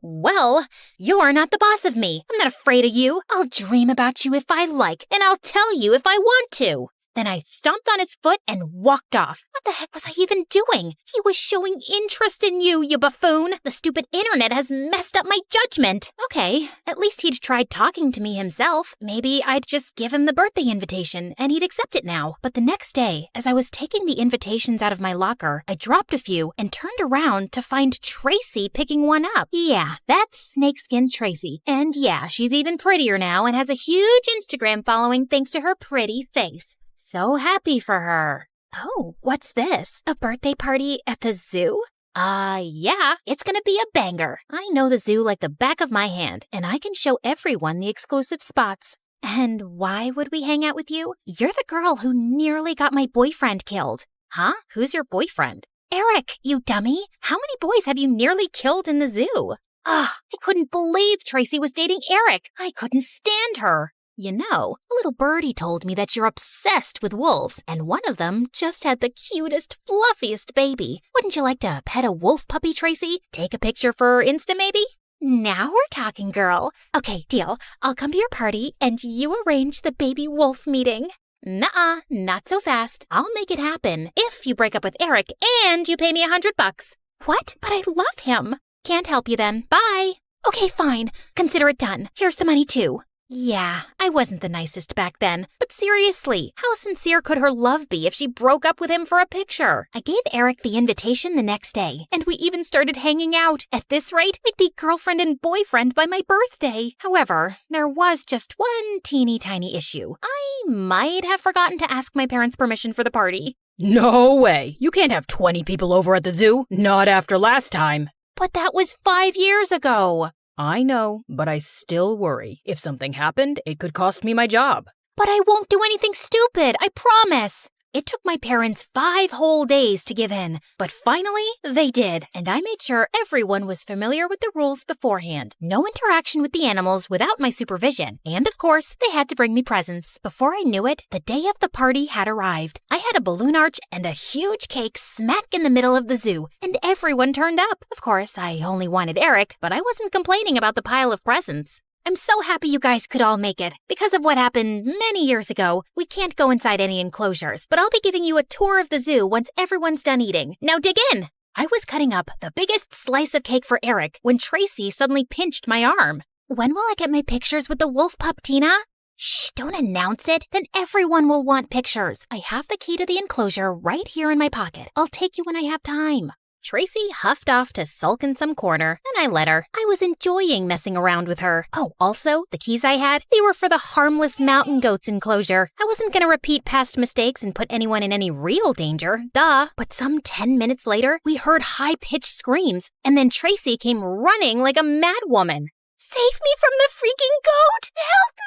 Well, you're not the boss of me. I'm not afraid of you. I'll dream about you if I like, and I'll tell you if I want to. Then I stomped on his foot and walked off. What the heck was I even doing? He was showing interest in you, you buffoon. The stupid internet has messed up my judgment. Okay, at least he'd tried talking to me himself. Maybe I'd just give him the birthday invitation and he'd accept it now. But the next day, as I was taking the invitations out of my locker, I dropped a few and turned around to find Tracy picking one up. Yeah, that's Snakeskin Tracy. And yeah, she's even prettier now and has a huge Instagram following thanks to her pretty face. So happy for her. Oh, what's this? A birthday party at the zoo? Yeah, it's gonna be a banger. I know the zoo like the back of my hand, and I can show everyone the exclusive spots. And why would we hang out with you? You're the girl who nearly got my boyfriend killed. Huh? Who's your boyfriend? Eric, you dummy. How many boys have you nearly killed in the zoo? Ugh, I couldn't believe Tracy was dating Eric. I couldn't stand her. You know, a little birdie told me that you're obsessed with wolves, and one of them just had the cutest, fluffiest baby. Wouldn't you like to pet a wolf puppy, Tracy? Take a picture for Insta, maybe? Now we're talking, girl. Okay, deal. I'll come to your party, and you arrange the baby wolf meeting. Nuh-uh, not so fast. I'll make it happen if you break up with Eric and you pay me $100. What? But I love him. Can't help you then. Bye. Okay, fine. Consider it done. Here's the money, too. Yeah, I wasn't the nicest back then, but seriously, how sincere could her love be if she broke up with him for a picture? I gave Eric the invitation the next day, and we even started hanging out. At this rate, we'd be girlfriend and boyfriend by my birthday. However, there was just one teeny tiny issue. I might have forgotten to ask my parents' permission for the party. No way! You can't have 20 people over at the zoo, not after last time. But that was 5 years ago. I know, but I still worry. If something happened, it could cost me my job. But I won't do anything stupid, I promise. It took my parents 5 whole days to give in, but finally they did, and I made sure everyone was familiar with the rules beforehand. No interaction with the animals without my supervision, and of course, they had to bring me presents. Before I knew it, the day of the party had arrived. I had a balloon arch and a huge cake smack in the middle of the zoo, and everyone turned up. Of course, I only wanted Eric, but I wasn't complaining about the pile of presents. I'm so happy you guys could all make it. Because of what happened many years ago, we can't go inside any enclosures, but I'll be giving you a tour of the zoo once everyone's done eating. Now dig in! I was cutting up the biggest slice of cake for Eric when Tracy suddenly pinched my arm. When will I get my pictures with the wolf pup, Tina? Shh, don't announce it. Then everyone will want pictures. I have the key to the enclosure right here in my pocket. I'll take you when I have time. Tracy huffed off to sulk in some corner, and I let her. I was enjoying messing around with her. Oh, also, the keys I had, they were for the harmless mountain goats enclosure. I wasn't gonna repeat past mistakes and put anyone in any real danger, duh. But some 10 minutes later, we heard high-pitched screams, and then Tracy came running like a mad woman. Save me from the freaking goat! Help me!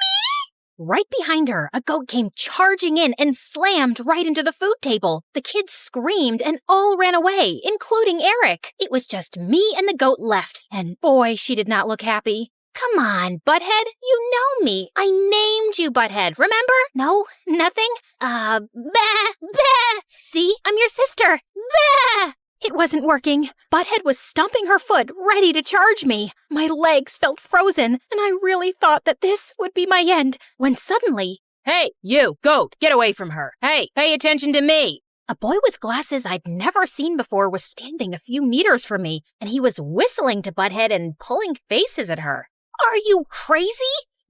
Right behind her, a goat came charging in and slammed right into the food table. The kids screamed and all ran away, including Eric. It was just me and the goat left, and boy, she did not look happy. Come on, Butthead, you know me. I named you Butthead, remember? No? Nothing? Bah, bah. See? I'm your sister. Bah! It wasn't working. Butthead was stomping her foot, ready to charge me. My legs felt frozen, and I really thought that this would be my end, when suddenly... Hey, you, goat, get away from her. Hey, pay attention to me. A boy with glasses I'd never seen before was standing a few meters from me, and he was whistling to Butthead and pulling faces at her. Are you crazy?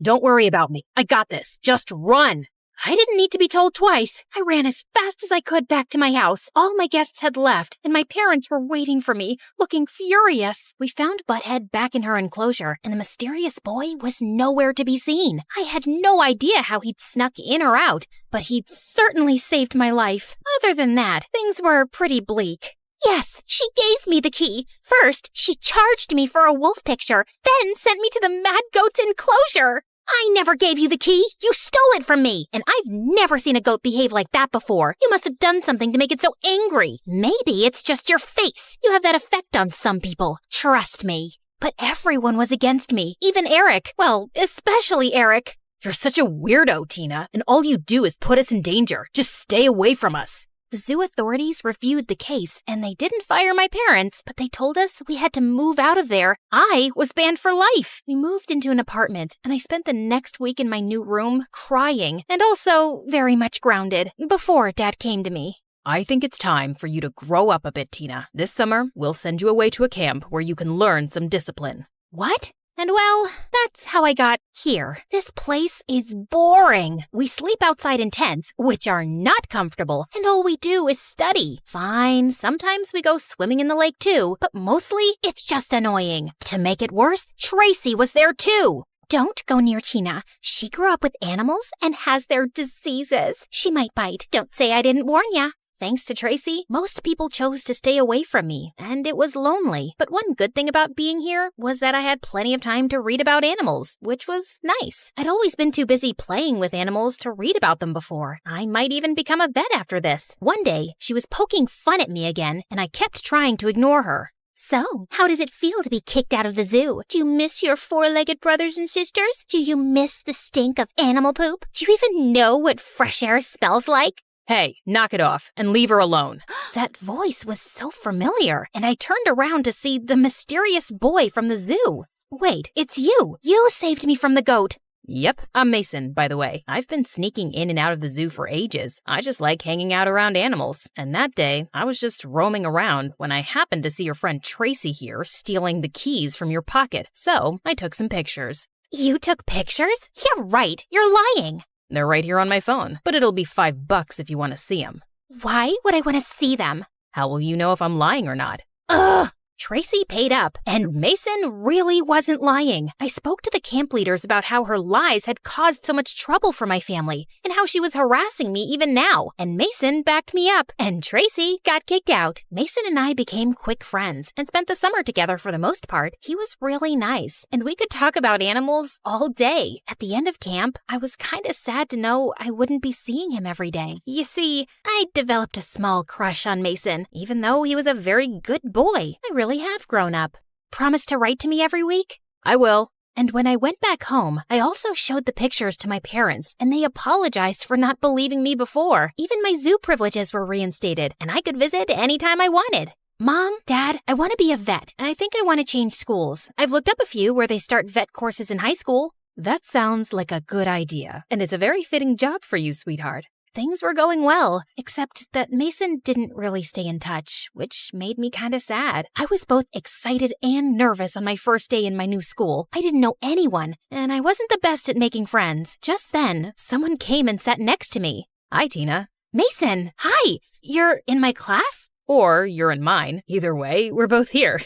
Don't worry about me. I got this. Just run. I didn't need to be told twice. I ran as fast as I could back to my house. All my guests had left, and my parents were waiting for me, looking furious. We found Butthead back in her enclosure, and the mysterious boy was nowhere to be seen. I had no idea how he'd snuck in or out, but he'd certainly saved my life. Other than that, things were pretty bleak. Yes, she gave me the key. First, she charged me for a wolf picture, then sent me to the mad goat's enclosure. I never gave you the key. You stole it from me. And I've never seen a goat behave like that before. You must have done something to make it so angry. Maybe it's just your face. You have that effect on some people. Trust me. But everyone was against me. Even Eric. Well, especially Eric. You're such a weirdo, Tina, and all you do is put us in danger. Just stay away from us. The zoo authorities reviewed the case, and they didn't fire my parents, but they told us we had to move out of there. I was banned for life. We moved into an apartment, and I spent the next week in my new room crying, and also very much grounded, before Dad came to me. I think it's time for you to grow up a bit, Tina. This summer, we'll send you away to a camp where you can learn some discipline. What? And well, that's how I got here. This place is boring. We sleep outside in tents, which are not comfortable, and all we do is study. Fine, sometimes we go swimming in the lake too, but mostly it's just annoying. To make it worse, Tracy was there too. Don't go near Tina. She grew up with animals and has their diseases. She might bite. Don't say I didn't warn ya. Thanks to Tracy, most people chose to stay away from me, and it was lonely. But one good thing about being here was that I had plenty of time to read about animals, which was nice. I'd always been too busy playing with animals to read about them before. I might even become a vet after this. One day, she was poking fun at me again, and I kept trying to ignore her. So, how does it feel to be kicked out of the zoo? Do you miss your four-legged brothers and sisters? Do you miss the stink of animal poop? Do you even know what fresh air smells like? Hey, knock it off and leave her alone. That voice was so familiar, and I turned around to see the mysterious boy from the zoo. Wait, it's you. You saved me from the goat. Yep, I'm Mason, by the way. I've been sneaking in and out of the zoo for ages. I just like hanging out around animals. And that day, I was just roaming around when I happened to see your friend Tracy here stealing the keys from your pocket. So I took some pictures. You took pictures? Yeah, right. You're lying. They're right here on my phone, but it'll be $5 if you want to see them. Why would I want to see them? How will you know if I'm lying or not? Ugh! Tracy paid up, and Mason really wasn't lying. I spoke to the camp leaders about how her lies had caused so much trouble for my family, and how she was harassing me even now, and Mason backed me up, and Tracy got kicked out. Mason and I became quick friends, and spent the summer together for the most part. He was really nice, and we could talk about animals all day. At the end of camp, I was kinda sad to know I wouldn't be seeing him every day. You see, I developed a small crush on Mason, even though he was a very good boy. I really have grown up. Promise to write to me every week? I will. And when I went back home, I also showed the pictures to my parents, and they apologized for not believing me before. Even my zoo privileges were reinstated, and I could visit anytime I wanted. Mom, Dad, I want to be a vet, and I think I want to change schools. I've looked up a few where they start vet courses in high school. That sounds like a good idea, and it's a very fitting job for you, sweetheart. Things were going well, except that Mason didn't really stay in touch, which made me kind of sad. I was both excited and nervous on my first day in my new school. I didn't know anyone, and I wasn't the best at making friends. Just then, someone came and sat next to me. Hi, Tina. Mason, hi! You're in my class? Or you're in mine. Either way, we're both here.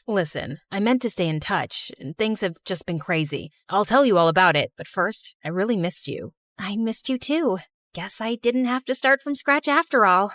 Listen, I meant to stay in touch, and things have just been crazy. I'll tell you all about it, but first, I really missed you. I missed you too. Guess I didn't have to start from scratch after all.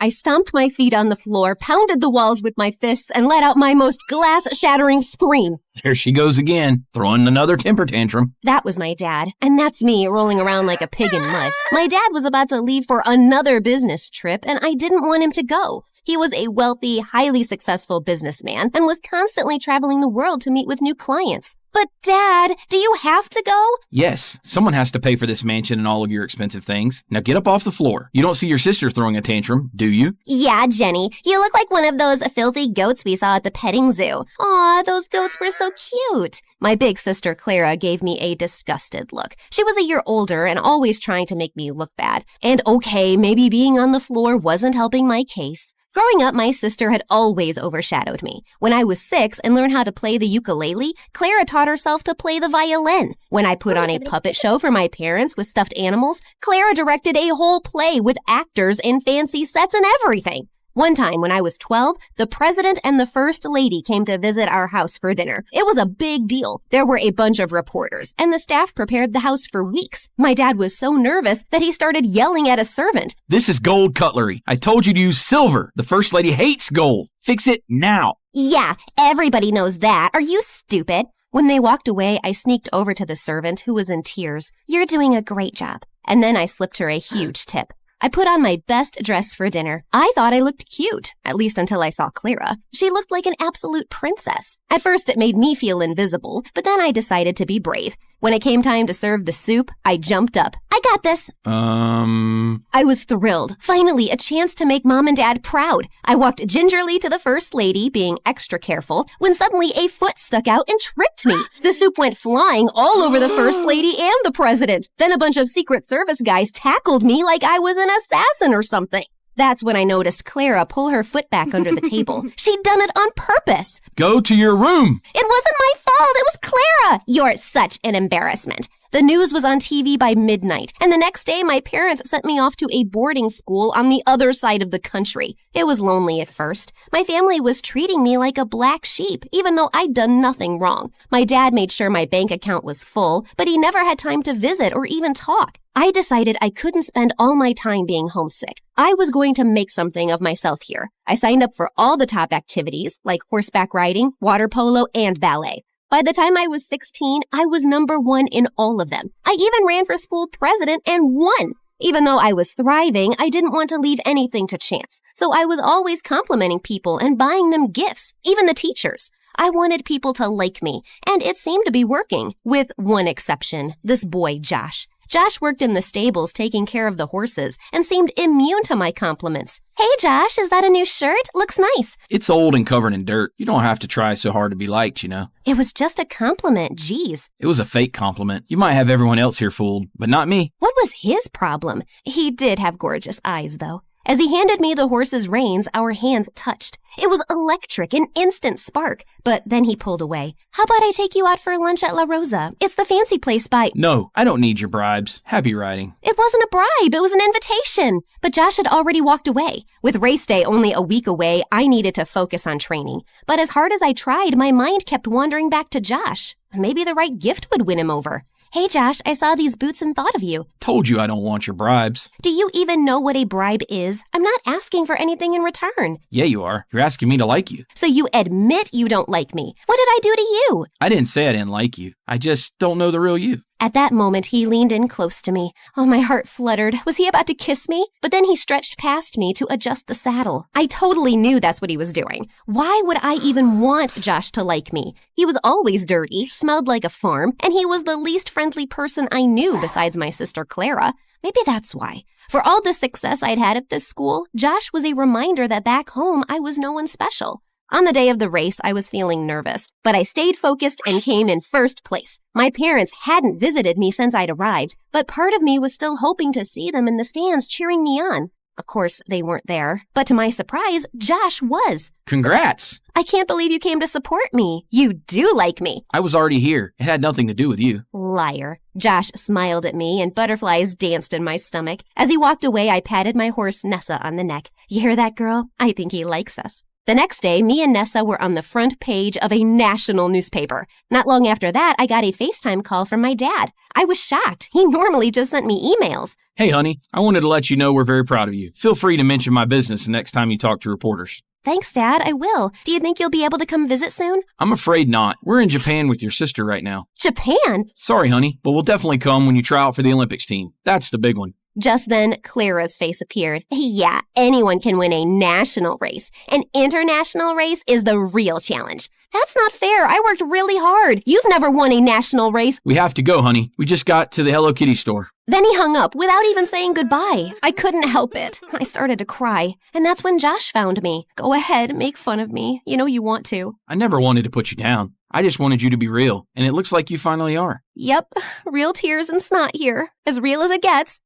I stomped my feet on the floor, pounded the walls with my fists, and let out my most glass-shattering scream. There she goes again, throwing another temper tantrum. That was my dad, and that's me rolling around like a pig in mud. My dad was about to leave for another business trip, and I didn't want him to go. He was a wealthy, highly successful businessman and was constantly traveling the world to meet with new clients. But Dad, do you have to go? Yes, someone has to pay for this mansion and all of your expensive things. Now get up off the floor. You don't see your sister throwing a tantrum, do you? Yeah, Jenny. You look like one of those filthy goats we saw at the petting zoo. Aw, those goats were so cute. My big sister Clara gave me a disgusted look. She was a year older and always trying to make me look bad. And okay, maybe being on the floor wasn't helping my case. Growing up, my sister had always overshadowed me. When I was 6 and learned how to play the ukulele, Clara taught herself to play the violin. When I put on a puppet show for my parents with stuffed animals, Clara directed a whole play with actors and fancy sets and everything. One time when I was 12, the president and the first lady came to visit our house for dinner. It was a big deal. There were a bunch of reporters, and the staff prepared the house for weeks. My dad was so nervous that he started yelling at a servant. This is gold cutlery. I told you to use silver. The first lady hates gold. Fix it now. Yeah, everybody knows that. Are you stupid? When they walked away, I sneaked over to the servant, who was in tears. You're doing a great job. And then I slipped her a huge tip. I put on my best dress for dinner. I thought I looked cute, at least until I saw Clara. She looked like an absolute princess. At first, it made me feel invisible, but then I decided to be brave. When it came time to serve the soup, I jumped up. I got this. I was thrilled. Finally, a chance to make Mom and Dad proud. I walked gingerly to the First Lady, being extra careful, when suddenly a foot stuck out and tripped me. The soup went flying all over the First Lady and the President. Then a bunch of Secret Service guys tackled me like I was an assassin or something. That's when I noticed Clara pull her foot back under the table. She'd done it on purpose. Go to your room. It wasn't my fault. It was Clara. You're such an embarrassment. The news was on TV by midnight, and the next day my parents sent me off to a boarding school on the other side of the country. It was lonely at first. My family was treating me like a black sheep, even though I'd done nothing wrong. My dad made sure my bank account was full, but he never had time to visit or even talk. I decided I couldn't spend all my time being homesick. I was going to make something of myself here. I signed up for all the top activities, like horseback riding, water polo, and ballet. By the time I was 16, I was number 1 in all of them. I even ran for school president and won. Even though I was thriving, I didn't want to leave anything to chance. So I was always complimenting people and buying them gifts, even the teachers. I wanted people to like me, and it seemed to be working, with one exception, this boy, Josh. Josh worked in the stables taking care of the horses and seemed immune to my compliments. Hey, Josh, is that a new shirt? Looks nice. It's old and covered in dirt. You don't have to try so hard to be liked, you know. It was just a compliment, geez. It was a fake compliment. You might have everyone else here fooled, but not me. What was his problem? He did have gorgeous eyes, though. As he handed me the horse's reins, our hands touched. It was electric, an instant spark. But then he pulled away. How about I take you out for lunch at La Rosa? It's the fancy place by... No, I don't need your bribes. Happy riding. It wasn't a bribe, it was an invitation. But Josh had already walked away. With race day only a week away, I needed to focus on training. But as hard as I tried, my mind kept wandering back to Josh. Maybe the right gift would win him over. Hey, Josh, I saw these boots and thought of you. Told you I don't want your bribes. Do you even know what a bribe is? I'm not asking for anything in return. Yeah, you are. You're asking me to like you. So you admit you don't like me. What did I do to you? I didn't say I didn't like you. I just don't know the real you. At that moment, he leaned in close to me. Oh, my heart fluttered. Was he about to kiss me? But then he stretched past me to adjust the saddle. I totally knew that's what he was doing. Why would I even want Josh to like me? He was always dirty, smelled like a farm, and he was the least friendly person I knew besides my sister Clara. Maybe that's why. For all the success I'd had at this school, Josh was a reminder that back home I was no one special. On the day of the race, I was feeling nervous, but I stayed focused and came in first place. My parents hadn't visited me since I'd arrived, but part of me was still hoping to see them in the stands cheering me on. Of course, they weren't there, but to my surprise, Josh was. Congrats! I can't believe you came to support me. You do like me. I was already here. It had nothing to do with you. Liar. Josh smiled at me and butterflies danced in my stomach. As he walked away, I patted my horse Nessa on the neck. You hear that, girl? I think he likes us. The next day, me and Nessa were on the front page of a national newspaper. Not long after that, I got a FaceTime call from my dad. I was shocked. He normally just sent me emails. Hey, honey, I wanted to let you know we're very proud of you. Feel free to mention my business the next time you talk to reporters. Thanks, Dad. I will. Do you think you'll be able to come visit soon? I'm afraid not. We're in Japan with your sister right now. Japan? Sorry, honey, but we'll definitely come when you try out for the Olympics team. That's the big one. Just then, Clara's face appeared. Yeah, anyone can win a national race. An international race is the real challenge. That's not fair. I worked really hard. You've never won a national race. We have to go, honey. We just got to the Hello Kitty store. Then he hung up without even saying goodbye. I couldn't help it. I started to cry. And that's when Josh found me. Go ahead, make fun of me. You know you want to. I never wanted to put you down. I just wanted you to be real. And it looks like you finally are. Yep, real tears and snot here. As real as it gets.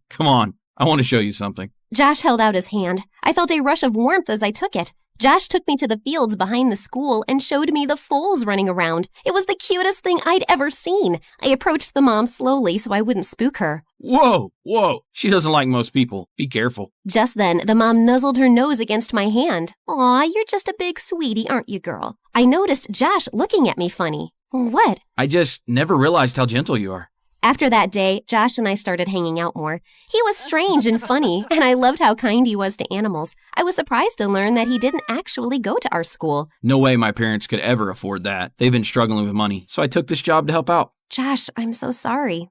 Come on. I want to show you something. Josh held out his hand. I felt a rush of warmth as I took it. Josh took me to the fields behind the school and showed me the foals running around. It was the cutest thing I'd ever seen. I approached the mom slowly so I wouldn't spook her. Whoa. She doesn't like most people. Be careful. Just then, the mom nuzzled her nose against my hand. Aw, you're just a big sweetie, aren't you, girl? I noticed Josh looking at me funny. What? I just never realized how gentle you are. After that day, Josh and I started hanging out more. He was strange and funny, and I loved how kind he was to animals. I was surprised to learn that he didn't actually go to our school. No way my parents could ever afford that. They've been struggling with money, so I took this job to help out. Josh, I'm so sorry.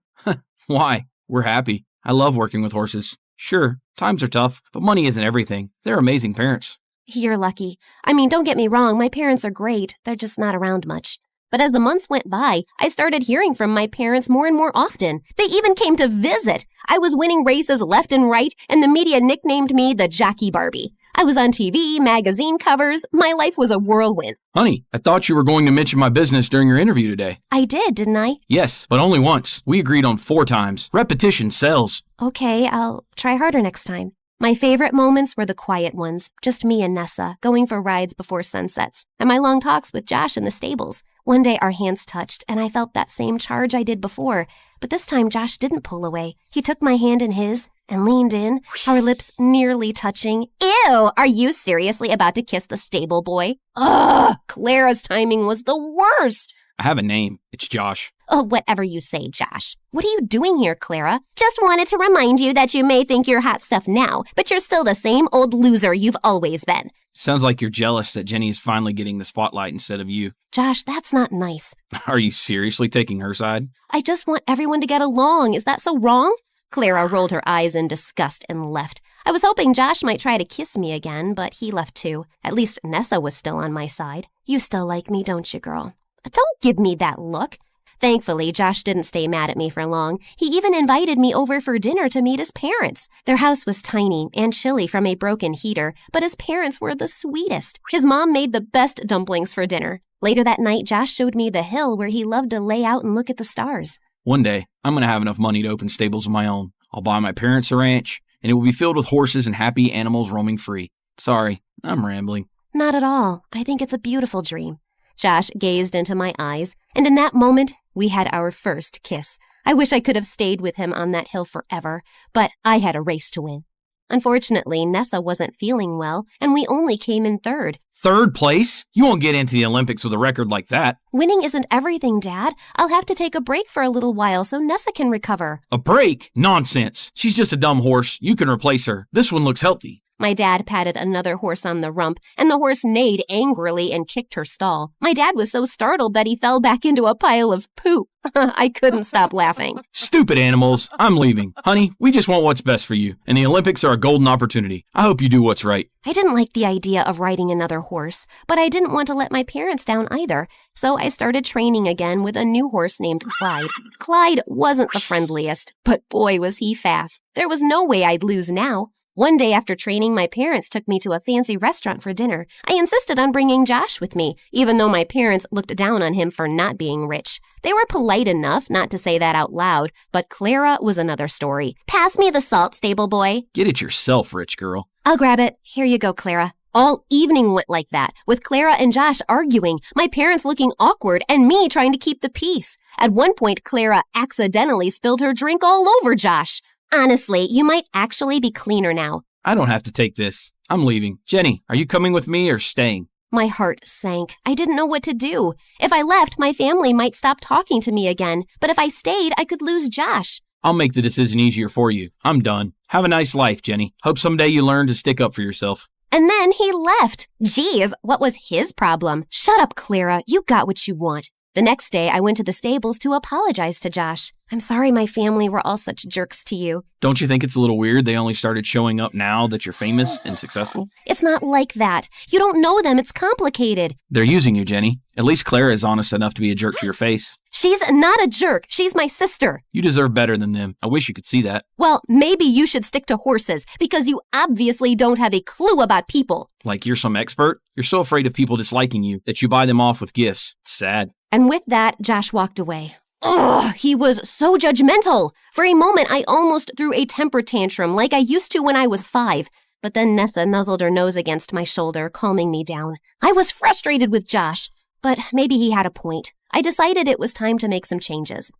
Why? We're happy. I love working with horses. Sure, times are tough, but money isn't everything. They're amazing parents. You're lucky. I mean, don't get me wrong, my parents are great. They're just not around much. But as the months went by, I started hearing from my parents more and more often. They even came to visit. I was winning races left and right, and the media nicknamed me the Jockey Barbie. I was on TV, magazine covers. My life was a whirlwind. Honey, I thought you were going to mention my business during your interview today. I did, didn't I? Yes, but only once. We agreed on 4 times. Repetition sells. Okay, I'll try harder next time. My favorite moments were the quiet ones, just me and Nessa, going for rides before sunsets, and my long talks with Josh in the stables. One day our hands touched, and I felt that same charge I did before, But this time Josh didn't pull away. He took my hand in his and leaned in, our lips nearly touching. Ew, are you seriously about to kiss the stable boy? Ugh, Clara's timing was the worst. I have a name. It's Josh. Oh, whatever you say, Josh. What are you doing here, Clara? Just wanted to remind you that you may think you're hot stuff now, but you're still the same old loser you've always been. Sounds like you're jealous that Jenny is finally getting the spotlight instead of you. Josh, that's not nice. Are you seriously taking her side? I just want everyone to get along. Is that so wrong? Clara rolled her eyes in disgust and left. I was hoping Josh might try to kiss me again, but he left too. At least Nessa was still on my side. You still like me, don't you, girl? Don't give me that look. Thankfully, Josh didn't stay mad at me for long. He even invited me over for dinner to meet his parents. Their house was tiny and chilly from a broken heater, but his parents were the sweetest. His mom made the best dumplings for dinner. Later that night, Josh showed me the hill where he loved to lay out and look at the stars. One day, I'm going to have enough money to open stables of my own. I'll buy my parents a ranch, and it will be filled with horses and happy animals roaming free. Sorry, I'm rambling. Not at all. I think it's a beautiful dream. Josh gazed into my eyes, and in that moment, we had our first kiss. I wish I could have stayed with him on that hill forever, but I had a race to win. Unfortunately, Nessa wasn't feeling well, and we only came in third. Third place? You won't get into the Olympics with a record like that. Winning isn't everything, Dad. I'll have to take a break for a little while so Nessa can recover. A break? Nonsense. She's just a dumb horse. You can replace her. This one looks healthy. My dad patted another horse on the rump, and the horse neighed angrily and kicked her stall. My dad was so startled that he fell back into a pile of poop. I couldn't stop laughing. Stupid animals. I'm leaving. Honey, we just want what's best for you, and the Olympics are a golden opportunity. I hope you do what's right. I didn't like the idea of riding another horse, but I didn't want to let my parents down either, so I started training again with a new horse named Clyde. Clyde wasn't the friendliest, but boy was he fast. There was no way I'd lose now. One day after training, my parents took me to a fancy restaurant for dinner. I insisted on bringing Josh with me, even though my parents looked down on him for not being rich. They were polite enough not to say that out loud, but Clara was another story. Pass me the salt, stable boy. Get it yourself, rich girl. I'll grab it. Here you go, Clara. All evening went like that, with Clara and Josh arguing, my parents looking awkward, and me trying to keep the peace. At one point, Clara accidentally spilled her drink all over Josh. Honestly, you might actually be cleaner now. I don't have to take this. I'm leaving. Jenny, are you coming with me or staying? My heart sank. I didn't know what to do. If I left, my family might stop talking to me again. But if I stayed, I could lose Josh. I'll make the decision easier for you. I'm done. Have a nice life, Jenny. Hope someday you learn to stick up for yourself. And then he left. Geez, what was his problem? Shut up, Clara. You got what you want. The next day, I went to the stables to apologize to Josh. I'm sorry my family were all such jerks to you. Don't you think it's a little weird they only started showing up now that you're famous and successful? It's not like that. You don't know them. It's complicated. They're using you, Jenny. At least Clara is honest enough to be a jerk to your face. She's not a jerk. She's my sister. You deserve better than them. I wish you could see that. Well, maybe you should stick to horses because you obviously don't have a clue about people. Like you're some expert? You're so afraid of people disliking you that you buy them off with gifts. It's sad. And with that, Josh walked away. Ugh, he was so judgmental. For a moment, I almost threw a temper tantrum like I used to when I was 5. But then Nessa nuzzled her nose against my shoulder, calming me down. I was frustrated with Josh, but maybe he had a point. I decided it was time to make some changes.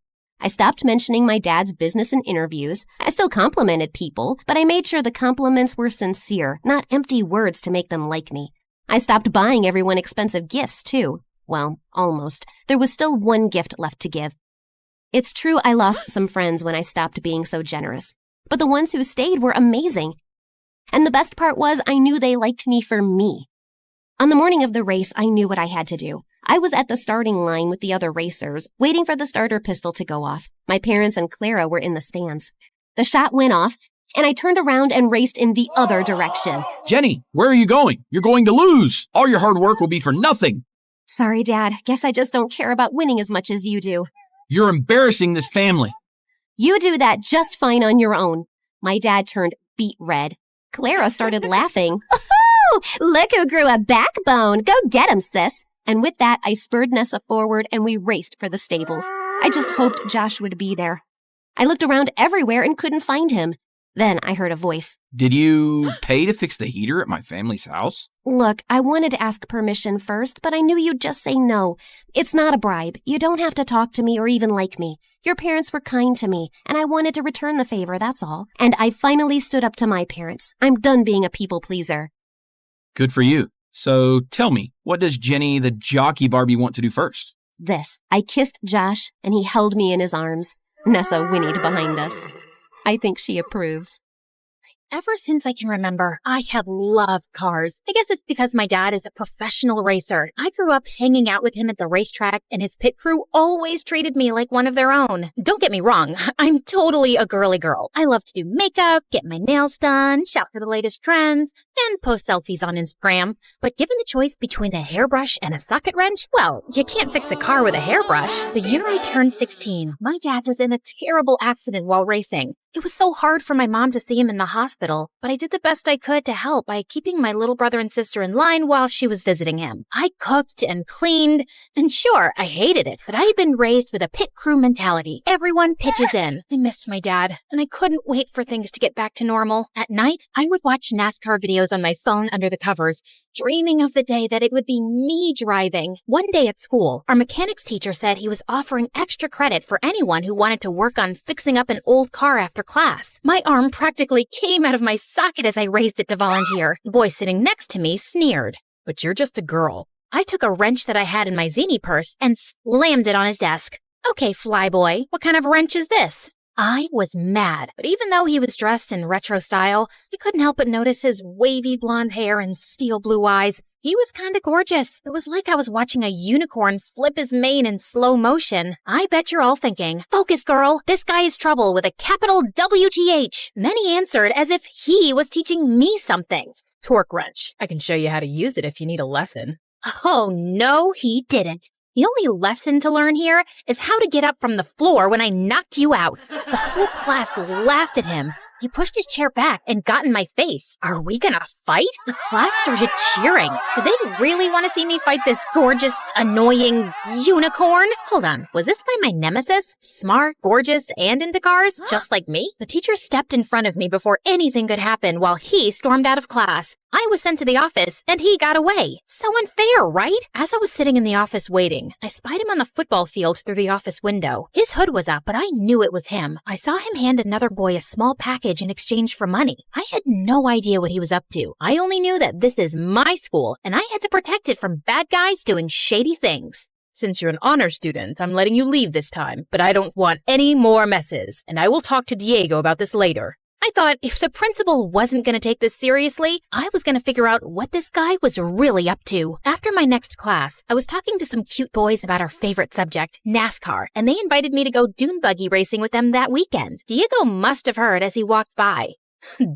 I stopped mentioning my dad's business in interviews. I still complimented people, but I made sure the compliments were sincere, not empty words to make them like me. I stopped buying everyone expensive gifts, too. Well, almost. There was still one gift left to give. It's true I lost some friends when I stopped being so generous, but the ones who stayed were amazing. And the best part was I knew they liked me for me. On the morning of the race, I knew what I had to do. I was at the starting line with the other racers, waiting for the starter pistol to go off. My parents and Clara were in the stands. The shot went off, and I turned around and raced in the other direction. Jenny, where are you going? You're going to lose. All your hard work will be for nothing. Sorry, Dad. Guess I just don't care about winning as much as you do. You're embarrassing this family. You do that just fine on your own. My dad turned beet red. Clara started laughing. Oh, look who grew a backbone. Go get him, sis. And with that, I spurred Nessa forward and we raced for the stables. I just hoped Josh would be there. I looked around everywhere and couldn't find him. Then I heard a voice. Did you pay to fix the heater at my family's house? Look, I wanted to ask permission first, but I knew you'd just say no. It's not a bribe. You don't have to talk to me or even like me. Your parents were kind to me, and I wanted to return the favor, that's all. And I finally stood up to my parents. I'm done being a people pleaser. Good for you. So tell me, what does Jenny the jockey Barbie want to do first? This. I kissed Josh, and he held me in his arms. Nessa whinnied behind us. I think she approves. Ever since I can remember, I have loved cars. I guess it's because my dad is a professional racer. I grew up hanging out with him at the racetrack, and his pit crew always treated me like one of their own. Don't get me wrong, I'm totally a girly girl. I love to do makeup, get my nails done, shop for the latest trends, and post selfies on Instagram. But given the choice between a hairbrush and a socket wrench, well, you can't fix a car with a hairbrush. The year I turned 16, my dad was in a terrible accident while racing. It was so hard for my mom to see him in the hospital, but I did the best I could to help by keeping my little brother and sister in line while she was visiting him. I cooked and cleaned, and sure, I hated it, but I had been raised with a pit crew mentality. Everyone pitches in. I missed my dad, and I couldn't wait for things to get back to normal. At night, I would watch NASCAR videos on my phone under the covers, dreaming of the day that it would be me driving. One day at school, our mechanics teacher said he was offering extra credit for anyone who wanted to work on fixing up an old car after class. My arm practically came out of my socket as I raised it to volunteer. The boy sitting next to me sneered. But you're just a girl. I took a wrench that I had in my zini purse and slammed it on his desk. Okay, flyboy, what kind of wrench is this? I was mad, but even though he was dressed in retro style, I couldn't help but notice his wavy blonde hair and steel blue eyes. He was kinda gorgeous. It was like I was watching a unicorn flip his mane in slow motion. I bet you're all thinking, focus girl, this guy is trouble with a capital WTH. And then he answered as if he was teaching me something. Torque wrench. I can show you how to use it if you need a lesson. Oh, no, he didn't. The only lesson to learn here is how to get up from the floor when I knocked you out. The whole class laughed at him. He pushed his chair back and got in my face. Are we gonna fight? The class started cheering. Did they really want to see me fight this gorgeous, annoying unicorn? Hold on, was this guy my nemesis? Smart, gorgeous, and into cars? Just like me? The teacher stepped in front of me before anything could happen while he stormed out of class. I was sent to the office, and he got away. So unfair, right? As I was sitting in the office waiting, I spied him on the football field through the office window. His hood was up, but I knew it was him. I saw him hand another boy a small package in exchange for money. I had no idea what he was up to. I only knew that this is my school, and I had to protect it from bad guys doing shady things. Since you're an honor student, I'm letting you leave this time, but I don't want any more messes, and I will talk to Diego about this later. I thought if the principal wasn't going to take this seriously, I was going to figure out what this guy was really up to. After my next class, I was talking to some cute boys about our favorite subject, NASCAR, and they invited me to go dune buggy racing with them that weekend. Diego must have heard as he walked by.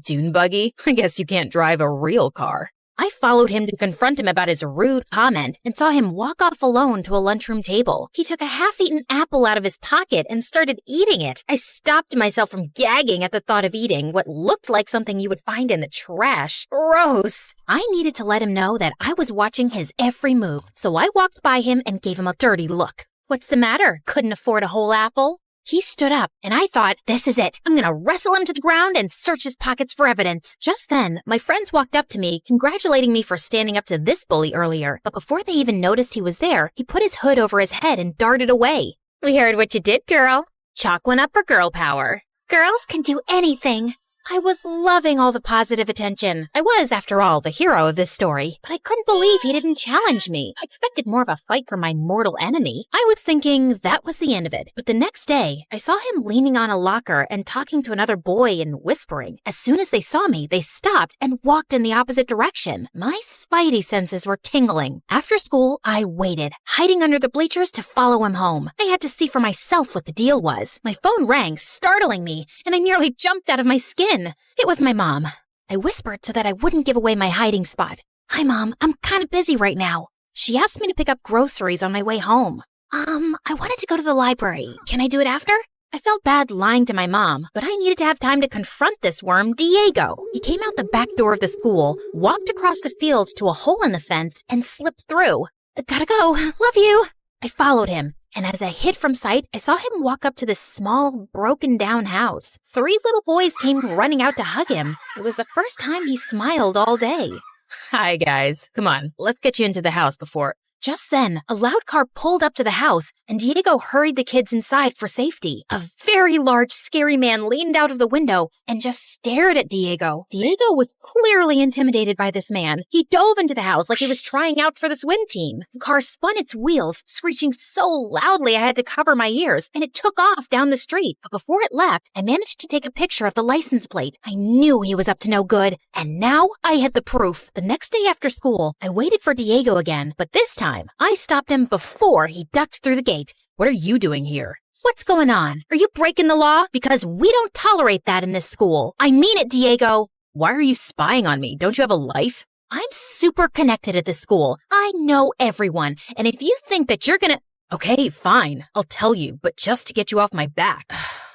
Dune buggy? I guess you can't drive a real car. I followed him to confront him about his rude comment and saw him walk off alone to a lunchroom table. He took a half-eaten apple out of his pocket and started eating it. I stopped myself from gagging at the thought of eating what looked like something you would find in the trash. Gross! I needed to let him know that I was watching his every move, so I walked by him and gave him a dirty look. What's the matter? Couldn't afford a whole apple? He stood up, and I thought, this is it. I'm gonna wrestle him to the ground and search his pockets for evidence. Just then, my friends walked up to me, congratulating me for standing up to this bully earlier. But before they even noticed he was there, he put his hood over his head and darted away. We heard what you did, girl. Chalk one up for girl power. Girls can do anything. I was loving all the positive attention. I was, after all, the hero of this story, but I couldn't believe he didn't challenge me. I expected more of a fight from my mortal enemy. I was thinking that was the end of it. But the next day, I saw him leaning on a locker and talking to another boy and whispering. As soon as they saw me, they stopped and walked in the opposite direction. My spidey senses were tingling. After school, I waited, hiding under the bleachers to follow him home. I had to see for myself what the deal was. My phone rang, startling me, and I nearly jumped out of my skin. It was my mom. I whispered so that I wouldn't give away my hiding spot. Hi, Mom. I'm kind of busy right now. She asked me to pick up groceries on my way home. I wanted to go to the library. Can I do it after? I felt bad lying to my mom, but I needed to have time to confront this worm, Diego. He came out the back door of the school, walked across the field to a hole in the fence, and slipped through. Gotta go. Love you. I followed him. And as I hid from sight, I saw him walk up to this small, broken-down house. 3 little boys came running out to hug him. It was the first time he smiled all day. Hi, guys. Come on, let's get you into the house before... Just then, a loud car pulled up to the house, and Diego hurried the kids inside for safety. A very large, scary man leaned out of the window and just stared at Diego. Diego was clearly intimidated by this man. He dove into the house like he was trying out for the swim team. The car spun its wheels, screeching so loudly I had to cover my ears, and it took off down the street. But before it left, I managed to take a picture of the license plate. I knew he was up to no good, and now I had the proof. The next day after school, I waited for Diego again, but this time, I stopped him before he ducked through the gate. What are you doing here? What's going on? Are you breaking the law? Because we don't tolerate that in this school. I mean it, Diego. Why are you spying on me? Don't you have a life? I'm super connected at this school. I know everyone. And if you think that you're gonna... Okay, fine. I'll tell you, but just to get you off my back.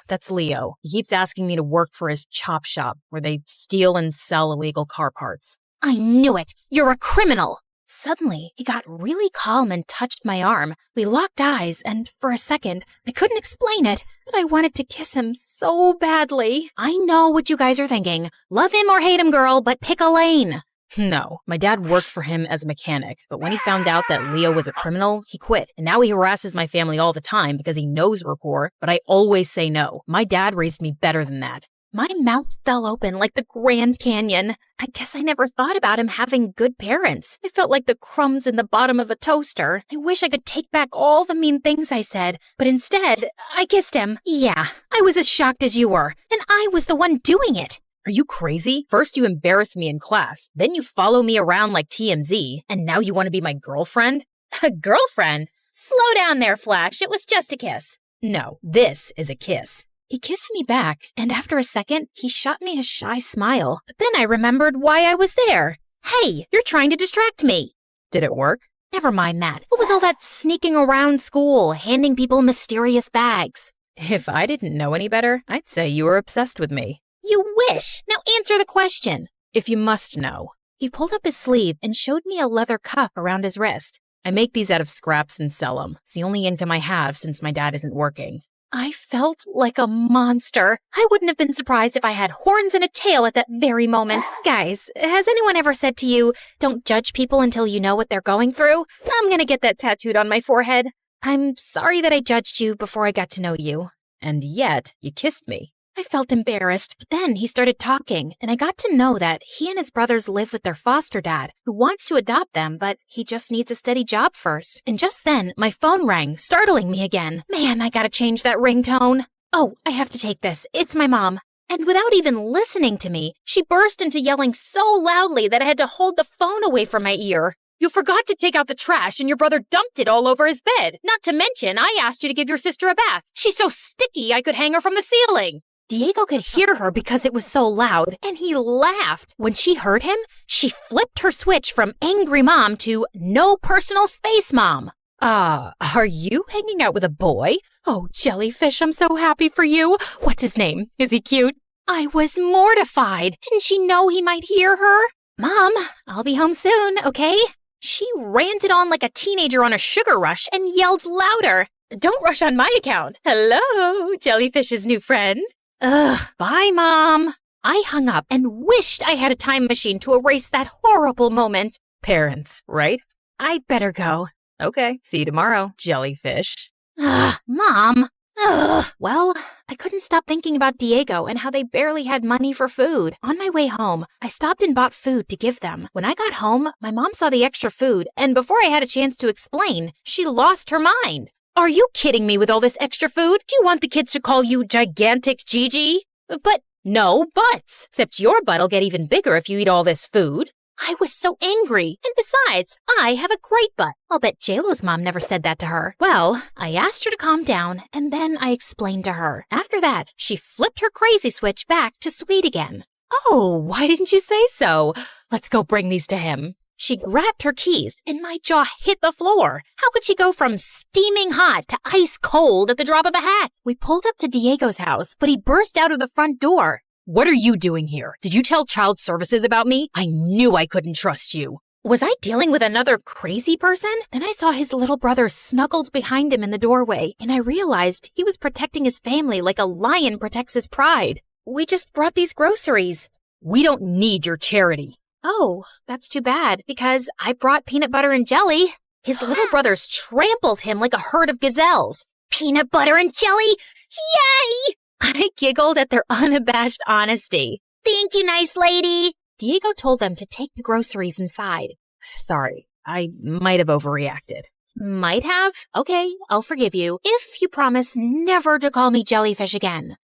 That's Leo. He keeps asking me to work for his chop shop, where they steal and sell illegal car parts. I knew it. You're a criminal. Suddenly, he got really calm and touched my arm. We locked eyes, and for a second, I couldn't explain it, but I wanted to kiss him so badly. I know what you guys are thinking. Love him or hate him, girl, but pick a lane. No, my dad worked for him as a mechanic, but when he found out that Leo was a criminal, he quit. And now he harasses my family all the time because he knows we're poor, but I always say no. My dad raised me better than that. My mouth fell open like the Grand Canyon. I guess I never thought about him having good parents. I felt like the crumbs in the bottom of a toaster. I wish I could take back all the mean things I said, but instead, I kissed him. Yeah, I was as shocked as you were, and I was the one doing it. Are you crazy? First you embarrass me in class, then you follow me around like TMZ, and now you want to be my girlfriend? A girlfriend? Slow down there, Flash. It was just a kiss. No, this is a kiss. He kissed me back, and after a second, he shot me a shy smile. But then I remembered why I was there. Hey, you're trying to distract me. Did it work? Never mind that. What was all that sneaking around school, handing people mysterious bags? If I didn't know any better, I'd say you were obsessed with me. You wish. Now answer the question. If you must know. He pulled up his sleeve and showed me a leather cuff around his wrist. I make these out of scraps and sell them. It's the only income I have since my dad isn't working. I felt like a monster. I wouldn't have been surprised if I had horns and a tail at that very moment. Guys, has anyone ever said to you, don't judge people until you know what they're going through? I'm gonna get that tattooed on my forehead. I'm sorry that I judged you before I got to know you. And yet, you kissed me. I felt embarrassed, but then he started talking, and I got to know that he and his brothers live with their foster dad, who wants to adopt them, but he just needs a steady job first. And just then, my phone rang, startling me again. Man, I gotta change that ringtone. Oh, I have to take this. It's my mom. And without even listening to me, she burst into yelling so loudly that I had to hold the phone away from my ear. You forgot to take out the trash and your brother dumped it all over his bed. Not to mention, I asked you to give your sister a bath. She's so sticky I could hang her from the ceiling. Diego could hear her because it was so loud, and he laughed. When she heard him, she flipped her switch from angry mom to no personal space mom. Are you hanging out with a boy? Oh, Jellyfish, I'm so happy for you. What's his name? Is he cute? I was mortified. Didn't she know he might hear her? Mom, I'll be home soon, okay? She ranted on like a teenager on a sugar rush and yelled louder. Don't rush on my account. Hello, Jellyfish's new friend. Ugh, bye, Mom. I hung up and wished I had a time machine to erase that horrible moment. Parents, right? I'd better go. Okay, see you tomorrow, Jellyfish. Ugh, Mom. Ugh. Well, I couldn't stop thinking about Diego and how they barely had money for food. On my way home, I stopped and bought food to give them. When I got home, my mom saw the extra food, and before I had a chance to explain, she lost her mind. Are you kidding me with all this extra food? Do you want the kids to call you Gigantic Gigi? But no buts. Except your butt'll get even bigger if you eat all this food. I was so angry. And besides, I have a great butt. I'll bet JLo's mom never said that to her. Well, I asked her to calm down, and then I explained to her. After that, she flipped her crazy switch back to sweet again. Oh, why didn't you say so? Let's go bring these to him. She grabbed her keys, and my jaw hit the floor. How could she go from steaming hot to ice cold at the drop of a hat? We pulled up to Diego's house, but he burst out of the front door. What are you doing here? Did you tell child services about me? I knew I couldn't trust you. Was I dealing with another crazy person? Then I saw his little brother snuggled behind him in the doorway, and I realized he was protecting his family like a lion protects his pride. We just brought these groceries. We don't need your charity. Oh, that's too bad, because I brought peanut butter and jelly. His little brothers trampled him like a herd of gazelles. Peanut butter and jelly? Yay! I giggled at their unabashed honesty. Thank you, nice lady. Diego told them to take the groceries inside. Sorry, I might have overreacted. Might have? Okay, I'll forgive you, if you promise never to call me Jellyfish again.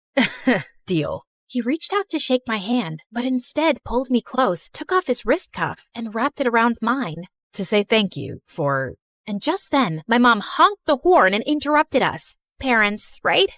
Deal. He reached out to shake my hand, but instead pulled me close, took off his wrist cuff, and wrapped it around mine. To say thank you for... And just then, my mom honked the horn and interrupted us. Parents, right?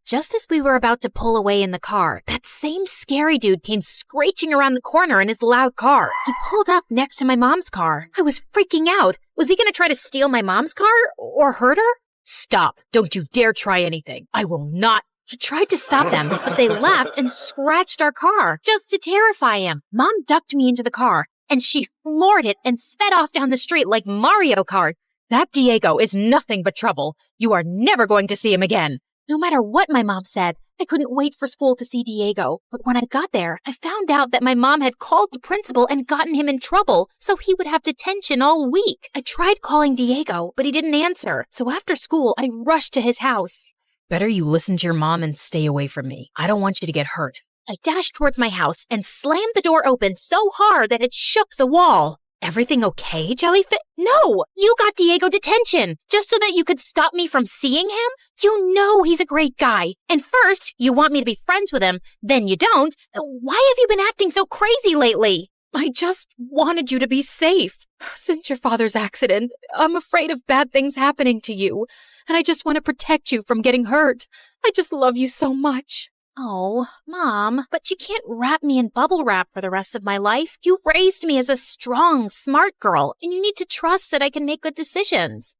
Just as we were about to pull away in the car, that same scary dude came screeching around the corner in his loud car. He pulled up next to my mom's car. I was freaking out. Was he going to try to steal my mom's car or hurt her? Stop. Don't you dare try anything. I will not. He tried to stop them, but they laughed and scratched our car just to terrify him. Mom ducked me into the car, and she floored it and sped off down the street like Mario Kart. That Diego is nothing but trouble. You are never going to see him again. No matter what my mom said, I couldn't wait for school to see Diego. But when I got there, I found out that my mom had called the principal and gotten him in trouble, so he would have detention all week. I tried calling Diego, but he didn't answer. So after school, I rushed to his house. Better you listen to your mom and stay away from me. I don't want you to get hurt. I dashed towards my house and slammed the door open so hard that it shook the wall. Everything okay, Jellyfish? No! You got Diego detention, just so that you could stop me from seeing him? You know he's a great guy. And first, you want me to be friends with him, then you don't. Why have you been acting so crazy lately? I just wanted you to be safe. Since your father's accident, I'm afraid of bad things happening to you, and I just want to protect you from getting hurt. I just love you so much. Oh, Mom, but you can't wrap me in bubble wrap for the rest of my life. You raised me as a strong, smart girl, and you need to trust that I can make good decisions.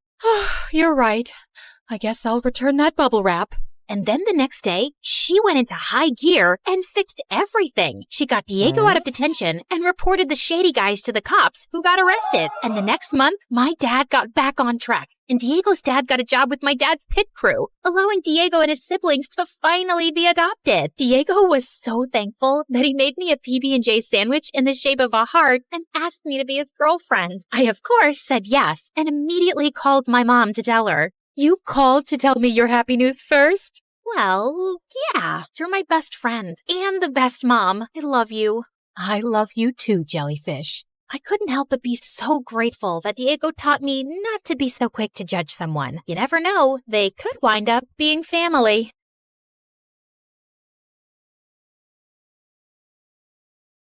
You're right. I guess I'll return that bubble wrap. And then the next day, she went into high gear and fixed everything. She got Diego out of detention and reported the shady guys to the cops who got arrested. And the next month, my dad got back on track. And Diego's dad got a job with my dad's pit crew, allowing Diego and his siblings to finally be adopted. Diego was so thankful that he made me a PB&J sandwich in the shape of a heart and asked me to be his girlfriend. I, of course, said yes and immediately called my mom to tell her. You called to tell me your happy news first? Well, yeah, you're my best friend and the best mom. I love you. I love you too, Jellyfish. I couldn't help but be so grateful that Diego taught me not to be so quick to judge someone. You never know, they could wind up being family.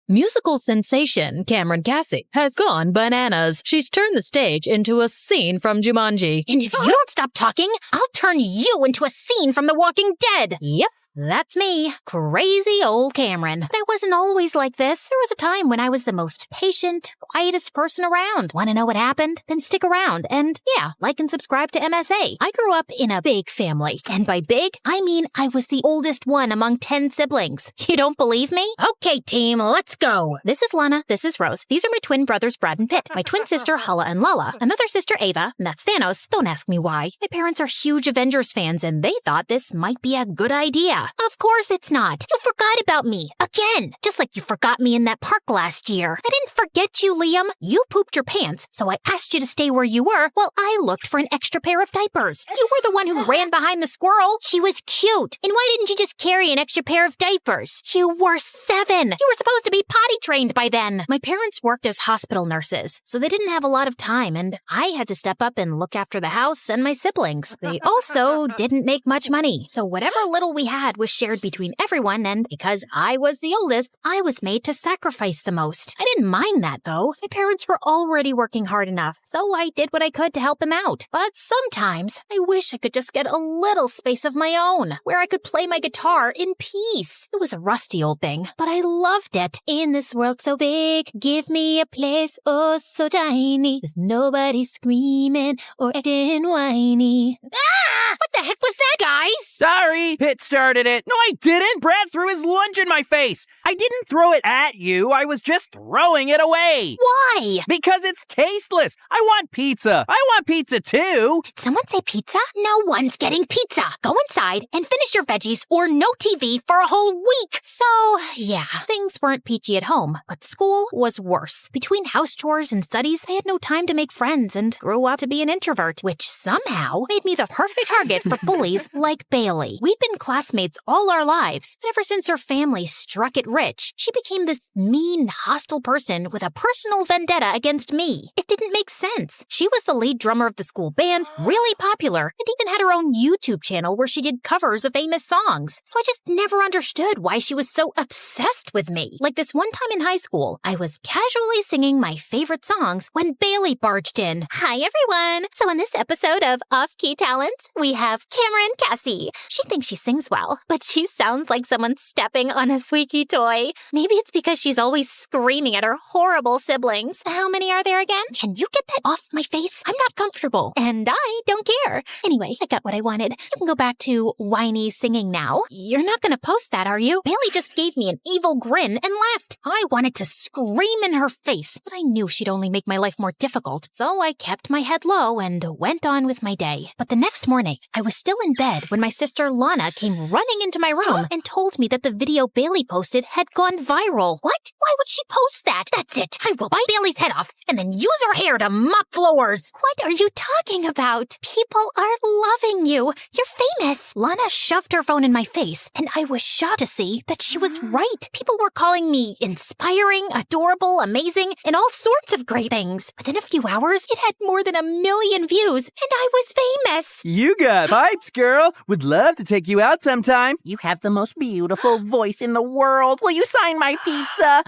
Musical sensation Cameron Cassie has gone bananas. She's turned the stage into a scene from Jumanji. And if you don't stop talking, I'll turn you into a scene from The Walking Dead. Yep. That's me, crazy old Cameron. But I wasn't always like this. There was a time when I was the most patient, quietest person around. Want to know what happened? Then stick around. And yeah, like and subscribe to MSA. I grew up in a big family. And by big, I mean I was the oldest one among 10 siblings. You don't believe me? Okay, team, let's go. This is Lana. This is Rose. These are my twin brothers, Brad and Pitt. My twin sister, Hala and Lala. Another sister, Ava. And that's Thanos. Don't ask me why. My parents are huge Avengers fans, and they thought this might be a good idea. Of course it's not. You forgot about me. Again. Just like you forgot me in that park last year. I didn't forget you, Liam. You pooped your pants, so I asked you to stay where you were while I looked for an extra pair of diapers. You were the one who ran behind the squirrel. She was cute. And why didn't you just carry an extra pair of diapers? You were 7. You were supposed to be potty trained by then. My parents worked as hospital nurses, so they didn't have a lot of time, and I had to step up and look after the house and my siblings. They also didn't make much money, so whatever little we had was shared between everyone, and because I was the oldest, I was made to sacrifice the most. I didn't mind that, though. My parents were already working hard enough, so I did what I could to help them out. But sometimes, I wish I could just get a little space of my own, where I could play my guitar in peace. It was a rusty old thing, but I loved it. In this world so big, give me a place oh so tiny, with nobody screaming or acting whiny. Ah! What the heck was that, guys? Sorry, Pitt started did it. No, I didn't. Brad threw his lunch in my face. I didn't throw it at you. I was just throwing it away. Why? Because it's tasteless. I want pizza. I want pizza too. Did someone say pizza? No one's getting pizza. Go inside and finish your veggies or no TV for a whole week. So, yeah, things weren't peachy at home, but school was worse. Between house chores and studies, I had no time to make friends and grew up to be an introvert, which somehow made me the perfect target for bullies like Bailey. We'd been classmates all our lives, but ever since her family struck it rich, she became this mean, hostile person with a personal vendetta against me. It didn't make sense. She was the lead drummer of the school band, really popular, and even had her own YouTube channel where she did covers of famous songs. So I just never understood why she was so obsessed with me. Like this one time in high school, I was casually singing my favorite songs when Bailey barged in. Hi, everyone. So in this episode of Off-Key Talents, we have Cameron Cassie. She thinks she sings well, but she sounds like someone stepping on a squeaky toy. Maybe it's because she's always screaming at her horrible siblings. How many are there again? Can you get that off my face? I'm not comfortable, and I don't care. Anyway, I got what I wanted. You can go back to whiny singing now. You're not gonna post that, are you? Bailey just gave me an evil grin and left. I wanted to scream in her face, but I knew she'd only make my life more difficult, so I kept my head low and went on with my day. But the next morning, I was still in bed when my sister Lana came running into my room and told me that the video Bailey posted had gone viral. What? Why would she post that? That's it. I will bite Bailey's head off and then use her hair to mop floors. What are you talking about? People are loving you. You're famous. Lana shoved her phone in my face, and I was shocked to see that she was right. People were calling me inspiring, adorable, amazing, and all sorts of great things. Within a few hours, it had more than 1 million views, and I was famous. You got pipes, girl. Would love to take you out sometime. You have the most beautiful voice in the world. Will you sign my pizza?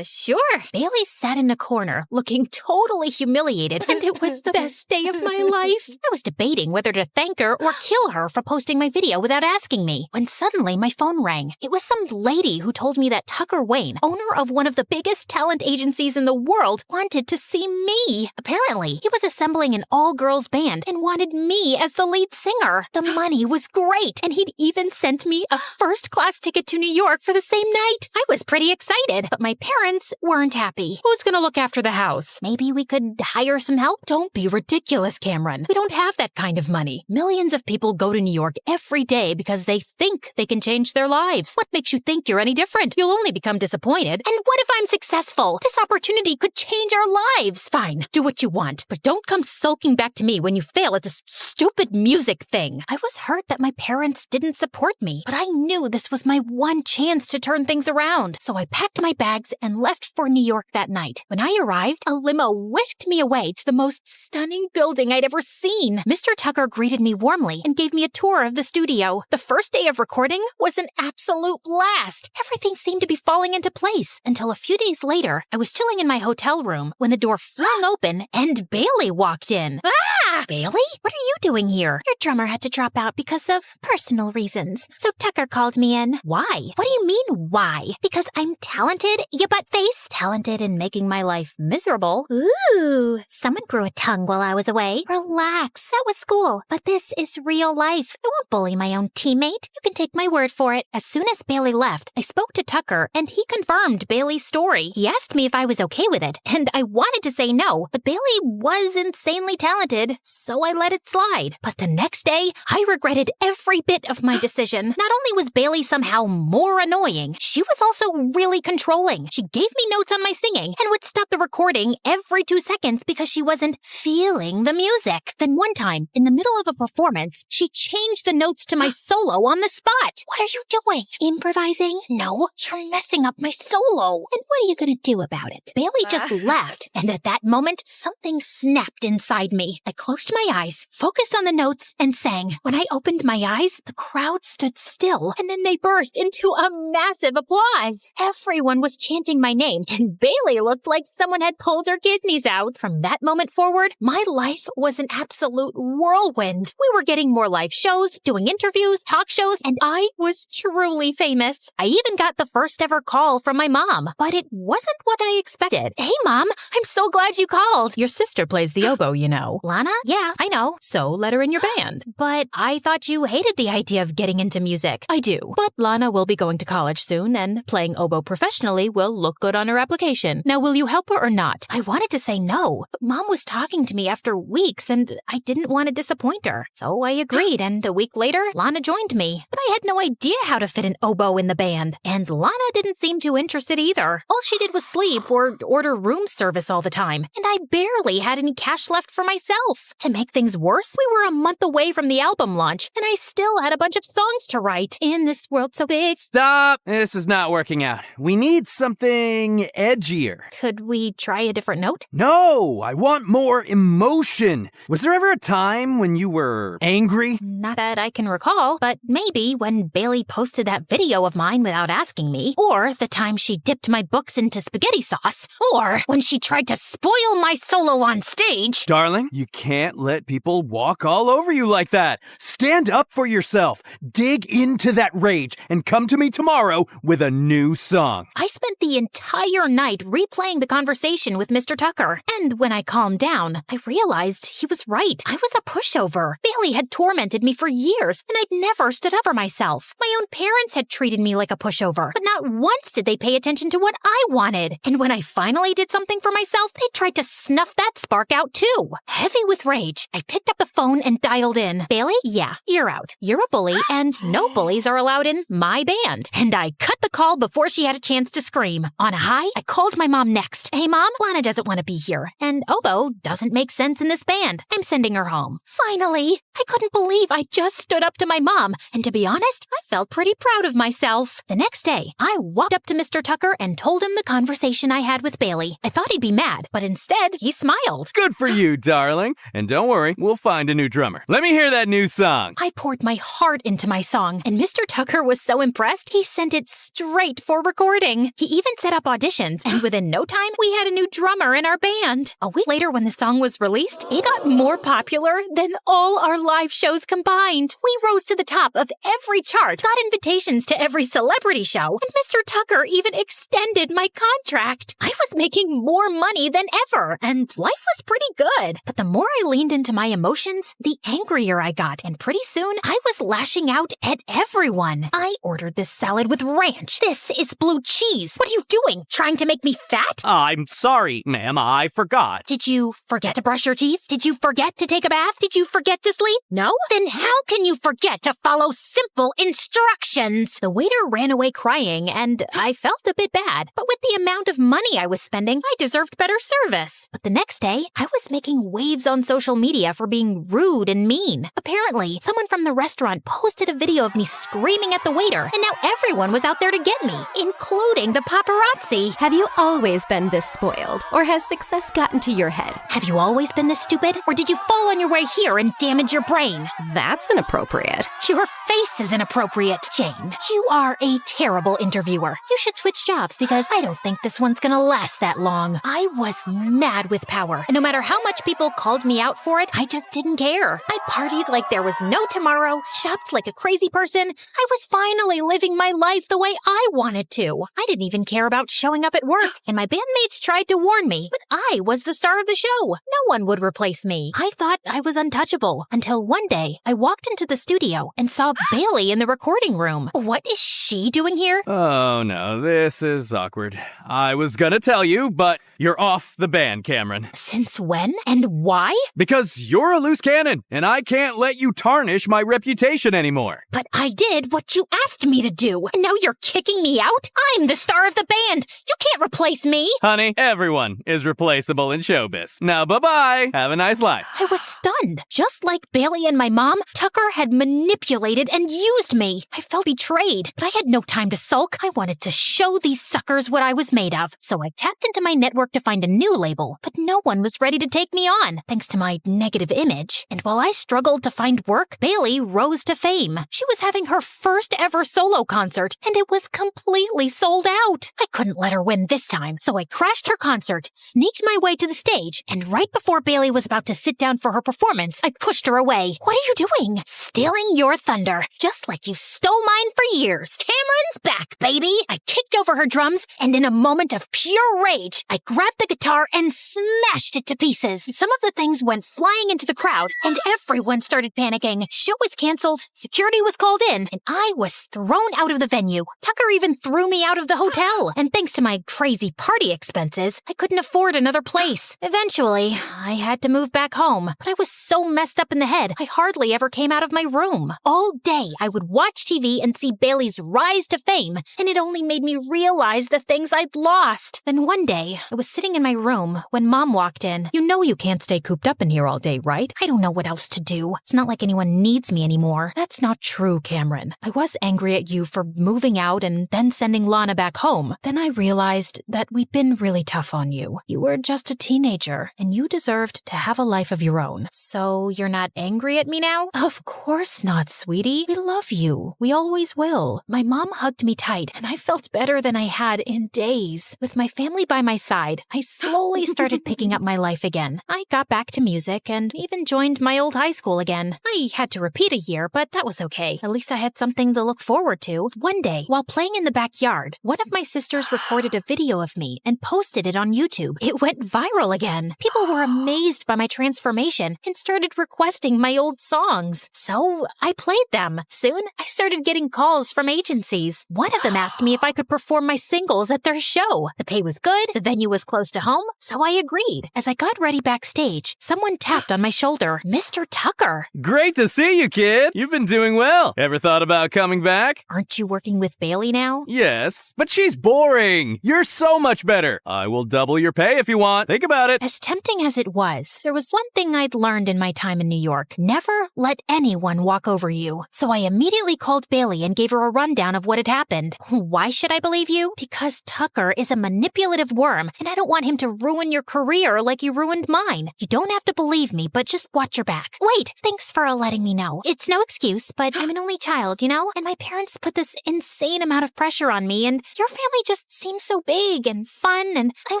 Sure. Bailey sat in a corner, looking totally humiliated, and it was the best day of my life. I was debating whether to thank her or kill her for posting my video without asking me, when suddenly my phone rang. It was some lady who told me that Tucker Wayne, owner of one of the biggest talent agencies in the world, wanted to see me. Apparently, he was assembling an all-girls band and wanted me as the lead singer. The money was great, and he'd even sent me a first-class ticket to New York for the same night. I was pretty excited, but my parents weren't happy. Who's gonna look after the house? Maybe we could hire some help? Don't be ridiculous, Cameron. We don't have that kind of money. Millions of people go to New York every day because they think they can change their lives. What makes you think you're any different? You'll only become disappointed. And what if I'm successful? This opportunity could change our lives. Fine, do what you want, but don't come sulking back to me when you fail at this stupid music thing. I was hurt that my parents didn't support me, but I knew this was my one chance to turn things around. So I packed my bags and left for New York that night. When I arrived, a limo whisked me away to the most stunning building I'd ever seen. Mr. Tucker greeted me warmly and gave me a tour of the studio. The first day of recording was an absolute blast. Everything seemed to be falling into place until a few days later, I was chilling in my hotel room when the door flung open and Bailey walked in. Ah! Bailey? What are you doing here? Your drummer had to drop out because of personal reasons, so Tucker called me in. Why? What do you mean, why? Because I'm talented, you butt face? Talented in making my life miserable? Ooh, someone grew a tongue while I was away. Relax, that was school, but this is real life. I won't bully my own teammate. You can take my word for it. As soon as Bailey left, I spoke to Tucker, and he confirmed Bailey's story. He asked me if I was okay with it, and I wanted to say no, but Bailey was insanely talented, so I let it slide. But the next day, I regretted every bit of my decision. Not only was Bailey somehow more annoying, she was also really controlling. She gave me notes on my singing and would stop the recording every 2 seconds because she wasn't feeling the music. Then one time, in the middle of a performance, she changed the notes to my solo on the spot. What are you doing? Improvising? No, you're messing up my solo. And what are you gonna do about it? Bailey just left, and at that moment, something snapped inside me. I closed my eyes, focused on the notes, and sang. When I opened my eyes, the crowd stood still, and then they burst into a massive applause. Everyone was chanting my name, and Bailey looked like someone had pulled her kidneys out. From that moment forward, my life was an absolute whirlwind. We were getting more live shows, doing interviews, talk shows, and I was truly famous. I even got the first ever call from my mom, but it wasn't what I expected. Hey, Mom, I'm so glad you called. Your sister plays the oboe, you know. Lana? Yeah, I know. So let her in your band. But I thought you hated the idea of getting into music. I do. But Lana will be going to college soon, and playing oboe professionally will look good on her application. Now, will you help her or not? I wanted to say no, but Mom was talking to me after weeks, and I didn't want to disappoint her. So I agreed, and a week later, Lana joined me. But I had no idea how to fit an oboe in the band. And Lana didn't seem too interested either. All she did was sleep or order room service all the time, and I barely had any cash left for myself. To make things worse, we were a month away from the album launch, and I still had a bunch of songs to write. In this world so big. Stop! This is not working out. We need something edgier. Could we try a different note? No! I want more emotion! Was there ever a time when you were angry? Not that I can recall, but maybe when Bailey posted that video of mine without asking me, or the time she dipped my books into spaghetti sauce, or when she tried to spoil my solo on stage. Darling, you can't let people walk all over you like that. Stand up for yourself. Dig into that rage and come to me tomorrow with a new song. I spent the entire night replaying the conversation with Mr. Tucker, and when I calmed down, I realized he was right. I was a pushover. Bailey had tormented me for years, and I'd never stood up for myself. My own parents had treated me like a pushover, but not once did they pay attention to what I wanted. And when I finally did something for myself, they tried to snuff that spark out too. Heavy with rage, I picked up the phone and dialed in. Bailey, yeah, you're out. You're a bully, and no bullies are allowed in my band. And I cut the call before she had a chance to scream. On a high, I called my mom next. Hey Mom, Lana doesn't want to be here, and oboe doesn't make sense in this band. I'm sending her home. Finally! I couldn't believe I just stood up to my mom, and to be honest, I felt pretty proud of myself. The next day, I walked up to Mr. Tucker and told him the conversation I had with Bailey. I thought he'd be mad, but instead, he smiled. Good for you, darling. And don't worry, we'll find a new drummer. Let me hear that new song. I poured my heart into my song, and Mr. Tucker was so impressed, he sent it straight for recording. He even set up auditions, and within no time, we had a new drummer in our band. A week later, when the song was released, it got more popular than all our live shows combined. We rose to the top of every chart, got invitations to every celebrity show, and Mr. Tucker even extended my contract. I was making more money than ever, and life was pretty good. But the more I leaned into my emotions, the angrier I got, and pretty soon, I was lashing out at everyone. I ordered this salad with ranch. This is blue cheese. What are you doing? Trying to make me fat? I'm sorry, ma'am. I forgot. Did you forget to brush your teeth? Did you forget to take a bath? Did you forget to sleep? No? Then how can you forget to follow simple instructions? The waiter ran away crying, and I felt a bit bad. But with the amount of money I was spending, I deserved better service. But the next day, I was making waves on social media for being rude and mean. Apparently, someone from the restaurant posted a video of me screaming at the waiter, and now everyone was out there to get me, including the paparazzi. Have you always been this spoiled, or has success gotten to your head? Have you always been this stupid, or did you fall on your way here and damage your brain? That's inappropriate. Your face is inappropriate, Jane. You are a terrible interviewer. You should switch jobs because I don't think this one's gonna last that long. I was mad with power, and no matter how much people called me out for it, I just didn't care. I partied like there was no tomorrow, shopped like a crazy person. I was finally living my life the way I wanted to. I didn't even care about showing up at work, and my bandmates tried to warn me, but I was the star of the show. No one would replace me. I thought I was untouchable, until one day I walked into the studio and saw Bailey in the recording room. What is she doing here? Oh no, this is awkward. I was gonna tell you, but you're off the band, Cameron. Since when? And why? Because you're a loose cannon, and I can't let you tarnish my reputation anymore. But I did what you asked me to do, and now you're kicking me out? I'm the star of the band. You can't replace me. Honey, everyone is replaceable in showbiz. Now bye-bye. Have a nice life. I was stunned. Just like Bailey and my mom, Tucker had manipulated and used me. I felt betrayed, but I had no time to sulk. I wanted to show these suckers what I was made of. So I tapped into my network to find a new label, but no one was ready to take me on, thanks to my negative image. And while I struggled to find work, Bailey rose to fame. She was having her first ever solo concert, and it was completely sold out. I couldn't let her win this time, so I crashed her concert, sneaked my way to the stage, and right before Bailey was about to sit down for her performance, I pushed her away. What are you doing? Stealing your thunder, just like you stole mine for years. Cameron's back, baby! I kicked over her drums, and in a moment of pure rage, I grabbed the guitar and smashed it to pieces. Some of the things went flying into the crowd, and everyone started panicking. Show was canceled, security was called in, and I was thrown out of the venue. Tucker even threw me out of the hotel, and thanks to my crazy party expenses, I couldn't afford another place. Eventually, I had to move back home, but I was so messed up in the head, I hardly ever came out of my room. All day, I would watch TV and see Bailey's rise to fame, and it only made me realize the things I'd lost. Then one day, I was sitting in my room when Mom walked in. You know you can't stay cooped up in here all day, right? I don't know what else to do. It's not like anyone needs me anymore. That's not true, Cameron. I was angry at you for moving out and then sending Lana back home. Then I realized that we'd been really tough on you. You were just a teenager, and you deserved to have a life of your own. So you're not angry at me now? Of course not, sweetie. We love you. We always will. My mom hugged me tight, and I felt better than I had in days. With my family by my side, I slowly started picking up my life again. I got back to music and even joined my old high school again. I had to repeat a year, but that was okay. At least I had something to look forward to. One day, while playing in the backyard, one of my sisters recorded a video of me and posted it on YouTube. It went viral again. People were amazed by my transformation and started requesting my old songs. So I played them. Soon, I started getting calls from agencies. One of them asked me if I could perform my singles at their show. The pay was good, the venue was close to home, so I agreed. As I got ready backstage, someone tapped on my shoulder. Mr. Tucker. Great to see you, kid. You've been doing well. Ever thought about coming back? Aren't you working with Bailey now? Yes, but she's boring. You're so much better. I will double your pay if you want. Think about it. As tempting as it was, there was one thing I'd learned in my time in New York. Never let anyone walk over you. So I immediately called Bailey and gave her a rundown of what had happened. Why should I believe you? Because Tucker is a manipulative worm, and I don't want him to ruin your career like you ruined mine. You don't have to believe me, but just watch your back. Wait, thanks for letting me know. It's no excuse, but I'm an only child, you know? And my parents put this insane amount of pressure on me, and your family just seems so big and fun, and I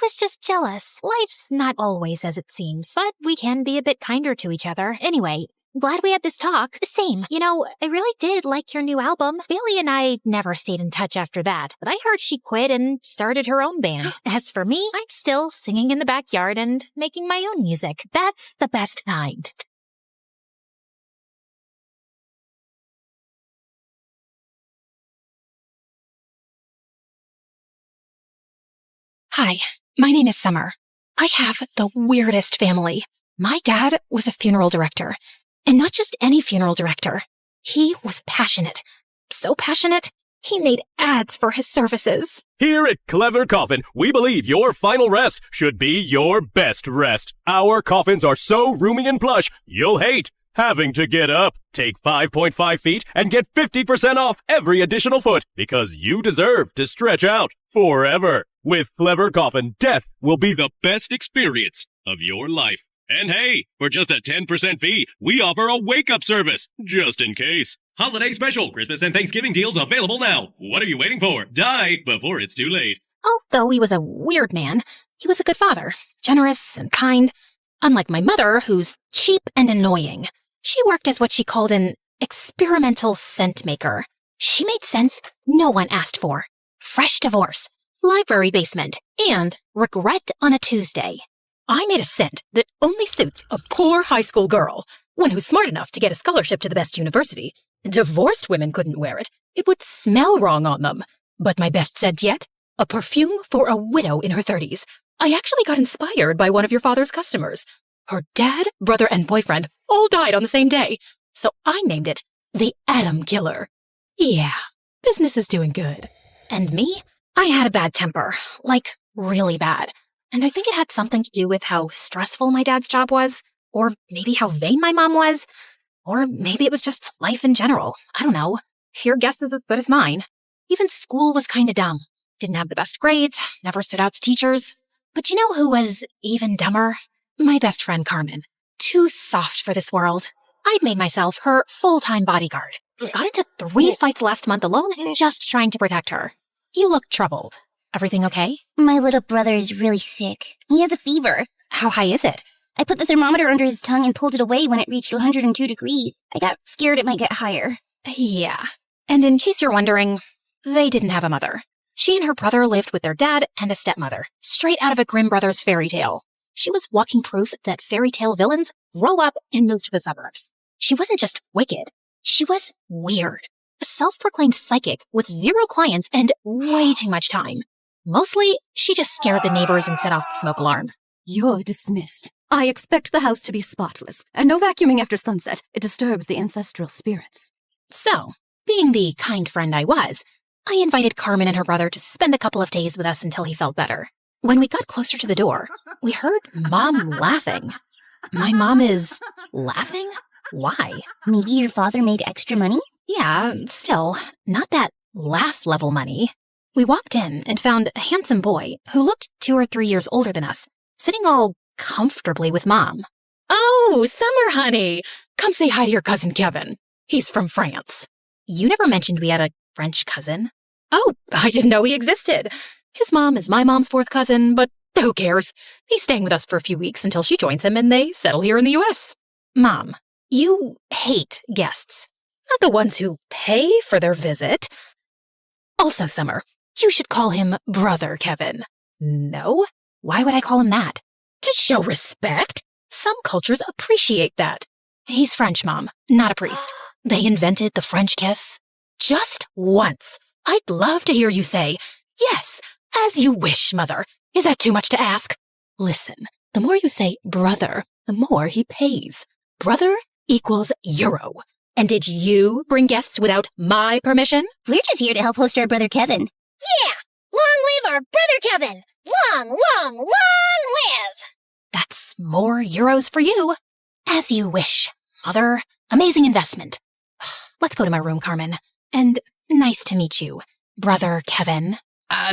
was just jealous. Life's not always as it seems, but we can be a bit kinder to each other. Anyway, glad we had this talk. Same. You know, I really did like your new album. Bailey and I never stayed in touch after that, but I heard she quit and started her own band. As for me, I'm still singing in the backyard and making my own music. That's the best kind. Hi, my name is Summer. I have the weirdest family. My dad was a funeral director. And not just any funeral director. He was passionate. So passionate, he made ads for his services. Here at Clever Coffin, we believe your final rest should be your best rest. Our coffins are so roomy and plush, you'll hate having to get up. Take 5.5 feet and get 50% off every additional foot because you deserve to stretch out forever. With Clever Coffin, death will be the best experience of your life. And hey, for just a 10% fee, we offer a wake-up service, just in case. Holiday special, Christmas and Thanksgiving deals available now. What are you waiting for? Die before it's too late. Although he was a weird man, he was a good father, generous and kind. Unlike my mother, who's cheap and annoying. She worked as what she called an experimental scent maker. She made scents no one asked for. Fresh divorce, library basement, and regret on a Tuesday. I made a scent that only suits a poor high school girl, one who's smart enough to get a scholarship to the best university. Divorced women couldn't wear it. It would smell wrong on them. But my best scent yet? A perfume for a widow in her 30s. I actually got inspired by one of your father's customers. Her dad, brother, and boyfriend all died on the same day. So I named it the Atom Killer. Yeah, business is doing good. And me? I had a bad temper. Like, really bad. And I think it had something to do with how stressful my dad's job was, or maybe how vain my mom was, or maybe it was just life in general. I don't know. Your guess is as good as mine. Even school was kinda dumb. Didn't have the best grades, never stood out to teachers. But you know who was even dumber? My best friend Carmen. Too soft for this world. I'd made myself her full-time bodyguard. Got into 3 fights last month alone, just trying to protect her. You look troubled. Everything okay? My little brother is really sick. He has a fever. How high is it? I put the thermometer under his tongue and pulled it away when it reached 102 degrees. I got scared it might get higher. Yeah. And in case you're wondering, they didn't have a mother. She and her brother lived with their dad and a stepmother, straight out of a Grimm Brothers fairy tale. She was walking proof that fairy tale villains grow up and move to the suburbs. She wasn't just wicked. She was weird. A self-proclaimed psychic with 0 clients and way too much time. Mostly, she just scared the neighbors and set off the smoke alarm. You're dismissed. I expect the house to be spotless, and no vacuuming after sunset. It disturbs the ancestral spirits. So, being the kind friend I was, I invited Carmen and her brother to spend a couple of days with us until he felt better. When we got closer to the door, we heard Mom laughing. My mom is laughing? Why? Maybe your father made extra money? Yeah, still, not that laugh level money. We walked in and found a handsome boy who looked 2 or 3 years older than us, sitting all comfortably with Mom. Oh, Summer, honey. Come say hi to your cousin Kevin. He's from France. You never mentioned we had a French cousin. Oh, I didn't know he existed. His mom is my mom's 4th cousin, but who cares? He's staying with us for a few weeks until she joins him and they settle here in the U.S. Mom, you hate guests. Not the ones who pay for their visit. Also, Summer, you should call him Brother Kevin. No? Why would I call him that? To show respect. Some cultures appreciate that. He's French, Mom, not a priest. They invented the French kiss. Just once. I'd love to hear you say, yes, as you wish, Mother. Is that too much to ask? Listen, the more you say brother, the more he pays. Brother equals euro. And did you bring guests without my permission? We're just here to help host our brother Kevin. Yeah! Long live our brother Kevin! Long, long, long live! That's more euros for you. As you wish, Mother. Amazing investment. Let's go to my room, Carmen. And nice to meet you, Brother Kevin.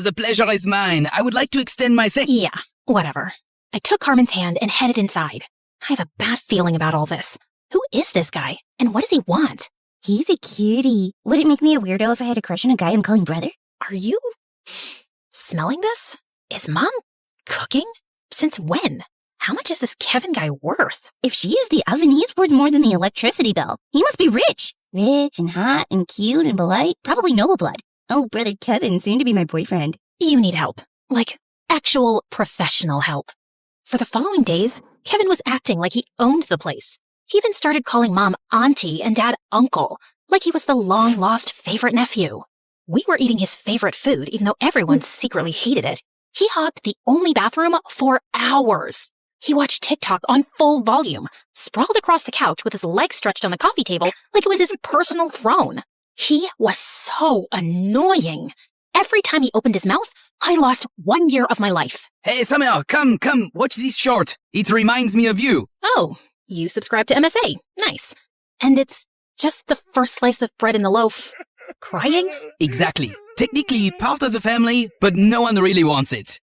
The pleasure is mine. I would like to extend my thanks. Yeah, whatever. I took Carmen's hand and headed inside. I have a bad feeling about all this. Who is this guy, and what does he want? He's a cutie. Would it make me a weirdo if I had a crush on a guy I'm calling brother? Are you smelling this? Is Mom cooking? Since when? How much is this Kevin guy worth? If she used the oven, he's worth more than the electricity bill. He must be rich. Rich and hot and cute and polite. Probably noble blood. Oh, brother Kevin, soon to be my boyfriend. You need help. Like, actual professional help. For the following days, Kevin was acting like he owned the place. He even started calling Mom Auntie and Dad Uncle, like he was the long-lost favorite nephew. We were eating his favorite food, even though everyone secretly hated it. He hogged the only bathroom for hours. He watched TikTok on full volume, sprawled across the couch with his legs stretched on the coffee table like it was his personal throne. He was so annoying. Every time he opened his mouth, I lost 1 year of my life. Hey, Samuel, come, watch this short. It reminds me of you. Oh, you subscribe to MSA. Nice. And it's just the first slice of bread in the loaf. Crying? Exactly. Technically part of the family, but no one really wants it.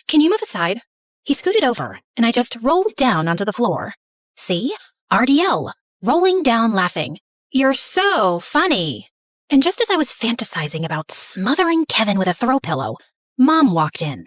Can you move aside? He scooted over, and I just rolled down onto the floor. See? RDL. Rolling down laughing. You're so funny. And just as I was fantasizing about smothering Kevin with a throw pillow, Mom walked in.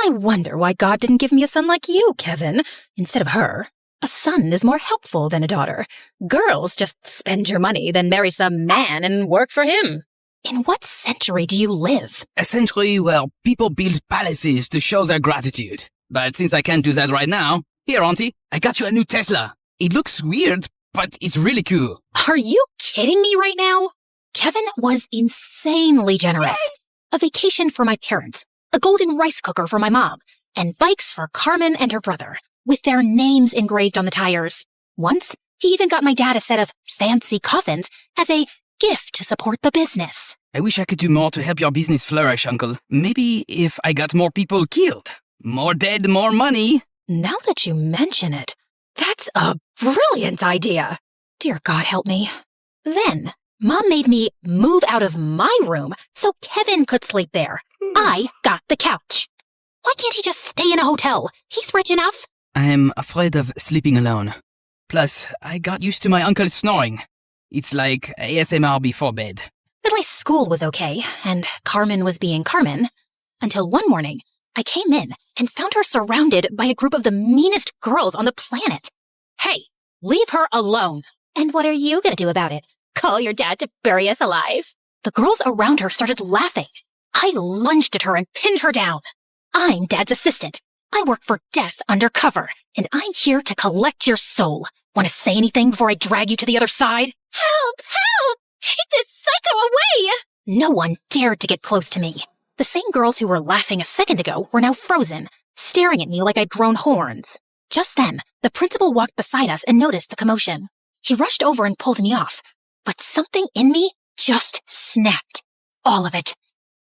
I wonder why God didn't give me a son like you, Kevin, instead of her. A son is more helpful than a daughter. Girls just spend your money, then marry some man and work for him. In what century do you live? A century where people build palaces to show their gratitude. But since I can't do that right now, here, Auntie, I got you a new Tesla. It looks weird, but it's really cool. Are you kidding me right now? Kevin was insanely generous. A vacation for my parents, a golden rice cooker for my mom, and bikes for Carmen and her brother, with their names engraved on the tires. Once, he even got my dad a set of fancy coffins as a gift to support the business. I wish I could do more to help your business flourish, Uncle. Maybe if I got more people killed. More dead, more money. Now that you mention it, that's a brilliant idea. Dear God help me. Then, Mom made me move out of my room so Kevin could sleep there. I got the couch. Why can't he just stay in a hotel? He's rich enough. I'm afraid of sleeping alone. Plus, I got used to my uncle's snoring. It's like ASMR before bed. At least school was okay, and Carmen was being Carmen. Until one morning, I came in and found her surrounded by a group of the meanest girls on the planet. Hey, leave her alone. And what are you gonna do about it? Call your dad to bury us alive? The girls around her started laughing. I lunged at her and pinned her down. I'm Dad's assistant. I work for death undercover, and I'm here to collect your soul. Want to say anything before I drag you to the other side? Help! Help! Take this psycho away! No one dared to get close to me. The same girls who were laughing a second ago were now frozen, staring at me like I'd grown horns. Just then, the principal walked beside us and noticed the commotion. He rushed over and pulled me off, but something in me just snapped. All of it.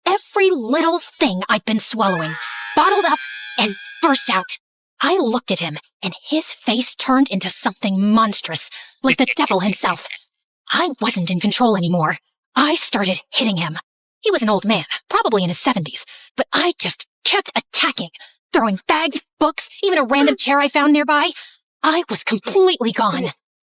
Every little thing I'd been swallowing, bottled up and burst out. I looked at him, and his face turned into something monstrous, like the devil himself. I wasn't in control anymore. I started hitting him. He was an old man, probably in his 70s, but I just kept attacking, throwing bags, books, even a random chair I found nearby. I was completely gone.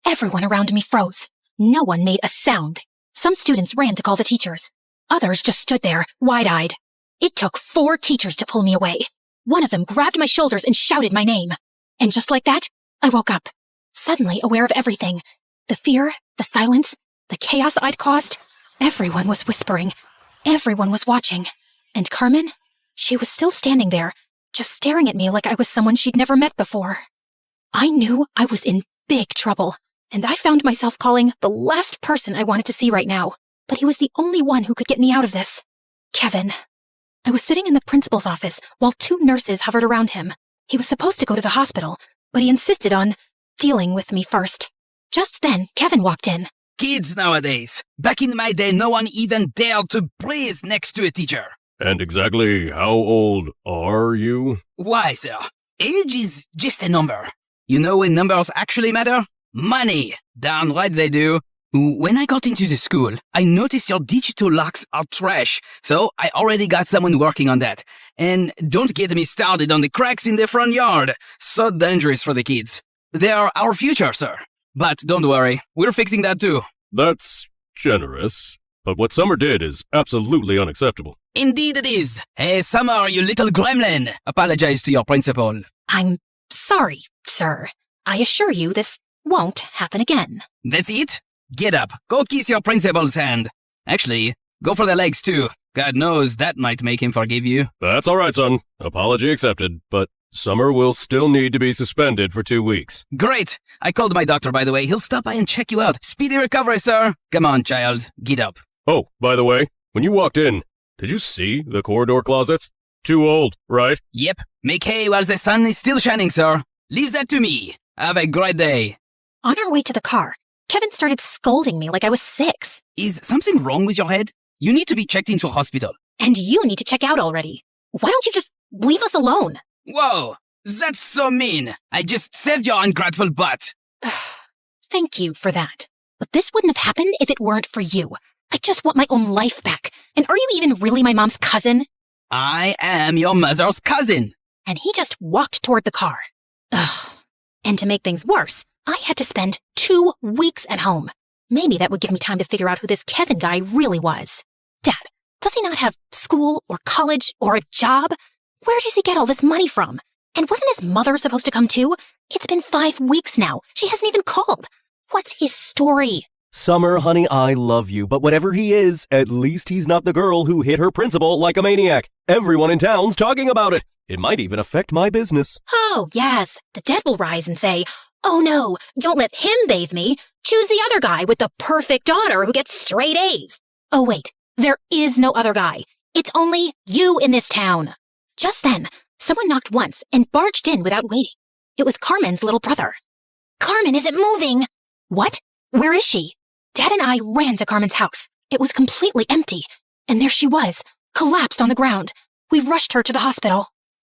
Everyone around me froze. No one made a sound. Some students ran to call the teachers. Others just stood there, wide-eyed. It took 4 teachers to pull me away. One of them grabbed my shoulders and shouted my name. And just like that, I woke up, suddenly aware of everything. The fear, the silence, the chaos I'd caused. Everyone was whispering. Everyone was watching. And Carmen? She was still standing there, just staring at me like I was someone she'd never met before. I knew I was in big trouble, and I found myself calling the last person I wanted to see right now. But he was the only one who could get me out of this. Kevin. I was sitting in the principal's office while 2 nurses hovered around him. He was supposed to go to the hospital, but he insisted on dealing with me first. Just then, Kevin walked in. Kids nowadays. Back in my day, no one even dared to breathe next to a teacher. And exactly how old are you? Why, sir? Age is just a number. You know when numbers actually matter? Money. Darn right they do. When I got into the school, I noticed your digital locks are trash, so I already got someone working on that. And don't get me started on the cracks in the front yard. So dangerous for the kids. They are our future, sir. But don't worry, we're fixing that too. That's generous, but what Summer did is absolutely unacceptable. Indeed it is. Hey, Summer, you little gremlin. Apologize to your principal. I'm sorry, sir. I assure you this won't happen again. That's it? Get up. Go kiss your principal's hand. Actually, go for the legs too. God knows that might make him forgive you. That's all right, son. Apology accepted, but Summer will still need to be suspended for 2 weeks. Great. I called my doctor, by the way. He'll stop by and check you out. Speedy recovery, sir. Come on, child. Get up. Oh, by the way, when you walked in, did you see the corridor closets? Too old, right? Yep. Make hay while the sun is still shining, sir. Leave that to me. Have a great day. On our way to the car, Kevin started scolding me like I was 6. Is something wrong with your head? You need to be checked into a hospital. And you need to check out already. Why don't you just leave us alone? Whoa, that's so mean. I just saved your ungrateful butt. Thank you for that. But this wouldn't have happened if it weren't for you. I just want my own life back. And are you even really my mom's cousin? I am your mother's cousin. And he just walked toward the car. Ugh. And to make things worse, I had to spend 2 weeks at home. Maybe that would give me time to figure out who this Kevin guy really was. Dad, does he not have school or college or a job? Where does he get all this money from? And wasn't his mother supposed to come too? It's been 5 weeks now. She hasn't even called. What's his story? Summer, honey, I love you, but whatever he is, at least he's not the girl who hit her principal like a maniac. Everyone in town's talking about it. It might even affect my business. Oh, yes. The dead will rise and say, oh no, don't let him bathe me. Choose the other guy with the perfect daughter who gets straight A's. Oh wait, there is no other guy. It's only you in this town. Just then, someone knocked once and barged in without waiting. It was Carmen's little brother. Carmen isn't moving. What? Where is she? Dad and I ran to Carmen's house. It was completely empty. And there she was, collapsed on the ground. We rushed her to the hospital.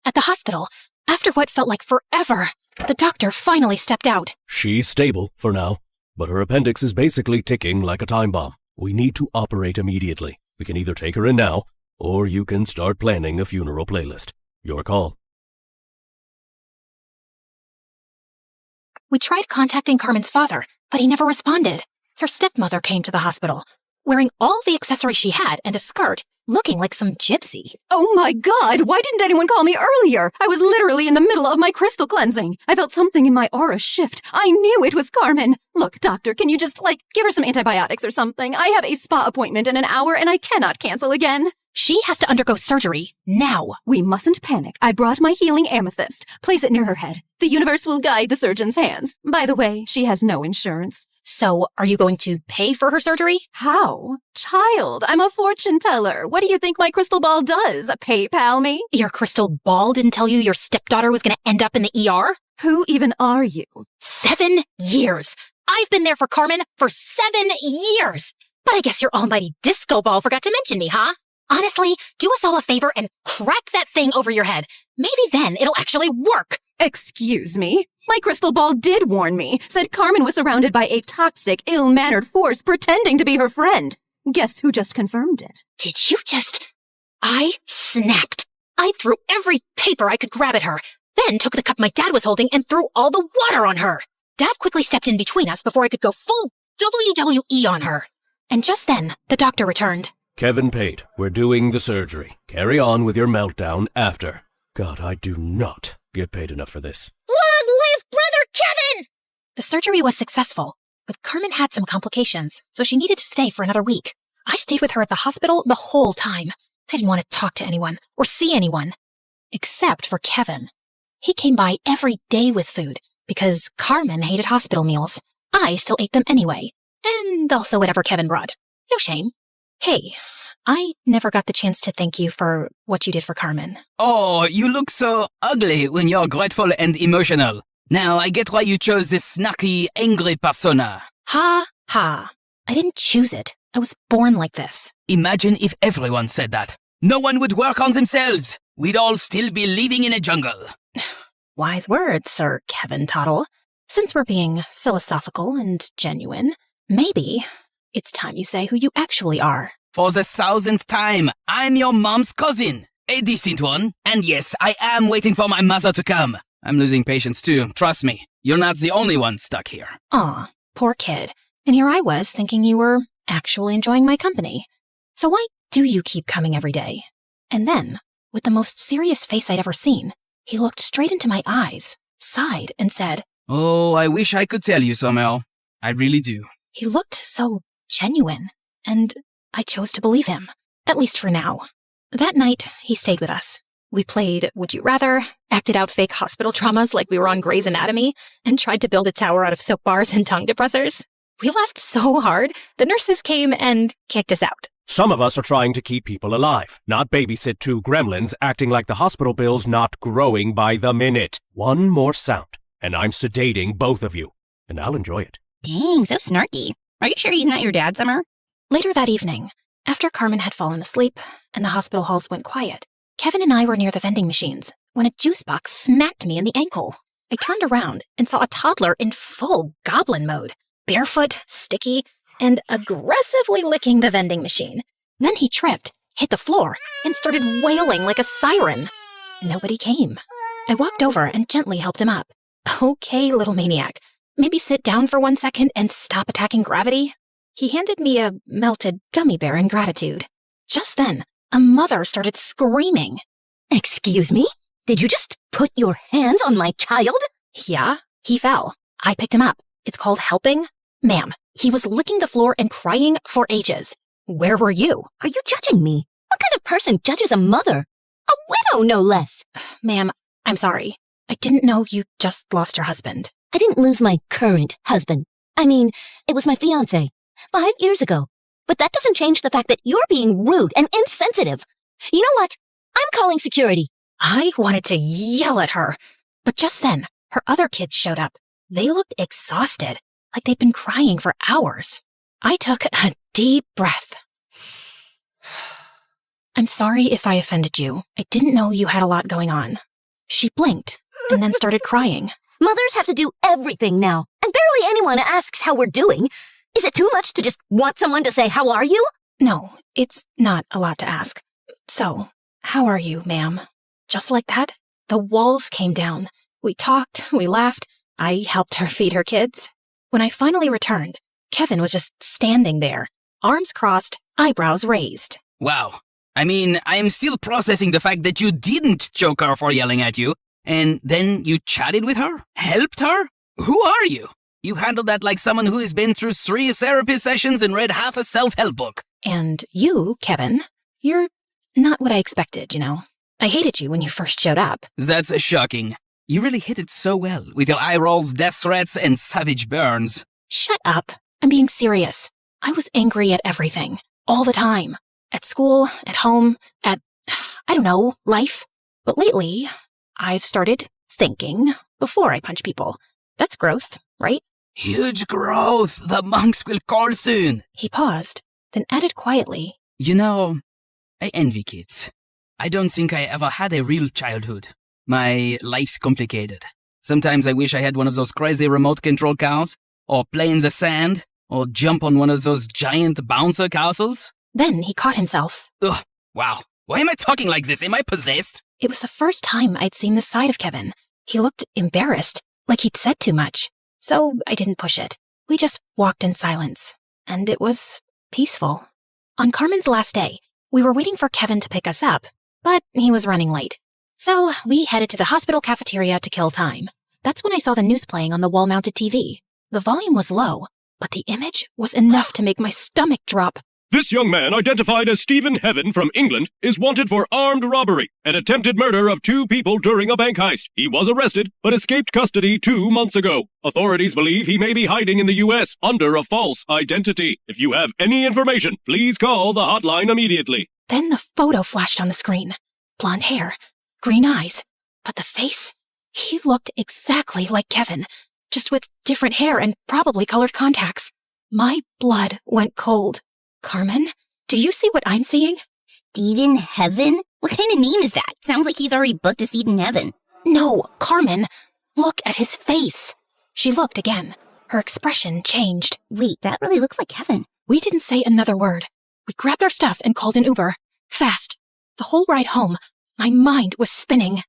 At the hospital, after what felt like forever, the doctor finally stepped out. She's stable for now, but her appendix is basically ticking like a time bomb. We need to operate immediately. We can either take her in now, or you can start planning a funeral playlist. Your call. We tried contacting Carmen's father, but he never responded. Her stepmother came to the hospital, wearing all the accessories she had and a skirt, looking like some gypsy. Oh my god, why didn't anyone call me earlier? I was literally in the middle of my crystal cleansing. I felt something in my aura shift. I knew it was Carmen. Look, doctor, can you just, give her some antibiotics or something? I have a spa appointment in an hour and I cannot cancel again. She has to undergo surgery now. We mustn't panic. I brought my healing amethyst. Place it near her head. The universe will guide the surgeon's hands. By the way, she has no insurance. So, are you going to pay for her surgery? How? Child, I'm a fortune teller. What do you think my crystal ball does? PayPal me? Your crystal ball didn't tell you your stepdaughter was going to end up in the ER? Who even are you? 7 years. I've been there for Carmen for 7 years. But I guess your almighty disco ball forgot to mention me, huh? Honestly, do us all a favor and crack that thing over your head. Maybe then it'll actually work. Excuse me? My crystal ball did warn me. Said Carmen was surrounded by a toxic, ill-mannered force pretending to be her friend. Guess who just confirmed it? Did you just... I snapped. I threw every paper I could grab at her, then took the cup my dad was holding and threw all the water on her. Dad quickly stepped in between us before I could go full WWE on her. And just then, the doctor returned. Kevin Pate, we're doing the surgery. Carry on with your meltdown after. God, I do not get paid enough for this. Long live Brother Kevin! The surgery was successful, but Carmen had some complications, so she needed to stay for another week. I stayed with her at the hospital the whole time. I didn't want to talk to anyone or see anyone. Except for Kevin. He came by every day with food, because Carmen hated hospital meals. I still ate them anyway. And also whatever Kevin brought. No shame. Hey, I never got the chance to thank you for what you did for Carmen. Oh, you look so ugly when you're grateful and emotional. Now I get why you chose this snarky, angry persona. Ha, ha. I didn't choose it. I was born like this. Imagine if everyone said that. No one would work on themselves. We'd all still be living in a jungle. Wise words, Sir Kevin Tuttle. Since we're being philosophical and genuine, maybe it's time you say who you actually are. For the 1000th time, I'm your mom's cousin. A distant one. And yes, I am waiting for my mother to come. I'm losing patience too, trust me. You're not the only one stuck here. Aw, poor kid. And here I was thinking you were actually enjoying my company. So why do you keep coming every day? And then, with the most serious face I'd ever seen, he looked straight into my eyes, sighed, and said, Oh, I wish I could tell you somehow. I really do. He looked so genuine, and I chose to believe him, at least for now. That night, he stayed with us. We played Would You Rather, acted out fake hospital traumas like we were on Grey's Anatomy, and tried to build a tower out of soap bars and tongue depressors. We laughed so hard, the nurses came and kicked us out. Some of us are trying to keep people alive, not babysit 2 gremlins acting like the hospital bill's not growing by the minute. One more sound, and I'm sedating both of you, and I'll enjoy it. Dang, so snarky. Are you sure he's not your dad, Summer? Later that evening, after Carmen had fallen asleep and the hospital halls went quiet, Kevin and I were near the vending machines when a juice box smacked me in the ankle. I turned around and saw a toddler in full goblin mode, barefoot, sticky, and aggressively licking the vending machine. Then he tripped, hit the floor, and started wailing like a siren. Nobody came. I walked over and gently helped him up. Okay, little maniac, maybe sit down for 1 second and stop attacking gravity? He handed me a melted gummy bear in gratitude. Just then, a mother started screaming. Excuse me? Did you just put your hands on my child? Yeah, he fell. I picked him up. It's called helping. Ma'am, he was licking the floor and crying for ages. Where were you? Are you judging me? What kind of person judges a mother? A widow, no less. Ma'am, I'm sorry. I didn't know you just lost your husband. I didn't lose my current husband. I mean, it was my fiancé 5 years ago. But that doesn't change the fact that you're being rude and insensitive. You know what? I'm calling security. I wanted to yell at her. But just then, her other kids showed up. They looked exhausted, like they'd been crying for hours. I took a deep breath. I'm sorry if I offended you. I didn't know you had a lot going on. She blinked and then started crying. Mothers have to do everything now, and barely anyone asks how we're doing. Is it too much to just want someone to say, how are you? No, it's not a lot to ask. So, how are you, ma'am? Just like that, the walls came down. We talked, we laughed. I helped her feed her kids. When I finally returned, Kevin was just standing there, arms crossed, eyebrows raised. Wow. I mean, I'm still processing the fact that you didn't choke her for yelling at you, and then you chatted with her? Helped her? Who are you? You handled that like someone who has been through 3 therapy sessions and read half a self-help book. And you, Kevin, you're Not what I expected, you know. I hated you when you first showed up. That's shocking. You really hit it so well, with your eye rolls, death threats, and savage burns. Shut up. I'm being serious. I was angry at everything. All the time. At school, at home, at, I don't know, life. But lately, I've started thinking before I punch people. That's growth, right? Huge growth! The monks will call soon! He paused, then added quietly. You know, I envy kids. I don't think I ever had a real childhood. My life's complicated. Sometimes I wish I had one of those crazy remote control cars, or play in the sand, or jump on one of those giant bouncer castles. Then he caught himself. Ugh, wow. Why am I talking like this? Am I possessed? It was the first time I'd seen this side of Kevin. He looked embarrassed, like he'd said too much. So I didn't push it. We just walked in silence. And it was peaceful. On Carmen's last day, we were waiting for Kevin to pick us up, but he was running late. So we headed to the hospital cafeteria to kill time. That's when I saw the news playing on the wall-mounted TV. The volume was low, but the image was enough to make my stomach drop. This young man, identified as Stephen Heaven from England, is wanted for armed robbery and attempted murder of 2 people during a bank heist. He was arrested, but escaped custody 2 months ago. Authorities believe he may be hiding in the U.S. under a false identity. If you have any information, please call the hotline immediately. Then the photo flashed on the screen. Blonde hair, green eyes, but the face? He looked exactly like Kevin, just with different hair and probably colored contacts. My blood went cold. Carmen, do you see what I'm seeing? Stephen Heaven? What kind of name is that? Sounds like he's already booked a seat in heaven. No, Carmen, look at his face. She looked again. Her expression changed. Wait, that really looks like Kevin. We didn't say another word. We grabbed our stuff and called an Uber. Fast. The whole ride home, my mind was spinning.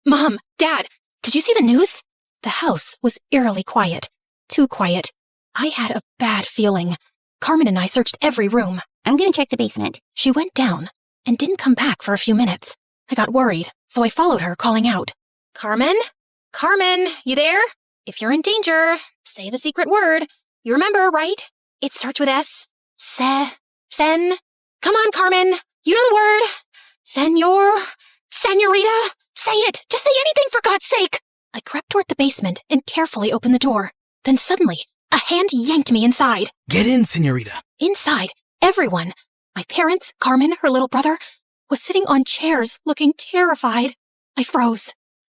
Mom, Dad, did you see the news? The house was eerily quiet. Too quiet. I had a bad feeling. Carmen and I searched every room. I'm gonna check the basement. She went down and didn't come back for a few minutes. I got worried, so I followed her, calling out. Carmen? Carmen, you there? If you're in danger, say the secret word. You remember, right? It starts with S. Sen. Come on, Carmen. You know the word. Senorita. Say it. Just say anything for God's sake. I crept toward the basement and carefully opened the door. Then suddenly, a hand yanked me inside. Get in, senorita. Inside, everyone, my parents, Carmen, her little brother, was sitting on chairs looking terrified. I froze.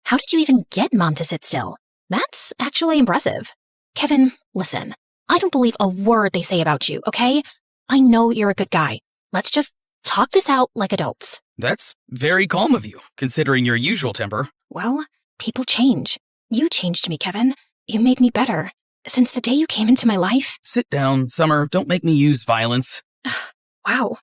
How did you even get Mom to sit still? That's actually impressive. Kevin, listen. I don't believe a word they say about you, okay? I know you're a good guy. Let's just talk this out like adults. That's very calm of you, considering your usual temper. Well, people change. You changed me, Kevin. You made me better. Since the day you came into my life. Sit down, Summer. Don't make me use violence. Wow.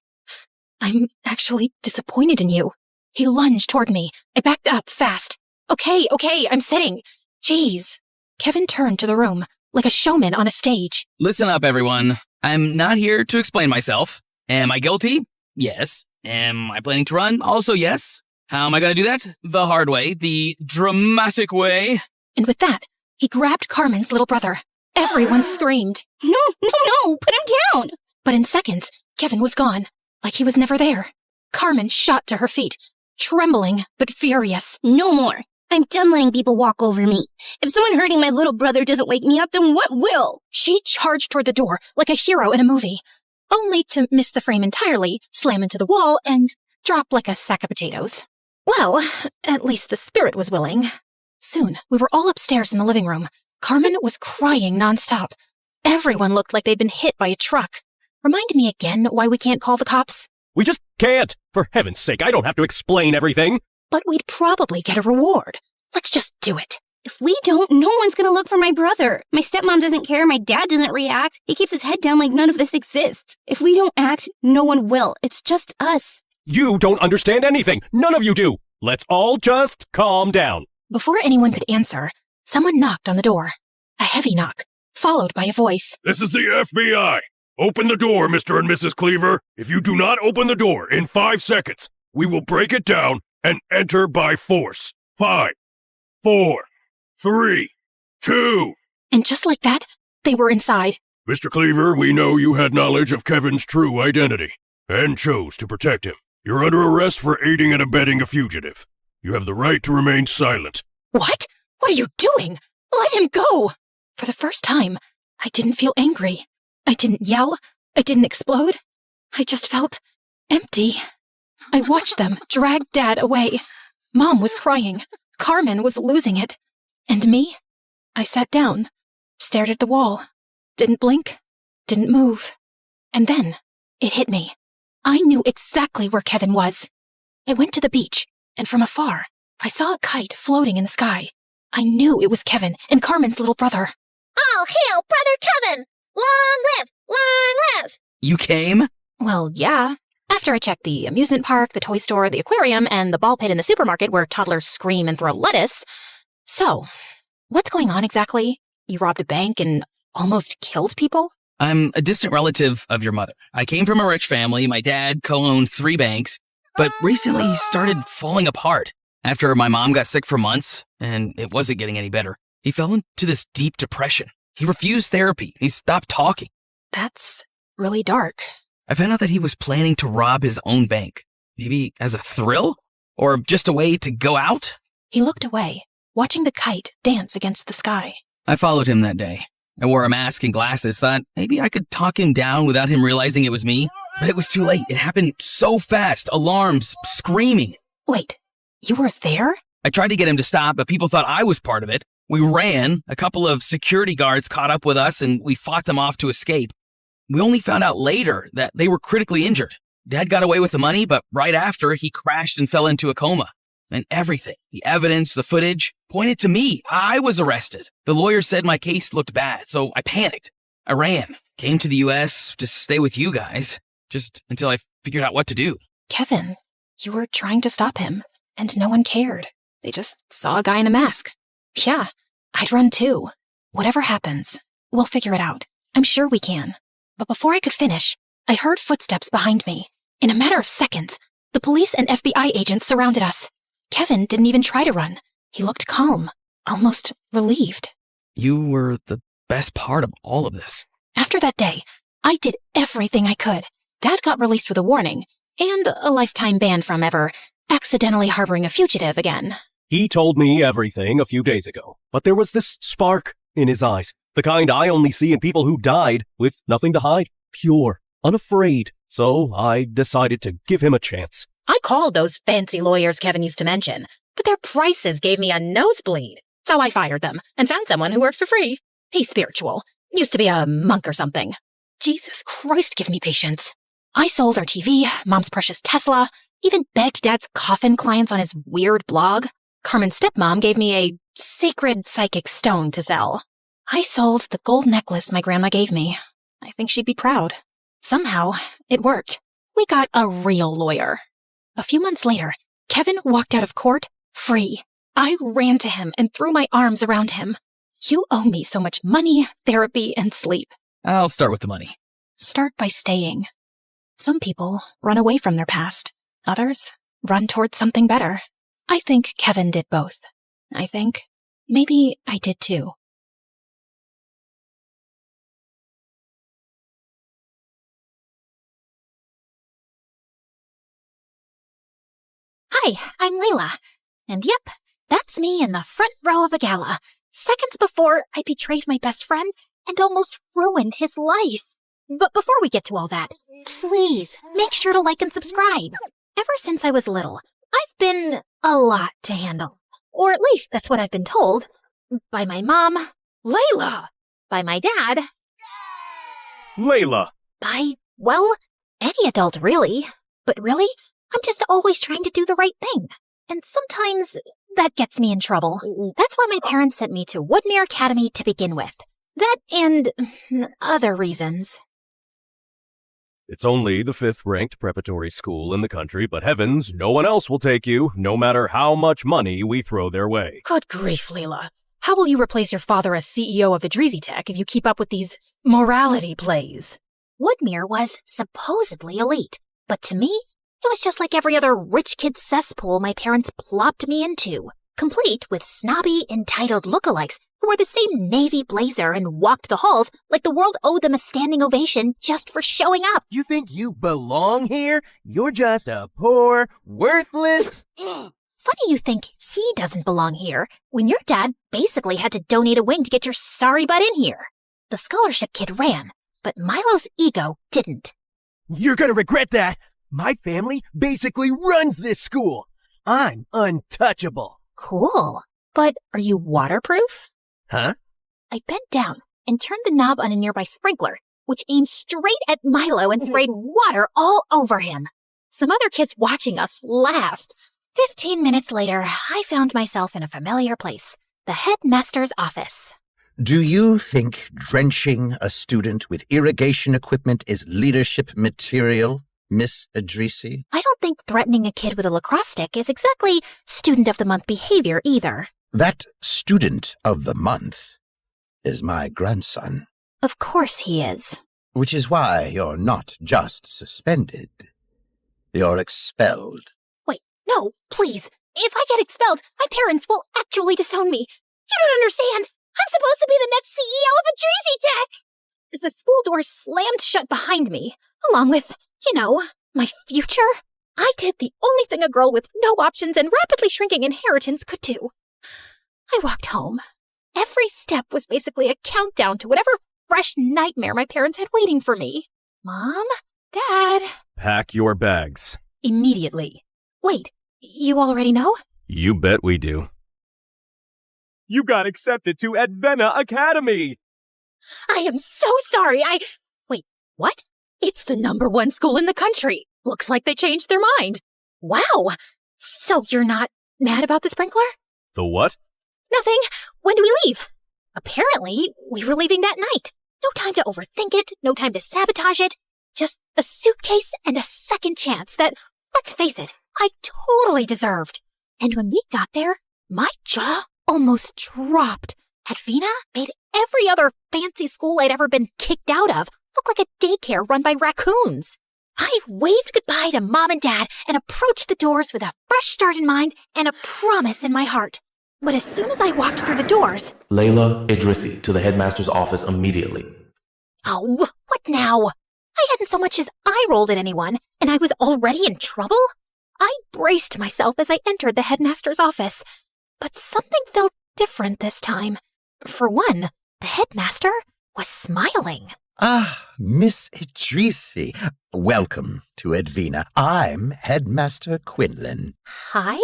I'm actually disappointed in you. He lunged toward me. I backed up fast. Okay, I'm sitting. Jeez. Kevin turned to the room, like a showman on a stage. Listen up, everyone. I'm not here to explain myself. Am I guilty? Yes. Am I planning to run? Also yes. How am I going to do that? The hard way. The dramatic way. And with that, he grabbed Carmen's little brother. Everyone screamed. No, put him down! But in seconds, Kevin was gone, like he was never there. Carmen shot to her feet, trembling but furious. No more. I'm done letting people walk over me. If someone hurting my little brother doesn't wake me up, then what will? She charged toward the door like a hero in a movie, only to miss the frame entirely, slam into the wall, and drop like a sack of potatoes. Well, at least the spirit was willing. Soon, we were all upstairs in the living room. Carmen was crying nonstop. Everyone looked like they'd been hit by a truck. Remind me again why we can't call the cops? We just can't. For heaven's sake, I don't have to explain everything. But we'd probably get a reward. Let's just do it. If we don't, no one's gonna look for my brother. My stepmom doesn't care, my dad doesn't react. He keeps his head down like none of this exists. If we don't act, no one will. It's just us. You don't understand anything. None of you do. Let's all just calm down. Before anyone could answer, someone knocked on the door. A heavy knock, followed by a voice. This is the FBI. Open the door, Mr. and Mrs. Cleaver. If you do not open the door in 5 seconds, we will break it down and enter by force. 5, 4, 3, 2. And just like that, they were inside. Mr. Cleaver, we know you had knowledge of Kevin's true identity and chose to protect him. You're under arrest for aiding and abetting a fugitive. You have the right to remain silent. What? What are you doing? Let him go! For the first time, I didn't feel angry. I didn't yell. I didn't explode. I just felt empty. I watched them drag Dad away. Mom was crying. Carmen was losing it. And me? I sat down, stared at the wall, didn't blink, didn't move. And then it hit me. I knew exactly where Kevin was. I went to the beach, and from afar, I saw a kite floating in the sky. I knew it was Kevin and Carmen's little brother. All hail, Brother Kevin! Long live! Long live! You came? Well, yeah. After I checked the amusement park, the toy store, the aquarium, and the ball pit in the supermarket where toddlers scream and throw lettuce. So, what's going on exactly? You robbed a bank and almost killed people? I'm a distant relative of your mother. I came from a rich family. My dad co-owned 3 banks, but recently he started falling apart. After my mom got sick for months, and it wasn't getting any better, he fell into this deep depression. He refused therapy. He stopped talking. That's really dark. I found out that he was planning to rob his own bank. Maybe as a thrill? Or just a way to go out? He looked away, watching the kite dance against the sky. I followed him that day. I wore a mask and glasses, thought maybe I could talk him down without him realizing it was me. But it was too late. It happened so fast. Alarms, screaming. Wait, you were there? I tried to get him to stop, but people thought I was part of it. We ran. A couple of security guards caught up with us, and we fought them off to escape. We only found out later that they were critically injured. Dad got away with the money, but right after, he crashed and fell into a coma. And everything, the evidence, the footage, pointed to me. I was arrested. The lawyer said my case looked bad, so I panicked. I ran, came to the U.S. to stay with you guys, just until I figured out what to do. Kevin, you were trying to stop him, and no one cared. They just saw a guy in a mask. Yeah, I'd run too. Whatever happens, we'll figure it out. I'm sure we can. But before I could finish, I heard footsteps behind me. In a matter of seconds, the police and FBI agents surrounded us. Kevin didn't even try to run. He looked calm, almost relieved. You were the best part of all of this. After that day, I did everything I could. Dad got released with a warning, and a lifetime ban from ever accidentally harboring a fugitive again. He told me everything a few days ago, but there was this spark in his eyes, the kind I only see in people who died with nothing to hide, pure, unafraid. So I decided to give him a chance. I called those fancy lawyers Kevin used to mention, but their prices gave me a nosebleed. So I fired them and found someone who works for free. He's spiritual. Used to be a monk or something. Jesus Christ, give me patience. I sold our TV, Mom's precious Tesla, even begged Dad's coffin clients on his weird blog. Carmen's stepmom gave me a sacred psychic stone to sell. I sold the gold necklace my grandma gave me. I think she'd be proud. Somehow, it worked. We got a real lawyer. A few months later, Kevin walked out of court, free. I ran to him and threw my arms around him. You owe me so much money, therapy, and sleep. I'll start with the money. Start by staying. Some people run away from their past. Others run towards something better. I think Kevin did both. I think maybe I did too. Hi, I'm Layla. And yep, that's me in the front row of a gala, seconds before I betrayed my best friend and almost ruined his life. But before we get to all that, please make sure to like and subscribe. Ever since I was little, I've been a lot to handle. Or at least that's what I've been told. By my mom, Layla. By my dad. Layla. By, well, any adult really. But really, I'm just always trying to do the right thing. And sometimes that gets me in trouble. That's why my parents sent me to Woodmere Academy to begin with. That and other reasons. It's only the 5th-ranked preparatory school in the country, but heavens, no one else will take you, no matter how much money we throw their way. Good grief, Layla. How will you replace your father as CEO of Adreezy Tech if you keep up with these morality plays? Woodmere was supposedly elite, but to me, it was just like every other rich kid cesspool my parents plopped me into, complete with snobby, entitled lookalikes who wore the same navy blazer and walked the halls like the world owed them a standing ovation just for showing up. You think you belong here? You're just a poor, worthless... Funny you think he doesn't belong here when your dad basically had to donate a wing to get your sorry butt in here. The scholarship kid ran, but Milo's ego didn't. You're gonna regret that. My family basically runs this school. I'm untouchable. Cool. But are you waterproof? Huh? I bent down and turned the knob on a nearby sprinkler, which aimed straight at Milo and sprayed water all over him. Some other kids watching us laughed. 15 minutes later, I found myself in a familiar place, the headmaster's office. Do you think drenching a student with irrigation equipment is leadership material, Miss Idrisi? I don't think threatening a kid with a lacrosse stick is exactly student of the month behavior either. That student of the month is my grandson. Of course he is. Which is why you're not just suspended. You're expelled. Wait, no, please. If I get expelled, my parents will actually disown me. You don't understand. I'm supposed to be the next CEO of Idrisi Tech. As the school door slammed shut behind me, along with, my future, I did the only thing a girl with no options and rapidly shrinking inheritance could do. I walked home. Every step was basically a countdown to whatever fresh nightmare my parents had waiting for me. Mom? Dad? Pack your bags. Immediately. Wait, you already know? You bet we do. You got accepted to Advena Academy! I am so sorry, Wait, what? It's the #1 school in the country. Looks like they changed their mind. Wow! So you're not mad about the sprinkler? The what? Nothing. When do we leave? Apparently, we were leaving that night. No time to overthink it, no time to sabotage it. Just a suitcase and a second chance that, let's face it, I totally deserved. And when we got there, my jaw almost dropped. Advena made every other fancy school I'd ever been kicked out of look like a daycare run by raccoons. I waved goodbye to Mom and Dad and approached the doors with a fresh start in mind and a promise in my heart. But as soon as I walked through the doors... Layla Idrisi to the headmaster's office immediately. Oh, what now? I hadn't so much as eye-rolled at anyone, and I was already in trouble? I braced myself as I entered the headmaster's office. But something felt different this time. For one, the headmaster was smiling. Ah, Miss Idrisi. Welcome to Advena. I'm Headmaster Quinlan. Hi?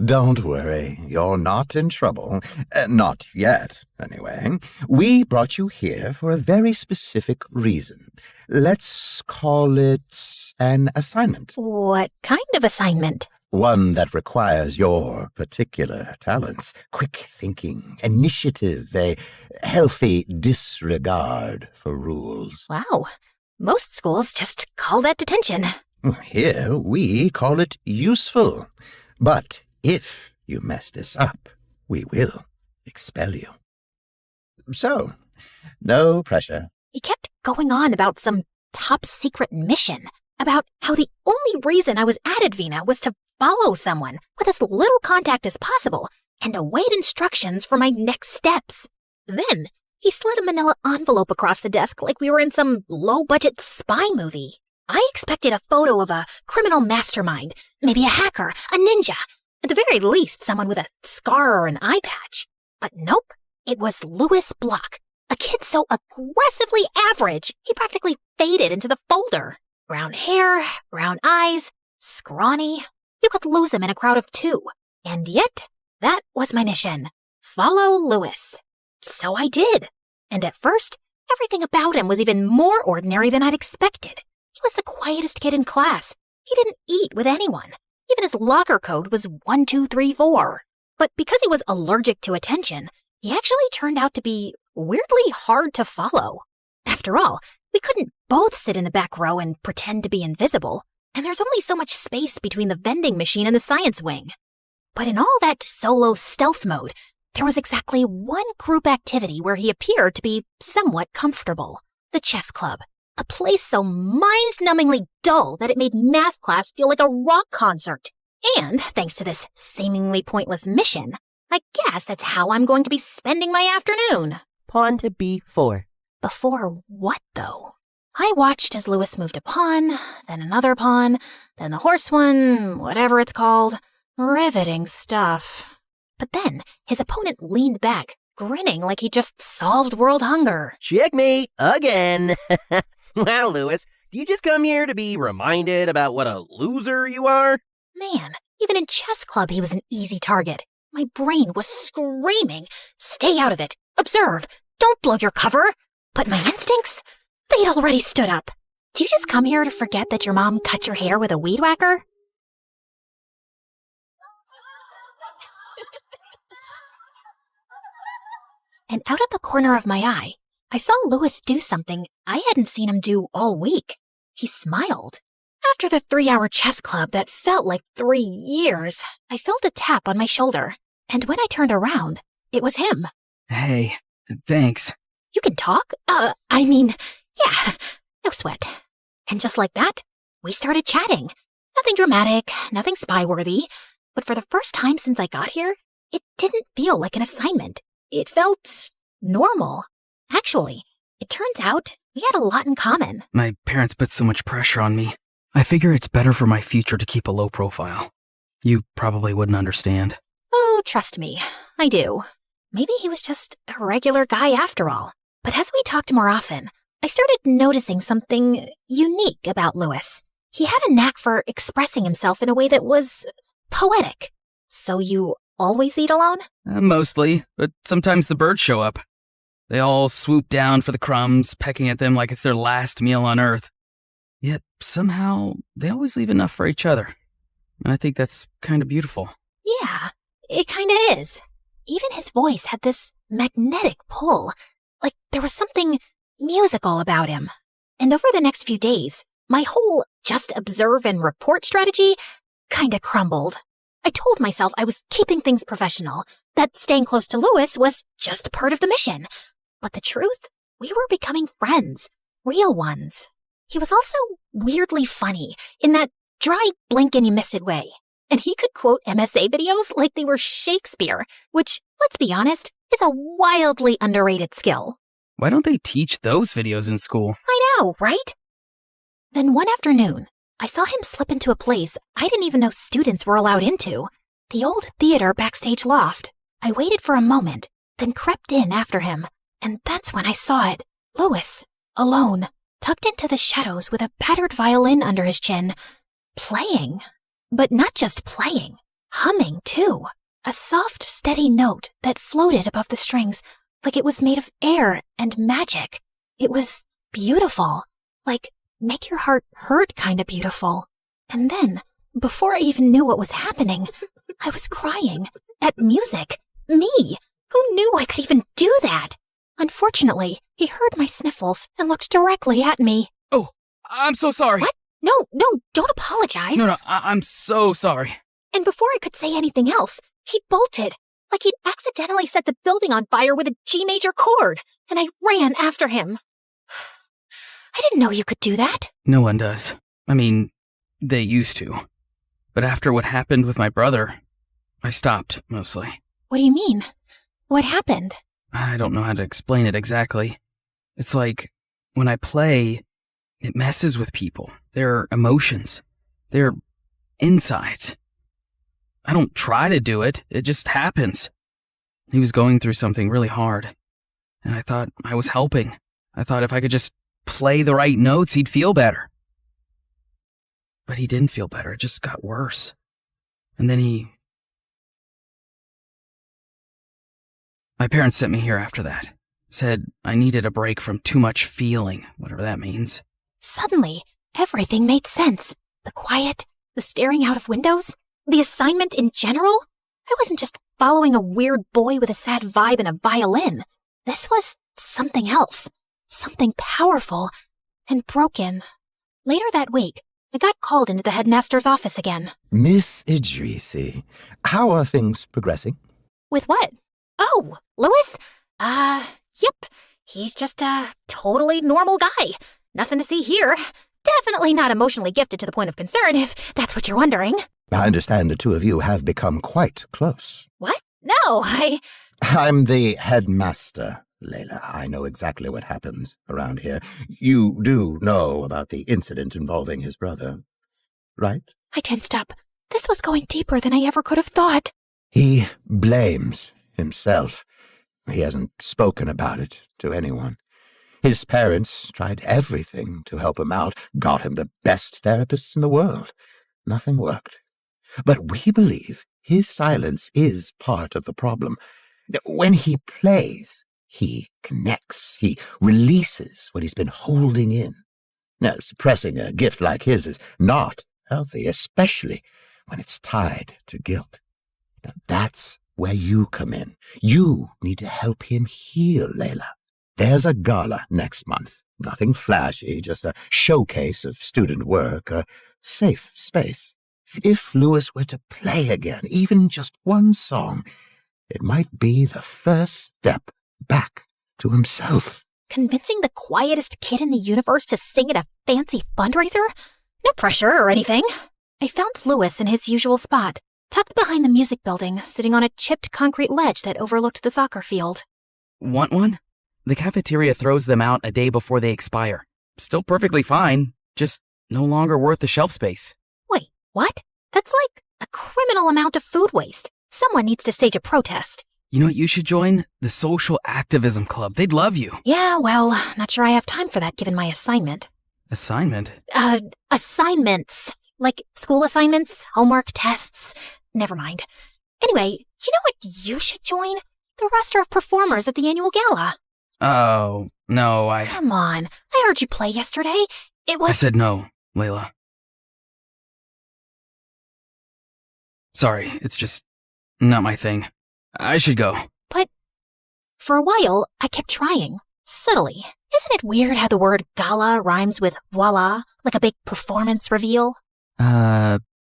Don't worry, you're not in trouble. Not yet, anyway. We brought you here for a very specific reason. Let's call it an assignment. What kind of assignment? One that requires your particular talents. Quick thinking, initiative, a healthy disregard for rules. Wow. Most schools just call that detention. Here, we call it useful. But if you mess this up, we will expel you. So, no pressure. He kept going on about some top-secret mission, about how the only reason I was at Advena was to follow someone with as little contact as possible and await instructions for my next steps. Then, he slid a manila envelope across the desk like we were in some low-budget spy movie. I expected a photo of a criminal mastermind, maybe a hacker, a ninja, at the very least someone with a scar or an eye patch. But nope, it was Louis Block, a kid so aggressively average he practically faded into the folder. Brown hair, brown eyes, scrawny. You could lose him in a crowd of two. And yet, that was my mission. Follow Louis. So I did. And at first, everything about him was even more ordinary than I'd expected. He was the quietest kid in class. He didn't eat with anyone. Even his locker code was 1, 2, 3, 4. But because he was allergic to attention, he actually turned out to be weirdly hard to follow. After all, we couldn't both sit in the back row and pretend to be invisible. And there's only so much space between the vending machine and the science wing. But in all that solo stealth mode, there was exactly one group activity where he appeared to be somewhat comfortable. The chess club. A place so mind-numbingly dull that it made math class feel like a rock concert. And, thanks to this seemingly pointless mission, I guess that's how I'm going to be spending my afternoon. Pawn to b4. Before what, though? I watched as Lewis moved a pawn, then another pawn, then the horse one, whatever it's called. Riveting stuff. But then his opponent leaned back, grinning like he just solved world hunger. Checkmate again. Wow, Lewis, do you just come here to be reminded about what a loser you are? Man, even in chess club he was an easy target. My brain was screaming, stay out of it, observe, don't blow your cover. But my instincts, they'd already stood up. Do you just come here to forget that your mom cut your hair with a weed whacker? And out of the corner of my eye, I saw Lewis do something I hadn't seen him do all week. He smiled. After the 3-hour chess club that felt like 3 years, I felt a tap on my shoulder. And when I turned around, it was him. Hey, thanks. You can talk? Yeah, no sweat. And just like that, we started chatting. Nothing dramatic, nothing spy-worthy. But for the first time since I got here, it didn't feel like an assignment. It felt normal. Actually, it turns out we had a lot in common. My parents put so much pressure on me. I figure it's better for my future to keep a low profile. You probably wouldn't understand. Oh, trust me, I do. Maybe he was just a regular guy after all. But as we talked more often, I started noticing something unique about Lewis. He had a knack for expressing himself in a way that was poetic. So you always eat alone? Mostly, but sometimes the birds show up. They all swoop down for the crumbs, pecking at them like it's their last meal on Earth. Yet, somehow, they always leave enough for each other. And I think that's kind of beautiful. Yeah, it kinda is. Even his voice had this magnetic pull. Like there was something musical about him. And over the next few days, my whole just observe and report strategy kinda crumbled. I told myself I was keeping things professional, that staying close to Lewis was just part of the mission. But the truth? We were becoming friends. Real ones. He was also weirdly funny, in that dry blink and you miss it way. And he could quote MSA videos like they were Shakespeare, which, let's be honest, is a wildly underrated skill. Why don't they teach those videos in school? I know, right? Then one afternoon, I saw him slip into a place I didn't even know students were allowed into. The old theater backstage loft. I waited for a moment, then crept in after him. And that's when I saw it. Lewis, alone, tucked into the shadows with a battered violin under his chin. Playing. But not just playing. Humming, too. A soft, steady note that floated above the strings like it was made of air and magic. It was beautiful. Like, make your heart hurt kind of beautiful. And then, before I even knew what was happening, I was crying. At music. Me. Who knew I could even do that? Unfortunately, he heard my sniffles and looked directly at me. Oh, I'm so sorry. What? No, don't apologize. No, I'm so sorry. And before I could say anything else, he bolted, like he'd accidentally set the building on fire with a G major chord, and I ran after him. I didn't know you could do that. No one does. I mean, they used to. But after what happened with my brother, I stopped, mostly. What do you mean? What happened? I don't know how to explain it exactly. It's like, when I play, it messes with people. Their emotions. Their insides. I don't try to do it, it just happens. He was going through something really hard. And I thought I was helping. I thought if I could just play the right notes, he'd feel better. But he didn't feel better, it just got worse. And then My parents sent me here after that. Said I needed a break from too much feeling, whatever that means. Suddenly, everything made sense. The quiet, the staring out of windows, the assignment in general. I wasn't just following a weird boy with a sad vibe and a violin. This was something else. Something powerful and broken. Later that week, I got called into the headmaster's office again. Miss Idrisi, how are things progressing? With what? Oh, Lewis? Yep. He's just a totally normal guy. Nothing to see here. Definitely not emotionally gifted to the point of concern, if that's what you're wondering. I understand the two of you have become quite close. What? No, I'm the headmaster, Layla. I know exactly what happens around here. You do know about the incident involving his brother, right? I tensed up. This was going deeper than I ever could have thought. He blames himself. He hasn't spoken about it to anyone. His parents tried everything to help him out, got him the best therapists in the world. Nothing worked. But we believe his silence is part of the problem. When he plays, he connects. He releases what he's been holding in. Now, suppressing a gift like his is not healthy, especially when it's tied to guilt. Now, that's where you come in. You need to help him heal, Layla. There's a gala next month. Nothing flashy, just a showcase of student work, a safe space. If Lewis were to play again, even just one song, it might be the first step back to himself. Convincing the quietest kid in the universe to sing at a fancy fundraiser? No pressure or anything. I found Lewis in his usual spot, tucked behind the music building, sitting on a chipped concrete ledge that overlooked the soccer field. Want one? The cafeteria throws them out a day before they expire. Still perfectly fine, just no longer worth the shelf space. Wait, what? That's like a criminal amount of food waste. Someone needs to stage a protest. You know what you should join? The Social Activism Club. They'd love you. Yeah, well, not sure I have time for that given my assignment. Assignment? Assignments. Like school assignments, homework, tests. Never mind. Anyway, you know what you should join? The roster of performers at the annual gala. Oh, no, Come on. I heard you play yesterday. It was... I said no, Layla. Sorry, it's just not my thing. I should go. But for a while, I kept trying. Subtly. Isn't it weird how the word gala rhymes with voila, like a big performance reveal?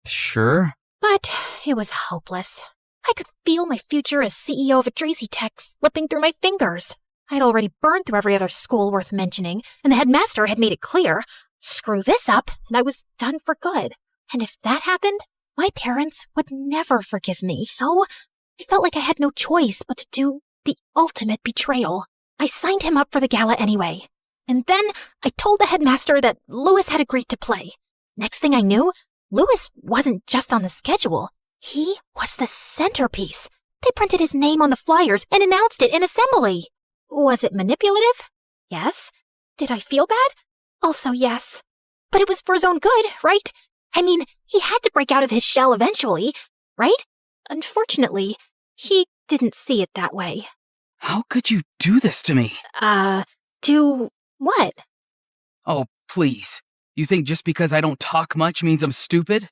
Sure. But it was hopeless. I could feel my future as CEO of a Tracy Tech slipping through my fingers. I'd already burned through every other school worth mentioning, and the headmaster had made it clear, screw this up, and I was done for good. And if that happened, my parents would never forgive me, so I felt like I had no choice but to do the ultimate betrayal. I signed him up for the gala anyway. And then I told the headmaster that Lewis had agreed to play. Next thing I knew, Lewis wasn't just on the schedule. He was the centerpiece. They printed his name on the flyers and announced it in assembly. Was it manipulative? Yes. Did I feel bad? Also yes. But it was for his own good, right? I mean, he had to break out of his shell eventually, right? Unfortunately, he didn't see it that way. How could you do this to me? Do what? Oh, please. You think just because I don't talk much means I'm stupid?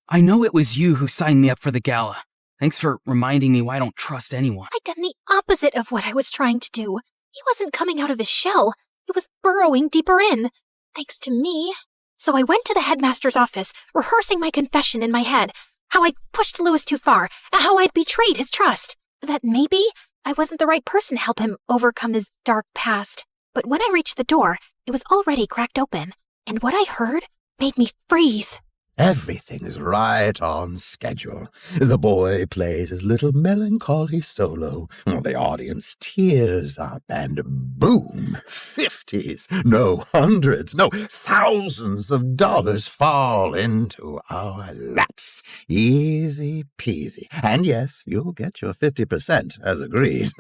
I know it was you who signed me up for the gala. Thanks for reminding me why I don't trust anyone. I'd done the opposite of what I was trying to do. He wasn't coming out of his shell. He was burrowing deeper in. Thanks to me. So I went to the headmaster's office, rehearsing my confession in my head. How I'd pushed Lewis too far, and how I'd betrayed his trust. That maybe I wasn't the right person to help him overcome his dark past. But when I reached the door, it was already cracked open. And what I heard made me freeze. Everything is right on schedule. The boy plays his little melancholy solo. The audience tears up and boom, 50s, no hundreds, no thousands of dollars fall into our laps. Easy peasy. And yes, you'll get your 50% as agreed.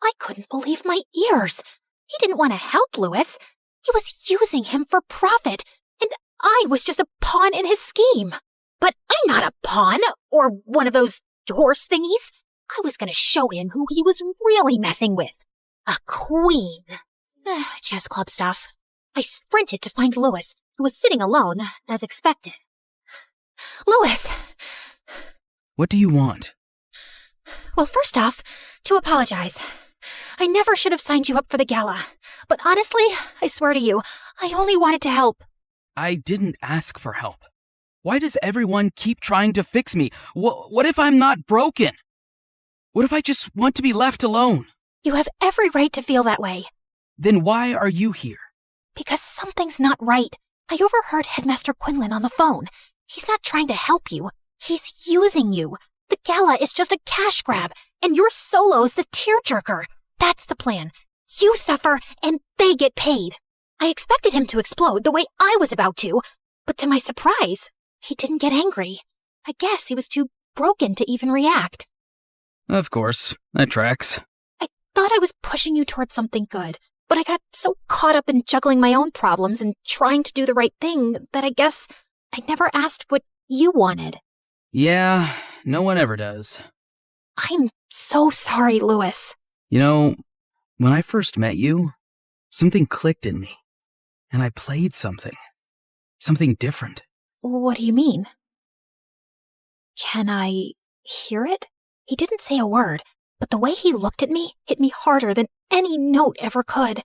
I couldn't believe my ears. He didn't want to help Lewis. He was using him for profit. And I was just a pawn in his scheme. But I'm not a pawn, or one of those horse thingies. I was going to show him who he was really messing with. A queen. Chess club stuff. I sprinted to find Lewis, who was sitting alone, as expected. Lewis! What do you want? Well, first off, to apologize. I never should have signed you up for the gala. But honestly, I swear to you, I only wanted to help. I didn't ask for help. Why does everyone keep trying to fix me? What if I'm not broken? What if I just want to be left alone? You have every right to feel that way. Then why are you here? Because something's not right. I overheard Headmaster Quinlan on the phone. He's not trying to help you. He's using you. The gala is just a cash grab, and your solo's the tearjerker. That's the plan. You suffer, and they get paid. I expected him to explode the way I was about to, but to my surprise, he didn't get angry. I guess he was too broken to even react. Of course, that tracks. I thought I was pushing you towards something good, but I got so caught up in juggling my own problems and trying to do the right thing that I guess I never asked what you wanted. Yeah, no one ever does. I'm so sorry, Louis. You know, when I first met you, something clicked in me, and I played something different. What do you mean? Can I hear it? He didn't say a word, but the way he looked at me hit me harder than any note ever could.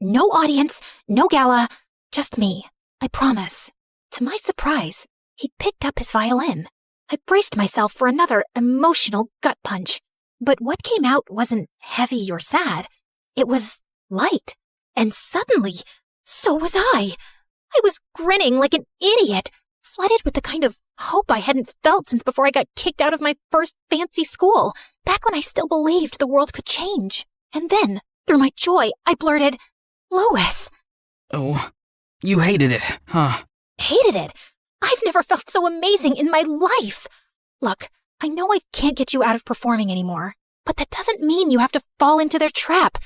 No audience, no gala, just me, I promise. To my surprise, he picked up his violin. I braced myself for another emotional gut punch, but what came out wasn't heavy or sad. It was light, and suddenly, so was I. I was grinning like an idiot, flooded with the kind of hope I hadn't felt since before I got kicked out of my first fancy school, back when I still believed the world could change. And then, through my joy, I blurted, "Louis." Oh, you hated it, huh? Hated it? I've never felt so amazing in my life. Look, I know I can't get you out of performing anymore, but that doesn't mean you have to fall into their trap.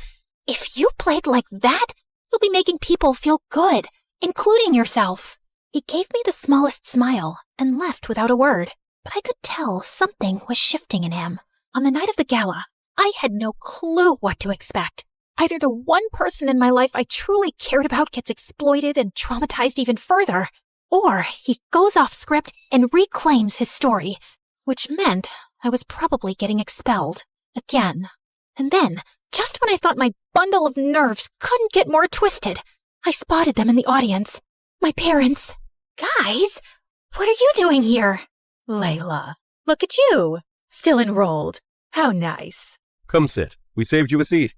If you played like that, you'll be making people feel good, including yourself. He gave me the smallest smile and left without a word, but I could tell something was shifting in him. On the night of the gala, I had no clue what to expect. Either the one person in my life I truly cared about gets exploited and traumatized even further, or he goes off script and reclaims his story, which meant I was probably getting expelled again. And then, just when I thought my bundle of nerves couldn't get more twisted, I spotted them in the audience. My parents. Guys, what are you doing here? Layla, look at you. Still enrolled. How nice. Come sit. We saved you a seat.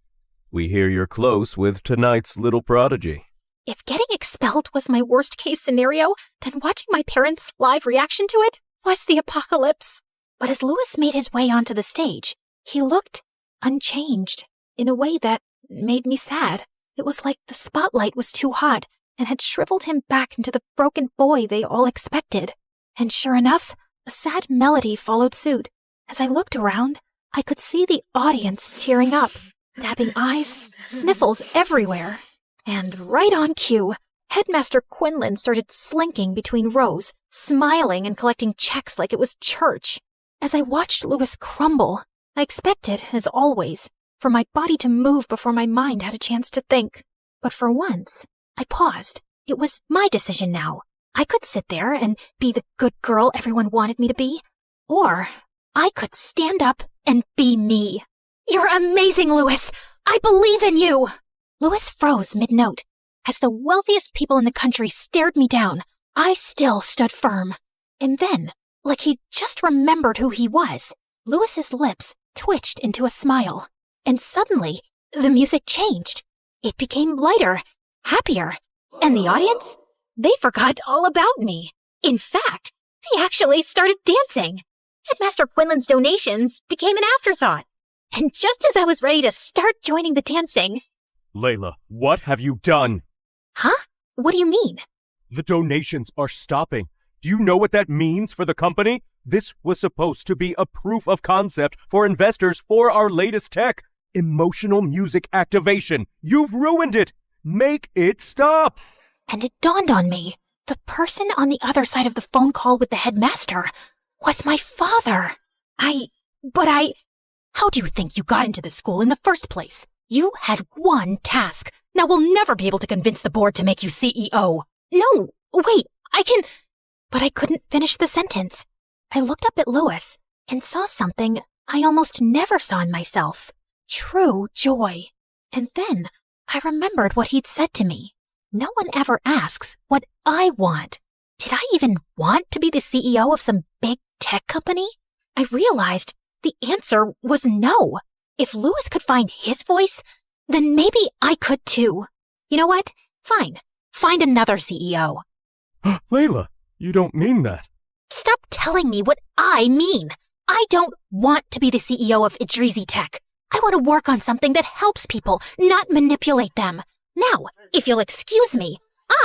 We hear you're close with tonight's little prodigy. If getting expelled was my worst case scenario, then watching my parents' live reaction to it was the apocalypse. But as Louis made his way onto the stage, he looked unchanged in a way that made me sad. It was like the spotlight was too hot and had shriveled him back into the broken boy they all expected. And sure enough, a sad melody followed suit. As I looked around, I could see the audience tearing up, dabbing eyes, sniffles everywhere. And right on cue, Headmaster Quinlan started slinking between rows, smiling and collecting checks like it was church. As I watched Louis crumble, I expected, as always, for my body to move before my mind had a chance to think. But for once, I paused. It was my decision now. I could sit there and be the good girl everyone wanted me to be, or I could stand up and be me. You're amazing, Louis! I believe in you! Louis froze mid-note. As the wealthiest people in the country stared me down, I still stood firm. And then, like he'd just remembered who he was, Louis's lips twitched into a smile. And suddenly, the music changed. It became lighter, happier. And the audience? They forgot all about me. In fact, they actually started dancing. Headmaster Quinlan's donations became an afterthought. And just as I was ready to start joining the dancing... Layla, what have you done? Huh? What do you mean? The donations are stopping. Do you know what that means for the company? This was supposed to be a proof of concept for investors for our latest tech. Emotional music activation. You've ruined it. Make it stop. And it dawned on me. The person on the other side of the phone call with the headmaster was my father. How do you think you got into the school in the first place? You had one task. Now we'll never be able to convince the board to make you CEO. No, wait, But I couldn't finish the sentence. I looked up at Louis and saw something I almost never saw in myself. True joy. And then I remembered what he'd said to me. No one ever asks what I want. Did I even want to be the CEO of some big tech company? I realized the answer was no. If Louis could find his voice, then maybe I could too. You know what? Fine. Find another CEO. Layla, you don't mean that. Stop telling me what I mean. I don't want to be the CEO of Idrizi Tech. I want to work on something that helps people, not manipulate them. Now, if you'll excuse me,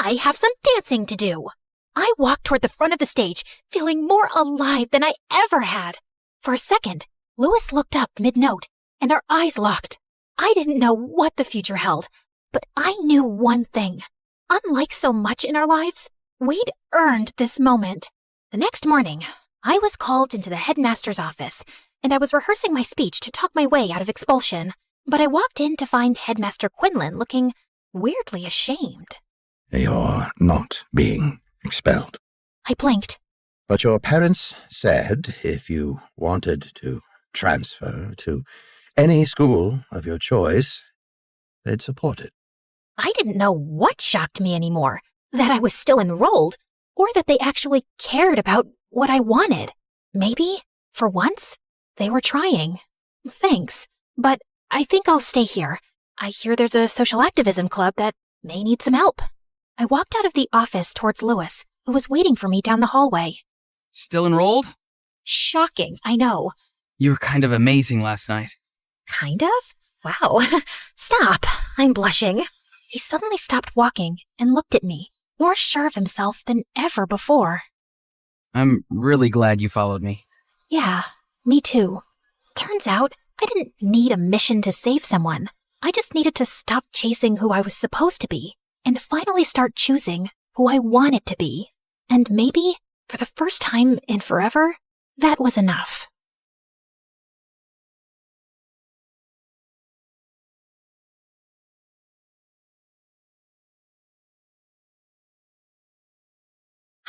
I have some dancing to do. I walked toward the front of the stage, feeling more alive than I ever had. For a second, Louis looked up mid-note, and our eyes locked. I didn't know what the future held, but I knew one thing. Unlike so much in our lives, we'd earned this moment. The next morning, I was called into the headmaster's office, and I was rehearsing my speech to talk my way out of expulsion. But I walked in to find Headmaster Quinlan looking weirdly ashamed. You're not being expelled. I blinked. But your parents said if you wanted to transfer to any school of your choice, they'd support it. I didn't know what shocked me anymore, that I was still enrolled, or that they actually cared about what I wanted. Maybe, for once, they were trying. Thanks, but I think I'll stay here. I hear there's a social activism club that may need some help. I walked out of the office towards Louis, who was waiting for me down the hallway. Still enrolled? Shocking, I know. You were kind of amazing last night. Kind of? Wow. Stop. I'm blushing. He suddenly stopped walking and looked at me, more sure of himself than ever before. I'm really glad you followed me. Yeah, me too. Turns out, I didn't need a mission to save someone. I just needed to stop chasing who I was supposed to be and finally start choosing who I wanted to be. And maybe, for the first time in forever, that was enough.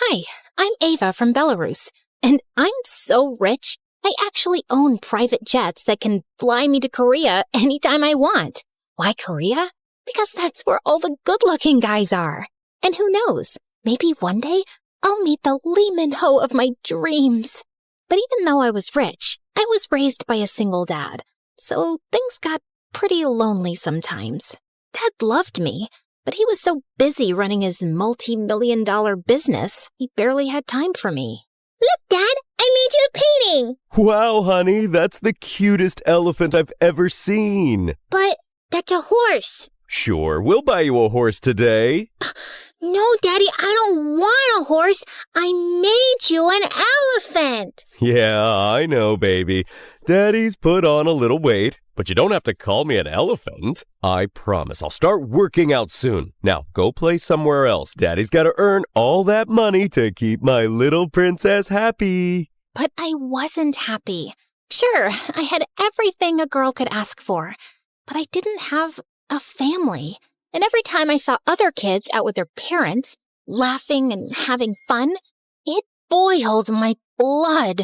Hi, I'm Ava from Belarus, and I'm so rich, I actually own private jets that can fly me to Korea anytime I want. Why Korea? Because that's where all the good-looking guys are. And who knows, maybe one day I'll meet the Lee Min-ho of my dreams. But even though I was rich, I was raised by a single dad, so things got pretty lonely sometimes. Dad loved me, but he was so busy running his multi-million-dollar business, he barely had time for me. Look, Dad, I made you a painting. Wow, honey, that's the cutest elephant I've ever seen. But that's a horse. Sure, we'll buy you a horse today. No, Daddy, I don't want a horse. I made you an elephant. Yeah, I know, baby. Daddy's put on a little weight, but you don't have to call me an elephant. I promise I'll start working out soon. Now, go play somewhere else. Daddy's got to earn all that money to keep my little princess happy. But I wasn't happy. Sure, I had everything a girl could ask for, but I didn't have a family. And every time I saw other kids out with their parents, laughing and having fun, it boiled my blood.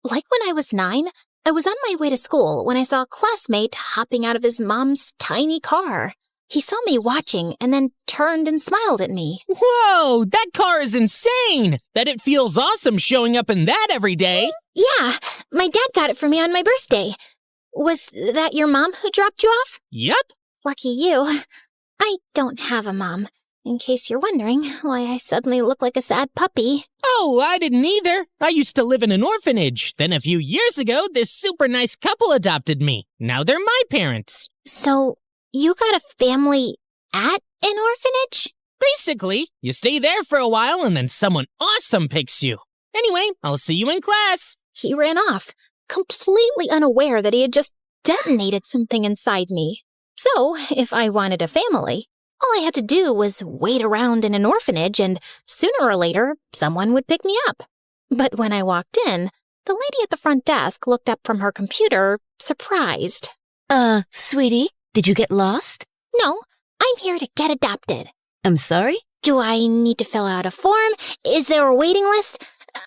Like when I was 9, I was on my way to school when I saw a classmate hopping out of his mom's tiny car. He saw me watching and then turned and smiled at me. Whoa, that car is insane! Bet it feels awesome showing up in that every day. Yeah, my dad got it for me on my birthday. Was that your mom who dropped you off? Yep. Lucky you. I don't have a mom, in case you're wondering why I suddenly look like a sad puppy. Oh, I didn't either. I used to live in an orphanage. Then a few years ago, this super nice couple adopted me. Now they're my parents. So, you got a family at an orphanage? Basically, you stay there for a while and then someone awesome picks you. Anyway, I'll see you in class. He ran off, completely unaware that he had just detonated something inside me. So, if I wanted a family, all I had to do was wait around in an orphanage and sooner or later, someone would pick me up. But when I walked in, the lady at the front desk looked up from her computer, surprised. Sweetie, did you get lost? No, I'm here to get adopted. I'm sorry? Do I need to fill out a form? Is there a waiting list?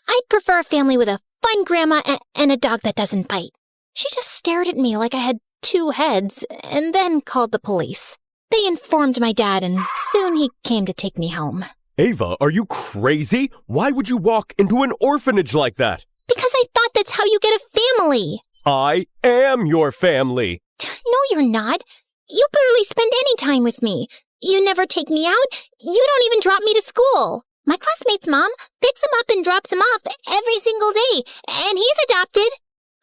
I'd prefer a family with a fun grandma and a dog that doesn't bite. She just stared at me like I had 2 heads, and then called the police. They informed my dad, and soon he came to take me home. Ava, are you crazy? Why would you walk into an orphanage like that? Because I thought that's how you get a family. I am your family. No, you're not. You barely spend any time with me. You never take me out. You don't even drop me to school. My classmate's mom picks him up and drops him off every single day, and he's adopted.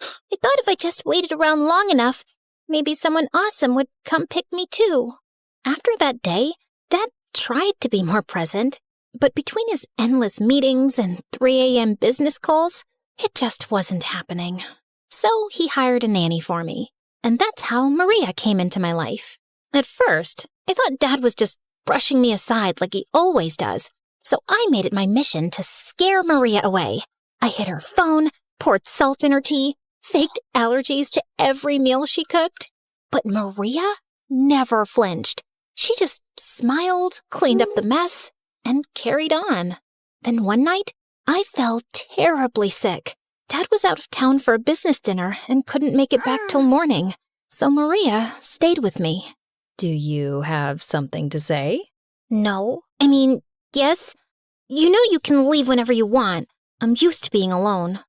I thought if I just waited around long enough, maybe someone awesome would come pick me too. After that day, Dad tried to be more present, but between his endless meetings and 3 a.m. business calls, it just wasn't happening. So he hired a nanny for me, and that's how Maria came into my life. At first, I thought Dad was just brushing me aside like he always does, so I made it my mission to scare Maria away. I hid her phone, poured salt in her tea, faked allergies to every meal she cooked. But Maria never flinched. She just smiled, cleaned up the mess, and carried on. Then one night, I fell terribly sick. Dad was out of town for a business dinner and couldn't make it back till morning, so Maria stayed with me. Do you have something to say? No. I mean, yes. You know you can leave whenever you want. I'm used to being alone.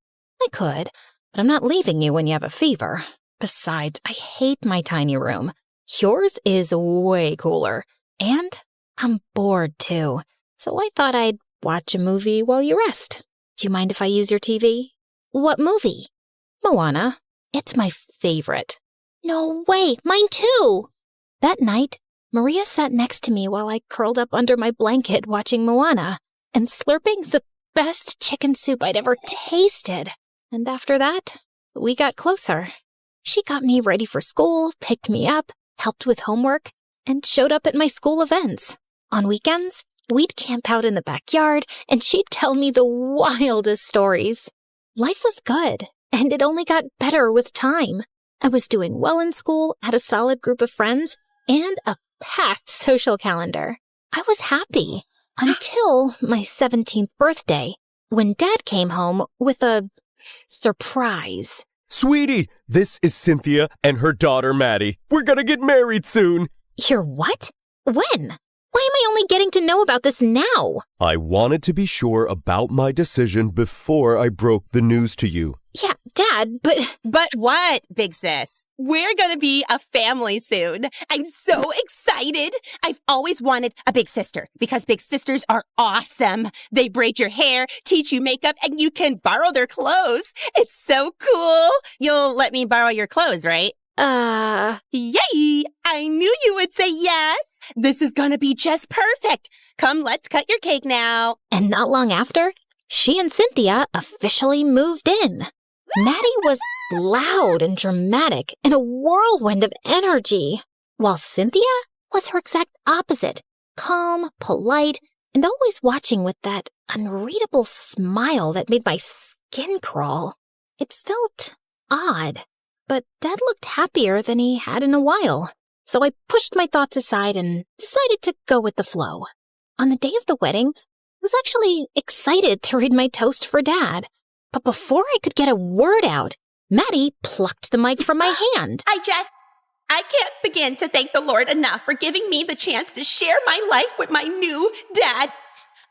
I could, but I'm not leaving you when you have a fever. Besides, I hate my tiny room. Yours is way cooler. And I'm bored too, so I thought I'd watch a movie while you rest. Do you mind if I use your TV? What movie? Moana. It's my favorite. No way, mine too. That night, Maria sat next to me while I curled up under my blanket watching Moana and slurping the best chicken soup I'd ever tasted. And after that, we got closer. She got me ready for school, picked me up, helped with homework, and showed up at my school events. On weekends, we'd camp out in the backyard, and she'd tell me the wildest stories. Life was good, and it only got better with time. I was doing well in school, had a solid group of friends, and a packed social calendar. I was happy until my 17th birthday, when Dad came home with a surprise. Sweetie, this is Cynthia and her daughter Maddie. We're gonna get married soon. You're what? When? Why am I only getting to know about this now? I wanted to be sure about my decision before I broke the news to you. Yeah, Dad, but... But what, big sis? We're gonna be a family soon. I'm so excited. I've always wanted a big sister because big sisters are awesome. They braid your hair, teach you makeup, and you can borrow their clothes. It's so cool. You'll let me borrow your clothes, right? Yay! I knew you would say yes. This is gonna be just perfect. Come, let's cut your cake now. And not long after, she and Cynthia officially moved in. Maddie was loud and dramatic in a whirlwind of energy, while Cynthia was her exact opposite, calm, polite, and always watching with that unreadable smile that made my skin crawl. It felt odd, but Dad looked happier than he had in a while, so I pushed my thoughts aside and decided to go with the flow. On the day of the wedding, I was actually excited to read my toast for Dad. But before I could get a word out, Maddie plucked the mic from my hand. I can't begin to thank the Lord enough for giving me the chance to share my life with my new dad.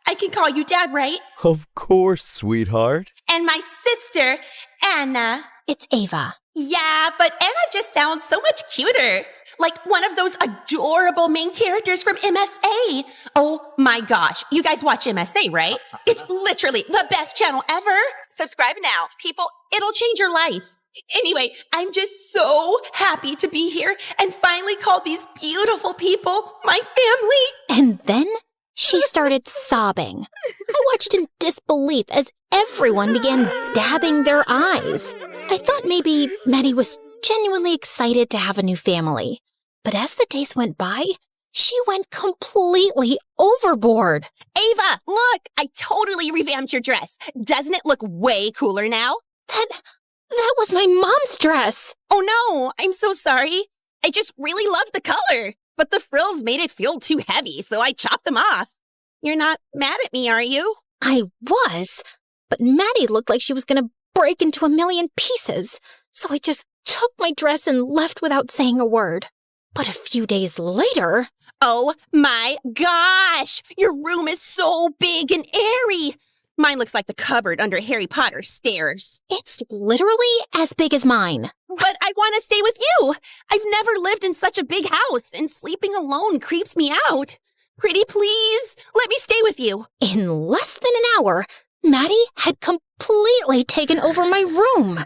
I can call you Dad, right? Of course, sweetheart. And my sister, Anna. It's Ava. Yeah, but Anna just sounds so much cuter. Like one of those adorable main characters from MSA. Oh my gosh. You guys watch MSA, right? It's literally the best channel ever. Subscribe now. People, it'll change your life. Anyway, I'm just so happy to be here and finally call these beautiful people my family. And then she started sobbing. I watched in disbelief as everyone began dabbing their eyes. I thought maybe Maddie was genuinely excited to have a new family. But as the days went by, she went completely overboard. Ava, look, I totally revamped your dress. Doesn't it look way cooler now? That was my mom's dress. Oh no, I'm so sorry. I just really loved the color. But the frills made it feel too heavy, so I chopped them off. You're not mad at me, are you? I was, but Maddie looked like she was going to break into a million pieces, so I just took my dress and left without saying a word. But a few days later... Oh my gosh! Your room is so big and airy! Mine looks like the cupboard under Harry Potter's stairs. It's literally as big as mine. But I want to stay with you! I've never lived in such a big house, and sleeping alone creeps me out. Pretty please, let me stay with you. In less than an hour, Maddie had completely taken over my room.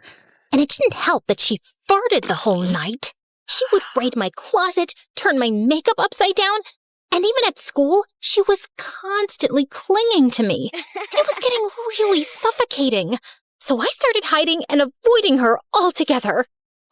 And it didn't help that she farted the whole night. She would raid my closet, turn my makeup upside down, and even at school, she was constantly clinging to me. And it was getting really suffocating. So I started hiding and avoiding her altogether.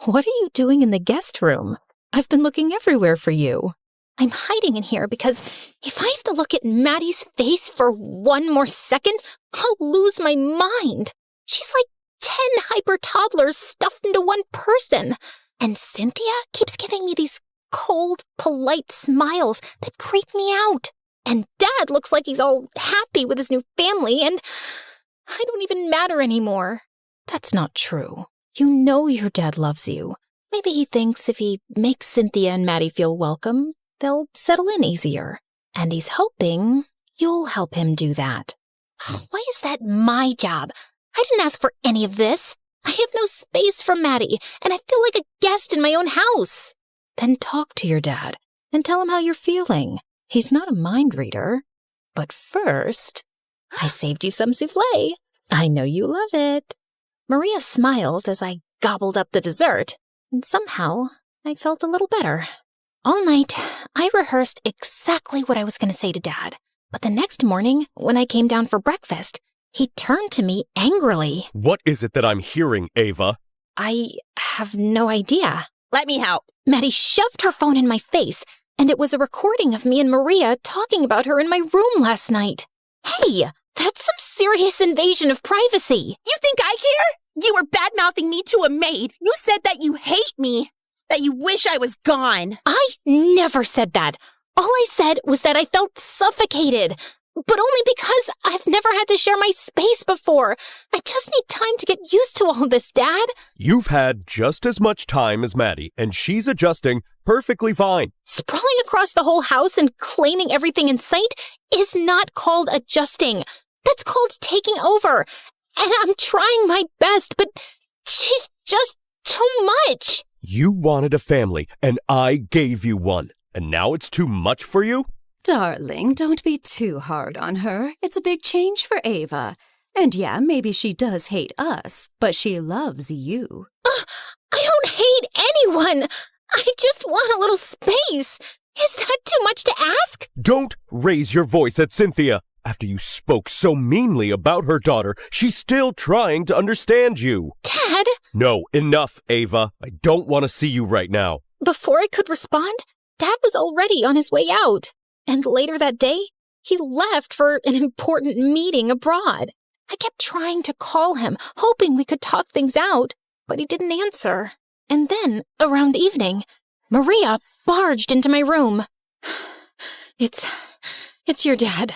What are you doing in the guest room? I've been looking everywhere for you. I'm hiding in here because if I have to look at Maddie's face for one more second, I'll lose my mind. She's like 10 hyper toddlers stuffed into one person. And Cynthia keeps giving me these cold, polite smiles that creep me out. And Dad looks like he's all happy with his new family, and I don't even matter anymore. That's not true. You know your dad loves you. Maybe he thinks if he makes Cynthia and Maddie feel welcome, they'll settle in easier. And he's hoping you'll help him do that. Why is that my job? I didn't ask for any of this. I have no space for Maddie, and I feel like a guest in my own house. Then talk to your dad and tell him how you're feeling. He's not a mind reader. But first, I saved you some souffle. I know you love it. Maria smiled as I gobbled up the dessert, and somehow I felt a little better. All night, I rehearsed exactly what I was going to say to Dad. But the next morning, when I came down for breakfast, he turned to me angrily. What is it that I'm hearing, Ava? I have no idea. Let me help. Maddie shoved her phone in my face, and it was a recording of me and Maria talking about her in my room last night. Hey, that's some serious invasion of privacy. You think I care? You were bad-mouthing me to a maid. You said that you hate me, that you wish I was gone. I never said that. All I said was that I felt suffocated. But only because I've never had to share my space before. I just need time to get used to all this, Dad. You've had just as much time as Maddie, and she's adjusting perfectly fine. Sprawling across the whole house and claiming everything in sight is not called adjusting. That's called taking over. And I'm trying my best, but she's just too much. You wanted a family, and I gave you one. And now it's too much for you? Darling, don't be too hard on her. It's a big change for Ava. And yeah, maybe she does hate us, but she loves you. I don't hate anyone. I just want a little space. Is that too much to ask? Don't raise your voice at Cynthia. After you spoke so meanly about her daughter, she's still trying to understand you. Dad? No, enough, Ava. I don't want to see you right now. Before I could respond, Dad was already on his way out. And later that day, he left for an important meeting abroad. I kept trying to call him, hoping we could talk things out, but he didn't answer. And then, around evening, Maria barged into my room. It's your dad.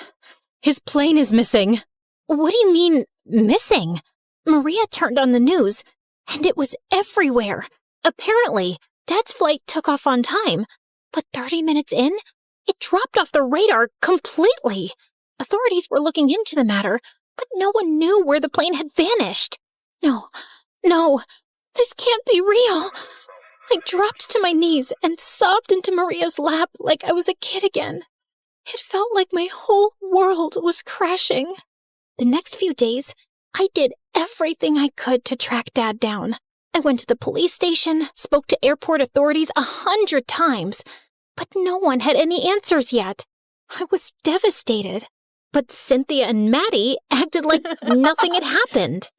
His plane is missing. What do you mean, missing? Maria turned on the news, and it was everywhere. Apparently, Dad's flight took off on time, but 30 minutes in, it dropped off the radar completely. Authorities were looking into the matter, but no one knew where the plane had vanished. No, this can't be real. I dropped to my knees and sobbed into Maria's lap like I was a kid again. It felt like my whole world was crashing. The next few days, I did everything I could to track Dad down. I went to the police station, spoke to airport authorities 100 times, but no one had any answers yet. I was devastated. But Cynthia and Maddie acted like nothing had happened.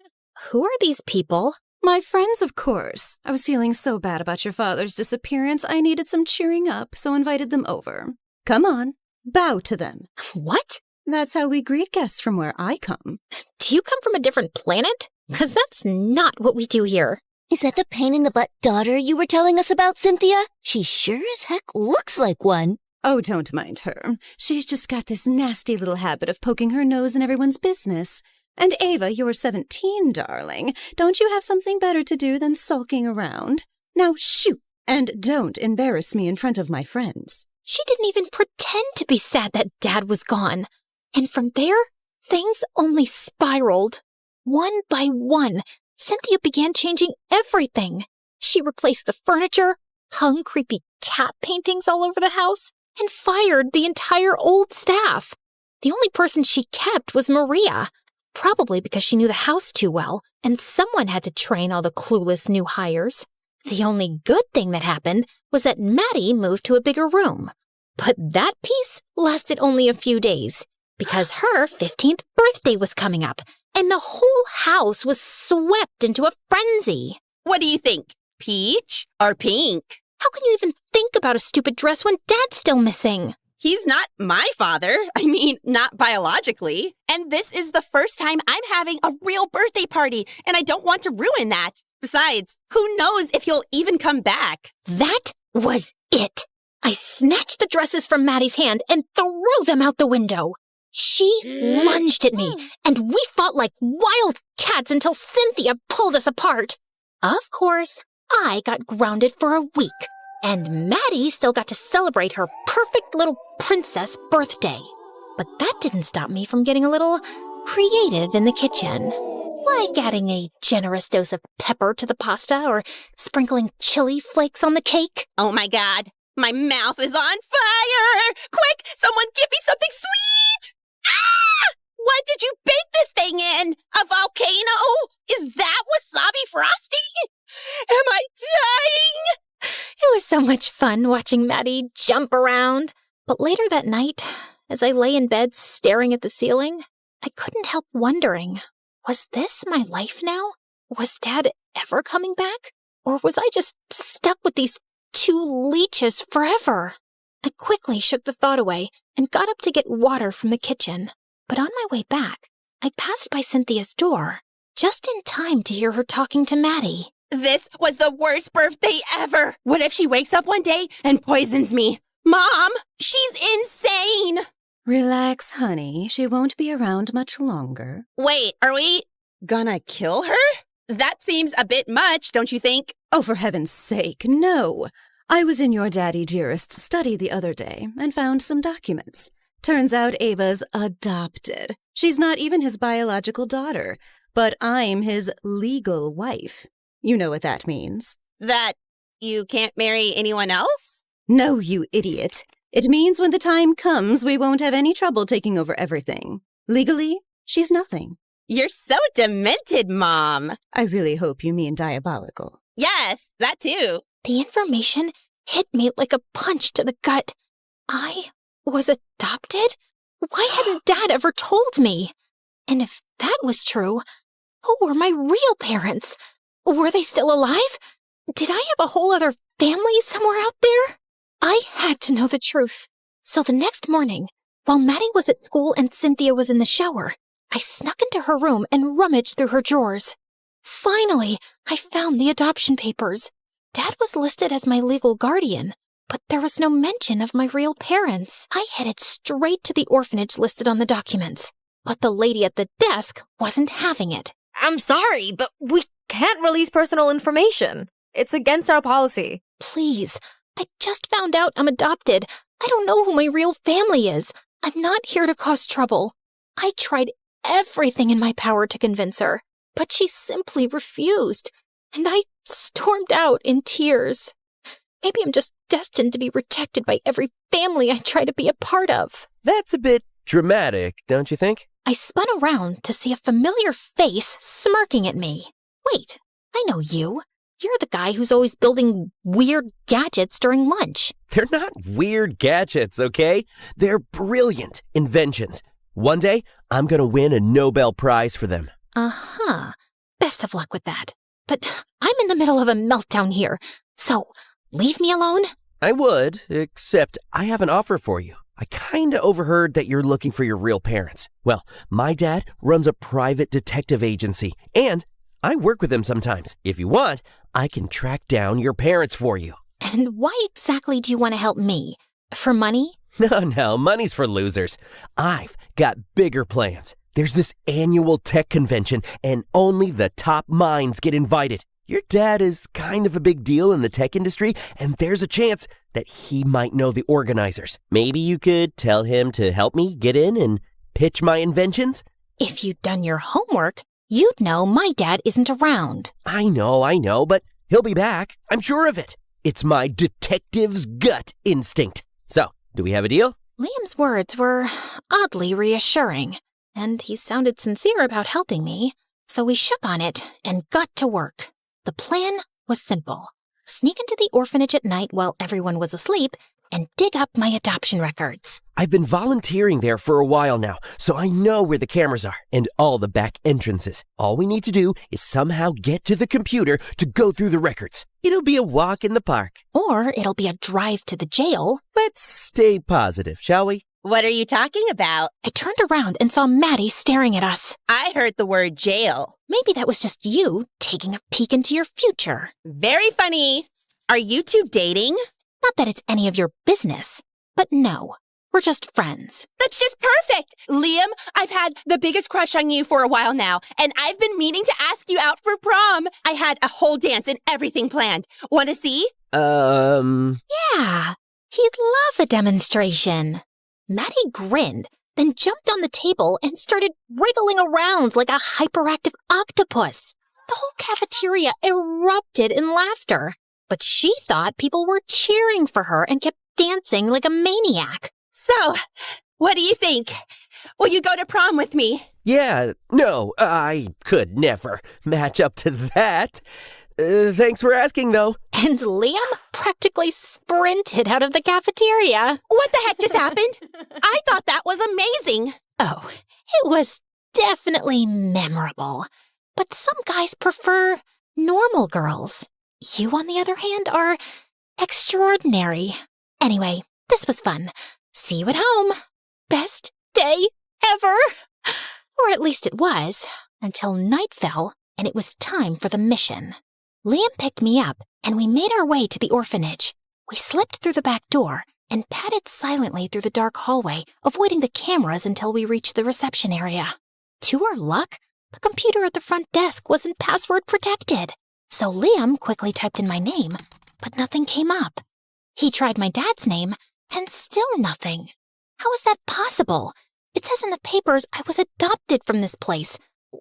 Who are these people? My friends, of course. I was feeling so bad about your father's disappearance, I needed some cheering up, so invited them over. Come on, bow to them. What? That's how we greet guests from where I come. Do you come from a different planet? 'Cause that's not what we do here. Is that the pain-in-the-butt daughter you were telling us about, Cynthia? She sure as heck looks like one. Oh, don't mind her. She's just got this nasty little habit of poking her nose in everyone's business. And Ava, you're 17, darling. Don't you have something better to do than sulking around? Now shoot, and don't embarrass me in front of my friends. She didn't even pretend to be sad that Dad was gone. And from there, things only spiraled. One by one, Cynthia began changing everything. She replaced the furniture, hung creepy cat paintings all over the house, and fired the entire old staff. The only person she kept was Maria. probably because she knew the house too well, and someone had to train all the clueless new hires. The only good thing that happened was that Maddie moved to a bigger room. But that piece lasted only a few days, because her 15th birthday was coming up, and the whole house was swept into a frenzy. What do you think? Peach or pink? How can you even think about a stupid dress when Dad's still missing? He's not my father. I mean, not biologically. And this is the first time I'm having a real birthday party, and I don't want to ruin that. Besides, who knows if he'll even come back? That was it. I snatched the dresses from Maddie's hand and threw them out the window. She lunged at me, and we fought like wild cats until Cynthia pulled us apart. Of course, I got grounded for a week, and Maddie still got to celebrate her perfect little princess birthday. But that didn't stop me from getting a little creative in the kitchen, like adding a generous dose of pepper to the pasta or sprinkling chili flakes on the cake. Oh my God, my mouth is on fire! Quick, someone give me something sweet! Ah! What did you bake this thing in? A volcano? Is that wasabi frosting? Am I dying? It was so much fun watching Maddie jump around. But later that night, as I lay in bed staring at the ceiling, I couldn't help wondering, was this my life now? Was Dad ever coming back? Or was I just stuck with these two leeches forever? I quickly shook the thought away and got up to get water from the kitchen. But on my way back, I passed by Cynthia's door, just in time to hear her talking to Maddie. This was the worst birthday ever. What if she wakes up one day and poisons me? Mom, she's insane. Relax, honey. She won't be around much longer. Wait, are we gonna kill her? That seems a bit much, don't you think? Oh, for heaven's sake, no. I was in your daddy dearest's study the other day and found some documents. Turns out Ava's adopted. She's not even his biological daughter, but I'm his legal wife. You know what that means. That you can't marry anyone else? No, you idiot. It means when the time comes, we won't have any trouble taking over everything. Legally, she's nothing. You're so demented, Mom. I really hope you mean diabolical. Yes, that too. The information hit me like a punch to the gut. I was adopted? Why hadn't Dad ever told me? And if that was true, who were my real parents? Were they still alive? Did I have a whole other family somewhere out there? I had to know the truth. So the next morning, while Maddie was at school and Cynthia was in the shower, I snuck into her room and rummaged through her drawers. Finally, I found the adoption papers. Dad was listed as my legal guardian, but there was no mention of my real parents. I headed straight to the orphanage listed on the documents, but the lady at the desk wasn't having it. I'm sorry, but we can't release personal information. It's against our policy. Please, I just found out I'm adopted. I don't know who my real family is. I'm not here to cause trouble. I tried everything in my power to convince her, but she simply refused, and I stormed out in tears. Maybe I'm just destined to be rejected by every family I try to be a part of. That's a bit dramatic, don't you think? I spun around to see a familiar face smirking at me. Wait, I know you. You're the guy who's always building weird gadgets during lunch. They're not weird gadgets, okay? They're brilliant inventions. One day, I'm gonna win a Nobel Prize for them. Uh-huh. Best of luck with that. But I'm in the middle of a meltdown here, so leave me alone? I would, except I have an offer for you. I kinda overheard that you're looking for your real parents. Well, my dad runs a private detective agency, and I work with him sometimes. If you want, I can track down your parents for you. And why exactly do you want to help me? For money? No, money's for losers. I've got bigger plans. There's this annual tech convention, and only the top minds get invited. Your dad is kind of a big deal in the tech industry, and there's a chance that he might know the organizers. Maybe you could tell him to help me get in and pitch my inventions? If you'd done your homework, you'd know my dad isn't around. I know, but he'll be back. I'm sure of it. It's my detective's gut instinct. So, do we have a deal? Liam's words were oddly reassuring, and he sounded sincere about helping me, so we shook on it and got to work. The plan was simple. Sneak into the orphanage at night while everyone was asleep and dig up my adoption records. I've been volunteering there for a while now, so I know where the cameras are and all the back entrances. All we need to do is somehow get to the computer to go through the records. It'll be a walk in the park. Or it'll be a drive to the jail. Let's stay positive, shall we? What are you talking about? I turned around and saw Maddie staring at us. I heard the word jail. Maybe that was just you taking a peek into your future. Very funny. Are you two dating? Not that it's any of your business, but no, we're just friends. That's just perfect! Liam, I've had the biggest crush on you for a while now, and I've been meaning to ask you out for prom. I had a whole dance and everything planned. Want to see? Yeah, he'd love a demonstration. Maddie grinned, then jumped on the table and started wriggling around like a hyperactive octopus. The whole cafeteria erupted in laughter. But she thought people were cheering for her and kept dancing like a maniac. So, what do you think? Will you go to prom with me? Yeah, no, I could never match up to that. Thanks for asking, though. And Liam practically sprinted out of the cafeteria. What the heck just happened? I thought that was amazing. Oh, it was definitely memorable. But some guys prefer normal girls. You, on the other hand, are extraordinary. Anyway, this was fun. See you at home. Best day ever. Or at least it was, until night fell and it was time for the mission. Liam picked me up and we made our way to the orphanage. We slipped through the back door and padded silently through the dark hallway, avoiding the cameras until we reached the reception area. To our luck, the computer at the front desk wasn't password protected. So Liam quickly typed in my name, but nothing came up. He tried my dad's name, and still nothing. How is that possible? It says in the papers I was adopted from this place.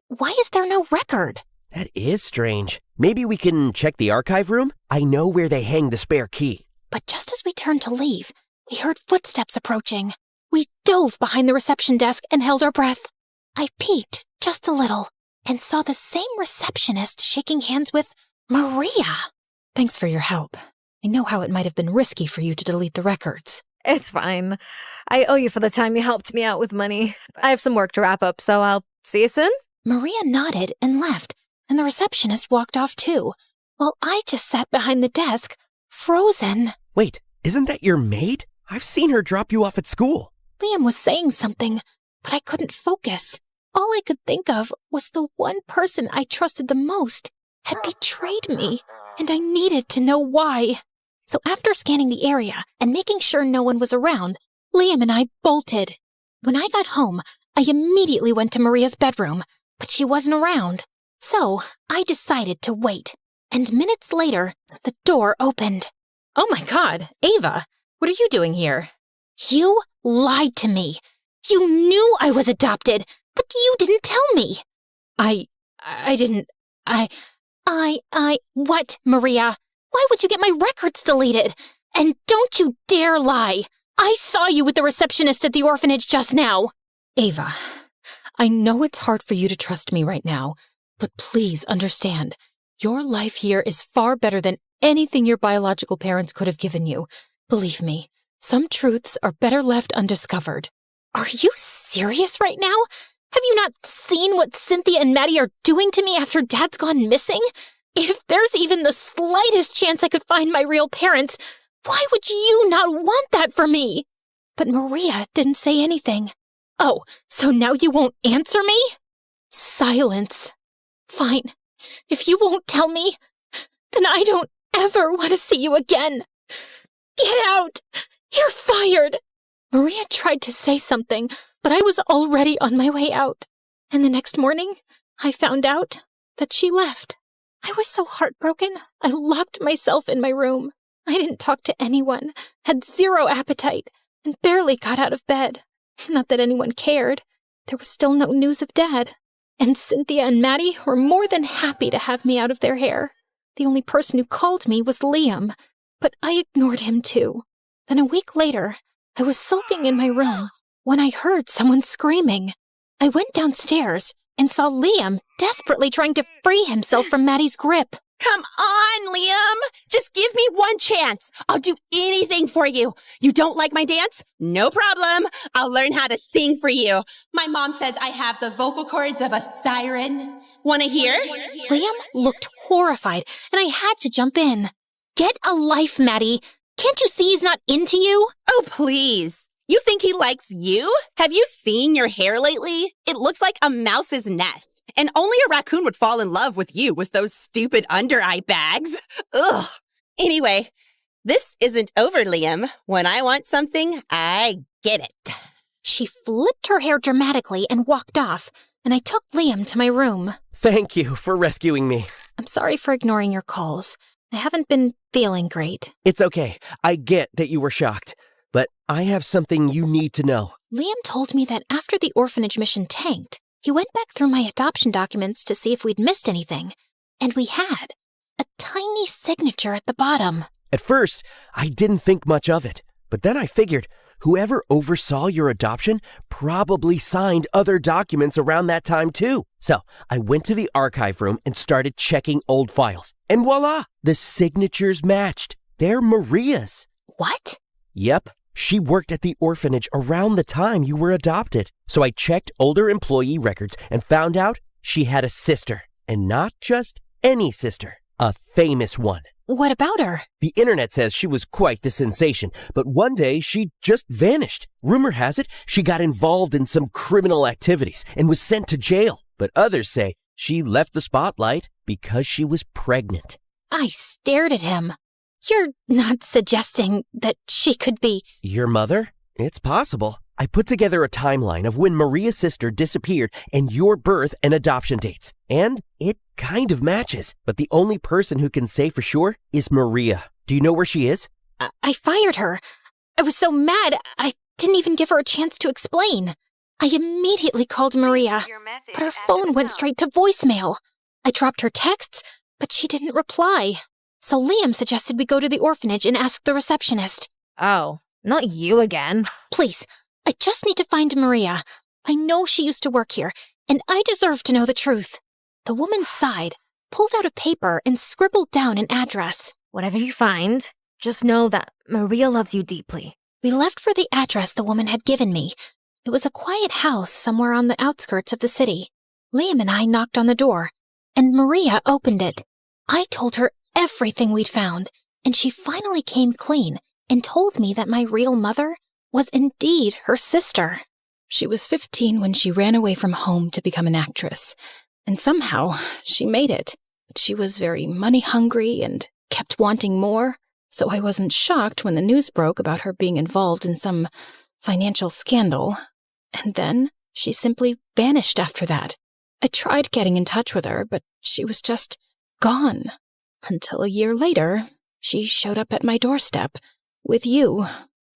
Why is there no record? That is strange. Maybe we can check the archive room? I know where they hang the spare key. But just as we turned to leave, we heard footsteps approaching. We dove behind the reception desk and held our breath. I peeked just a little and saw the same receptionist shaking hands with Maria. Thanks for your help. I know how it might have been risky for you to delete the records. It's fine. I owe you for the time you helped me out with money. I have some work to wrap up, so I'll see you soon. Maria nodded and left, and the receptionist walked off too, while I just sat behind the desk, frozen. Wait, isn't that your maid? I've seen her drop you off at school. Liam was saying something, but I couldn't focus. All I could think of was the one person I trusted the most had betrayed me, and I needed to know why. So after scanning the area and making sure no one was around, Liam and I bolted. When I got home, I immediately went to Maria's bedroom, but she wasn't around. So I decided to wait, and minutes later, the door opened. Oh my God, Ava, what are you doing here? You lied to me. You knew I was adopted, but you didn't tell me. What, Maria? Why would you get my records deleted? And don't you dare lie. I saw you with the receptionist at the orphanage just now. Ava, I know it's hard for you to trust me right now, but please understand, your life here is far better than anything your biological parents could have given you. Believe me, some truths are better left undiscovered. Are you serious right now? Have you not seen what Cynthia and Maddie are doing to me after Dad's gone missing? If there's even the slightest chance I could find my real parents, why would you not want that for me? But Maria didn't say anything. Oh, so now you won't answer me? Silence. Fine. If you won't tell me, then I don't ever want to see you again. Get out! You're fired! Maria tried to say something, but I was already on my way out. And the next morning, I found out that she left. I was so heartbroken, I locked myself in my room. I didn't talk to anyone, had zero appetite, and barely got out of bed. Not that anyone cared. There was still no news of Dad. And Cynthia and Maddie were more than happy to have me out of their hair. The only person who called me was Liam, but I ignored him too. Then a week later, I was sulking in my room when I heard someone screaming. I went downstairs and saw Liam desperately trying to free himself from Maddie's grip. Come on, Liam. Just give me one chance. I'll do anything for you. You don't like my dance? No problem. I'll learn how to sing for you. My mom says I have the vocal cords of a siren. Want to hear? Liam looked horrified, and I had to jump in. Get a life, Maddie. Can't you see he's not into you? Oh, please. You think he likes you? Have you seen your hair lately? It looks like a mouse's nest. And only a raccoon would fall in love with you with those stupid under-eye bags. Ugh. Anyway, this isn't over, Liam. When I want something, I get it. She flipped her hair dramatically and walked off, and I took Liam to my room. Thank you for rescuing me. I'm sorry for ignoring your calls. I haven't been feeling great. It's okay. I get that you were shocked. But I have something you need to know. Liam told me that after the orphanage mission tanked, he went back through my adoption documents to see if we'd missed anything. And we had. A tiny signature at the bottom. At first, I didn't think much of it. But then I figured whoever oversaw your adoption probably signed other documents around that time too. So I went to the archive room and started checking old files. And voila! The signatures matched. They're Maria's. What? Yep. She worked at the orphanage around the time you were adopted. So I checked older employee records and found out she had a sister. And not just any sister, a famous one. What about her? The internet says she was quite the sensation, but one day she just vanished. Rumor has it she got involved in some criminal activities and was sent to jail. But others say she left the spotlight because she was pregnant. I stared at him. You're not suggesting that she could be... Your mother? It's possible. I put together a timeline of when Maria's sister disappeared and your birth and adoption dates. And it kind of matches. But the only person who can say for sure is Maria. Do you know where she is? I fired her. I was so mad, I didn't even give her a chance to explain. I immediately called Maria, but her phone went straight to voicemail. I dropped her texts, but she didn't reply. So Liam suggested we go to the orphanage and ask the receptionist. Oh, not you again. Please, I just need to find Maria. I know she used to work here, and I deserve to know the truth. The woman sighed, pulled out a paper, and scribbled down an address. Whatever you find, just know that Maria loves you deeply. We left for the address the woman had given me. It was a quiet house somewhere on the outskirts of the city. Liam and I knocked on the door, and Maria opened it. I told her everything we'd found, and she finally came clean and told me that my real mother was indeed her sister. She was 15 when she ran away from home to become an actress, and somehow she made it. But she was very money-hungry and kept wanting more, so I wasn't shocked when the news broke about her being involved in some financial scandal. And then she simply vanished after that. I tried getting in touch with her, but she was just gone. Until a year later, she showed up at my doorstep with you.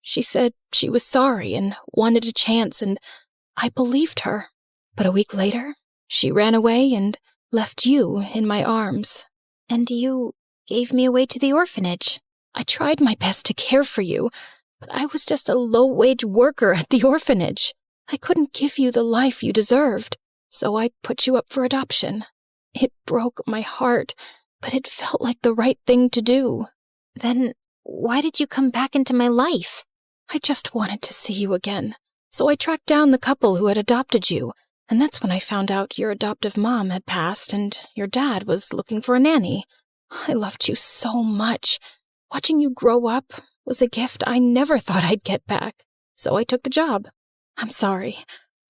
She said she was sorry and wanted a chance, and I believed her. But a week later, she ran away and left you in my arms. And you gave me away to the orphanage. I tried my best to care for you, but I was just a low-wage worker at the orphanage. I couldn't give you the life you deserved, so I put you up for adoption. It broke my heart, but it felt like the right thing to do. Then why did you come back into my life? I just wanted to see you again, so I tracked down the couple who had adopted you, and that's when I found out your adoptive mom had passed and your dad was looking for a nanny. I loved you so much. Watching you grow up was a gift I never thought I'd get back, so I took the job. I'm sorry.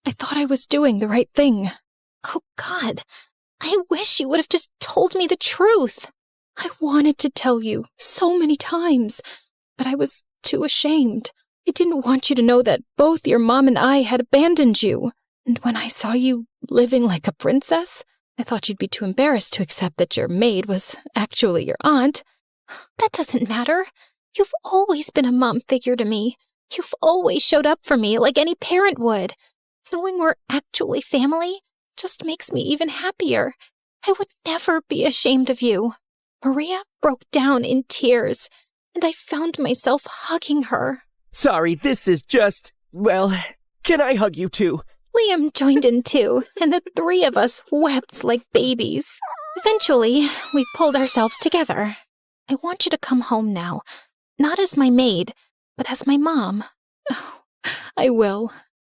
I thought I was doing the right thing. Oh, God. I wish you would have just told me the truth. I wanted to tell you so many times, but I was too ashamed. I didn't want you to know that both your mom and I had abandoned you. And when I saw you living like a princess, I thought you'd be too embarrassed to accept that your maid was actually your aunt. That doesn't matter. You've always been a mom figure to me. You've always showed up for me like any parent would. Knowing we're actually family just makes me even happier. I would never be ashamed of you. Maria broke down in tears, and I found myself hugging her. Sorry, this is just... Well, can I hug you too? Liam joined in too, and the three of us wept like babies. Eventually, we pulled ourselves together. I want you to come home now, not as my maid, but as my mom. Oh, I will.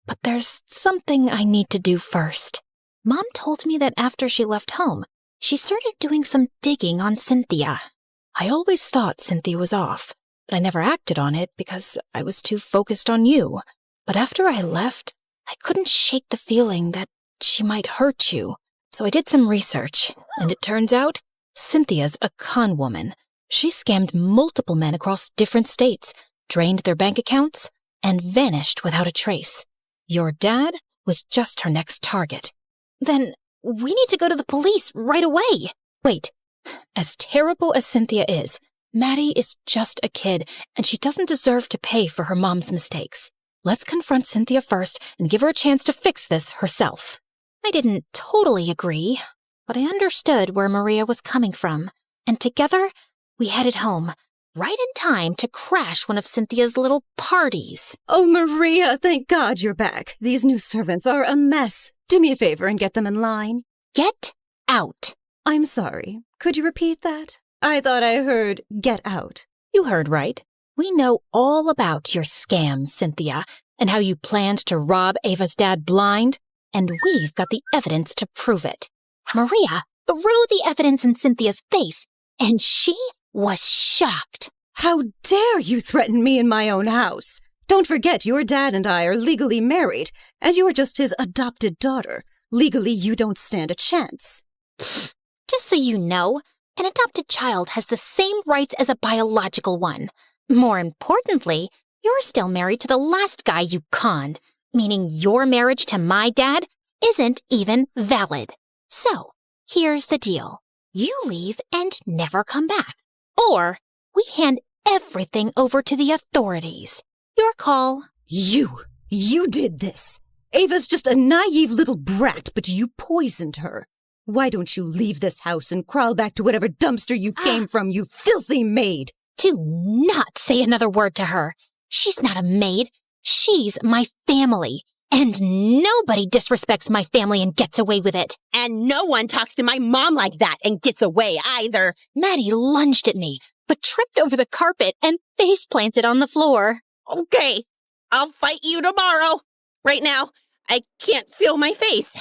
But there's something I need to do first. Mom told me that after she left home, she started doing some digging on Cynthia. I always thought Cynthia was off, but I never acted on it because I was too focused on you. But after I left, I couldn't shake the feeling that she might hurt you. So I did some research, and it turns out Cynthia's a con woman. She scammed multiple men across different states, drained their bank accounts, and vanished without a trace. Your dad was just her next target. Then we need to go to the police right away. Wait, as terrible as Cynthia is, Maddie is just a kid, and she doesn't deserve to pay for her mom's mistakes. Let's confront Cynthia first and give her a chance to fix this herself. I didn't totally agree, but I understood where Maria was coming from, and together we headed home, right in time to crash one of Cynthia's little parties. Oh, Maria, thank God you're back. These new servants are a mess. Do me a favor and get them in line. Get out. I'm sorry. Could you repeat that? I thought I heard get out. You heard right. We know all about your scams, Cynthia, and how you planned to rob Ava's dad blind, and we've got the evidence to prove it. Maria threw the evidence in Cynthia's face, and she was shocked. How dare you threaten me in my own house? Don't forget your dad and I are legally married, and you're just his adopted daughter. Legally, you don't stand a chance. Just so you know, an adopted child has the same rights as a biological one. More importantly, you're still married to the last guy you conned, meaning your marriage to my dad isn't even valid. So, here's the deal. You leave and never come back. Or we hand everything over to the authorities. Your call. You did this. Ava's just a naive little brat, but you poisoned her. Why don't you leave this house and crawl back to whatever dumpster you came from, you filthy maid? Do not say another word to her. She's not a maid. She's my family. And nobody disrespects my family and gets away with it. And no one talks to my mom like that and gets away either. Maddie lunged at me, but tripped over the carpet and face planted on the floor. Okay, I'll fight you tomorrow. Right now, I can't feel my face.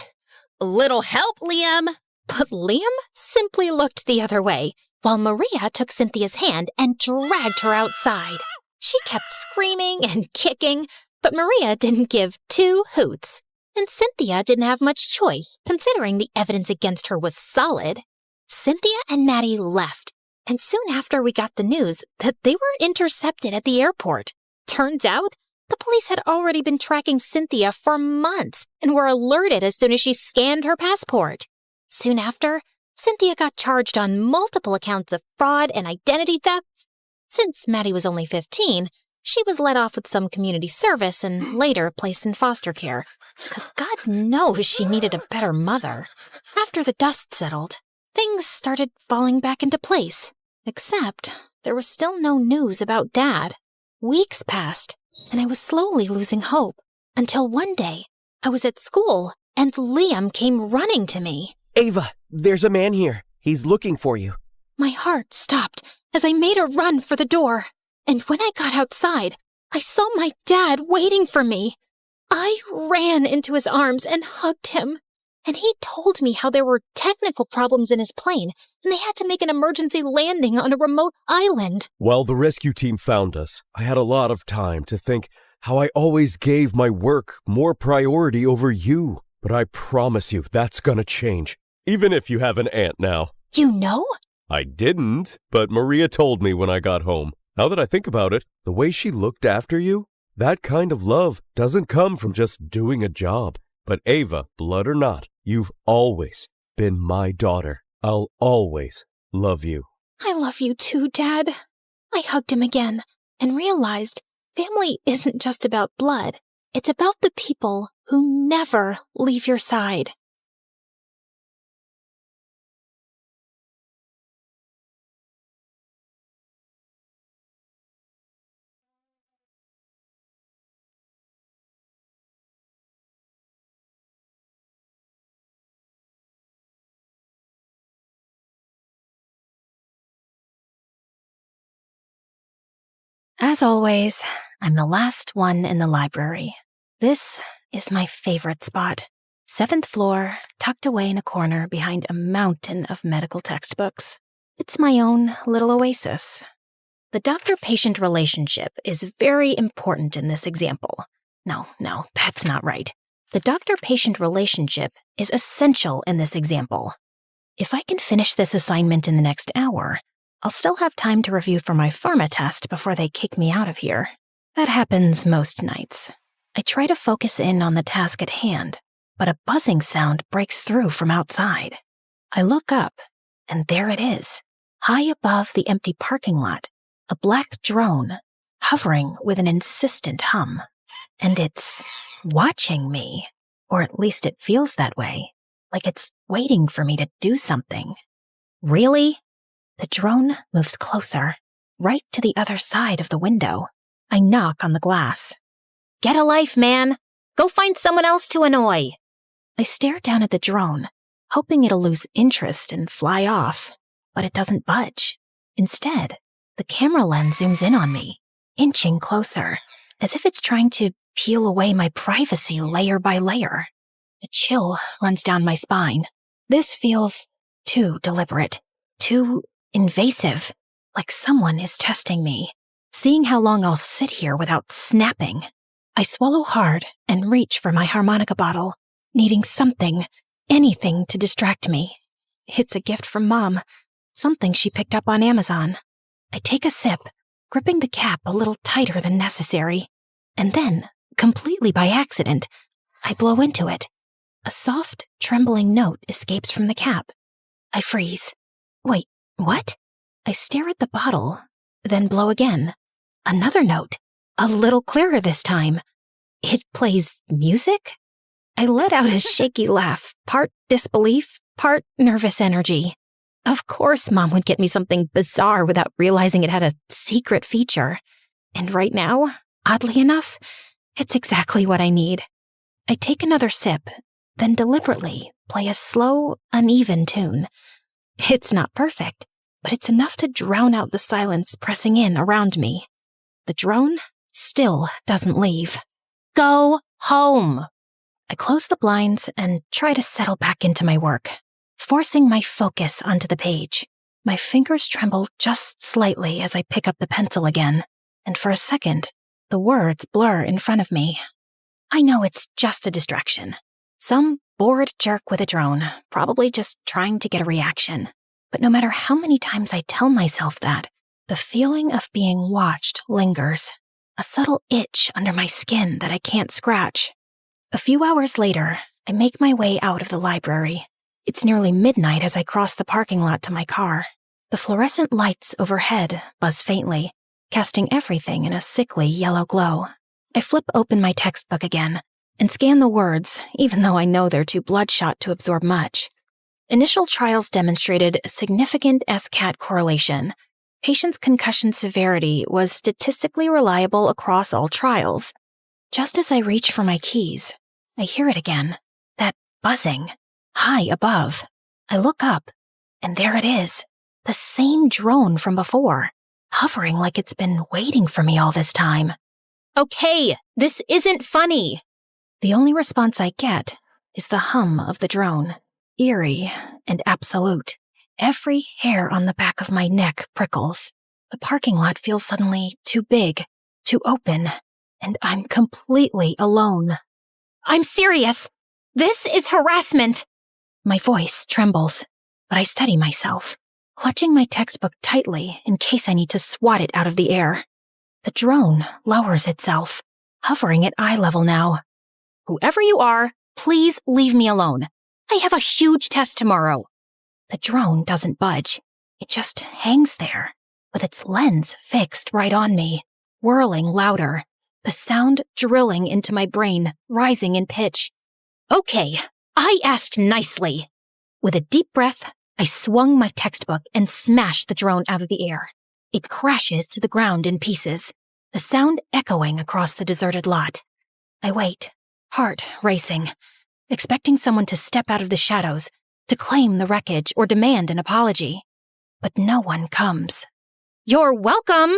A little help, Liam. But Liam simply looked the other way, while Maria took Cynthia's hand and dragged her outside. She kept screaming and kicking, but Maria didn't give two hoots. And Cynthia didn't have much choice, considering the evidence against her was solid. Cynthia and Maddie left, and soon after we got the news that they were intercepted at the airport. Turns out, the police had already been tracking Cynthia for months and were alerted as soon as she scanned her passport. Soon after, Cynthia got charged on multiple accounts of fraud and identity thefts. Since Maddie was only 15, she was let off with some community service and later placed in foster care, because God knows she needed a better mother. After the dust settled, things started falling back into place, except there was still no news about Dad. Weeks passed, and I was slowly losing hope, until one day, I was at school, and Liam came running to me. Ava, there's a man here. He's looking for you. My heart stopped as I made a run for the door, and when I got outside, I saw my dad waiting for me. I ran into his arms and hugged him, and he told me how there were technical problems in his plane, and they had to make an emergency landing on a remote island. While the rescue team found us, I had a lot of time to think how I always gave my work more priority over you. But I promise you that's gonna change, even if you have an aunt now. You know? I didn't, but Maria told me when I got home. Now that I think about it, the way she looked after you, that kind of love doesn't come from just doing a job. But Ava, blood or not, you've always been my daughter. I'll always love you. I love you too, Dad. I hugged him again and realized family isn't just about blood. It's about the people who never leave your side. As always, I'm the last one in the library. This is my favorite spot. 7th floor, tucked away in a corner behind a mountain of medical textbooks. It's my own little oasis. The doctor-patient relationship is very important in this example. No, that's not right. The doctor-patient relationship is essential in this example. If I can finish this assignment in the next hour, I'll still have time to review for my pharma test before they kick me out of here. That happens most nights. I try to focus in on the task at hand, but a buzzing sound breaks through from outside. I look up, and there it is, high above the empty parking lot, a black drone, hovering with an insistent hum. And it's watching me, or at least it feels that way, like it's waiting for me to do something. Really? The drone moves closer, right to the other side of the window. I knock on the glass. Get a life, man! Go find someone else to annoy! I stare down at the drone, hoping it'll lose interest and fly off, but it doesn't budge. Instead, the camera lens zooms in on me, inching closer, as if it's trying to peel away my privacy layer by layer. A chill runs down my spine. This feels too deliberate, too invasive, like someone is testing me, seeing how long I'll sit here without snapping. I swallow hard and reach for my harmonica bottle, needing something, anything to distract me. It's a gift from Mom, something she picked up on Amazon. I take a sip, gripping the cap a little tighter than necessary, and then, completely by accident, I blow into it. A soft, trembling note escapes from the cap. I freeze. Wait, what? I stare at the bottle, then blow again. Another note, a little clearer this time. It plays music? I let out a shaky laugh, part disbelief, part nervous energy. Of course Mom would get me something bizarre without realizing it had a secret feature. And right now, oddly enough, it's exactly what I need. I take another sip, then deliberately play a slow, uneven tune. It's not perfect, but it's enough to drown out the silence pressing in around me. The drone still doesn't leave. Go home! I close the blinds and try to settle back into my work, forcing my focus onto the page. My fingers tremble just slightly as I pick up the pencil again, and for a second, the words blur in front of me. I know it's just a distraction. Some bored jerk with a drone, probably just trying to get a reaction. But no matter how many times I tell myself that, the feeling of being watched lingers, a subtle itch under my skin that I can't scratch. A few hours later, I make my way out of the library. It's nearly midnight as I cross the parking lot to my car. The fluorescent lights overhead buzz faintly, casting everything in a sickly yellow glow. I flip open my textbook again and scan the words, even though I know they're too bloodshot to absorb much. Initial trials demonstrated a significant SCAT correlation. Patients' concussion severity was statistically reliable across all trials. Just as I reach for my keys, I hear it again, that buzzing, high above. I look up, and there it is, the same drone from before, hovering like it's been waiting for me all this time. Okay, this isn't funny. The only response I get is the hum of the drone, eerie and absolute. Every hair on the back of my neck prickles. The parking lot feels suddenly too big, too open, and I'm completely alone. I'm serious. This is harassment. My voice trembles, but I steady myself, clutching my textbook tightly in case I need to swat it out of the air. The drone lowers itself, hovering at eye level now. Whoever you are, please leave me alone. I have a huge test tomorrow. The drone doesn't budge. It just hangs there, with its lens fixed right on me, whirling louder, the sound drilling into my brain, rising in pitch. Okay, I asked nicely. With a deep breath, I swung my textbook and smashed the drone out of the air. It crashes to the ground in pieces, the sound echoing across the deserted lot. I wait, heart racing, expecting someone to step out of the shadows, to claim the wreckage or demand an apology. But no one comes. You're welcome!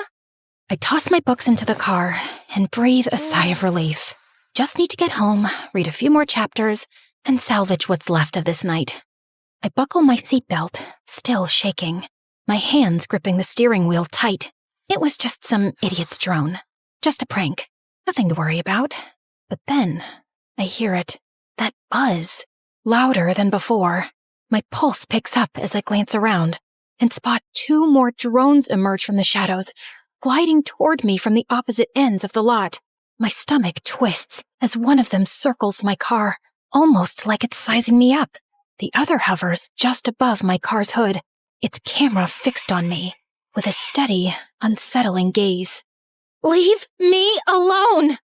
I toss my books into the car and breathe a sigh of relief. Just need to get home, read a few more chapters, and salvage what's left of this night. I buckle my seatbelt, still shaking, my hands gripping the steering wheel tight. It was just some idiot's drone. Just a prank. Nothing to worry about. But then, I hear it. That buzz. Louder than before. My pulse picks up as I glance around and spot 2 more drones emerge from the shadows, gliding toward me from the opposite ends of the lot. My stomach twists as one of them circles my car, almost like it's sizing me up. The other hovers just above my car's hood, its camera fixed on me, with a steady, unsettling gaze. Leave me alone!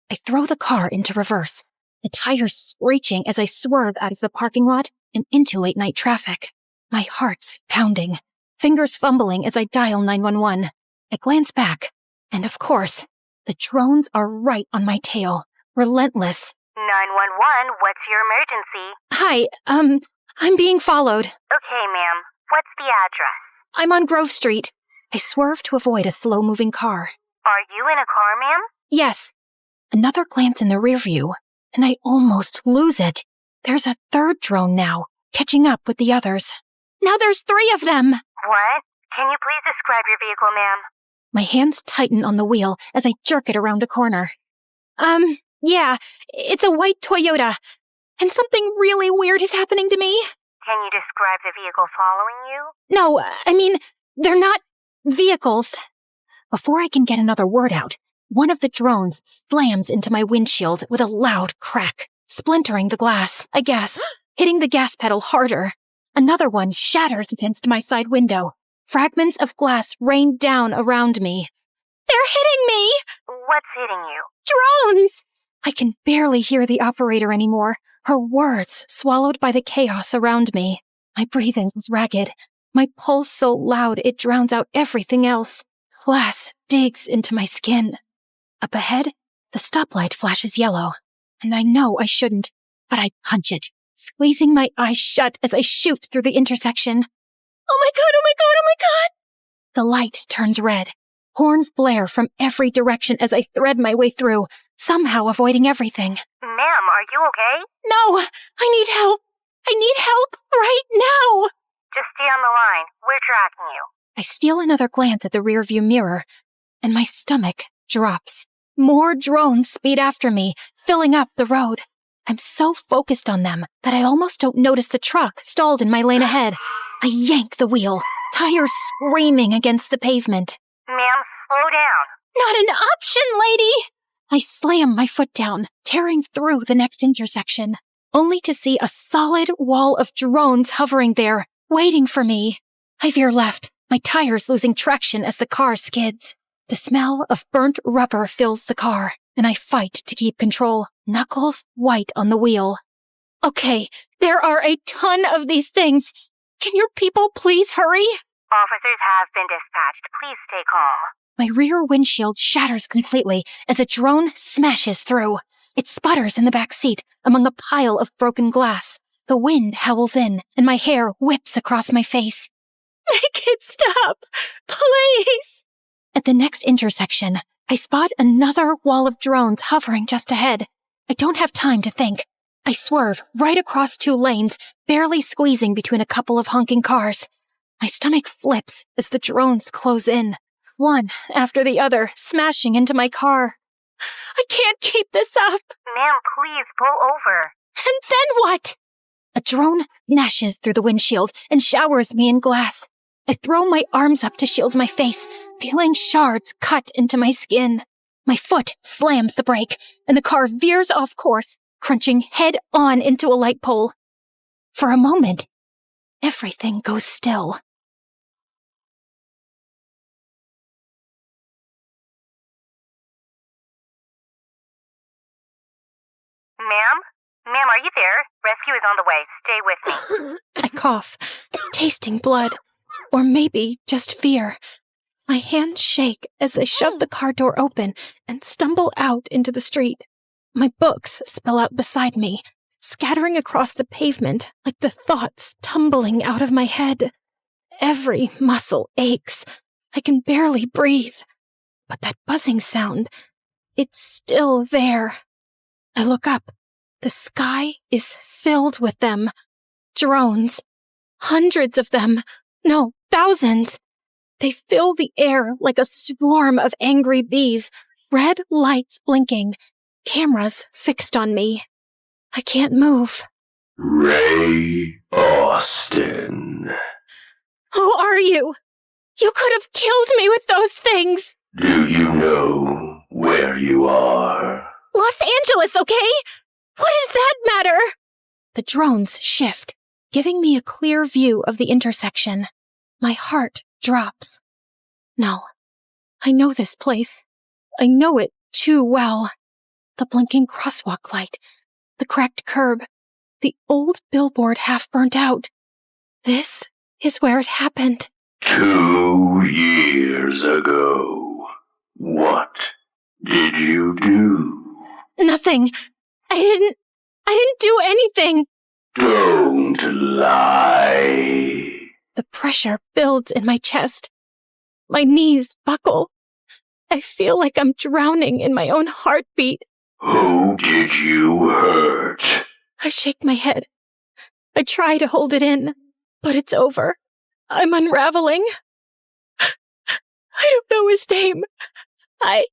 I throw the car into reverse, the tires screeching as I swerve out of the parking lot and into late-night traffic. My heart's pounding, fingers fumbling as I dial 911. I glance back, and of course, the drones are right on my tail, relentless. 911, what's your emergency? Hi, I'm being followed. Okay, ma'am. What's the address? I'm on Grove Street. I swerve to avoid a slow-moving car. Are you in a car, ma'am? Yes. Another glance in the rear view, and I almost lose it. There's a third drone now, catching up with the others. Now there's 3 of them! What? Can you please describe your vehicle, ma'am? My hands tighten on the wheel as I jerk it around a corner. Yeah, it's a white Toyota, and something really weird is happening to me. Can you describe the vehicle following you? No, I mean, they're not vehicles. Before I can get another word out, one of the drones slams into my windshield with a loud crack, splintering the glass. I gasp, hitting the gas pedal harder. Another one shatters against my side window. Fragments of glass rain down around me. They're hitting me! What's hitting you? Drones! I can barely hear the operator anymore, her words swallowed by the chaos around me. My breathing is ragged, my pulse so loud it drowns out everything else. Glass digs into my skin. Up ahead, the stoplight flashes yellow, and I know I shouldn't, but I punch it, squeezing my eyes shut as I shoot through the intersection. Oh my god, oh my god, oh my god! The light turns red. Horns blare from every direction as I thread my way through, somehow avoiding everything. Ma'am, are you okay? No! I need help! I need help right now! Just stay on the line. We're tracking you. I steal another glance at the rearview mirror, and my stomach drops. More drones speed after me, filling up the road. I'm so focused on them that I almost don't notice the truck stalled in my lane ahead. I yank the wheel, tires screaming against the pavement. Ma'am, slow down. Not an option, lady! I slam my foot down, tearing through the next intersection, only to see a solid wall of drones hovering there, waiting for me. I veer left, my tires losing traction as the car skids. The smell of burnt rubber fills the car, and I fight to keep control, knuckles white on the wheel. Okay, there are a ton of these things. Can your people please hurry? Officers have been dispatched. Please stay calm. My rear windshield shatters completely as a drone smashes through. It sputters in the back seat among a pile of broken glass. The wind howls in, and my hair whips across my face. Make it stop, please! At the next intersection, I spot another wall of drones hovering just ahead. I don't have time to think. I swerve right across 2 lanes, barely squeezing between a couple of honking cars. My stomach flips as the drones close in, one after the other, smashing into my car. I can't keep this up. Ma'am, please pull over. And then what? A drone gnashes through the windshield and showers me in glass. I throw my arms up to shield my face, feeling shards cut into my skin. My foot slams the brake, and the car veers off course, crunching head-on into a light pole. For a moment, everything goes still. Ma'am? Ma'am, are you there? Rescue is on the way. Stay with me. I cough, tasting blood. Or maybe just fear. My hands shake as I shove the car door open and stumble out into the street. My books spill out beside me, scattering across the pavement like the thoughts tumbling out of my head. Every muscle aches. I can barely breathe. But that buzzing sound, it's still there. I look up. The sky is filled with them. Drones. Hundreds of them. No, thousands. They fill the air like a swarm of angry bees, red lights blinking, cameras fixed on me. I can't move. Ray Austin. Who are you? You could have killed me with those things. Do you know where you are? Los Angeles, okay? What does that matter? The drones shift, giving me a clear view of the intersection. My heart drops. No, I know this place. I know it too well. The blinking crosswalk light, the cracked curb, the old billboard half burnt out. This is where it happened. 2 years ago. What did you do? Nothing. I didn't do anything. Don't lie. The pressure builds in my chest. My knees buckle. I feel like I'm drowning in my own heartbeat. Who did you hurt? I shake my head. I try to hold it in, but it's over. I'm unraveling. I don't know his name. I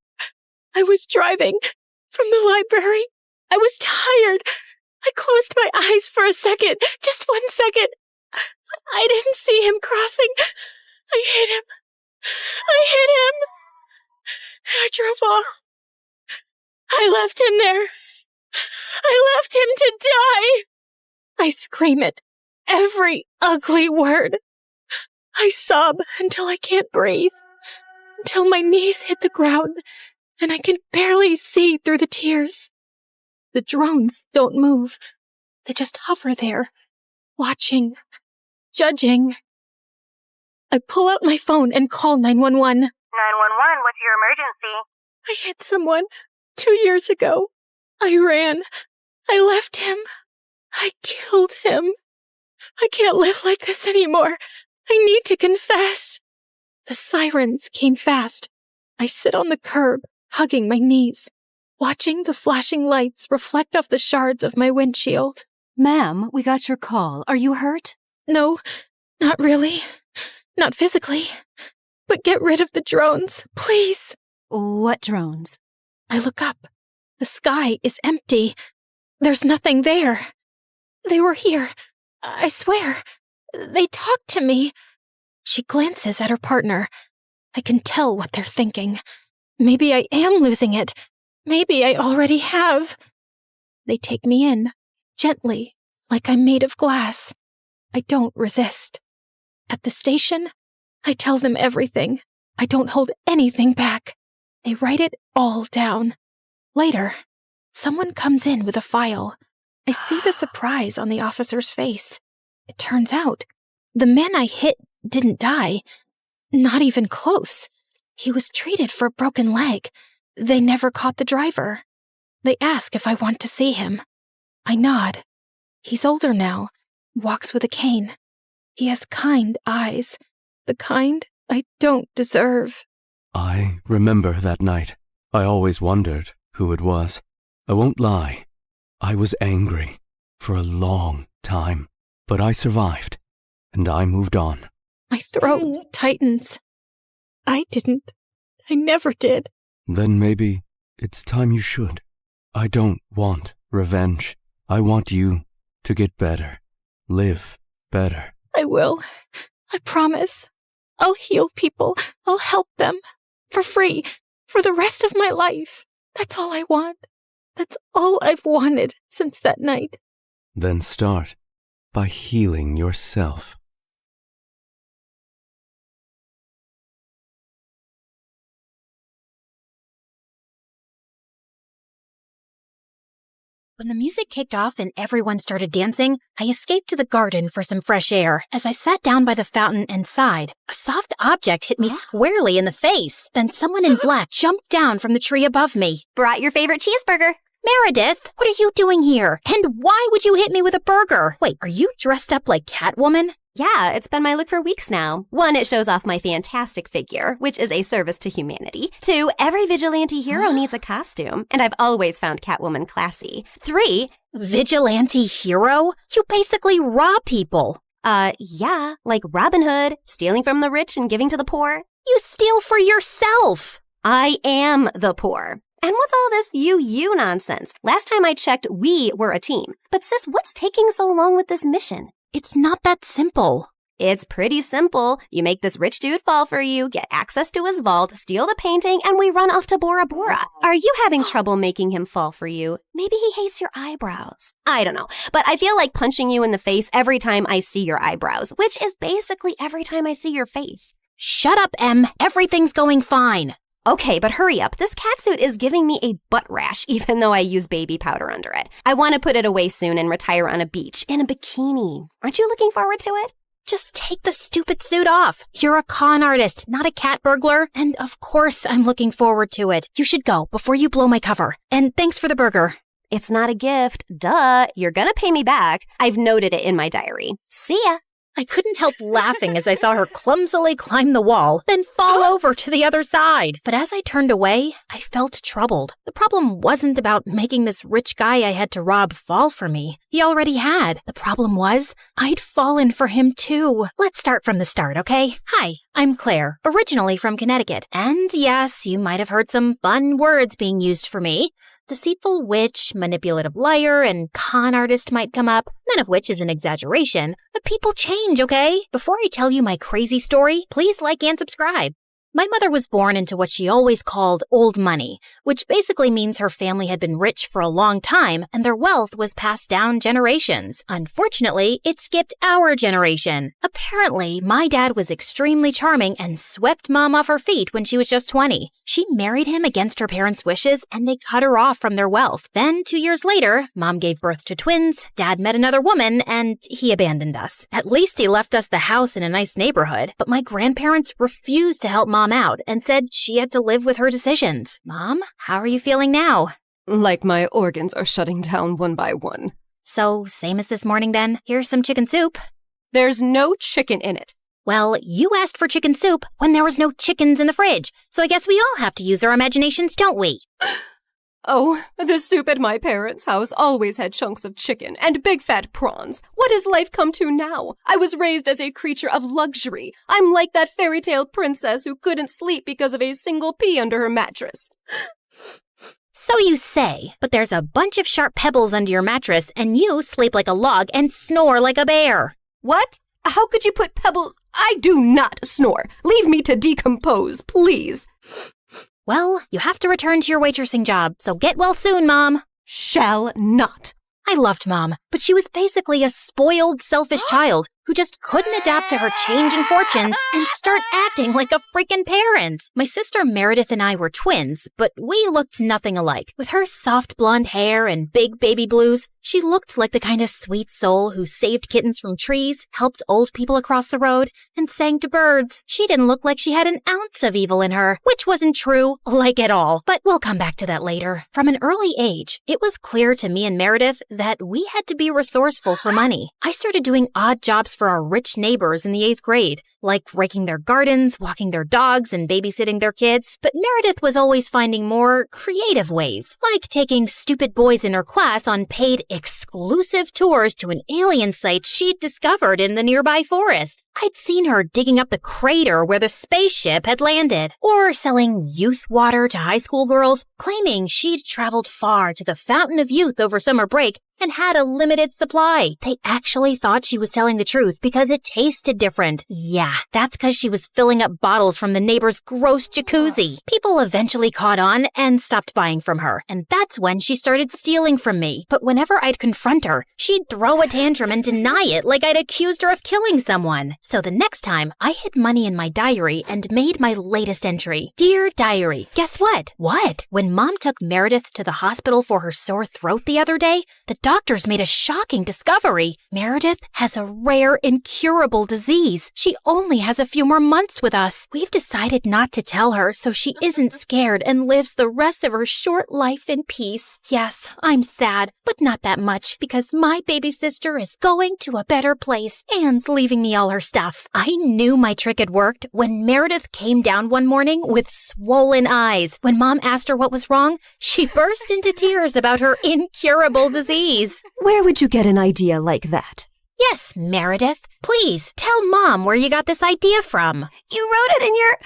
was driving from the library. I was tired. I closed my eyes for a second, just 1 second. I didn't see him crossing. I hit him. I drove off. I left him there. I left him to die. I scream it. Every ugly word. I sob until I can't breathe. Until my knees hit the ground and I can barely see through the tears. The drones don't move. They just hover there, watching, judging. I pull out my phone and call 911. 911, what's your emergency? I hit someone 2 years ago. I ran. I left him. I killed him. I can't live like this anymore. I need to confess. The sirens came fast. I sit on the curb, hugging my knees, watching the flashing lights reflect off the shards of my windshield. Ma'am, we got your call. Are you hurt? No, not really. Not physically. But get rid of the drones, please. What drones? I look up. The sky is empty. There's nothing there. They were here. I swear. They talked to me. She glances at her partner. I can tell what they're thinking. Maybe I am losing it. Maybe I already have. They take me in, gently, like I'm made of glass. I don't resist. At the station, I tell them everything. I don't hold anything back. They write it all down. Later, someone comes in with a file. I see the surprise on the officer's face. It turns out, the man I hit didn't die. Not even close. He was treated for a broken leg. They never caught the driver. They ask if I want to see him. I nod. He's older now, walks with a cane. He has kind eyes, the kind I don't deserve. I remember that night. I always wondered who it was. I won't lie. I was angry for a long time, but I survived, and I moved on. My throat tightens. I didn't. I never did. Then maybe it's time you should. I don't want revenge. I want you to get better. Live better. I will. I promise. I'll heal people. I'll help them. For free. For the rest of my life. That's all I want. That's all I've wanted since that night. Then start by healing yourself. When the music kicked off and everyone started dancing, I escaped to the garden for some fresh air. As I sat down by the fountain and sighed, a soft object hit me squarely in the face. Then someone in black jumped down from the tree above me. Brought your favorite cheeseburger. Meredith, what are you doing here? And why would you hit me with a burger? Wait, are you dressed up like Catwoman? Yeah, it's been my look for weeks now. 1, it shows off my fantastic figure, which is a service to humanity. 2, every vigilante hero needs a costume, and I've always found Catwoman classy. 3, Vigilante hero? You basically rob people. Yeah, like Robin Hood, stealing from the rich and giving to the poor. You steal for yourself. I am the poor. And what's all this you nonsense? Last time I checked, we were a team. But sis, what's taking so long with this mission? It's not that simple. It's pretty simple. You make this rich dude fall for you, get access to his vault, steal the painting, and we run off to Bora Bora. Are you having trouble making him fall for you? Maybe he hates your eyebrows. I don't know, but I feel like punching you in the face every time I see your eyebrows, which is basically every time I see your face. Shut up, Em. Everything's going fine. Okay, but hurry up. This catsuit is giving me a butt rash, even though I use baby powder under it. I want to put it away soon and retire on a beach in a bikini. Aren't you looking forward to it? Just take the stupid suit off. You're a con artist, not a cat burglar. And of course, I'm looking forward to it. You should go before you blow my cover. And thanks for the burger. It's not a gift. Duh. You're gonna pay me back. I've noted it in my diary. See ya. I couldn't help laughing as I saw her clumsily climb the wall, then fall over to the other side. But as I turned away, I felt troubled. The problem wasn't about making this rich guy I had to rob fall for me. He already had. The problem was, I'd fallen for him too. Let's start from the start, okay? Hi, I'm Claire, originally from Connecticut. And yes, you might have heard some fun words being used for me. Deceitful witch, manipulative liar, and con artist might come up, none of which is an exaggeration. But people change, okay? Before I tell you my crazy story, please like and subscribe. My mother was born into what she always called old money, which basically means her family had been rich for a long time and their wealth was passed down generations. Unfortunately, it skipped our generation. Apparently, my dad was extremely charming and swept Mom off her feet when she was just 20. She married him against her parents' wishes and they cut her off from their wealth. Then, 2 years later, Mom gave birth to twins, Dad met another woman, and he abandoned us. At least he left us the house in a nice neighborhood, but my grandparents refused to help Mom out and said she had to live with her decisions. Mom, how are you feeling now? Like my organs are shutting down one by one. So, same as this morning then. Here's some chicken soup. There's no chicken in it. Well, you asked for chicken soup when there was no chickens in the fridge, so I guess we all have to use our imaginations, don't we? Oh, the soup at my parents' house always had chunks of chicken and big fat prawns. What has life come to now? I was raised as a creature of luxury. I'm like that fairy tale princess who couldn't sleep because of a single pea under her mattress. So you say, but there's a bunch of sharp pebbles under your mattress and you sleep like a log and snore like a bear. What? How could you put pebbles? I do not snore. Leave me to decompose, please. Well, you have to return to your waitressing job, so get well soon, Mom. Shall not. I loved Mom, but she was basically a spoiled, selfish child who just couldn't adapt to her changing fortunes and start acting like a freaking parent. My sister Meredith and I were twins, but we looked nothing alike. With her soft blonde hair and big baby blues, she looked like the kind of sweet soul who saved kittens from trees, helped old people across the road, and sang to birds. She didn't look like she had an ounce of evil in her, which wasn't true, like at all. But we'll come back to that later. From an early age, it was clear to me and Meredith that we had to be resourceful for money. I started doing odd jobs for our rich neighbors in the 8th grade, like raking their gardens, walking their dogs, and babysitting their kids. But Meredith was always finding more creative ways, like taking stupid boys in her class on paid exclusive tours to an alien site she'd discovered in the nearby forest. I'd seen her digging up the crater where the spaceship had landed, or selling youth water to high school girls, claiming she'd traveled far to the Fountain of Youth over summer break and had a limited supply. They actually thought she was telling the truth because it tasted different. Yeah, that's because she was filling up bottles from the neighbor's gross jacuzzi. People eventually caught on and stopped buying from her, and that's when she started stealing from me. But whenever I'd confront her, she'd throw a tantrum and deny it like I'd accused her of killing someone. So the next time, I hid money in my diary and made my latest entry. Dear Diary, guess what? What? When Mom took Meredith to the hospital for her sore throat the other day, the doctors made a shocking discovery. Meredith has a rare, incurable disease. She only has a few more months with us. We've decided not to tell her so she isn't scared and lives the rest of her short life in peace. Yes, I'm sad, but not that much because my baby sister is going to a better place. Anne's leaving me all her stuff. I knew my trick had worked when Meredith came down one morning with swollen eyes. When Mom asked her what was wrong, she burst into tears about her incurable disease. Where would you get an idea like that? Yes, Meredith. Please, tell Mom where you got this idea from. You wrote it in your...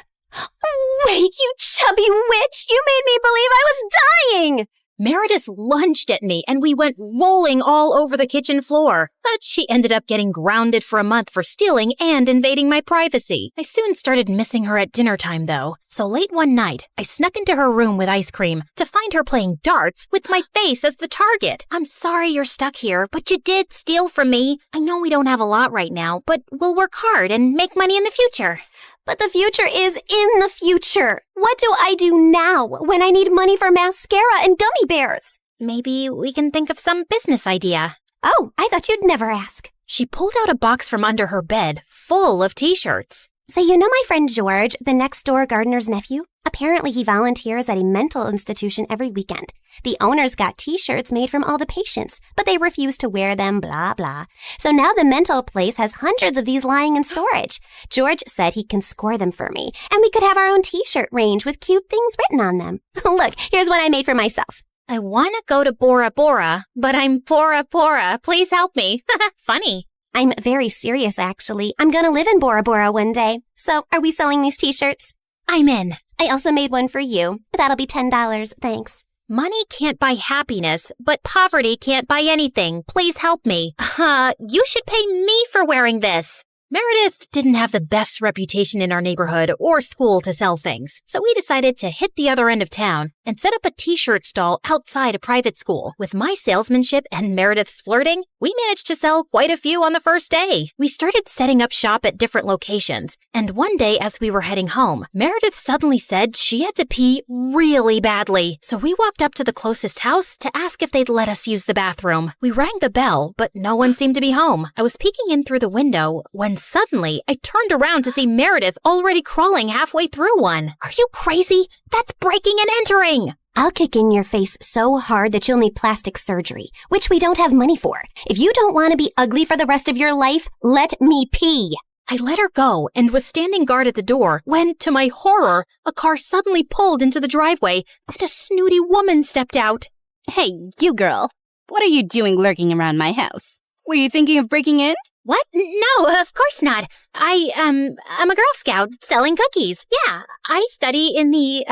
Wait, you chubby witch! You made me believe I was dying! Meredith lunged at me and we went rolling all over the kitchen floor. But she ended up getting grounded for a month for stealing and invading my privacy. I soon started missing her at dinner time, though. So late one night, I snuck into her room with ice cream to find her playing darts with my face as the target. I'm sorry you're stuck here, but you did steal from me. I know we don't have a lot right now, but we'll work hard and make money in the future. But the future is in the future. What do I do now when I need money for mascara and gummy bears? Maybe we can think of some business idea. Oh, I thought you'd never ask. She pulled out a box from under her bed full of t-shirts. So you know my friend George, the next-door gardener's nephew? Apparently he volunteers at a mental institution every weekend. The owners got t-shirts made from all the patients, but they refuse to wear them, blah, blah. So now the mental place has hundreds of these lying in storage. George said he can score them for me, and we could have our own t-shirt range with cute things written on them. Look, here's one I made for myself. I want to go to Bora Bora, but I'm Bora Bora. Please help me. Funny. I'm very serious, actually. I'm gonna live in Bora Bora one day. So, are we selling these t-shirts? I'm in. I also made one for you. That'll be $10, thanks. Money can't buy happiness, but poverty can't buy anything. Please help me. You should pay me for wearing this. Meredith didn't have the best reputation in our neighborhood or school to sell things, so we decided to hit the other end of town and set up a t-shirt stall outside a private school. With my salesmanship and Meredith's flirting, we managed to sell quite a few on the first day. We started setting up shop at different locations, and one day as we were heading home, Meredith suddenly said she had to pee really badly. So we walked up to the closest house to ask if they'd let us use the bathroom. We rang the bell, but no one seemed to be home. I was peeking in through the window when suddenly I turned around to see Meredith already crawling halfway through one. Are you crazy? That's breaking and entering! I'll kick in your face so hard that you'll need plastic surgery, which we don't have money for. If you don't want to be ugly for the rest of your life, let me pee. I let her go and was standing guard at the door when, to my horror, a car suddenly pulled into the driveway and a snooty woman stepped out. Hey, you girl. What are you doing lurking around my house? Were you thinking of breaking in? What? No, of course not. I'm a Girl Scout selling cookies. Yeah, I study in the,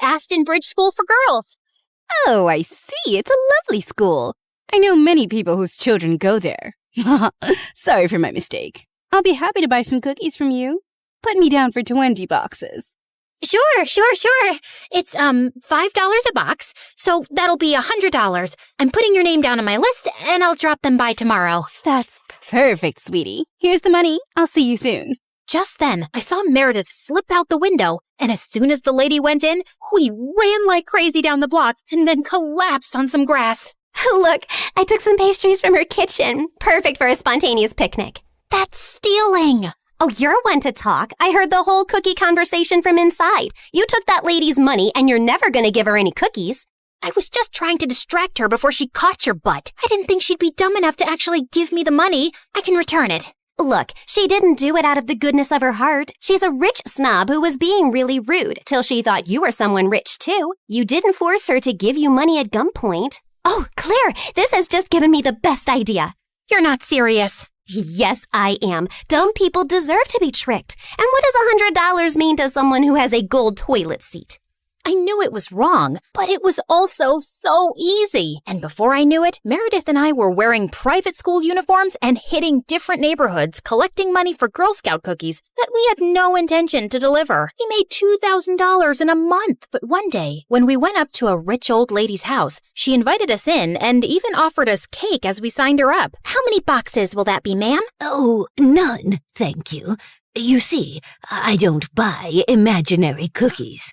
Aston Bridge School for Girls. Oh, I see. It's a lovely school. I know many people whose children go there. Sorry for my mistake. I'll be happy to buy some cookies from you. Put me down for 20 boxes. Sure. It's, $5 a box, so that'll be $100. I'm putting your name down on my list, and I'll drop them by tomorrow. That's perfect, sweetie. Here's the money. I'll see you soon. Just then, I saw Meredith slip out the window, and as soon as the lady went in, we ran like crazy down the block and then collapsed on some grass. Look, I took some pastries from her kitchen. Perfect for a spontaneous picnic. That's stealing. Oh, you're one to talk. I heard the whole cookie conversation from inside. You took that lady's money, and you're never going to give her any cookies. I was just trying to distract her before she caught your butt. I didn't think she'd be dumb enough to actually give me the money. I can return it. Look, she didn't do it out of the goodness of her heart. She's a rich snob who was being really rude till she thought you were someone rich, too. You didn't force her to give you money at gunpoint. Oh, Claire, this has just given me the best idea. You're not serious. Yes, I am. Dumb people deserve to be tricked. And what does $100 mean to someone who has a gold toilet seat? I knew it was wrong, but it was also so easy. And before I knew it, Meredith and I were wearing private school uniforms and hitting different neighborhoods collecting money for Girl Scout cookies that we had no intention to deliver. We made $2,000 in a month. But one day, when we went up to a rich old lady's house, she invited us in and even offered us cake as we signed her up. How many boxes will that be, ma'am? Oh, none, thank you. You see, I don't buy imaginary cookies.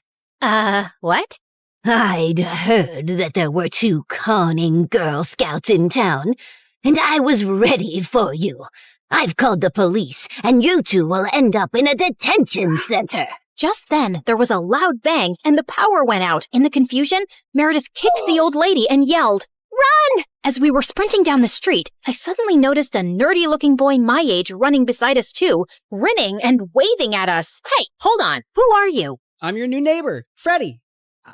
What? I'd heard that there were 2 conning Girl Scouts in town, and I was ready for you. I've called the police, and you 2 will end up in a detention center. Just then, there was a loud bang, and the power went out. In the confusion, Meredith kicked the old lady and yelled, "Run!" As we were sprinting down the street, I suddenly noticed a nerdy-looking boy my age running beside us too, grinning and waving at us. Hey, hold on. Who are you? I'm your new neighbor, Freddie.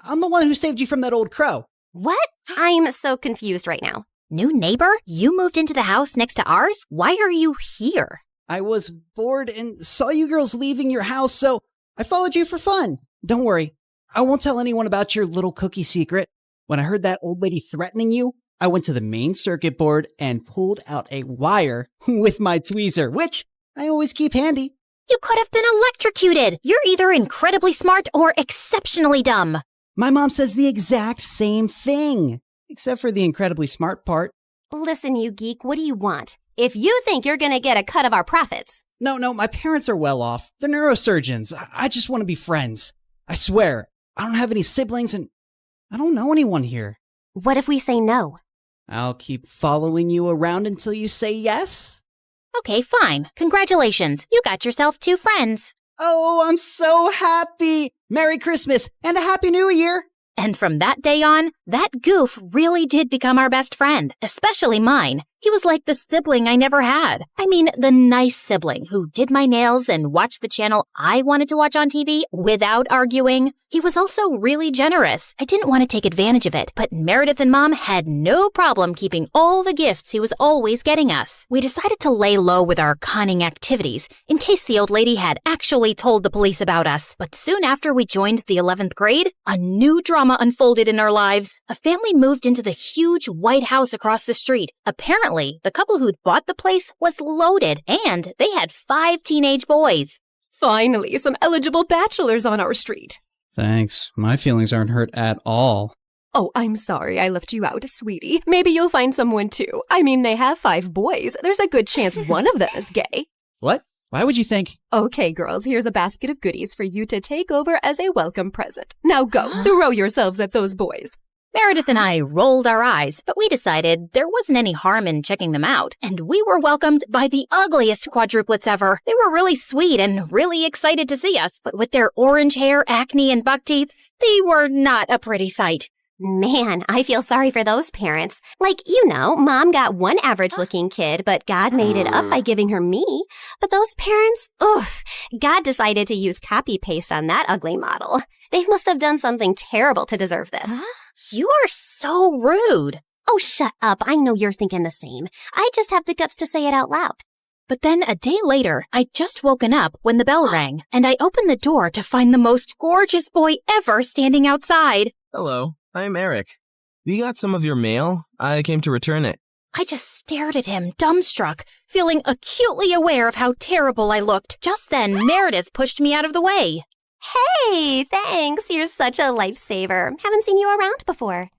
I'm the one who saved you from that old crow. What? I'm so confused right now. New neighbor? You moved into the house next to ours? Why are you here? I was bored and saw you girls leaving your house, so I followed you for fun. Don't worry, I won't tell anyone about your little cookie secret. When I heard that old lady threatening you, I went to the main circuit board and pulled out a wire with my tweezer, which I always keep handy. You could have been electrocuted. You're either incredibly smart or exceptionally dumb. My mom says the exact same thing, except for the incredibly smart part. Listen, you geek, what do you want? If you think you're gonna get a cut of our profits. No, my parents are well off. They're neurosurgeons. I just want to be friends. I swear, I don't have any siblings and I don't know anyone here. What if we say no? I'll keep following you around until you say yes. Okay, fine. Congratulations. You got yourself 2 friends. Oh, I'm so happy. Merry Christmas and a Happy New Year. And from that day on, that goof really did become our best friend, especially mine. He was like the sibling I never had. I mean, the nice sibling who did my nails and watched the channel I wanted to watch on TV without arguing. He was also really generous. I didn't want to take advantage of it, but Meredith and Mom had no problem keeping all the gifts he was always getting us. We decided to lay low with our conning activities in case the old lady had actually told the police about us. But soon after we joined the 11th grade, a new drama unfolded in our lives. A family moved into the huge white house across the street. Apparently, the couple who'd bought the place was loaded, and they had 5 teenage boys. Finally, some eligible bachelors on our street. Thanks. My feelings aren't hurt at all. Oh, I'm sorry I left you out, sweetie. Maybe you'll find someone too. I mean, they have 5 boys. There's a good chance one of them is gay. What? Why would you think? Okay, girls, here's a basket of goodies for you to take over as a welcome present. Now go, throw yourselves at those boys. Meredith and I rolled our eyes, but we decided there wasn't any harm in checking them out, and we were welcomed by the ugliest quadruplets ever. They were really sweet and really excited to see us, but with their orange hair, acne, and buck teeth, they were not a pretty sight. Man, I feel sorry for those parents. Like, you know, Mom got one average-looking kid, but God made it up by giving her me. But those parents, oof, God decided to use copy-paste on that ugly model. They must have done something terrible to deserve this. Huh? You are so rude. Oh, shut up. I know you're thinking the same. I just have the guts to say it out loud. But then a day later, I'd just woken up when the bell rang, and I opened the door to find the most gorgeous boy ever standing outside. Hello, I'm Eric. We got some of your mail. I came to return it. I just stared at him, dumbstruck, feeling acutely aware of how terrible I looked. Just then, Meredith pushed me out of the way. Hey, thanks. You're such a lifesaver. Haven't seen you around before.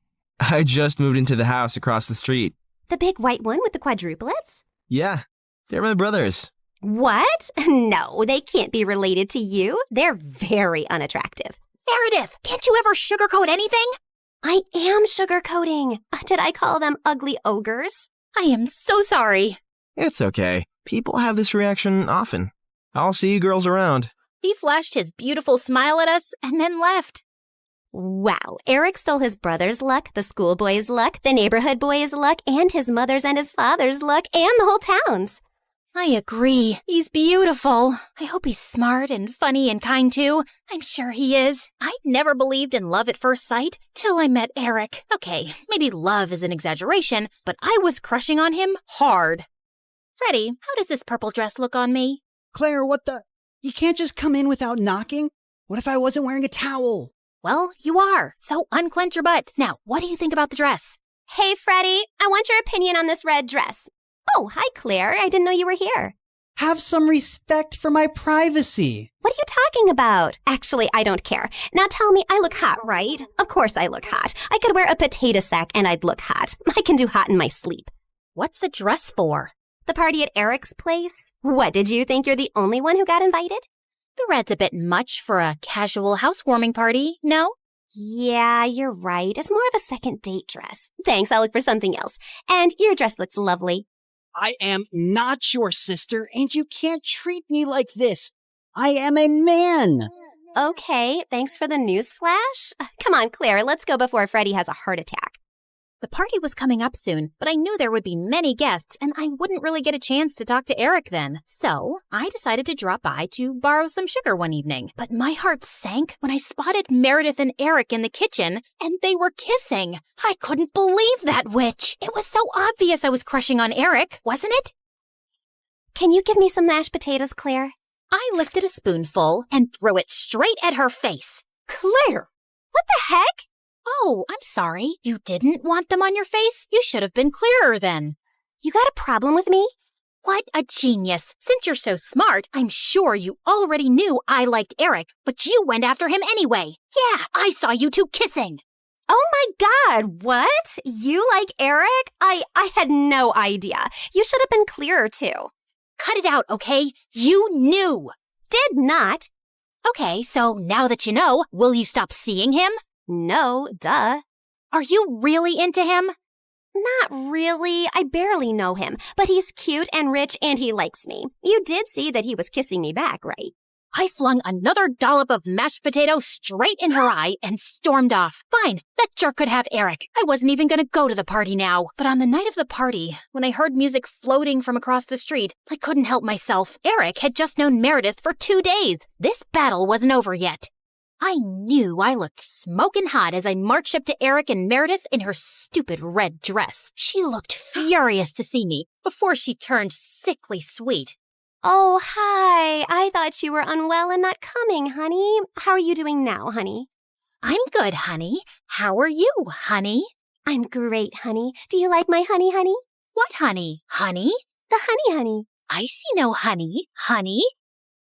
I just moved into the house across the street. The big white one with the quadruplets? Yeah, they're my brothers. What? No, they can't be related to you. They're very unattractive. Meredith, can't you ever sugarcoat anything? I am sugarcoating. Did I call them ugly ogres? I am so sorry. It's okay. People have this reaction often. I'll see you girls around. He flashed his beautiful smile at us and then left. Wow, Eric stole his brother's luck, the schoolboy's luck, the neighborhood boy's luck, and his mother's and his father's luck, and the whole town's. I agree. He's beautiful. I hope he's smart and funny and kind too. I'm sure he is. I never believed in love at first sight till I met Eric. Okay, maybe love is an exaggeration, but I was crushing on him hard. Freddie, how does this purple dress look on me? Claire, what the? You can't just come in without knocking. What if I wasn't wearing a towel? Well, you are. So unclench your butt. Now, what do you think about the dress? Hey, Freddie, I want your opinion on this red dress. Oh, hi, Claire. I didn't know you were here. Have some respect for my privacy. What are you talking about? Actually, I don't care. Now tell me, I look hot, right? Of course I look hot. I could wear a potato sack and I'd look hot. I can do hot in my sleep. What's the dress for? The party at Eric's place? What, did you think you're the only one who got invited? The red's a bit much for a casual housewarming party, no? Yeah, you're right. It's more of a second date dress. Thanks, I'll look for something else. And your dress looks lovely. I am not your sister, and you can't treat me like this. I am a man. Okay, thanks for the news flash. Come on, Claire, let's go before Freddie has a heart attack. The party was coming up soon, but I knew there would be many guests, and I wouldn't really get a chance to talk to Eric then. So I decided to drop by to borrow some sugar one evening. But my heart sank when I spotted Meredith and Eric in the kitchen, and they were kissing. I couldn't believe that witch. It was so obvious I was crushing on Eric, wasn't it? Can you give me some mashed potatoes, Claire? I lifted a spoonful and threw it straight at her face. Claire! What the heck? Oh, I'm sorry. You didn't want them on your face? You should have been clearer then. You got a problem with me? What a genius. Since you're so smart, I'm sure you already knew I liked Eric, but you went after him anyway. Yeah, I saw you two kissing. Oh my God, what? You like Eric? I had no idea. You should have been clearer too. Cut it out, okay? You knew. Did not. Okay, so now that you know, will you stop seeing him? No, duh. Are you really into him? Not really. I barely know him, but he's cute and rich and he likes me. You did see that he was kissing me back, right? I flung another dollop of mashed potato straight in her eye and stormed off. Fine, that jerk could have Eric. I wasn't even gonna go to the party now. But on the night of the party, when I heard music floating from across the street, I couldn't help myself. Eric had just known Meredith for 2 days. This battle wasn't over yet. I knew I looked smoking hot as I marched up to Eric and Meredith in her stupid red dress. She looked furious to see me before she turned sickly sweet. Oh, hi. I thought you were unwell and not coming, honey. How are you doing now, honey? I'm good, honey. How are you, honey? I'm great, honey. Do you like my honey, honey? What honey? Honey? The honey, honey. I see no honey. Honey?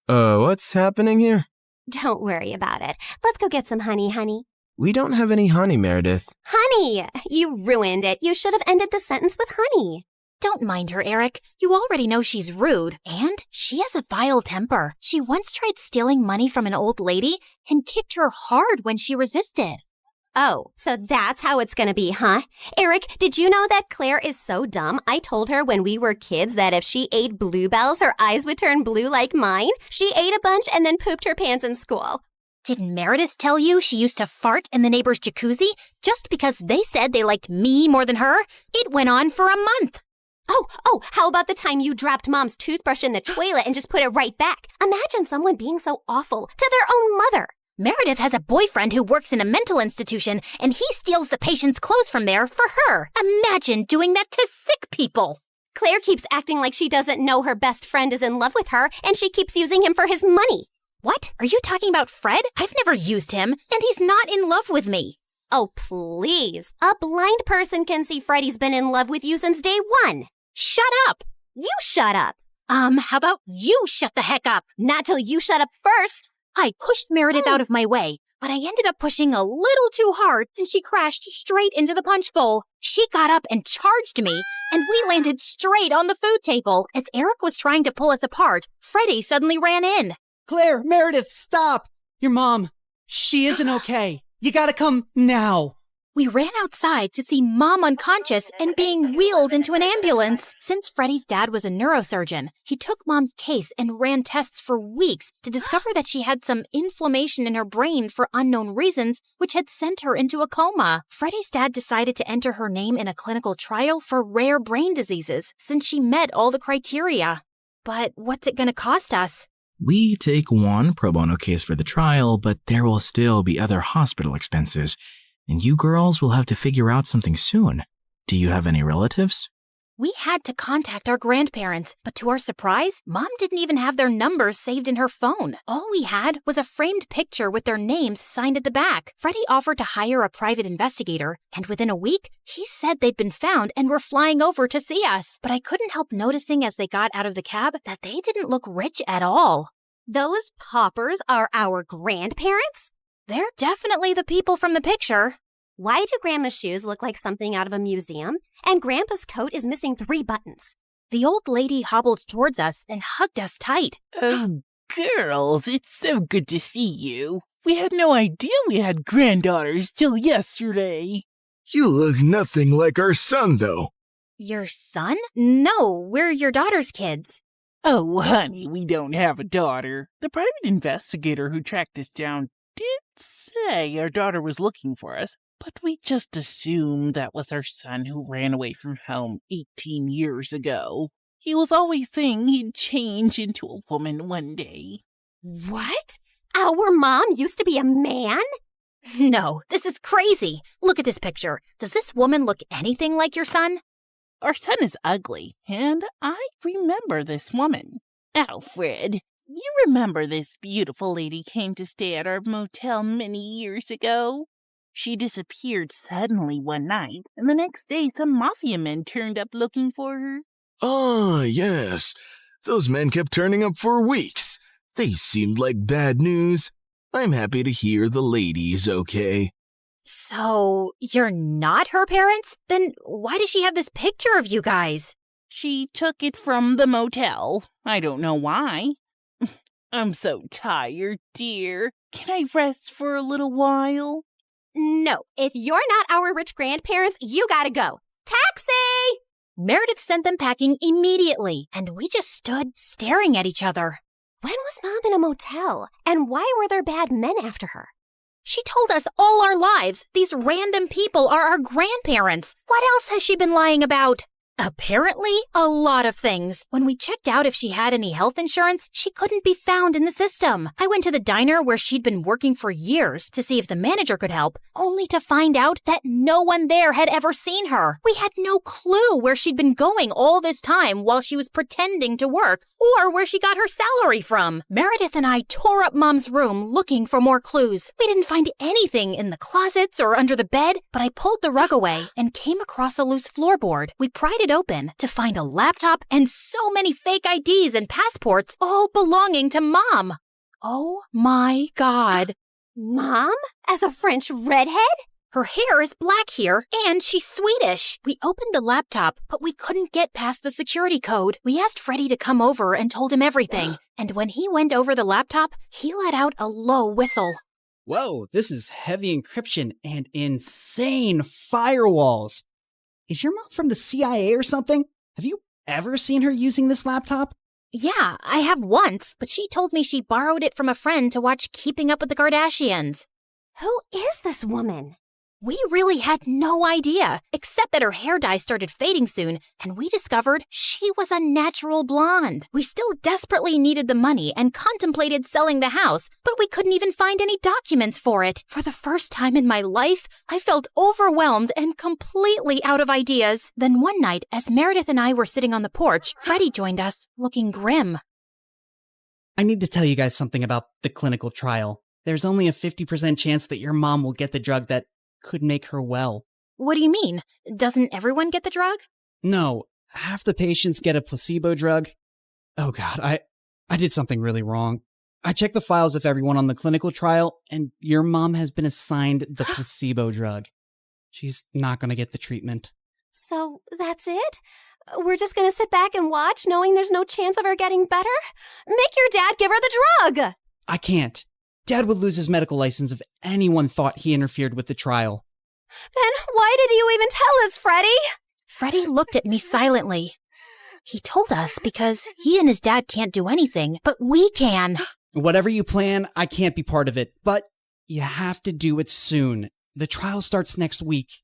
What's happening here? Don't worry about it. Let's go get some honey, honey. We don't have any honey, Meredith. Honey! You ruined it. You should have ended the sentence with honey. Don't mind her, Eric. You already know she's rude. And she has a vile temper. She once tried stealing money from an old lady and kicked her hard when she resisted. Oh, so that's how it's gonna be, huh? Eric, did you know that Claire is so dumb? I told her when we were kids that if she ate bluebells, her eyes would turn blue like mine. She ate a bunch and then pooped her pants in school. Didn't Meredith tell you she used to fart in the neighbor's jacuzzi just because they said they liked me more than her? It went on for a month. Oh, how about the time you dropped Mom's toothbrush in the toilet and just put it right back? Imagine someone being so awful to their own mother. Meredith has a boyfriend who works in a mental institution, and he steals the patient's clothes from there for her. Imagine doing that to sick people. Claire keeps acting like she doesn't know her best friend is in love with her, and she keeps using him for his money. What? Are you talking about Fred? I've never used him, and he's not in love with me. Oh, please. A blind person can see Freddie's been in love with you since day one. Shut up. You shut up. How about you shut the heck up? Not till you shut up first. I pushed Meredith out of my way, but I ended up pushing a little too hard, and she crashed straight into the punch bowl. She got up and charged me, and we landed straight on the food table. As Eric was trying to pull us apart, Freddie suddenly ran in. Claire, Meredith, stop! Your mom, she isn't okay. You gotta come now. We ran outside to see Mom unconscious and being wheeled into an ambulance. Since Freddie's dad was a neurosurgeon, he took Mom's case and ran tests for weeks to discover that she had some inflammation in her brain for unknown reasons, which had sent her into a coma. Freddie's dad decided to enter her name in a clinical trial for rare brain diseases since she met all the criteria. But what's it going to cost us? We take one pro bono case for the trial, but there will still be other hospital expenses. And you girls will have to figure out something soon. Do you have any relatives? We had to contact our grandparents, but to our surprise, Mom didn't even have their numbers saved in her phone. All we had was a framed picture with their names signed at the back. Freddie offered to hire a private investigator, and within a week, he said they'd been found and were flying over to see us. But I couldn't help noticing as they got out of the cab that they didn't look rich at all. Those paupers are our grandparents? They're definitely the people from the picture. Why do Grandma's shoes look like something out of a museum? And Grandpa's coat is missing 3 buttons. The old lady hobbled towards us and hugged us tight. Oh, girls, it's so good to see you. We had no idea we had granddaughters till yesterday. You look nothing like our son, though. Your son? No, we're your daughter's kids. Oh, honey, we don't have a daughter. The private investigator who tracked us down did say our daughter was looking for us, but we just assumed that was our son who ran away from home 18 years ago. He was always saying he'd change into a woman one day. What? Our mom used to be a man? No, this is crazy. Look at this picture. Does this woman look anything like your son? Our son is ugly, and I remember this woman. Alfred, you remember this beautiful lady came to stay at our motel many years ago? She disappeared suddenly one night, and the next day some mafia men turned up looking for her. Ah, yes. Those men kept turning up for weeks. They seemed like bad news. I'm happy to hear the lady is okay. So, you're not her parents? Then why does she have this picture of you guys? She took it from the motel. I don't know why. I'm so tired, dear. Can I rest for a little while? No, if you're not our rich grandparents, you gotta go. Taxi! Meredith sent them packing immediately, and we just stood staring at each other. When was Mom in a motel? And why were there bad men after her? She told us all our lives these random people are our grandparents. What else has she been lying about? Apparently, a lot of things. When we checked out if she had any health insurance, she couldn't be found in the system. I went to the diner where she'd been working for years to see if the manager could help, only to find out that no one there had ever seen her. We had no clue where she'd been going all this time while she was pretending to work, or where she got her salary from. Meredith and I tore up Mom's room looking for more clues. We didn't find anything in the closets or under the bed, but I pulled the rug away and came across a loose floorboard. We pried it open to find a laptop and so many fake IDs and passports, all belonging to Mom. Oh my God. Mom? As a French redhead? Her hair is black here, and she's Swedish. We opened the laptop, but we couldn't get past the security code. We asked Freddie to come over and told him everything. And when he went over the laptop, he let out a low whistle. Whoa, this is heavy encryption and insane firewalls. Is your mom from the CIA or something? Have you ever seen her using this laptop? Yeah, I have once, but she told me she borrowed it from a friend to watch Keeping Up with the Kardashians. Who is this woman? We really had no idea, except that her hair dye started fading soon, and we discovered she was a natural blonde. We still desperately needed the money and contemplated selling the house, but we couldn't even find any documents for it. For the first time in my life, I felt overwhelmed and completely out of ideas. Then one night, as Meredith and I were sitting on the porch, Freddie joined us, looking grim. I need to tell you guys something about the clinical trial. There's only a 50% chance that your mom will get the drug that could make her well. What do you mean? Doesn't everyone get the drug? No, half the patients get a placebo drug. Oh God, I did something really wrong. I checked the files of everyone on the clinical trial, and your mom has been assigned the placebo drug. She's not going to get the treatment. So that's it? We're just gonna sit back and watch, knowing there's no chance of her getting better? Make your dad give her the drug! I can't. Dad would lose his medical license if anyone thought he interfered with the trial. Then why did you even tell us, Freddie? Freddie looked at me silently. He told us because he and his dad can't do anything, but we can. Whatever you plan, I can't be part of it, but you have to do it soon. The trial starts next week.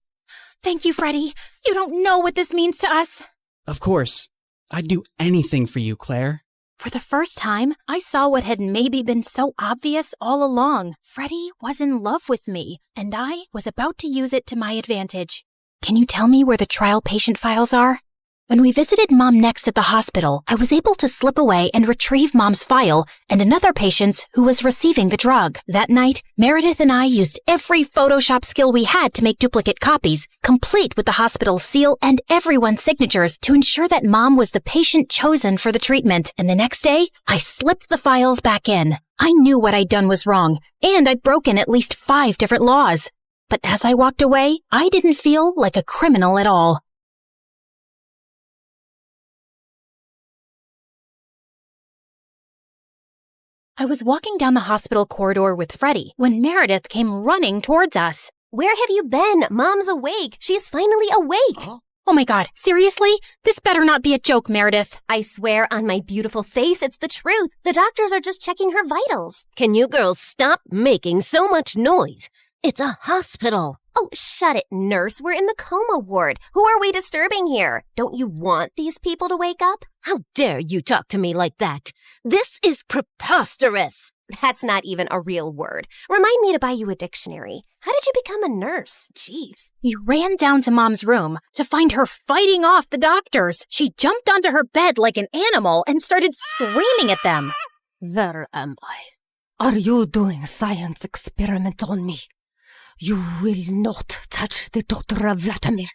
Thank you, Freddie. You don't know what this means to us. Of course. I'd do anything for you, Claire. For the first time, I saw what had maybe been so obvious all along. Freddie was in love with me, and I was about to use it to my advantage. Can you tell me where the trial patient files are? When we visited Mom next at the hospital, I was able to slip away and retrieve Mom's file and another patient's who was receiving the drug. That night, Meredith and I used every Photoshop skill we had to make duplicate copies, complete with the hospital's seal and everyone's signatures to ensure that Mom was the patient chosen for the treatment. And the next day, I slipped the files back in. I knew what I'd done was wrong, and I'd broken at least 5 different laws. But as I walked away, I didn't feel like a criminal at all. I was walking down the hospital corridor with Freddie when Meredith came running towards us. Where have you been? Mom's awake. She's finally awake. Oh my God, seriously? This better not be a joke, Meredith. I swear on my beautiful face, it's the truth. The doctors are just checking her vitals. Can you girls stop making so much noise? It's a hospital. Oh, shut it, nurse. We're in the coma ward. Who are we disturbing here? Don't you want these people to wake up? How dare you talk to me like that? This is preposterous. That's not even a real word. Remind me to buy you a dictionary. How did you become a nurse? Jeez. We ran down to Mom's room to find her fighting off the doctors. She jumped onto her bed like an animal and started screaming at them. Where am I? Are you doing a science experiment on me? You will not touch the daughter of Vladimir.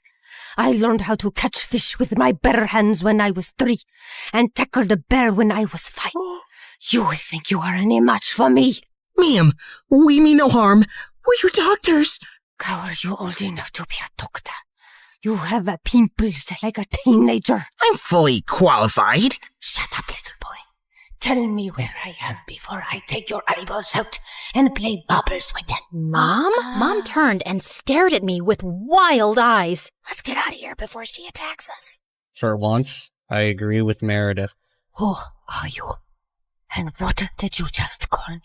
I learned how to catch fish with my bare hands when I was 3 and tackled a bear when I was 5. You think you are any match for me? Ma'am, we mean no harm. We're your doctors. How are you old enough to be a doctor? You have a pimples like a teenager. I'm fully qualified. Shut up, little boy. Tell me where I am before I take your eyeballs out and play bubbles with them. Mom? Mom turned and stared at me with wild eyes. Let's get out of here before she attacks us. For once, I agree with Meredith. Who are you? And what did you just call me?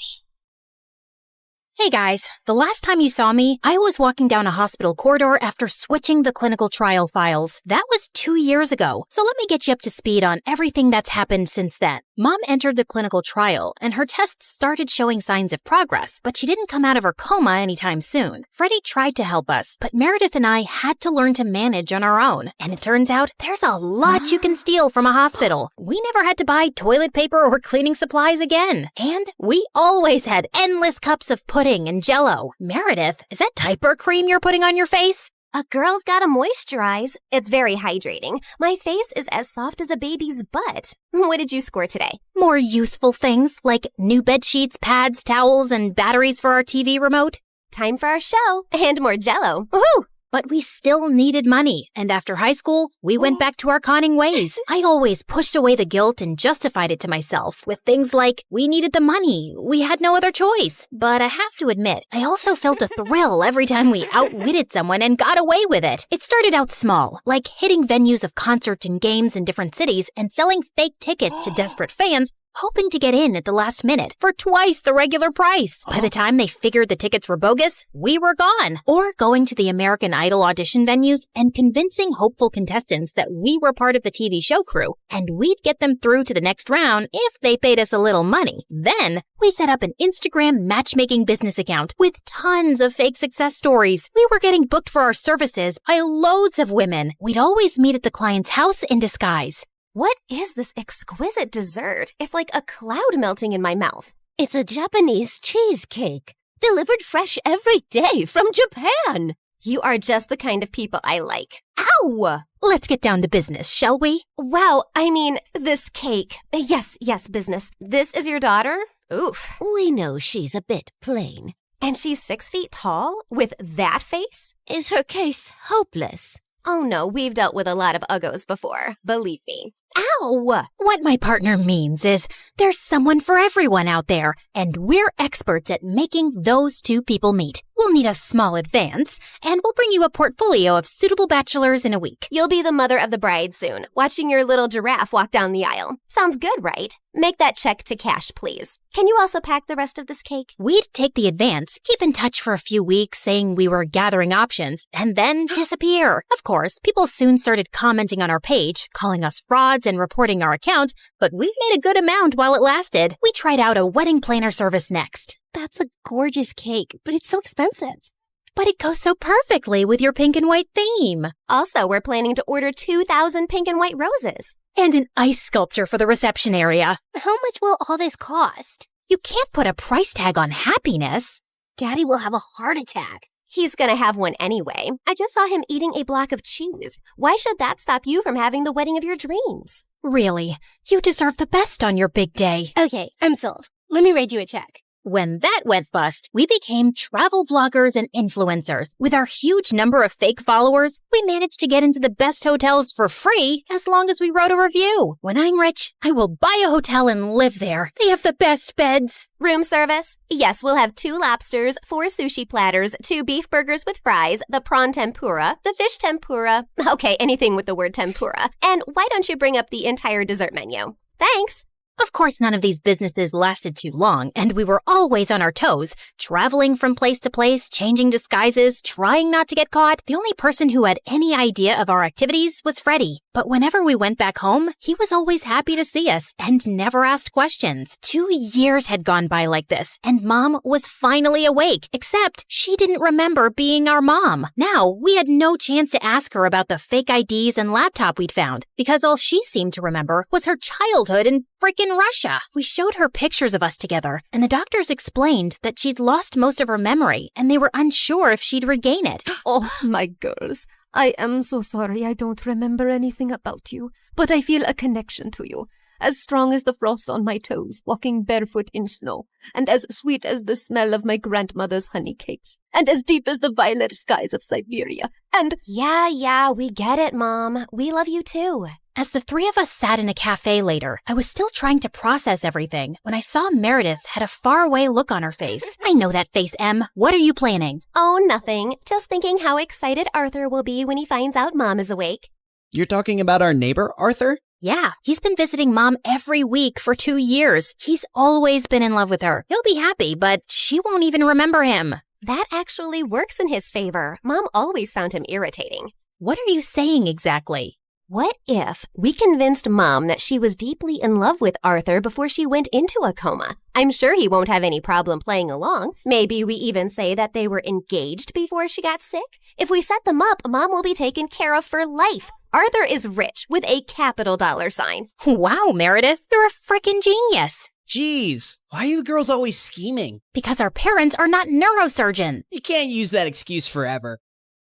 Hey guys, the last time you saw me, I was walking down a hospital corridor after switching the clinical trial files. That was 2 years ago, so let me get you up to speed on everything that's happened since then. Mom entered the clinical trial, and her tests started showing signs of progress, but she didn't come out of her coma anytime soon. Freddie tried to help us, but Meredith and I had to learn to manage on our own, and it turns out there's a lot you can steal from a hospital. We never had to buy toilet paper or cleaning supplies again, and we always had endless cups of pudding and Jell-O. Meredith, is that diaper cream you're putting on your face? A girl's gotta moisturize. It's very hydrating. My face is as soft as a baby's butt. What did you score today? More useful things like new bed sheets, pads, towels, and batteries for our TV remote. Time for our show and more Jell-O. Woohoo! But we still needed money, and after high school, we went back to our conning ways. I always pushed away the guilt and justified it to myself with things like, we needed the money, we had no other choice. But I have to admit, I also felt a thrill every time we outwitted someone and got away with it. It started out small, like hitting venues of concerts and games in different cities and selling fake tickets to desperate fans, hoping to get in at the last minute for twice the regular price. By the time they figured the tickets were bogus, we were gone. Or going to the American Idol audition venues and convincing hopeful contestants that we were part of the TV show crew, and we'd get them through to the next round if they paid us a little money. Then, we set up an Instagram matchmaking business account with tons of fake success stories. We were getting booked for our services by loads of women. We'd always meet at the client's house in disguise. What is this exquisite dessert? It's like a cloud melting in my mouth. It's a Japanese cheesecake, delivered fresh every day from Japan. You are just the kind of people I like. Ow! Let's get down to business, shall we? Wow, I mean, this cake. Yes, business. This is your daughter? Oof. We know she's a bit plain. And she's 6 feet tall? With that face? Is her case hopeless? Oh no, we've dealt with a lot of uggos before. Believe me. Ow! What my partner means is there's someone for everyone out there, and we're experts at making those two people meet. We'll need a small advance, and we'll bring you a portfolio of suitable bachelors in a week. You'll be the mother of the bride soon, watching your little giraffe walk down the aisle. Sounds good, right? Make that check to cash, please. Can you also pack the rest of this cake? We'd take the advance, keep in touch for a few weeks saying we were gathering options, and then disappear. Of course, people soon started commenting on our page, calling us frauds and reporting our account, but we made a good amount while it lasted. We tried out a wedding planner service next. That's a gorgeous cake, but it's so expensive. But it goes so perfectly with your pink and white theme. Also, we're planning to order 2,000 pink and white roses. And an ice sculpture for the reception area. How much will all this cost? You can't put a price tag on happiness. Daddy will have a heart attack. He's gonna have one anyway. I just saw him eating a block of cheese. Why should that stop you from having the wedding of your dreams? Really, you deserve the best on your big day. Okay, I'm sold. Let me write you a check. When that went bust, we became travel bloggers and influencers. With our huge number of fake followers, we managed to get into the best hotels for free as long as we wrote a review. When I'm rich, I will buy a hotel and live there. They have the best beds. Room service? Yes, we'll have 2 lobsters, 4 sushi platters, 2 beef burgers with fries, the prawn tempura, the fish tempura. Okay, anything with the word tempura. And why don't you bring up the entire dessert menu? Thanks. Of course, none of these businesses lasted too long, and we were always on our toes, traveling from place to place, changing disguises, trying not to get caught. The only person who had any idea of our activities was Freddie. But whenever we went back home, he was always happy to see us and never asked questions. 2 years had gone by like this, and Mom was finally awake, except she didn't remember being our mom. Now, we had no chance to ask her about the fake IDs and laptop we'd found, because all she seemed to remember was her childhood in frickin' Russia. We showed her pictures of us together, and the doctors explained that she'd lost most of her memory, and they were unsure if she'd regain it. Oh, my girls. I am so sorry I don't remember anything about you, but I feel a connection to you, as strong as the frost on my toes, walking barefoot in snow, and as sweet as the smell of my grandmother's honey cakes, and as deep as the violet skies of Siberia, and— Yeah, we get it, Mom. We love you too. As the 3 of us sat in a cafe later, I was still trying to process everything when I saw Meredith had a faraway look on her face. I know that face, Em. What are you planning? Oh, nothing. Just thinking how excited Arthur will be when he finds out Mom is awake. You're talking about our neighbor, Arthur? Yeah, he's been visiting Mom every week for 2 years. He's always been in love with her. He'll be happy, but she won't even remember him. That actually works in his favor. Mom always found him irritating. What are you saying exactly? What if we convinced Mom that she was deeply in love with Arthur before she went into a coma? I'm sure he won't have any problem playing along. Maybe we even say that they were engaged before she got sick. If we set them up, Mom will be taken care of for life. Arthur is rich with a capital $sign. Wow, Meredith, you're a frickin' genius. Jeez, why are you girls always scheming? Because our parents are not neurosurgeons. You can't use that excuse forever.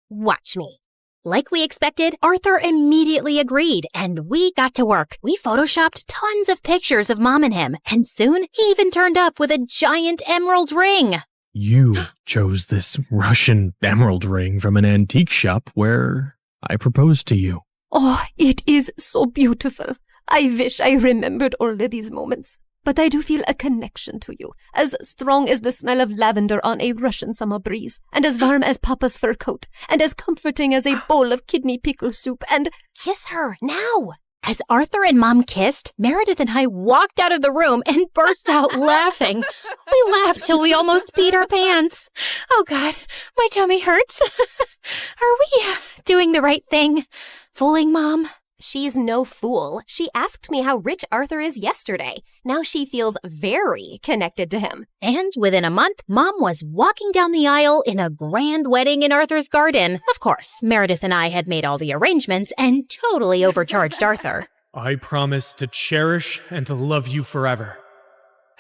Watch me. Like we expected, Arthur immediately agreed, and we got to work. We photoshopped tons of pictures of Mom and him, and soon he even turned up with a giant emerald ring. You chose this Russian emerald ring from an antique shop where I proposed to you. Oh, it is so beautiful. I wish I remembered all of these moments. But I do feel a connection to you, as strong as the smell of lavender on a Russian summer breeze, and as warm as Papa's fur coat, and as comforting as a bowl of kidney pickle soup, and— Kiss her, now! As Arthur and Mom kissed, Meredith and I walked out of the room and burst out laughing. We laughed till we almost peed our pants. Oh God, my tummy hurts. Are we doing the right thing? Fooling Mom? She's no fool. She asked me how rich Arthur is yesterday. Now she feels very connected to him. And within a month, Mom was walking down the aisle in a grand wedding in Arthur's garden. Of course, Meredith and I had made all the arrangements and totally overcharged Arthur. I promise to cherish and to love you forever,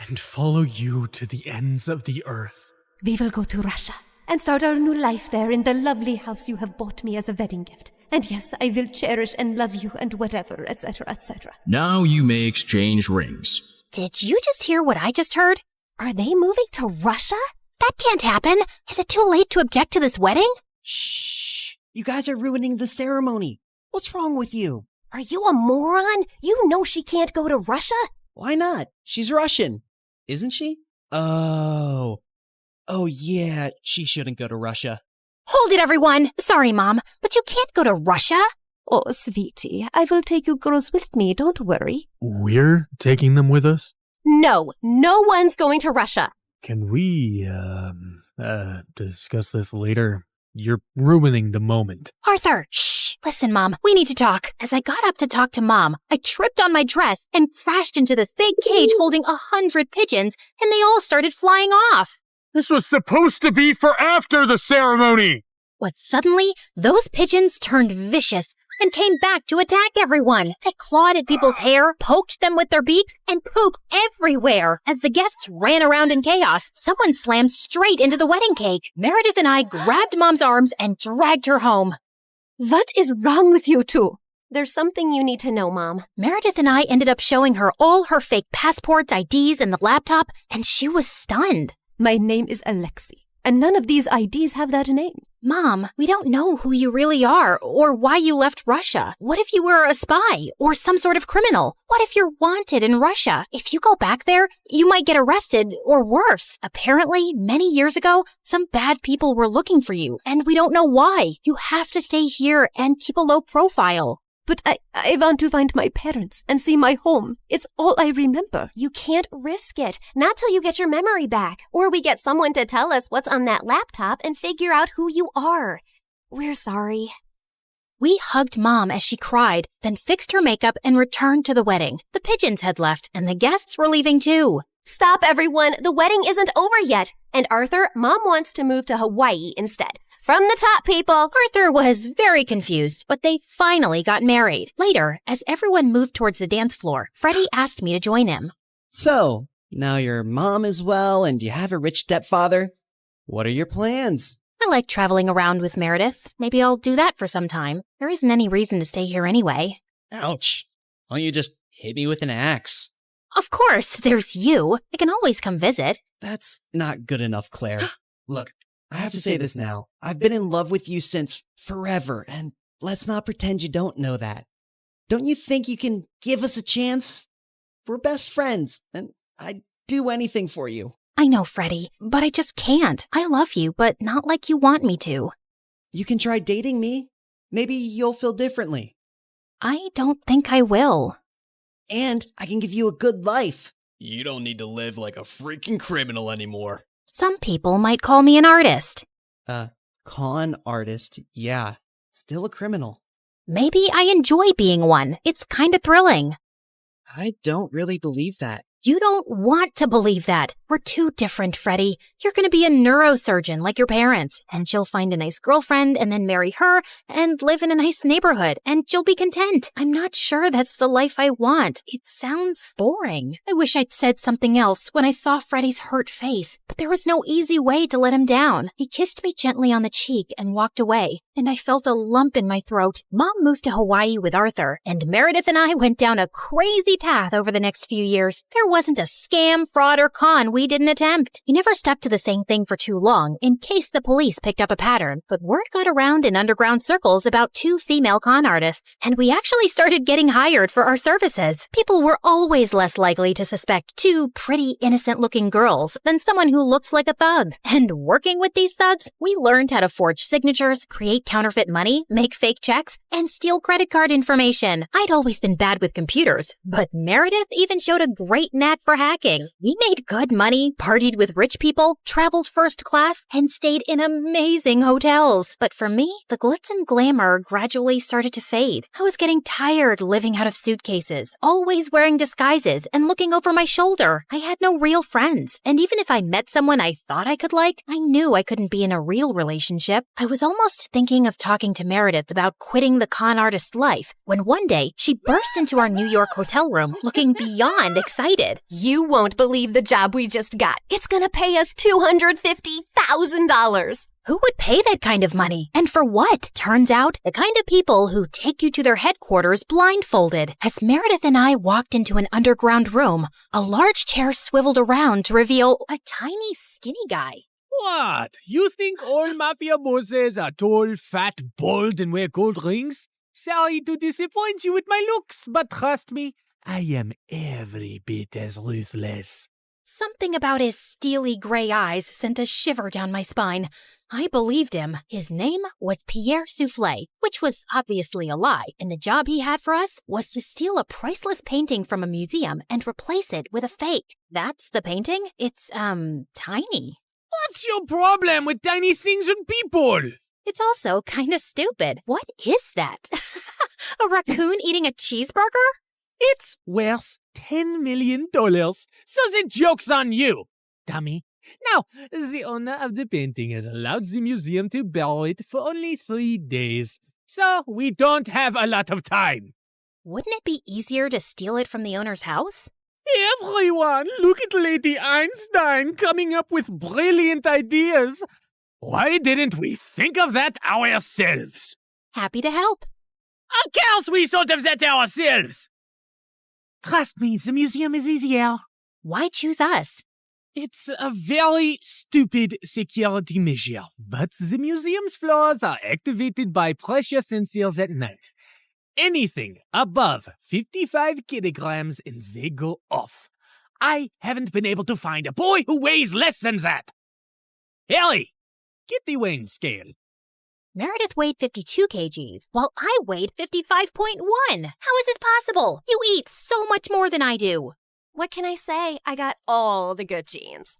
and follow you to the ends of the earth. We will go to Russia and start our new life there in the lovely house you have bought me as a wedding gift. And yes, I will cherish and love you and whatever, etc., etc. Now you may exchange rings. Did you just hear what I just heard? Are they moving to Russia? That can't happen. Is it too late to object to this wedding? Shh! You guys are ruining the ceremony. What's wrong with you? Are you a moron? You know she can't go to Russia. Why not? She's Russian. Isn't she? Oh, yeah, she shouldn't go to Russia. Hold it, everyone! Sorry, Mom, but you can't go to Russia. Oh, sweetie, I will take you girls with me, don't worry. We're taking them with us? No one's going to Russia. Can we, discuss this later? You're ruining the moment. Arthur, shh! Listen, Mom, we need to talk. As I got up to talk to Mom, I tripped on my dress and crashed into this big cage holding 100 pigeons, and they all started flying off. This was supposed to be for after the ceremony! But suddenly, those pigeons turned vicious and came back to attack everyone. They clawed at people's hair, poked them with their beaks, and pooped everywhere. As the guests ran around in chaos, someone slammed straight into the wedding cake. Meredith and I grabbed Mom's arms and dragged her home. What is wrong with you two? There's something you need to know, Mom. Meredith and I ended up showing her all her fake passports, IDs, and the laptop, and she was stunned. My name is Alexi, and none of these IDs have that name. Mom, we don't know who you really are or why you left Russia. What if you were a spy or some sort of criminal? What if you're wanted in Russia? If you go back there, you might get arrested or worse. Apparently, many years ago, some bad people were looking for you, and we don't know why. You have to stay here and keep a low profile. But I want to find my parents and see my home. It's all I remember. You can't risk it. Not till you get your memory back. Or we get someone to tell us what's on that laptop and figure out who you are. We're sorry. We hugged Mom as she cried, then fixed her makeup and returned to the wedding. The pigeons had left, and the guests were leaving too. Stop, everyone. The wedding isn't over yet. And Arthur, Mom wants to move to Hawaii instead. From the top, people! Arthur was very confused, but they finally got married. Later, as everyone moved towards the dance floor, Freddie asked me to join him. So, now your mom is well and you have a rich stepfather. What are your plans? I like traveling around with Meredith. Maybe I'll do that for some time. There isn't any reason to stay here anyway. Ouch. Why don't you just hit me with an axe? Of course, there's you. I can always come visit. That's not good enough, Claire. Look, I have to say this now. I've been in love with you since forever, and let's not pretend you don't know that. Don't you think you can give us a chance? We're best friends, and I'd do anything for you. I know, Freddie, but I just can't. I love you, but not like you want me to. You can try dating me. Maybe you'll feel differently. I don't think I will. And I can give you a good life. You don't need to live like a freaking criminal anymore. Some people might call me an artist. Con artist, yeah. Still a criminal. Maybe I enjoy being one. It's kind of thrilling. I don't really believe that. You don't want to believe that. We're too different, Freddie. You're going to be a neurosurgeon like your parents, and she'll find a nice girlfriend and then marry her and live in a nice neighborhood, and you'll be content. I'm not sure that's the life I want. It sounds boring. I wish I'd said something else when I saw Freddie's hurt face, but there was no easy way to let him down. He kissed me gently on the cheek and walked away, and I felt a lump in my throat. Mom moved to Hawaii with Arthur, and Meredith and I went down a crazy path over the next few years. There wasn't a scam, fraud, or con we didn't attempt. We never stuck to the same thing for too long, in case the police picked up a pattern, but word got around in underground circles about 2 female con artists, and we actually started getting hired for our services. People were always less likely to suspect 2 pretty, innocent-looking girls than someone who looks like a thug. And working with these thugs, we learned how to forge signatures, create counterfeit money, make fake checks, and steal credit card information. I'd always been bad with computers, but Meredith even showed a great knack for hacking. We made good money, partied with rich people, traveled first class, and stayed in amazing hotels. But for me, the glitz and glamour gradually started to fade. I was getting tired living out of suitcases, always wearing disguises and looking over my shoulder. I had no real friends, and even if I met someone I thought I could like, I knew I couldn't be in a real relationship. I was almost thinking of talking to Meredith about quitting the con artist life, when one day she burst into our New York hotel room looking beyond excited. You won't believe the job we just got. It's gonna pay us $250,000. Who would pay that kind of money? And for what? Turns out, the kind of people who take you to their headquarters blindfolded. As Meredith and I walked into an underground room, a large chair swiveled around to reveal a tiny, skinny guy. What? You think all mafia bosses are tall, fat, bald, and wear gold rings? Sorry to disappoint you with my looks, but trust me, I am every bit as ruthless. Something about his steely gray eyes sent a shiver down my spine. I believed him. His name was Pierre Soufflet, which was obviously a lie, and the job he had for us was to steal a priceless painting from a museum and replace it with a fake. That's the painting? It's, tiny. What's your problem with tiny things and people? It's also kind of stupid. What is that? A raccoon eating a cheeseburger? It's worth $10 million, so the joke's on you, dummy. Now, the owner of the painting has allowed the museum to borrow it for only 3 days, so we don't have a lot of time. Wouldn't it be easier to steal it from the owner's house? Everyone, look at Lady Einstein coming up with brilliant ideas. Why didn't we think of that ourselves? Happy to help. Of course we thought of that ourselves. Trust me, the museum is easier. Why choose us? It's a very stupid security measure, but the museum's floors are activated by pressure sensors at night. Anything above 55 kilograms and they go off. I haven't been able to find a boy who weighs less than that. Ellie, get the weighing scale. Meredith weighed 52 kgs, while I weighed 55.1. How is this possible? You eat so much more than I do. What can I say? I got all the good genes.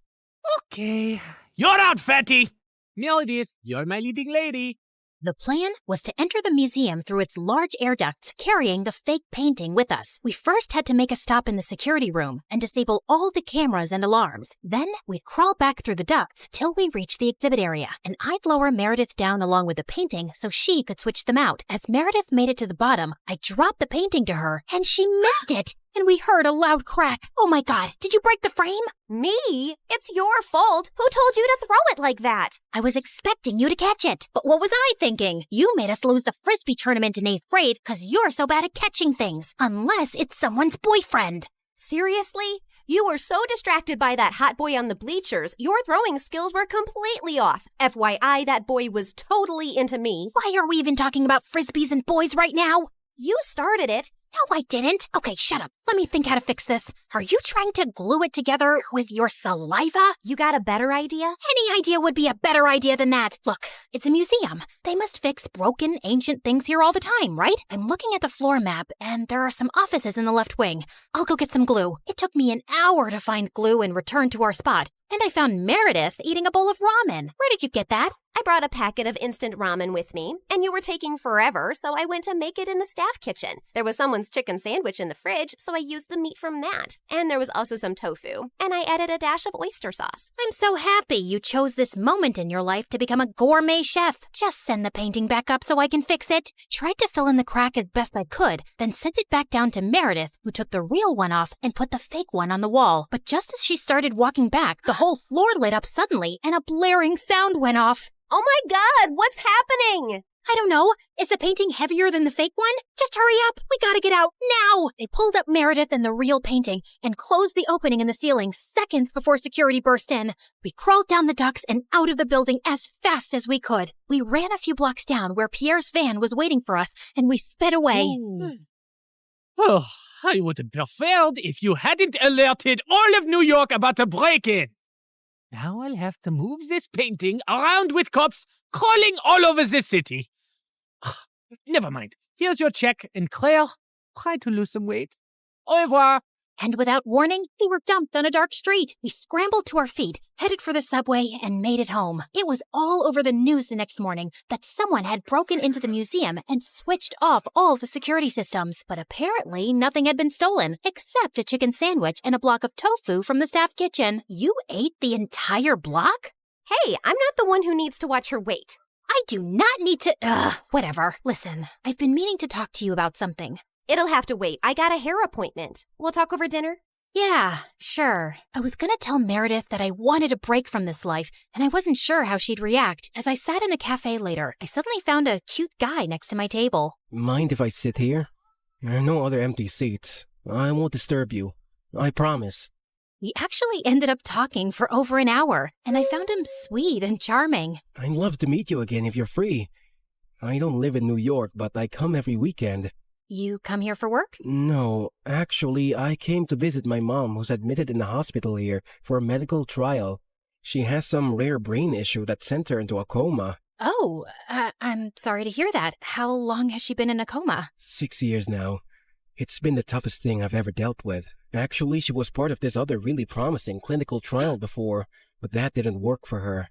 Okay, you're out, fatty. Meredith, you're my leading lady. The plan was to enter the museum through its large air ducts, carrying the fake painting with us. We first had to make a stop in the security room and disable all the cameras and alarms. Then we'd crawl back through the ducts till we reached the exhibit area, and I'd lower Meredith down along with the painting so she could switch them out. As Meredith made it to the bottom, I dropped the painting to her, and she missed it. And we heard a loud crack. Oh my God, did you break the frame? Me? It's your fault. Who told you to throw it like that? I was expecting you to catch it. But what was I thinking? You made us lose the Frisbee tournament in 8th grade because you're so bad at catching things. Unless it's someone's boyfriend. Seriously? You were so distracted by that hot boy on the bleachers, your throwing skills were completely off. FYI, that boy was totally into me. Why are we even talking about Frisbees and boys right now? You started it. No, I didn't. Okay, shut up. Let me think how to fix this. Are you trying to glue it together with your saliva? You got a better idea? Any idea would be a better idea than that. Look, it's a museum. They must fix broken, ancient things here all the time, right? I'm looking at the floor map, and there are some offices in the left wing. I'll go get some glue. It took me an hour to find glue and return to our spot. And I found Meredith eating a bowl of ramen. Where did you get that? I brought a packet of instant ramen with me, and you were taking forever, so I went to make it in the staff kitchen. There was someone's chicken sandwich in the fridge, so I used the meat from that. And there was also some tofu, and I added a dash of oyster sauce. I'm so happy you chose this moment in your life to become a gourmet chef. Just send the painting back up so I can fix it. Tried to fill in the crack as best I could, then sent it back down to Meredith, who took the real one off and put the fake one on the wall. But just as she started walking back, the whole floor lit up suddenly, and a blaring sound went off. Oh my God, what's happening? I don't know. Is the painting heavier than the fake one? Just hurry up. We gotta get out now. They pulled up Meredith and the real painting and closed the opening in the ceiling seconds before security burst in. We crawled down the ducts and out of the building as fast as we could. We ran a few blocks down where Pierre's van was waiting for us, and we sped away. Oh, I would have preferred if you hadn't alerted all of New York about a break-in. Now I'll have to move this painting around with cops crawling all over the city. Never mind. Here's your check, and Claire, try to lose some weight. Au revoir. And without warning, we were dumped on a dark street. We scrambled to our feet, headed for the subway, and made it home. It was all over the news the next morning that someone had broken into the museum and switched off all the security systems. But apparently, nothing had been stolen, except a chicken sandwich and a block of tofu from the staff kitchen. You ate the entire block? Hey, I'm not the one who needs to watch her weight. I do not need to... whatever. Listen, I've been meaning to talk to you about something. It'll have to wait. I got a hair appointment. We'll talk over dinner? Yeah, sure. I was gonna tell Meredith that I wanted a break from this life, and I wasn't sure how she'd react. As I sat in a cafe later, I suddenly found a cute guy next to my table. Mind if I sit here? There are no other empty seats. I won't disturb you. I promise. We actually ended up talking for over an hour, and I found him sweet and charming. I'd love to meet you again if you're free. I don't live in New York, but I come every weekend. You come here for work? No, actually, I came to visit my mom who's admitted in the hospital here for a medical trial. She has some rare brain issue that sent her into a coma. Oh, I'm sorry to hear that. How long has she been in a coma? 6 years now. It's been the toughest thing I've ever dealt with. Actually, she was part of this other really promising clinical trial before, but that didn't work for her.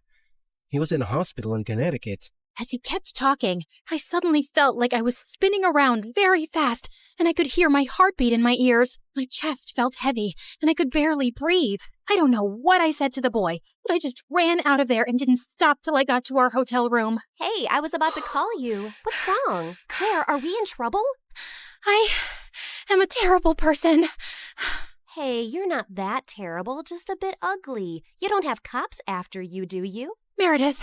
He was in a hospital in Connecticut. As he kept talking, I suddenly felt like I was spinning around very fast, and I could hear my heartbeat in my ears. My chest felt heavy, and I could barely breathe. I don't know what I said to the boy, but I just ran out of there and didn't stop till I got to our hotel room. Hey, I was about to call you. What's wrong? Claire, are we in trouble? I am a terrible person. Hey, you're not that terrible, just a bit ugly. You don't have cops after you, do you? Meredith,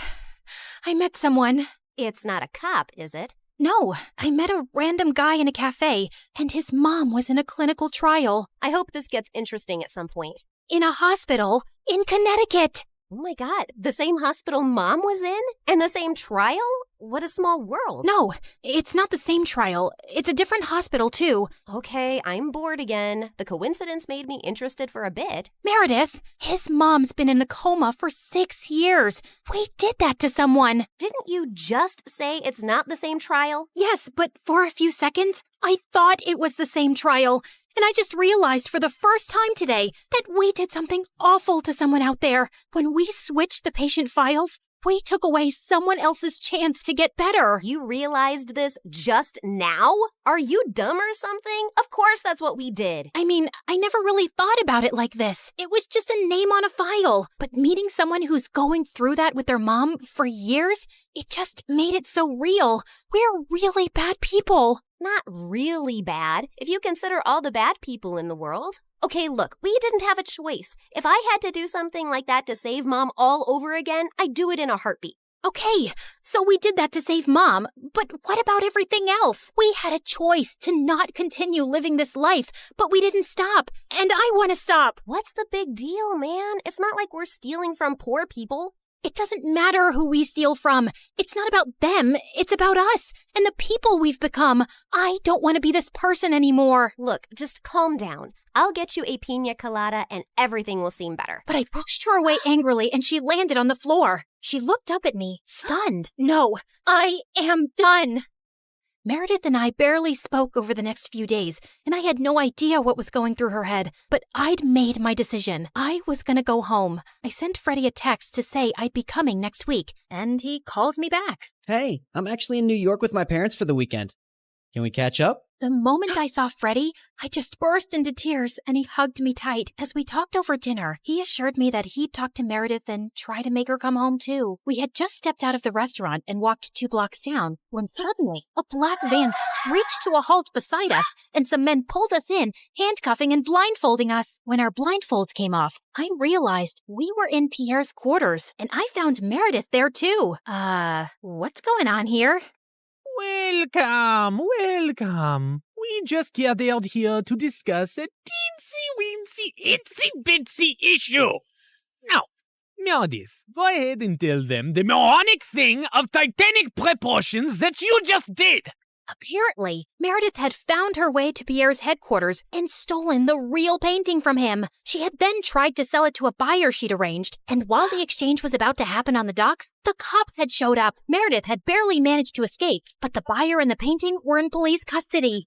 I met someone. It's not a cop, is it? No, I met a random guy in a cafe, and his mom was in a clinical trial. I hope this gets interesting at some point. In a hospital in Connecticut. Oh my God, the same hospital Mom was in? And the same trial? What a small world. No, it's not the same trial. It's a different hospital, too. Okay, I'm bored again. The coincidence made me interested for a bit. Meredith, his mom's been in a coma for 6 years. We did that to someone. Didn't you just say it's not the same trial? Yes, but for a few seconds, I thought it was the same trial. And I just realized for the first time today that we did something awful to someone out there. When we switched the patient files, we took away someone else's chance to get better. You realized this just now? Are you dumb or something? Of course that's what we did. I mean, I never really thought about it like this. It was just a name on a file. But meeting someone who's going through that with their mom for years, it just made it so real. We're really bad people. Not really bad, if you consider all the bad people in the world. Okay, look, we didn't have a choice. If I had to do something like that to save Mom all over again, I'd do it in a heartbeat. Okay, so we did that to save Mom, but what about everything else? We had a choice to not continue living this life, but we didn't stop, and I want to stop. What's the big deal, man? It's not like we're stealing from poor people. It doesn't matter who we steal from. It's not about them. It's about us and the people we've become. I don't want to be this person anymore. Look, just calm down. I'll get you a pina colada and everything will seem better. But I pushed her away angrily and she landed on the floor. She looked up at me, stunned. No, I am done. Meredith and I barely spoke over the next few days, and I had no idea what was going through her head, but I'd made my decision. I was gonna go home. I sent Freddie a text to say I'd be coming next week, and he called me back. Hey, I'm actually in New York with my parents for the weekend. Can we catch up? The moment I saw Freddie, I just burst into tears and he hugged me tight. As we talked over dinner, he assured me that he'd talk to Meredith and try to make her come home too. We had just stepped out of the restaurant and walked 2 blocks down when suddenly a black van screeched to a halt beside us and some men pulled us in, handcuffing and blindfolding us. When our blindfolds came off, I realized we were in Pierre's quarters and I found Meredith there too. What's going on here? Welcome, welcome. We just gathered here to discuss a teensy-weensy, itsy-bitsy issue. Now, Meredith, go ahead and tell them the moronic thing of titanic proportions that you just did. Apparently, Meredith had found her way to Pierre's headquarters and stolen the real painting from him. She had then tried to sell it to a buyer she'd arranged, and while the exchange was about to happen on the docks, the cops had showed up. Meredith had barely managed to escape, but the buyer and the painting were in police custody.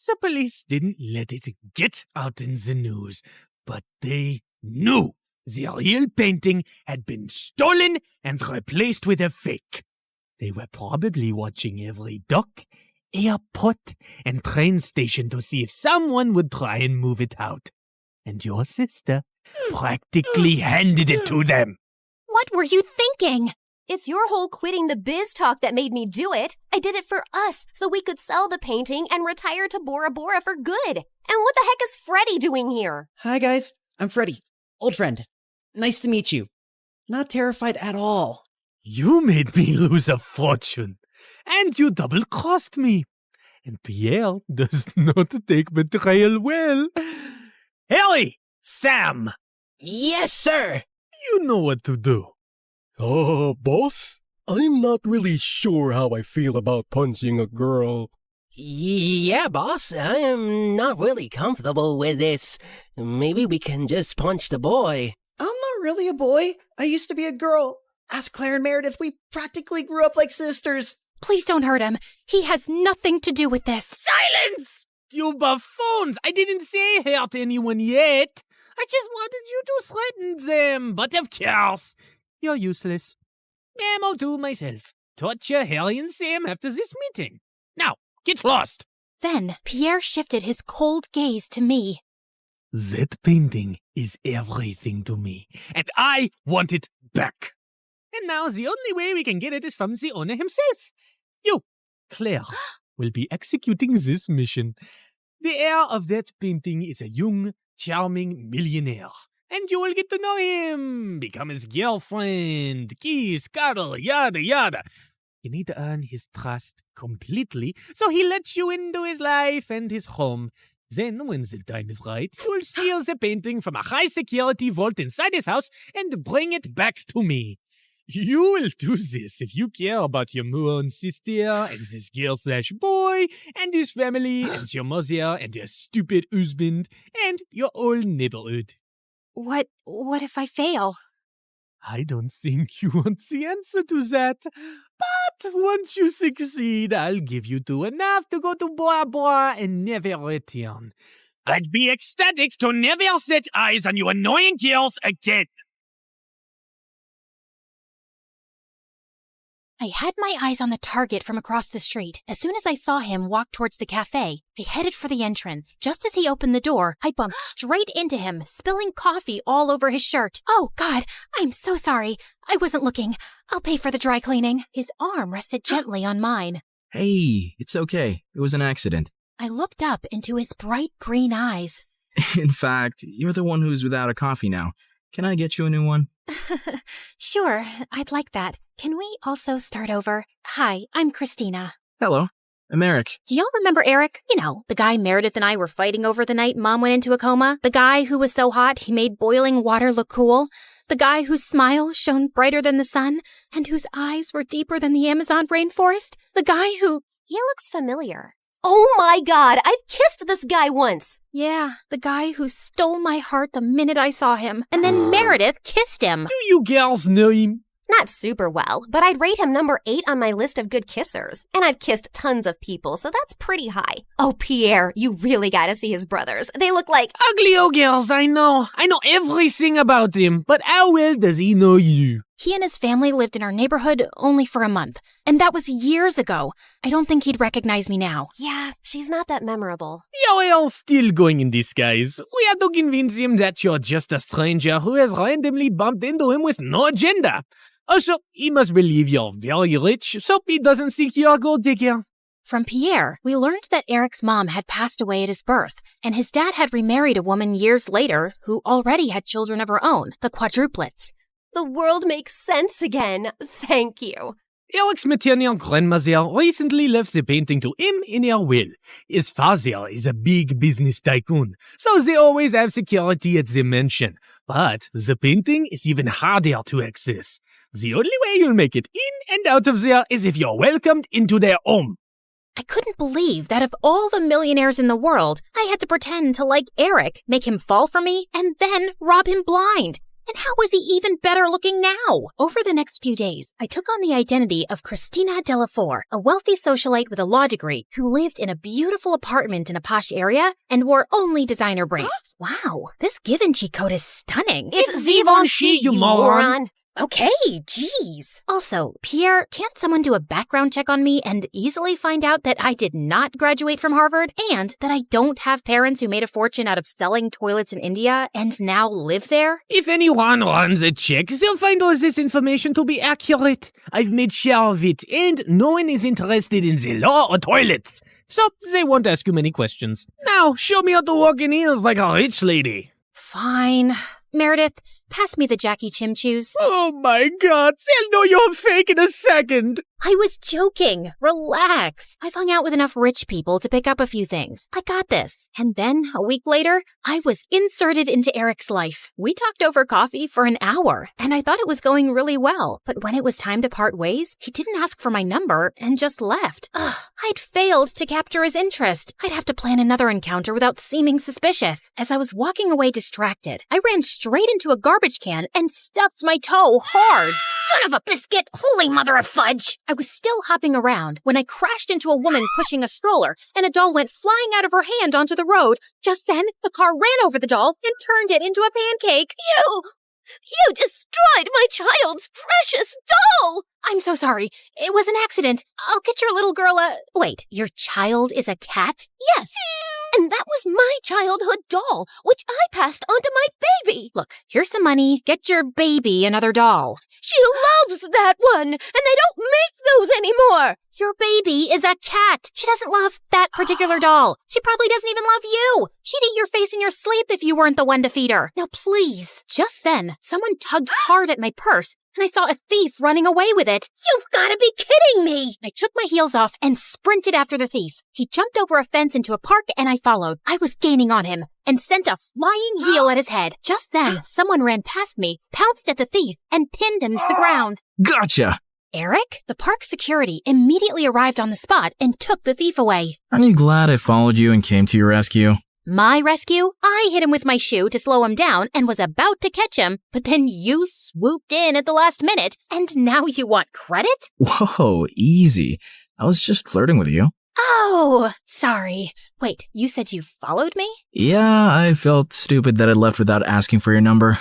The police didn't let it get out in the news, but they knew the real painting had been stolen and replaced with a fake. They were probably watching every dock, airport, and train station to see if someone would try and move it out. And your sister practically handed it to them. What were you thinking? It's your whole quitting the biz talk that made me do it. I did it for us, so we could sell the painting and retire to Bora Bora for good. And what the heck is Freddie doing here? Hi guys, I'm Freddie. Old friend. Nice to meet you. Not terrified at all. You made me lose a fortune, and you double-crossed me. And Pierre does not take betrayal well. Harry! Sam! Yes, sir! You know what to do. Boss? I'm not really sure how I feel about punching a girl. Yeah, boss, I am not really comfortable with this. Maybe we can just punch the boy. I'm not really a boy. I used to be a girl. Ask Claire and Meredith, we practically grew up like sisters. Please don't hurt him. He has nothing to do with this. Silence! You buffoons! I didn't say hurt anyone yet. I just wanted you to threaten them. But of course, you're useless. I'll do myself. torture Harry and Sam after this meeting. Now, get lost. Then Pierre shifted his cold gaze to me. That painting is everything to me, and I want it back. And now the only way we can get it is from the owner himself. You, Claire, will be executing this mission. The heir of that painting is a young, charming millionaire, and you will get to know him, become his girlfriend, kiss, cuddle, yada yada. You need to earn his trust completely, so he lets you into his life and his home. Then, when the time is right, you'll steal the painting from a high-security vault inside his house and bring it back to me. You will do this if you care about your mourn sister and this girl/boy and his family and your mother and your stupid husband and your whole neighborhood. What if I fail? I don't think you want the answer to that. But once you succeed, I'll give you two enough to go to Bora Bora and never return. I'd be ecstatic to never set eyes on you annoying girls again. I had my eyes on the target from across the street. As soon as I saw him walk towards the cafe, I headed for the entrance. Just as he opened the door, I bumped straight into him, spilling coffee all over his shirt. Oh, God, I'm so sorry. I wasn't looking. I'll pay for the dry cleaning. His arm rested gently on mine. Hey, it's okay. It was an accident. I looked up into his bright green eyes. In fact, you're the one who's without a coffee now. Can I get you a new one? Sure, I'd like that. Can we also start over? Hi, I'm Christina. Hello, I'm Eric. Do y'all remember Eric? You know, the guy Meredith and I were fighting over the night Mom went into a coma? The guy who was so hot he made boiling water look cool? The guy whose smile shone brighter than the sun and whose eyes were deeper than the Amazon rainforest? The guy who... He looks familiar. Oh my God, I've kissed this guy once. Yeah, the guy who stole my heart the minute I saw him. And then Meredith kissed him. Do you girls know him? Not super well, but I'd rate him number 8 on my list of good kissers. And I've kissed tons of people, so that's pretty high. Oh, Pierre, you really gotta see his brothers. They look like... Ugly old girls, I know. I know everything about him, but how well does he know you? He and his family lived in our neighborhood only for a month, and that was years ago. I don't think he'd recognize me now. Yeah, she's not that memorable. You're all still going in disguise. We have to convince him that you're just a stranger who has randomly bumped into him with no agenda. Also, he must believe you're very rich, so he doesn't think you're a gold digger. From Pierre, we learned that Eric's mom had passed away at his birth, and his dad had remarried a woman years later who already had children of her own, the Quadruplets. The world makes sense again. Thank you. Eric's maternal grandmother recently left the painting to him in her will. His father is a big business tycoon, so they always have security at the mansion. But the painting is even harder to access. The only way you'll make it in and out of there is if you're welcomed into their home. I couldn't believe that of all the millionaires in the world, I had to pretend to like Eric, make him fall for me, and then rob him blind. And how was he even better looking now? Over the next few days, I took on the identity of Christina Delafour, a wealthy socialite with a law degree who lived in a beautiful apartment in a posh area and wore only designer brands. Wow, this Givenchy coat is stunning. It's Givenchy, you moron. Okay, geez. Also, Pierre, can't someone do a background check on me and easily find out that I did not graduate from Harvard and that I don't have parents who made a fortune out of selling toilets in India and now live there? If anyone runs a check, they'll find all this information to be accurate. I've made sure of it, and no one is interested in the law or toilets. So they won't ask you many questions. Now, show me how to walk in heels like a rich lady. Fine. Meredith, pass me the Jackie Chim Chews. Oh my God, they'll know you're fake in a second. I was joking. Relax. I've hung out with enough rich people to pick up a few things. I got this. And then, a week later, I was inserted into Eric's life. We talked over coffee for an hour, and I thought it was going really well. But when it was time to part ways, he didn't ask for my number and just left. Ugh, I'd failed to capture his interest. I'd have to plan another encounter without seeming suspicious. As I was walking away distracted, I ran straight into a garbage can and stuffed my toe hard. Son of a biscuit! Holy mother of fudge! I was still hopping around when I crashed into a woman pushing a stroller, and a doll went flying out of her hand onto the road. Just then, the car ran over the doll and turned it into a pancake. You destroyed my child's precious doll! I'm so sorry. It was an accident. I'll get your little girl a... Wait, your child is a cat? Yes. And that was my childhood doll, which I passed on to my baby. Look, here's some money. Get your baby another doll. She loves that one, and they don't make those anymore. Your baby is a cat. She doesn't love that particular doll. She probably doesn't even love you. She'd eat your face in your sleep if you weren't the one to feed her. Now, please. Just then, someone tugged hard at my purse, and I saw a thief running away with it. You've got to be kidding me! I took my heels off and sprinted after the thief. He jumped over a fence into a park, and I followed. I was gaining on him and sent a flying heel at his head. Just then, someone ran past me, pounced at the thief, and pinned him to the ground. Gotcha! Eric? The park security immediately arrived on the spot and took the thief away. Aren't you glad I followed you and came to your rescue? My rescue? I hit him with my shoe to slow him down and was about to catch him, but then you swooped in at the last minute, and now you want credit? Whoa, easy. I was just flirting with you. Oh, sorry. Wait, you said you followed me? Yeah, I felt stupid that I left without asking for your number.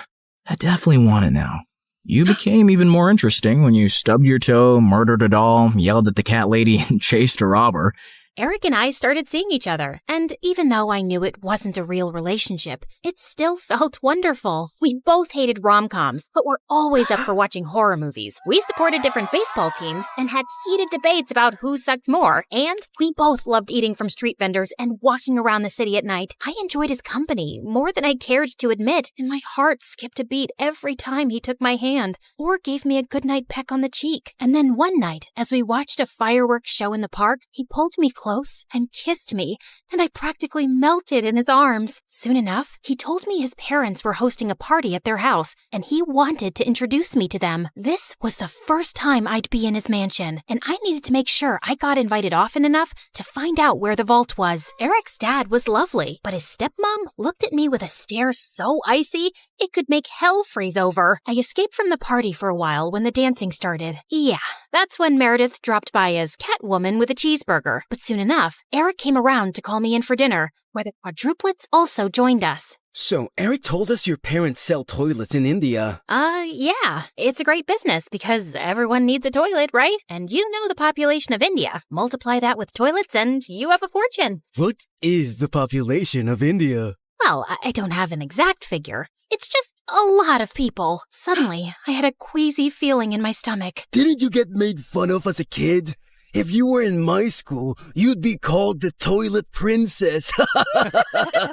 I definitely want it now. You became even more interesting when you stubbed your toe, murdered a doll, yelled at the cat lady, and chased a robber. Eric and I started seeing each other, and even though I knew it wasn't a real relationship, it still felt wonderful. We both hated rom-coms, but were always up for watching horror movies. We supported different baseball teams and had heated debates about who sucked more, and we both loved eating from street vendors and walking around the city at night. I enjoyed his company more than I cared to admit, and my heart skipped a beat every time he took my hand or gave me a goodnight peck on the cheek. And then one night, as we watched a fireworks show in the park, he pulled me close and kissed me, and I practically melted in his arms. Soon enough, he told me his parents were hosting a party at their house, and he wanted to introduce me to them. This was the first time I'd be in his mansion, and I needed to make sure I got invited often enough to find out where the vault was. Eric's dad was lovely, but his stepmom looked at me with a stare so icy it could make hell freeze over. I escaped from the party for a while when the dancing started. Yeah, that's when Meredith dropped by as Catwoman with a cheeseburger. But soon enough, Eric came around to call me in for dinner, where the Quadruplets also joined us. So, Eric told us your parents sell toilets in India. Yeah. It's a great business because everyone needs a toilet, right? And you know the population of India. Multiply that with toilets and you have a fortune. What is the population of India? Well, I don't have an exact figure. It's just a lot of people. Suddenly, I had a queasy feeling in my stomach. Didn't you get made fun of as a kid? If you were in my school, you'd be called the Toilet Princess.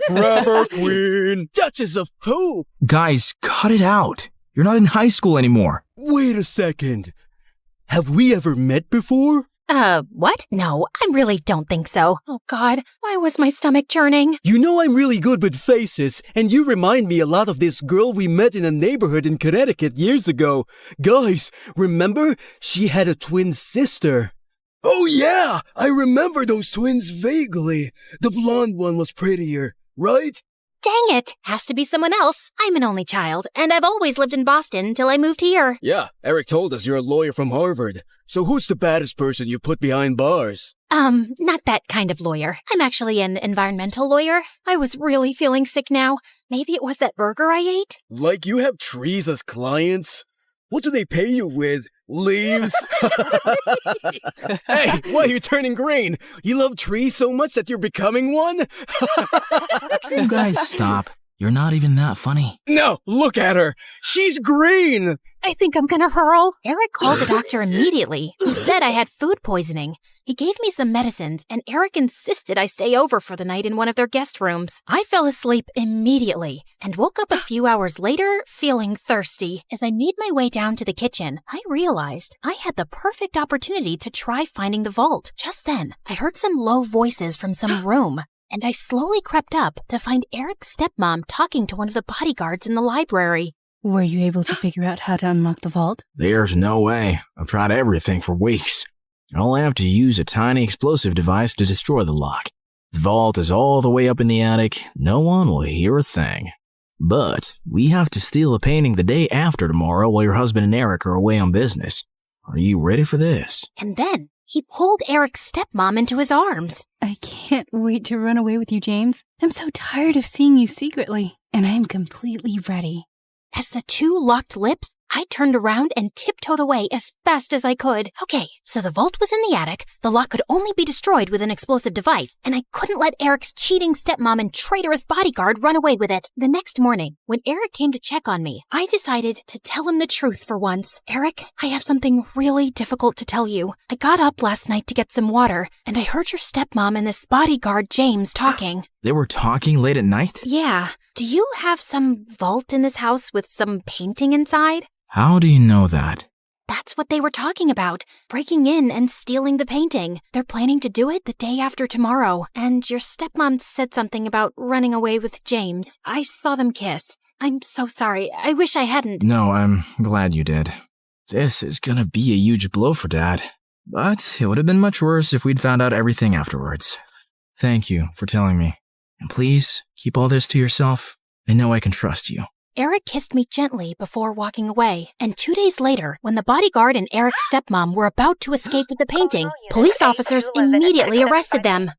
Rubber Queen. Duchess of who? Guys, cut it out. You're not in high school anymore. Wait a second. Have we ever met before? What? No, I really don't think so. Oh God, why was my stomach churning? You know I'm really good with faces, and you remind me a lot of this girl we met in a neighborhood in Connecticut years ago. Guys, remember? She had a twin sister. Oh yeah, I remember those twins vaguely. The blonde one was prettier, right? Dang it! Has to be someone else. I'm an only child, and I've always lived in Boston until I moved here. Yeah, Eric told us you're a lawyer from Harvard. So who's the baddest person you put behind bars? Not that kind of lawyer. I'm actually an environmental lawyer. I was really feeling sick now. Maybe it was that burger I ate? Like you have trees as clients? What do they pay you with? Leaves? Hey, why are you turning green? You love trees so much that you're becoming one? Can you guys stop? You're not even that funny. No, look at her. She's green. I think I'm gonna hurl. Eric called the doctor immediately, who said I had food poisoning. He gave me some medicines, and Eric insisted I stay over for the night in one of their guest rooms. I fell asleep immediately and woke up a few hours later feeling thirsty. As I made my way down to the kitchen, I realized I had the perfect opportunity to try finding the vault. Just then, I heard some low voices from some room, and I slowly crept up to find Eric's stepmom talking to one of the bodyguards in the library. Were you able to figure out how to unlock the vault? There's no way. I've tried everything for weeks. All I have to use a tiny explosive device to destroy the lock. The vault is all the way up in the attic. No one will hear a thing. But we have to steal a painting the day after tomorrow while your husband and Eric are away on business. Are you ready for this? And then he pulled Eric's stepmom into his arms. I can't wait to run away with you, James. I'm so tired of seeing you secretly, and I am completely ready. As the two locked lips, I turned around and tiptoed away as fast as I could. Okay, so the vault was in the attic, the lock could only be destroyed with an explosive device, and I couldn't let Eric's cheating stepmom and traitorous bodyguard run away with it. The next morning, when Eric came to check on me, I decided to tell him the truth for once. Eric, I have something really difficult to tell you. I got up last night to get some water, and I heard your stepmom and this bodyguard, James, talking. They were talking late at night? Yeah. Do you have some vault in this house with some painting inside? How do you know that? That's what they were talking about, breaking in and stealing the painting. They're planning to do it the day after tomorrow, and your stepmom said something about running away with James. I saw them kiss. I'm so sorry. I wish I hadn't. No, I'm glad you did. This is gonna be a huge blow for Dad. But it would have been much worse if we'd found out everything afterwards. Thank you for telling me. And please, keep all this to yourself. I know I can trust you. Eric kissed me gently before walking away, and 2 days later, when the bodyguard and Eric's stepmom were about to escape with the painting, police officers immediately arrested them.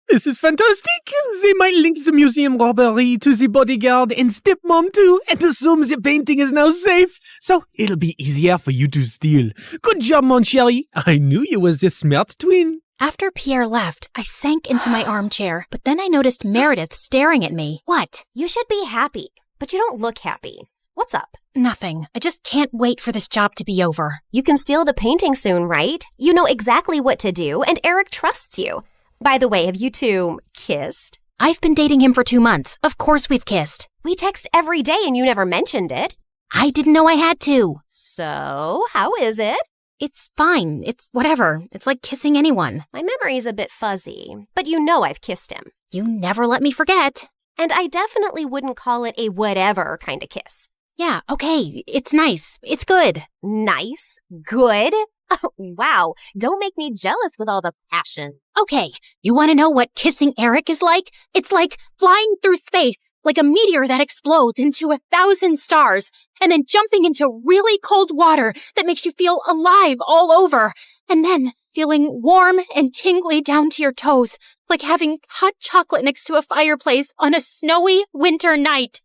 This is fantastic. They might link the museum robbery to the bodyguard and stepmom too, and assume the painting is now safe. So it'll be easier for you to steal. Good job, mon chéri. I knew you was a smart twin. After Pierre left, I sank into my armchair, but then I noticed Meredith staring at me. What? You should be happy, but you don't look happy. What's up? Nothing. I just can't wait for this job to be over. You can steal the painting soon, right? You know exactly what to do, and Eric trusts you. By the way, have you two kissed? I've been dating him for 2 months. Of course we've kissed. We text every day and you never mentioned it. I didn't know I had to. So, how is it? It's fine. It's whatever. It's like kissing anyone. My memory's a bit fuzzy, but you know I've kissed him. You never let me forget. And I definitely wouldn't call it a whatever kind of kiss. Yeah, okay. It's nice. It's good. Nice? Good? Oh, wow. Don't make me jealous with all the passion. Okay, you want to know what kissing Eric is like? It's like flying through space, like a meteor that explodes into 1,000 stars, and then jumping into really cold water that makes you feel alive all over, and then feeling warm and tingly down to your toes, like having hot chocolate next to a fireplace on a snowy winter night.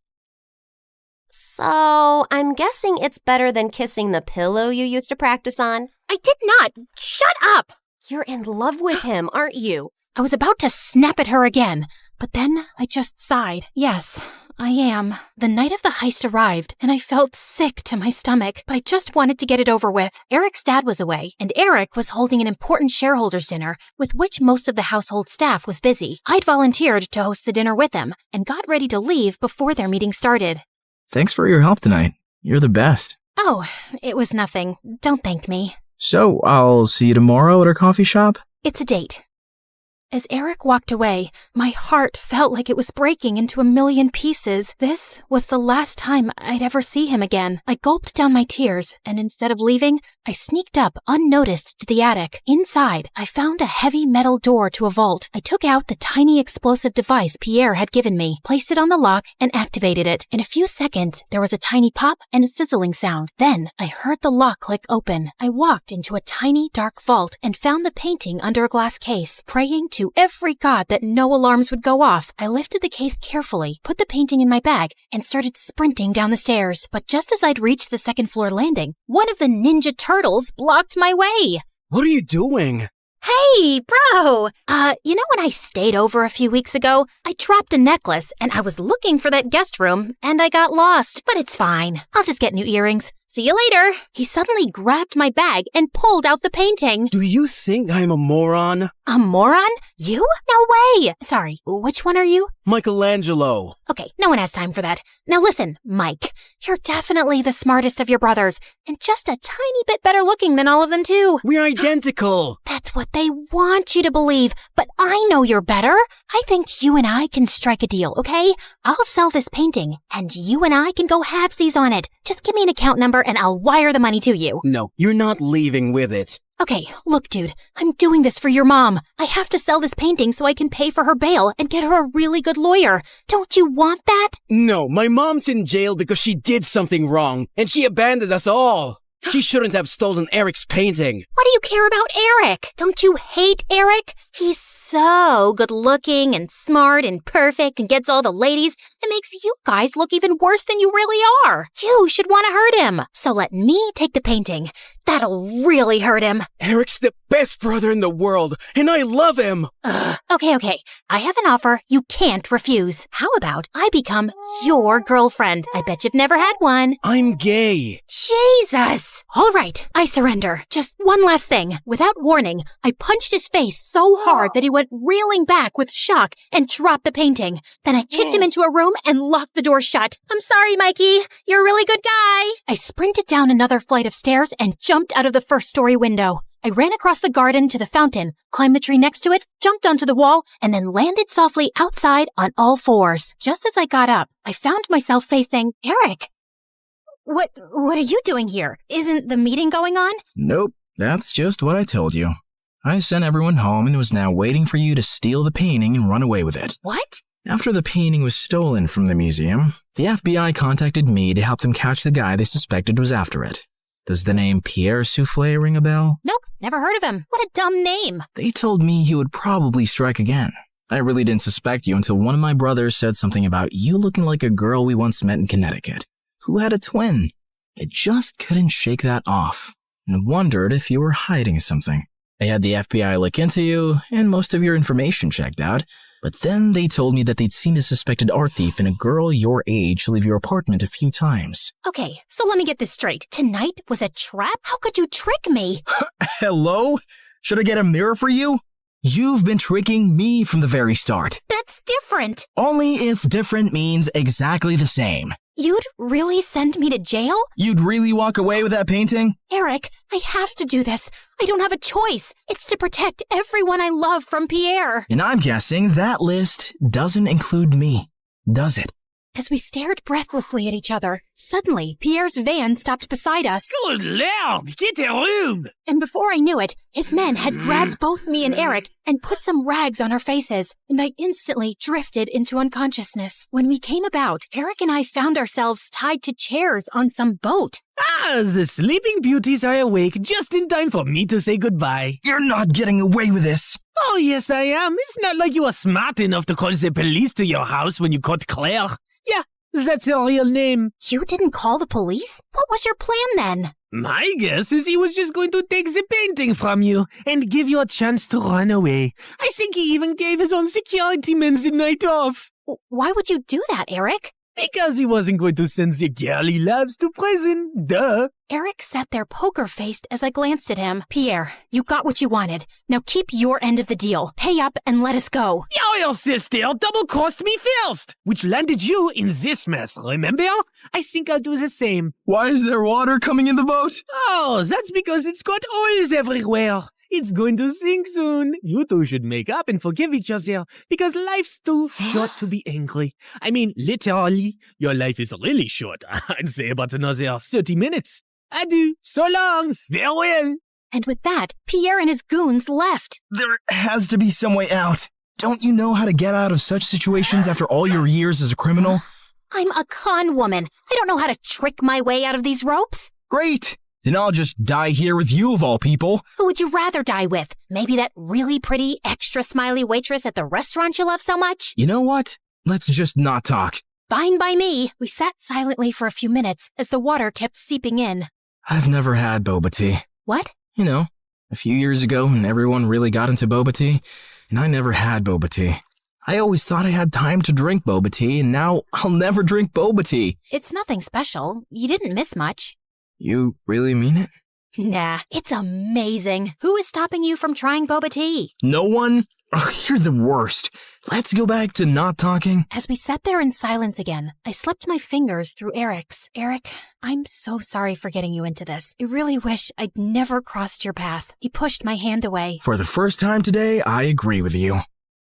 So, I'm guessing it's better than kissing the pillow you used to practice on? I did not! Shut up! You're in love with him, aren't you? I was about to snap at her again, but then I just sighed. Yes, I am. The night of the heist arrived, and I felt sick to my stomach, but I just wanted to get it over with. Eric's dad was away, and Eric was holding an important shareholders' dinner, with which most of the household staff was busy. I'd volunteered to host the dinner with them, and got ready to leave before their meeting started. Thanks for your help tonight. You're the best. Oh, it was nothing. Don't thank me. So, I'll see you tomorrow at our coffee shop? It's a date. As Eric walked away, my heart felt like it was breaking into 1,000,000 pieces. This was the last time I'd ever see him again. I gulped down my tears, and instead of leaving, I sneaked up unnoticed to the attic. Inside, I found a heavy metal door to a vault. I took out the tiny explosive device Pierre had given me, placed it on the lock, and activated it. In a few seconds, there was a tiny pop and a sizzling sound. Then, I heard the lock click open. I walked into a tiny, dark vault and found the painting under a glass case, praying to every god that no alarms would go off. I lifted the case carefully, put the painting in my bag, and started sprinting down the stairs. But just as I'd reached the second floor landing, one of the Ninja Turtles blocked my way. What are you doing? Hey, bro! You know when I stayed over a few weeks ago? I dropped a necklace, and I was looking for that guest room, and I got lost. But it's fine. I'll just get new earrings. See you later. He suddenly grabbed my bag and pulled out the painting. Do you think I'm a moron? A moron? You? No way! Sorry, which one are you? Michelangelo. Okay, no one has time for that. Now listen, Mike, you're definitely the smartest of your brothers, and just a tiny bit better looking than all of them too. We're identical. That's what they want you to believe, but I know you're better. I think you and I can strike a deal, okay? I'll sell this painting, and you and I can go halvesies on it. Just give me an account number and I'll wire the money to you. No, you're not leaving with it. Okay, look, dude, I'm doing this for your mom. I have to sell this painting so I can pay for her bail and get her a really good lawyer. Don't you want that? No, my mom's in jail because she did something wrong, and she abandoned us all. She shouldn't have stolen Eric's painting. What do you care about Eric? Don't you hate Eric? He's so good looking and smart and perfect and gets all the ladies. It makes you guys look even worse than you really are. You should want to hurt him. So let me take the painting. That'll really hurt him. Eric's the best brother in the world, and I love him. Okay. I have an offer you can't refuse. How about I become your girlfriend? I bet you've never had one. I'm gay. Jesus! All right, I surrender. Just one last thing. Without warning, I punched his face so hard that he went reeling back with shock and dropped the painting. Then I kicked him into a room and locked the door shut. I'm sorry, Mikey. You're a really good guy. I sprinted down another flight of stairs and jumped out of the first-story window. I ran across the garden to the fountain, climbed the tree next to it, jumped onto the wall, and then landed softly outside on all fours. Just as I got up, I found myself facing Eric. What are you doing here? Isn't the meeting going on? Nope, that's just what I told you. I sent everyone home and was now waiting for you to steal the painting and run away with it. What? After the painting was stolen from the museum, the FBI contacted me to help them catch the guy they suspected was after it. Does the name Pierre Soufflé ring a bell? Nope, never heard of him. What a dumb name. They told me he would probably strike again. I really didn't suspect you until one of my brothers said something about you looking like a girl we once met in Connecticut, who had a twin. I just couldn't shake that off, and wondered if you were hiding something. I had the FBI look into you, and most of your information checked out, but then they told me that they'd seen a suspected art thief and a girl your age leave your apartment a few times. Okay, so let me get this straight. Tonight was a trap? How could you trick me? Hello? Should I get a mirror for you? You've been tricking me from the very start. That's different. Only if different means exactly the same. You'd really send me to jail? You'd really walk away with that painting? Eric, I have to do this. I don't have a choice. It's to protect everyone I love from Pierre. And I'm guessing that list doesn't include me, does it? As we stared breathlessly at each other, suddenly Pierre's van stopped beside us. Good Lord, get a room! And before I knew it, his men had grabbed both me and Eric and put some rags on our faces, and I instantly drifted into unconsciousness. When we came about, Eric and I found ourselves tied to chairs on some boat. Ah, the sleeping beauties are awake just in time for me to say goodbye. You're not getting away with this. Oh, yes, I am. It's not like you were smart enough to call the police to your house when you caught Claire. Yeah, that's her real name. You didn't call the police? What was your plan then? My guess is he was just going to take the painting from you and give you a chance to run away. I think he even gave his own security men the night off. Why would you do that, Eric? Because he wasn't going to send the girl he loves to prison. Duh. Eric sat there poker-faced as I glanced at him. Pierre, you got what you wanted. Now keep your end of the deal. Pay up and let us go. Your sister double-crossed me first, which landed you in this mess, remember? I think I'll do the same. Why is there water coming in the boat? Oh, that's because it's got oils everywhere. It's going to sink soon. You two should make up and forgive each other because life's too short to be angry. I mean, literally, your life is really short. I'd say about another 30 minutes. Adieu, so long, farewell. And with that, Pierre and his goons left. There has to be some way out. Don't you know how to get out of such situations after all your years as a criminal? I'm a con woman. I don't know how to trick my way out of these ropes. Great. Then I'll just die here with you of all people. Who would you rather die with? Maybe that really pretty, extra smiley waitress at the restaurant you love so much? You know what? Let's just not talk. Fine by me. We sat silently for a few minutes as the water kept seeping in. I've never had boba tea. What? You know, a few years ago when everyone really got into boba tea, and I never had boba tea. I always thought I had time to drink boba tea, and now I'll never drink boba tea. It's nothing special. You didn't miss much. You really mean it? Nah, it's amazing. Who is stopping you from trying boba tea? No one? Oh, you're the worst. Let's go back to not talking. As we sat there in silence again, I slipped my fingers through Eric's. Eric, I'm so sorry for getting you into this. I really wish I'd never crossed your path. He pushed my hand away. For the first time today, I agree with you.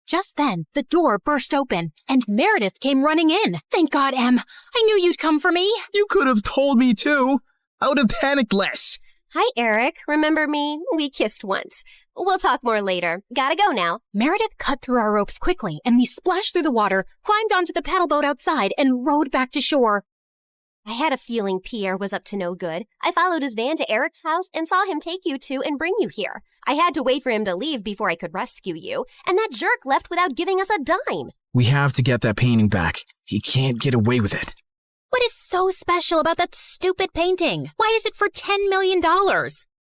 Just then, the door burst open, and Meredith came running in. Thank God, Em. I knew you'd come for me. You could have told me too. I would have panicked less. Hi, Eric. Remember me? We kissed once. We'll talk more later. Gotta go now. Meredith cut through our ropes quickly, and we splashed through the water, climbed onto the paddle boat outside, and rowed back to shore. I had a feeling Pierre was up to no good. I followed his van to Eric's house and saw him take you two and bring you here. I had to wait for him to leave before I could rescue you, and that jerk left without giving us a dime. We have to get that painting back. He can't get away with it. What is so special about that stupid painting? Why is it for $10 million?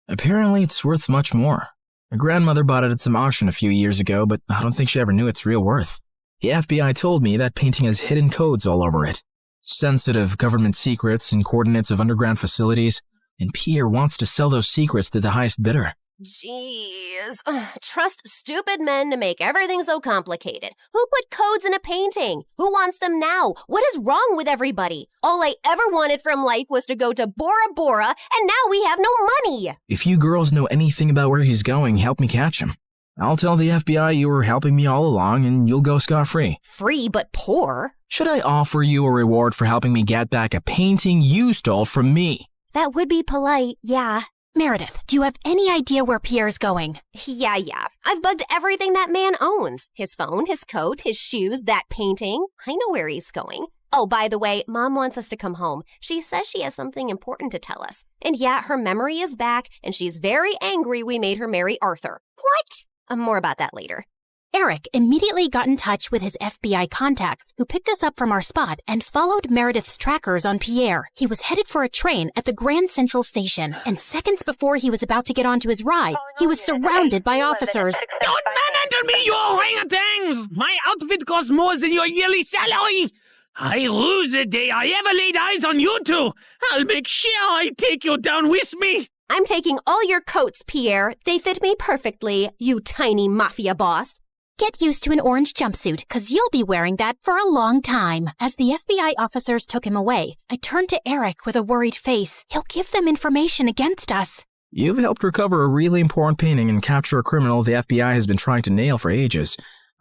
Apparently, it's worth much more. My grandmother bought it at some auction a few years ago, but I don't think she ever knew its real worth. The FBI told me that painting has hidden codes all over it. Sensitive government secrets and coordinates of underground facilities, and Pierre wants to sell those secrets to the highest bidder. Jeez. Trust stupid men to make everything so complicated. Who put codes in a painting? Who wants them now? What is wrong with everybody? All I ever wanted from life was to go to Bora Bora, and now we have no money. If you girls know anything about where he's going, help me catch him. I'll tell the FBI you were helping me all along, and you'll go scot-free. Free but poor? Should I offer you a reward for helping me get back a painting you stole from me? That would be polite, yeah. Meredith, do you have any idea where Pierre's going? Yeah. I've bugged everything that man owns. His phone, his coat, his shoes, that painting. I know where he's going. Oh, by the way, Mom wants us to come home. She says she has something important to tell us. And yeah, her memory is back, and she's very angry we made her marry Arthur. What? More about that later. Eric immediately got in touch with his FBI contacts, who picked us up from our spot and followed Meredith's trackers on Pierre. He was headed for a train at the Grand Central Station, and seconds before he was about to get onto his ride, he was surrounded by officers. Don't manhandle me, you orangutans! My outfit costs more than your yearly salary! I lose the day I ever laid eyes on you two! I'll make sure I take you down with me! I'm taking all your coats, Pierre. They fit me perfectly, you tiny mafia boss. Get used to an orange jumpsuit, because you'll be wearing that for a long time. As the FBI officers took him away, I turned to Eric with a worried face. He'll give them information against us. You've helped recover a really important painting and capture a criminal the FBI has been trying to nail for ages.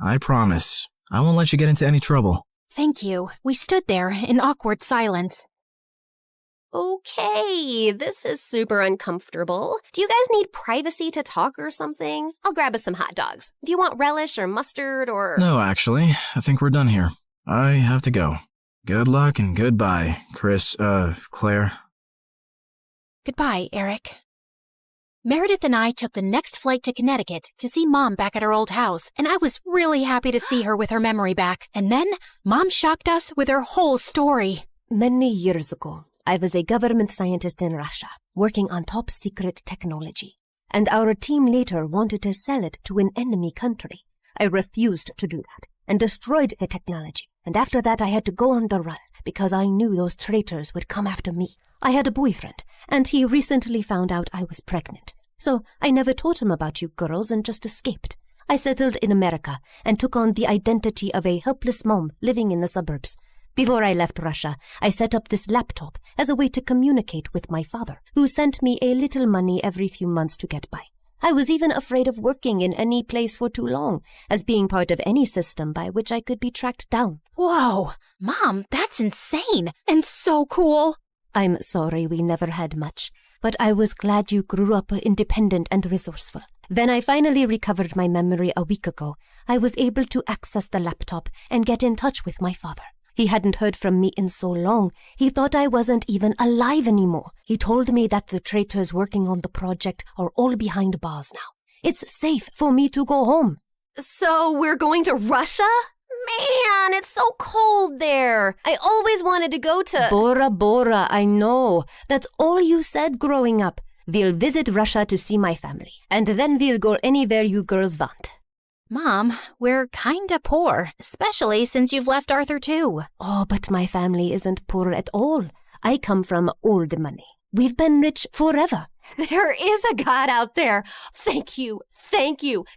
I promise, I won't let you get into any trouble. Thank you. We stood there in awkward silence. Okay, this is super uncomfortable. Do you guys need privacy to talk or something? I'll grab us some hot dogs. Do you want relish or mustard or... No, actually, I think we're done here. I have to go. Good luck and goodbye, Claire. Goodbye, Eric. Meredith and I took the next flight to Connecticut to see Mom back at her old house, and I was really happy to see her with her memory back. And then, Mom shocked us with her whole story. Many years ago, I was a government scientist in Russia, working on top-secret technology, and our team later wanted to sell it to an enemy country. I refused to do that, and destroyed the technology, and after that I had to go on the run, because I knew those traitors would come after me. I had a boyfriend, and he recently found out I was pregnant, so I never told him about you girls and just escaped. I settled in America, and took on the identity of a helpless mom living in the suburbs. Before I left Russia, I set up this laptop as a way to communicate with my father, who sent me a little money every few months to get by. I was even afraid of working in any place for too long, as being part of any system by which I could be tracked down. Whoa! Mom, that's insane! And so cool! I'm sorry we never had much, but I was glad you grew up independent and resourceful. When I finally recovered my memory a week ago, I was able to access the laptop and get in touch with my father. He hadn't heard from me in so long, he thought I wasn't even alive anymore. He told me that the traitors working on the project are all behind bars now. It's safe for me to go home. So we're going to Russia? Man, it's so cold there. I always wanted to go to... Bora Bora, I know. That's all you said growing up. We'll visit Russia to see my family, and then we'll go anywhere you girls want. Mom, we're kinda poor, especially since you've left Arthur too. Oh, but my family isn't poor at all. I come from old money. We've been rich forever. There is a God out there. Thank you.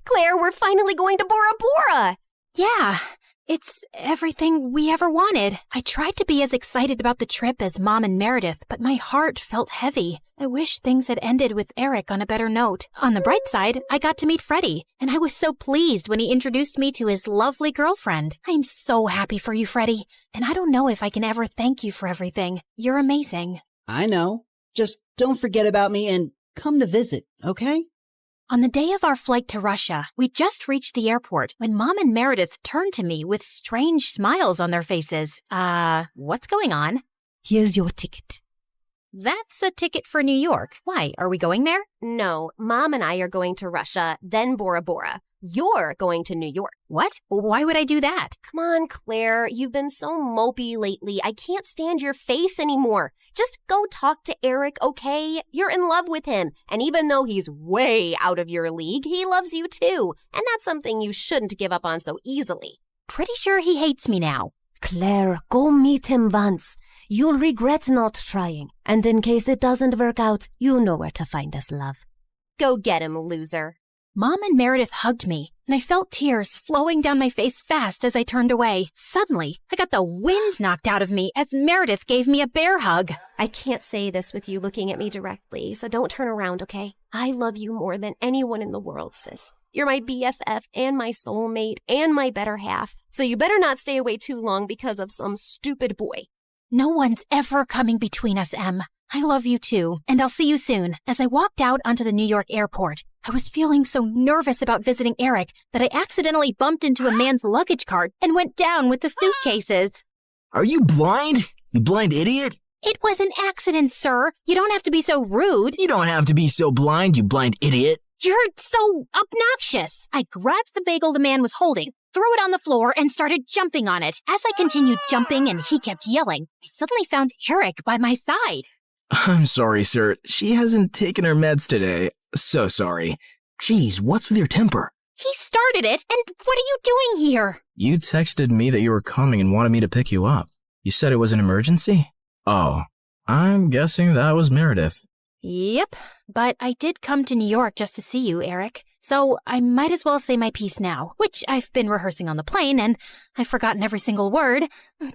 Claire, we're finally going to Bora Bora. Yeah, it's everything we ever wanted. I tried to be as excited about the trip as Mom and Meredith, but my heart felt heavy. I wish things had ended with Eric on a better note. On the bright side, I got to meet Freddie, and I was so pleased when he introduced me to his lovely girlfriend. I'm so happy for you, Freddie, and I don't know if I can ever thank you for everything. You're amazing. I know. Just don't forget about me and come to visit, okay? On the day of our flight to Russia, we just reached the airport when Mom and Meredith turned to me with strange smiles on their faces. What's going on? Here's your ticket. That's a ticket for New York. Why, are we going there? No, Mom and I are going to Russia, then Bora Bora. You're going to New York. What? Why would I do that? Come on, Claire. You've been so mopey lately. I can't stand your face anymore. Just go talk to Eric, okay? You're in love with him. And even though he's way out of your league, he loves you too. And that's something you shouldn't give up on so easily. Pretty sure he hates me now. Claire, go meet him once. You'll regret not trying. And in case it doesn't work out, you know where to find us, love. Go get him, loser. Mom and Meredith hugged me, and I felt tears flowing down my face fast as I turned away. Suddenly, I got the wind knocked out of me as Meredith gave me a bear hug. I can't say this with you looking at me directly, so don't turn around, okay? I love you more than anyone in the world, sis. You're my BFF and my soulmate and my better half, so you better not stay away too long because of some stupid boy. No one's ever coming between us, Em. I love you too, and I'll see you soon. As I walked out onto the New York airport, I was feeling so nervous about visiting Eric that I accidentally bumped into a man's luggage cart and went down with the suitcases. Are you blind? You blind idiot? It was an accident, sir. You don't have to be so rude. You don't have to be so blind, you blind idiot. You're so obnoxious. I grabbed the bagel the man was holding, threw it on the floor, and started jumping on it. As I continued jumping and he kept yelling, I suddenly found Eric by my side. I'm sorry, sir. She hasn't taken her meds today. So sorry. Jeez, what's with your temper? He started it, and what are you doing here? You texted me that you were coming and wanted me to pick you up. You said it was an emergency? Oh, I'm guessing that was Meredith. Yep, but I did come to New York just to see you, Eric. So I might as well say my piece now, which I've been rehearsing on the plane, and I've forgotten every single word.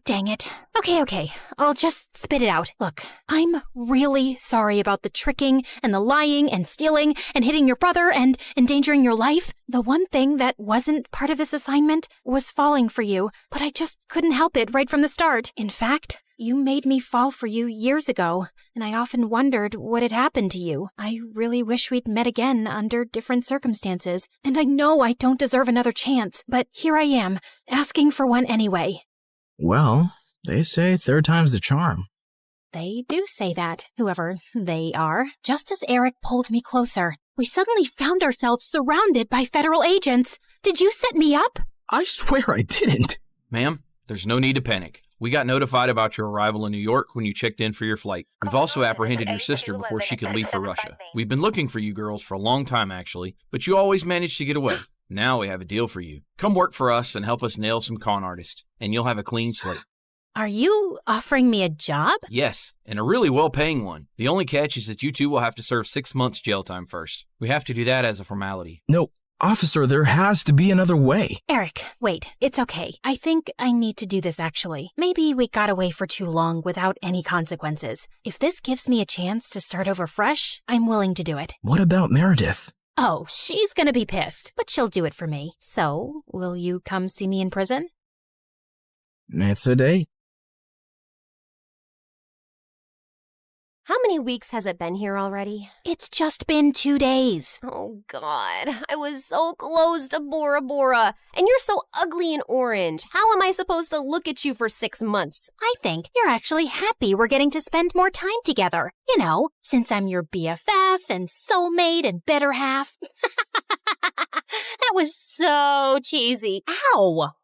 Dang it. Okay, I'll just spit it out. Look, I'm really sorry about the tricking and the lying and stealing and hitting your brother and endangering your life. The one thing that wasn't part of this assignment was falling for you, but I just couldn't help it right from the start. In fact, you made me fall for you years ago, and I often wondered what had happened to you. I really wish we'd met again under different circumstances, and I know I don't deserve another chance, but here I am, asking for one anyway. Well, they say third time's the charm. They do say that, whoever they are. Just as Eric pulled me closer, we suddenly found ourselves surrounded by federal agents. Did you set me up? I swear I didn't. Ma'am, there's no need to panic. We got notified about your arrival in New York when you checked in for your flight. We've also apprehended your sister before she could leave for Russia. We've been looking for you girls for a long time, actually, but you always managed to get away. Now we have a deal for you. Come work for us and help us nail some con artists, and you'll have a clean slate. Are you offering me a job? Yes, and a really well-paying one. The only catch is that you two will have to serve 6 months jail time first. We have to do that as a formality. No, officer, there has to be another way. Eric, wait, it's okay. I think I need to do this actually. Maybe we got away for too long without any consequences. If this gives me a chance to start over fresh, I'm willing to do it. What about Meredith? Oh, she's gonna be pissed, but she'll do it for me. So, will you come see me in prison? It's a date. How many weeks has it been here already? It's just been 2 days. Oh, God. I was so close to Bora Bora. And you're so ugly and orange. How am I supposed to look at you for 6 months? I think you're actually happy we're getting to spend more time together. You know, since I'm your BFF and soulmate and better half. That was so cheesy. Ow!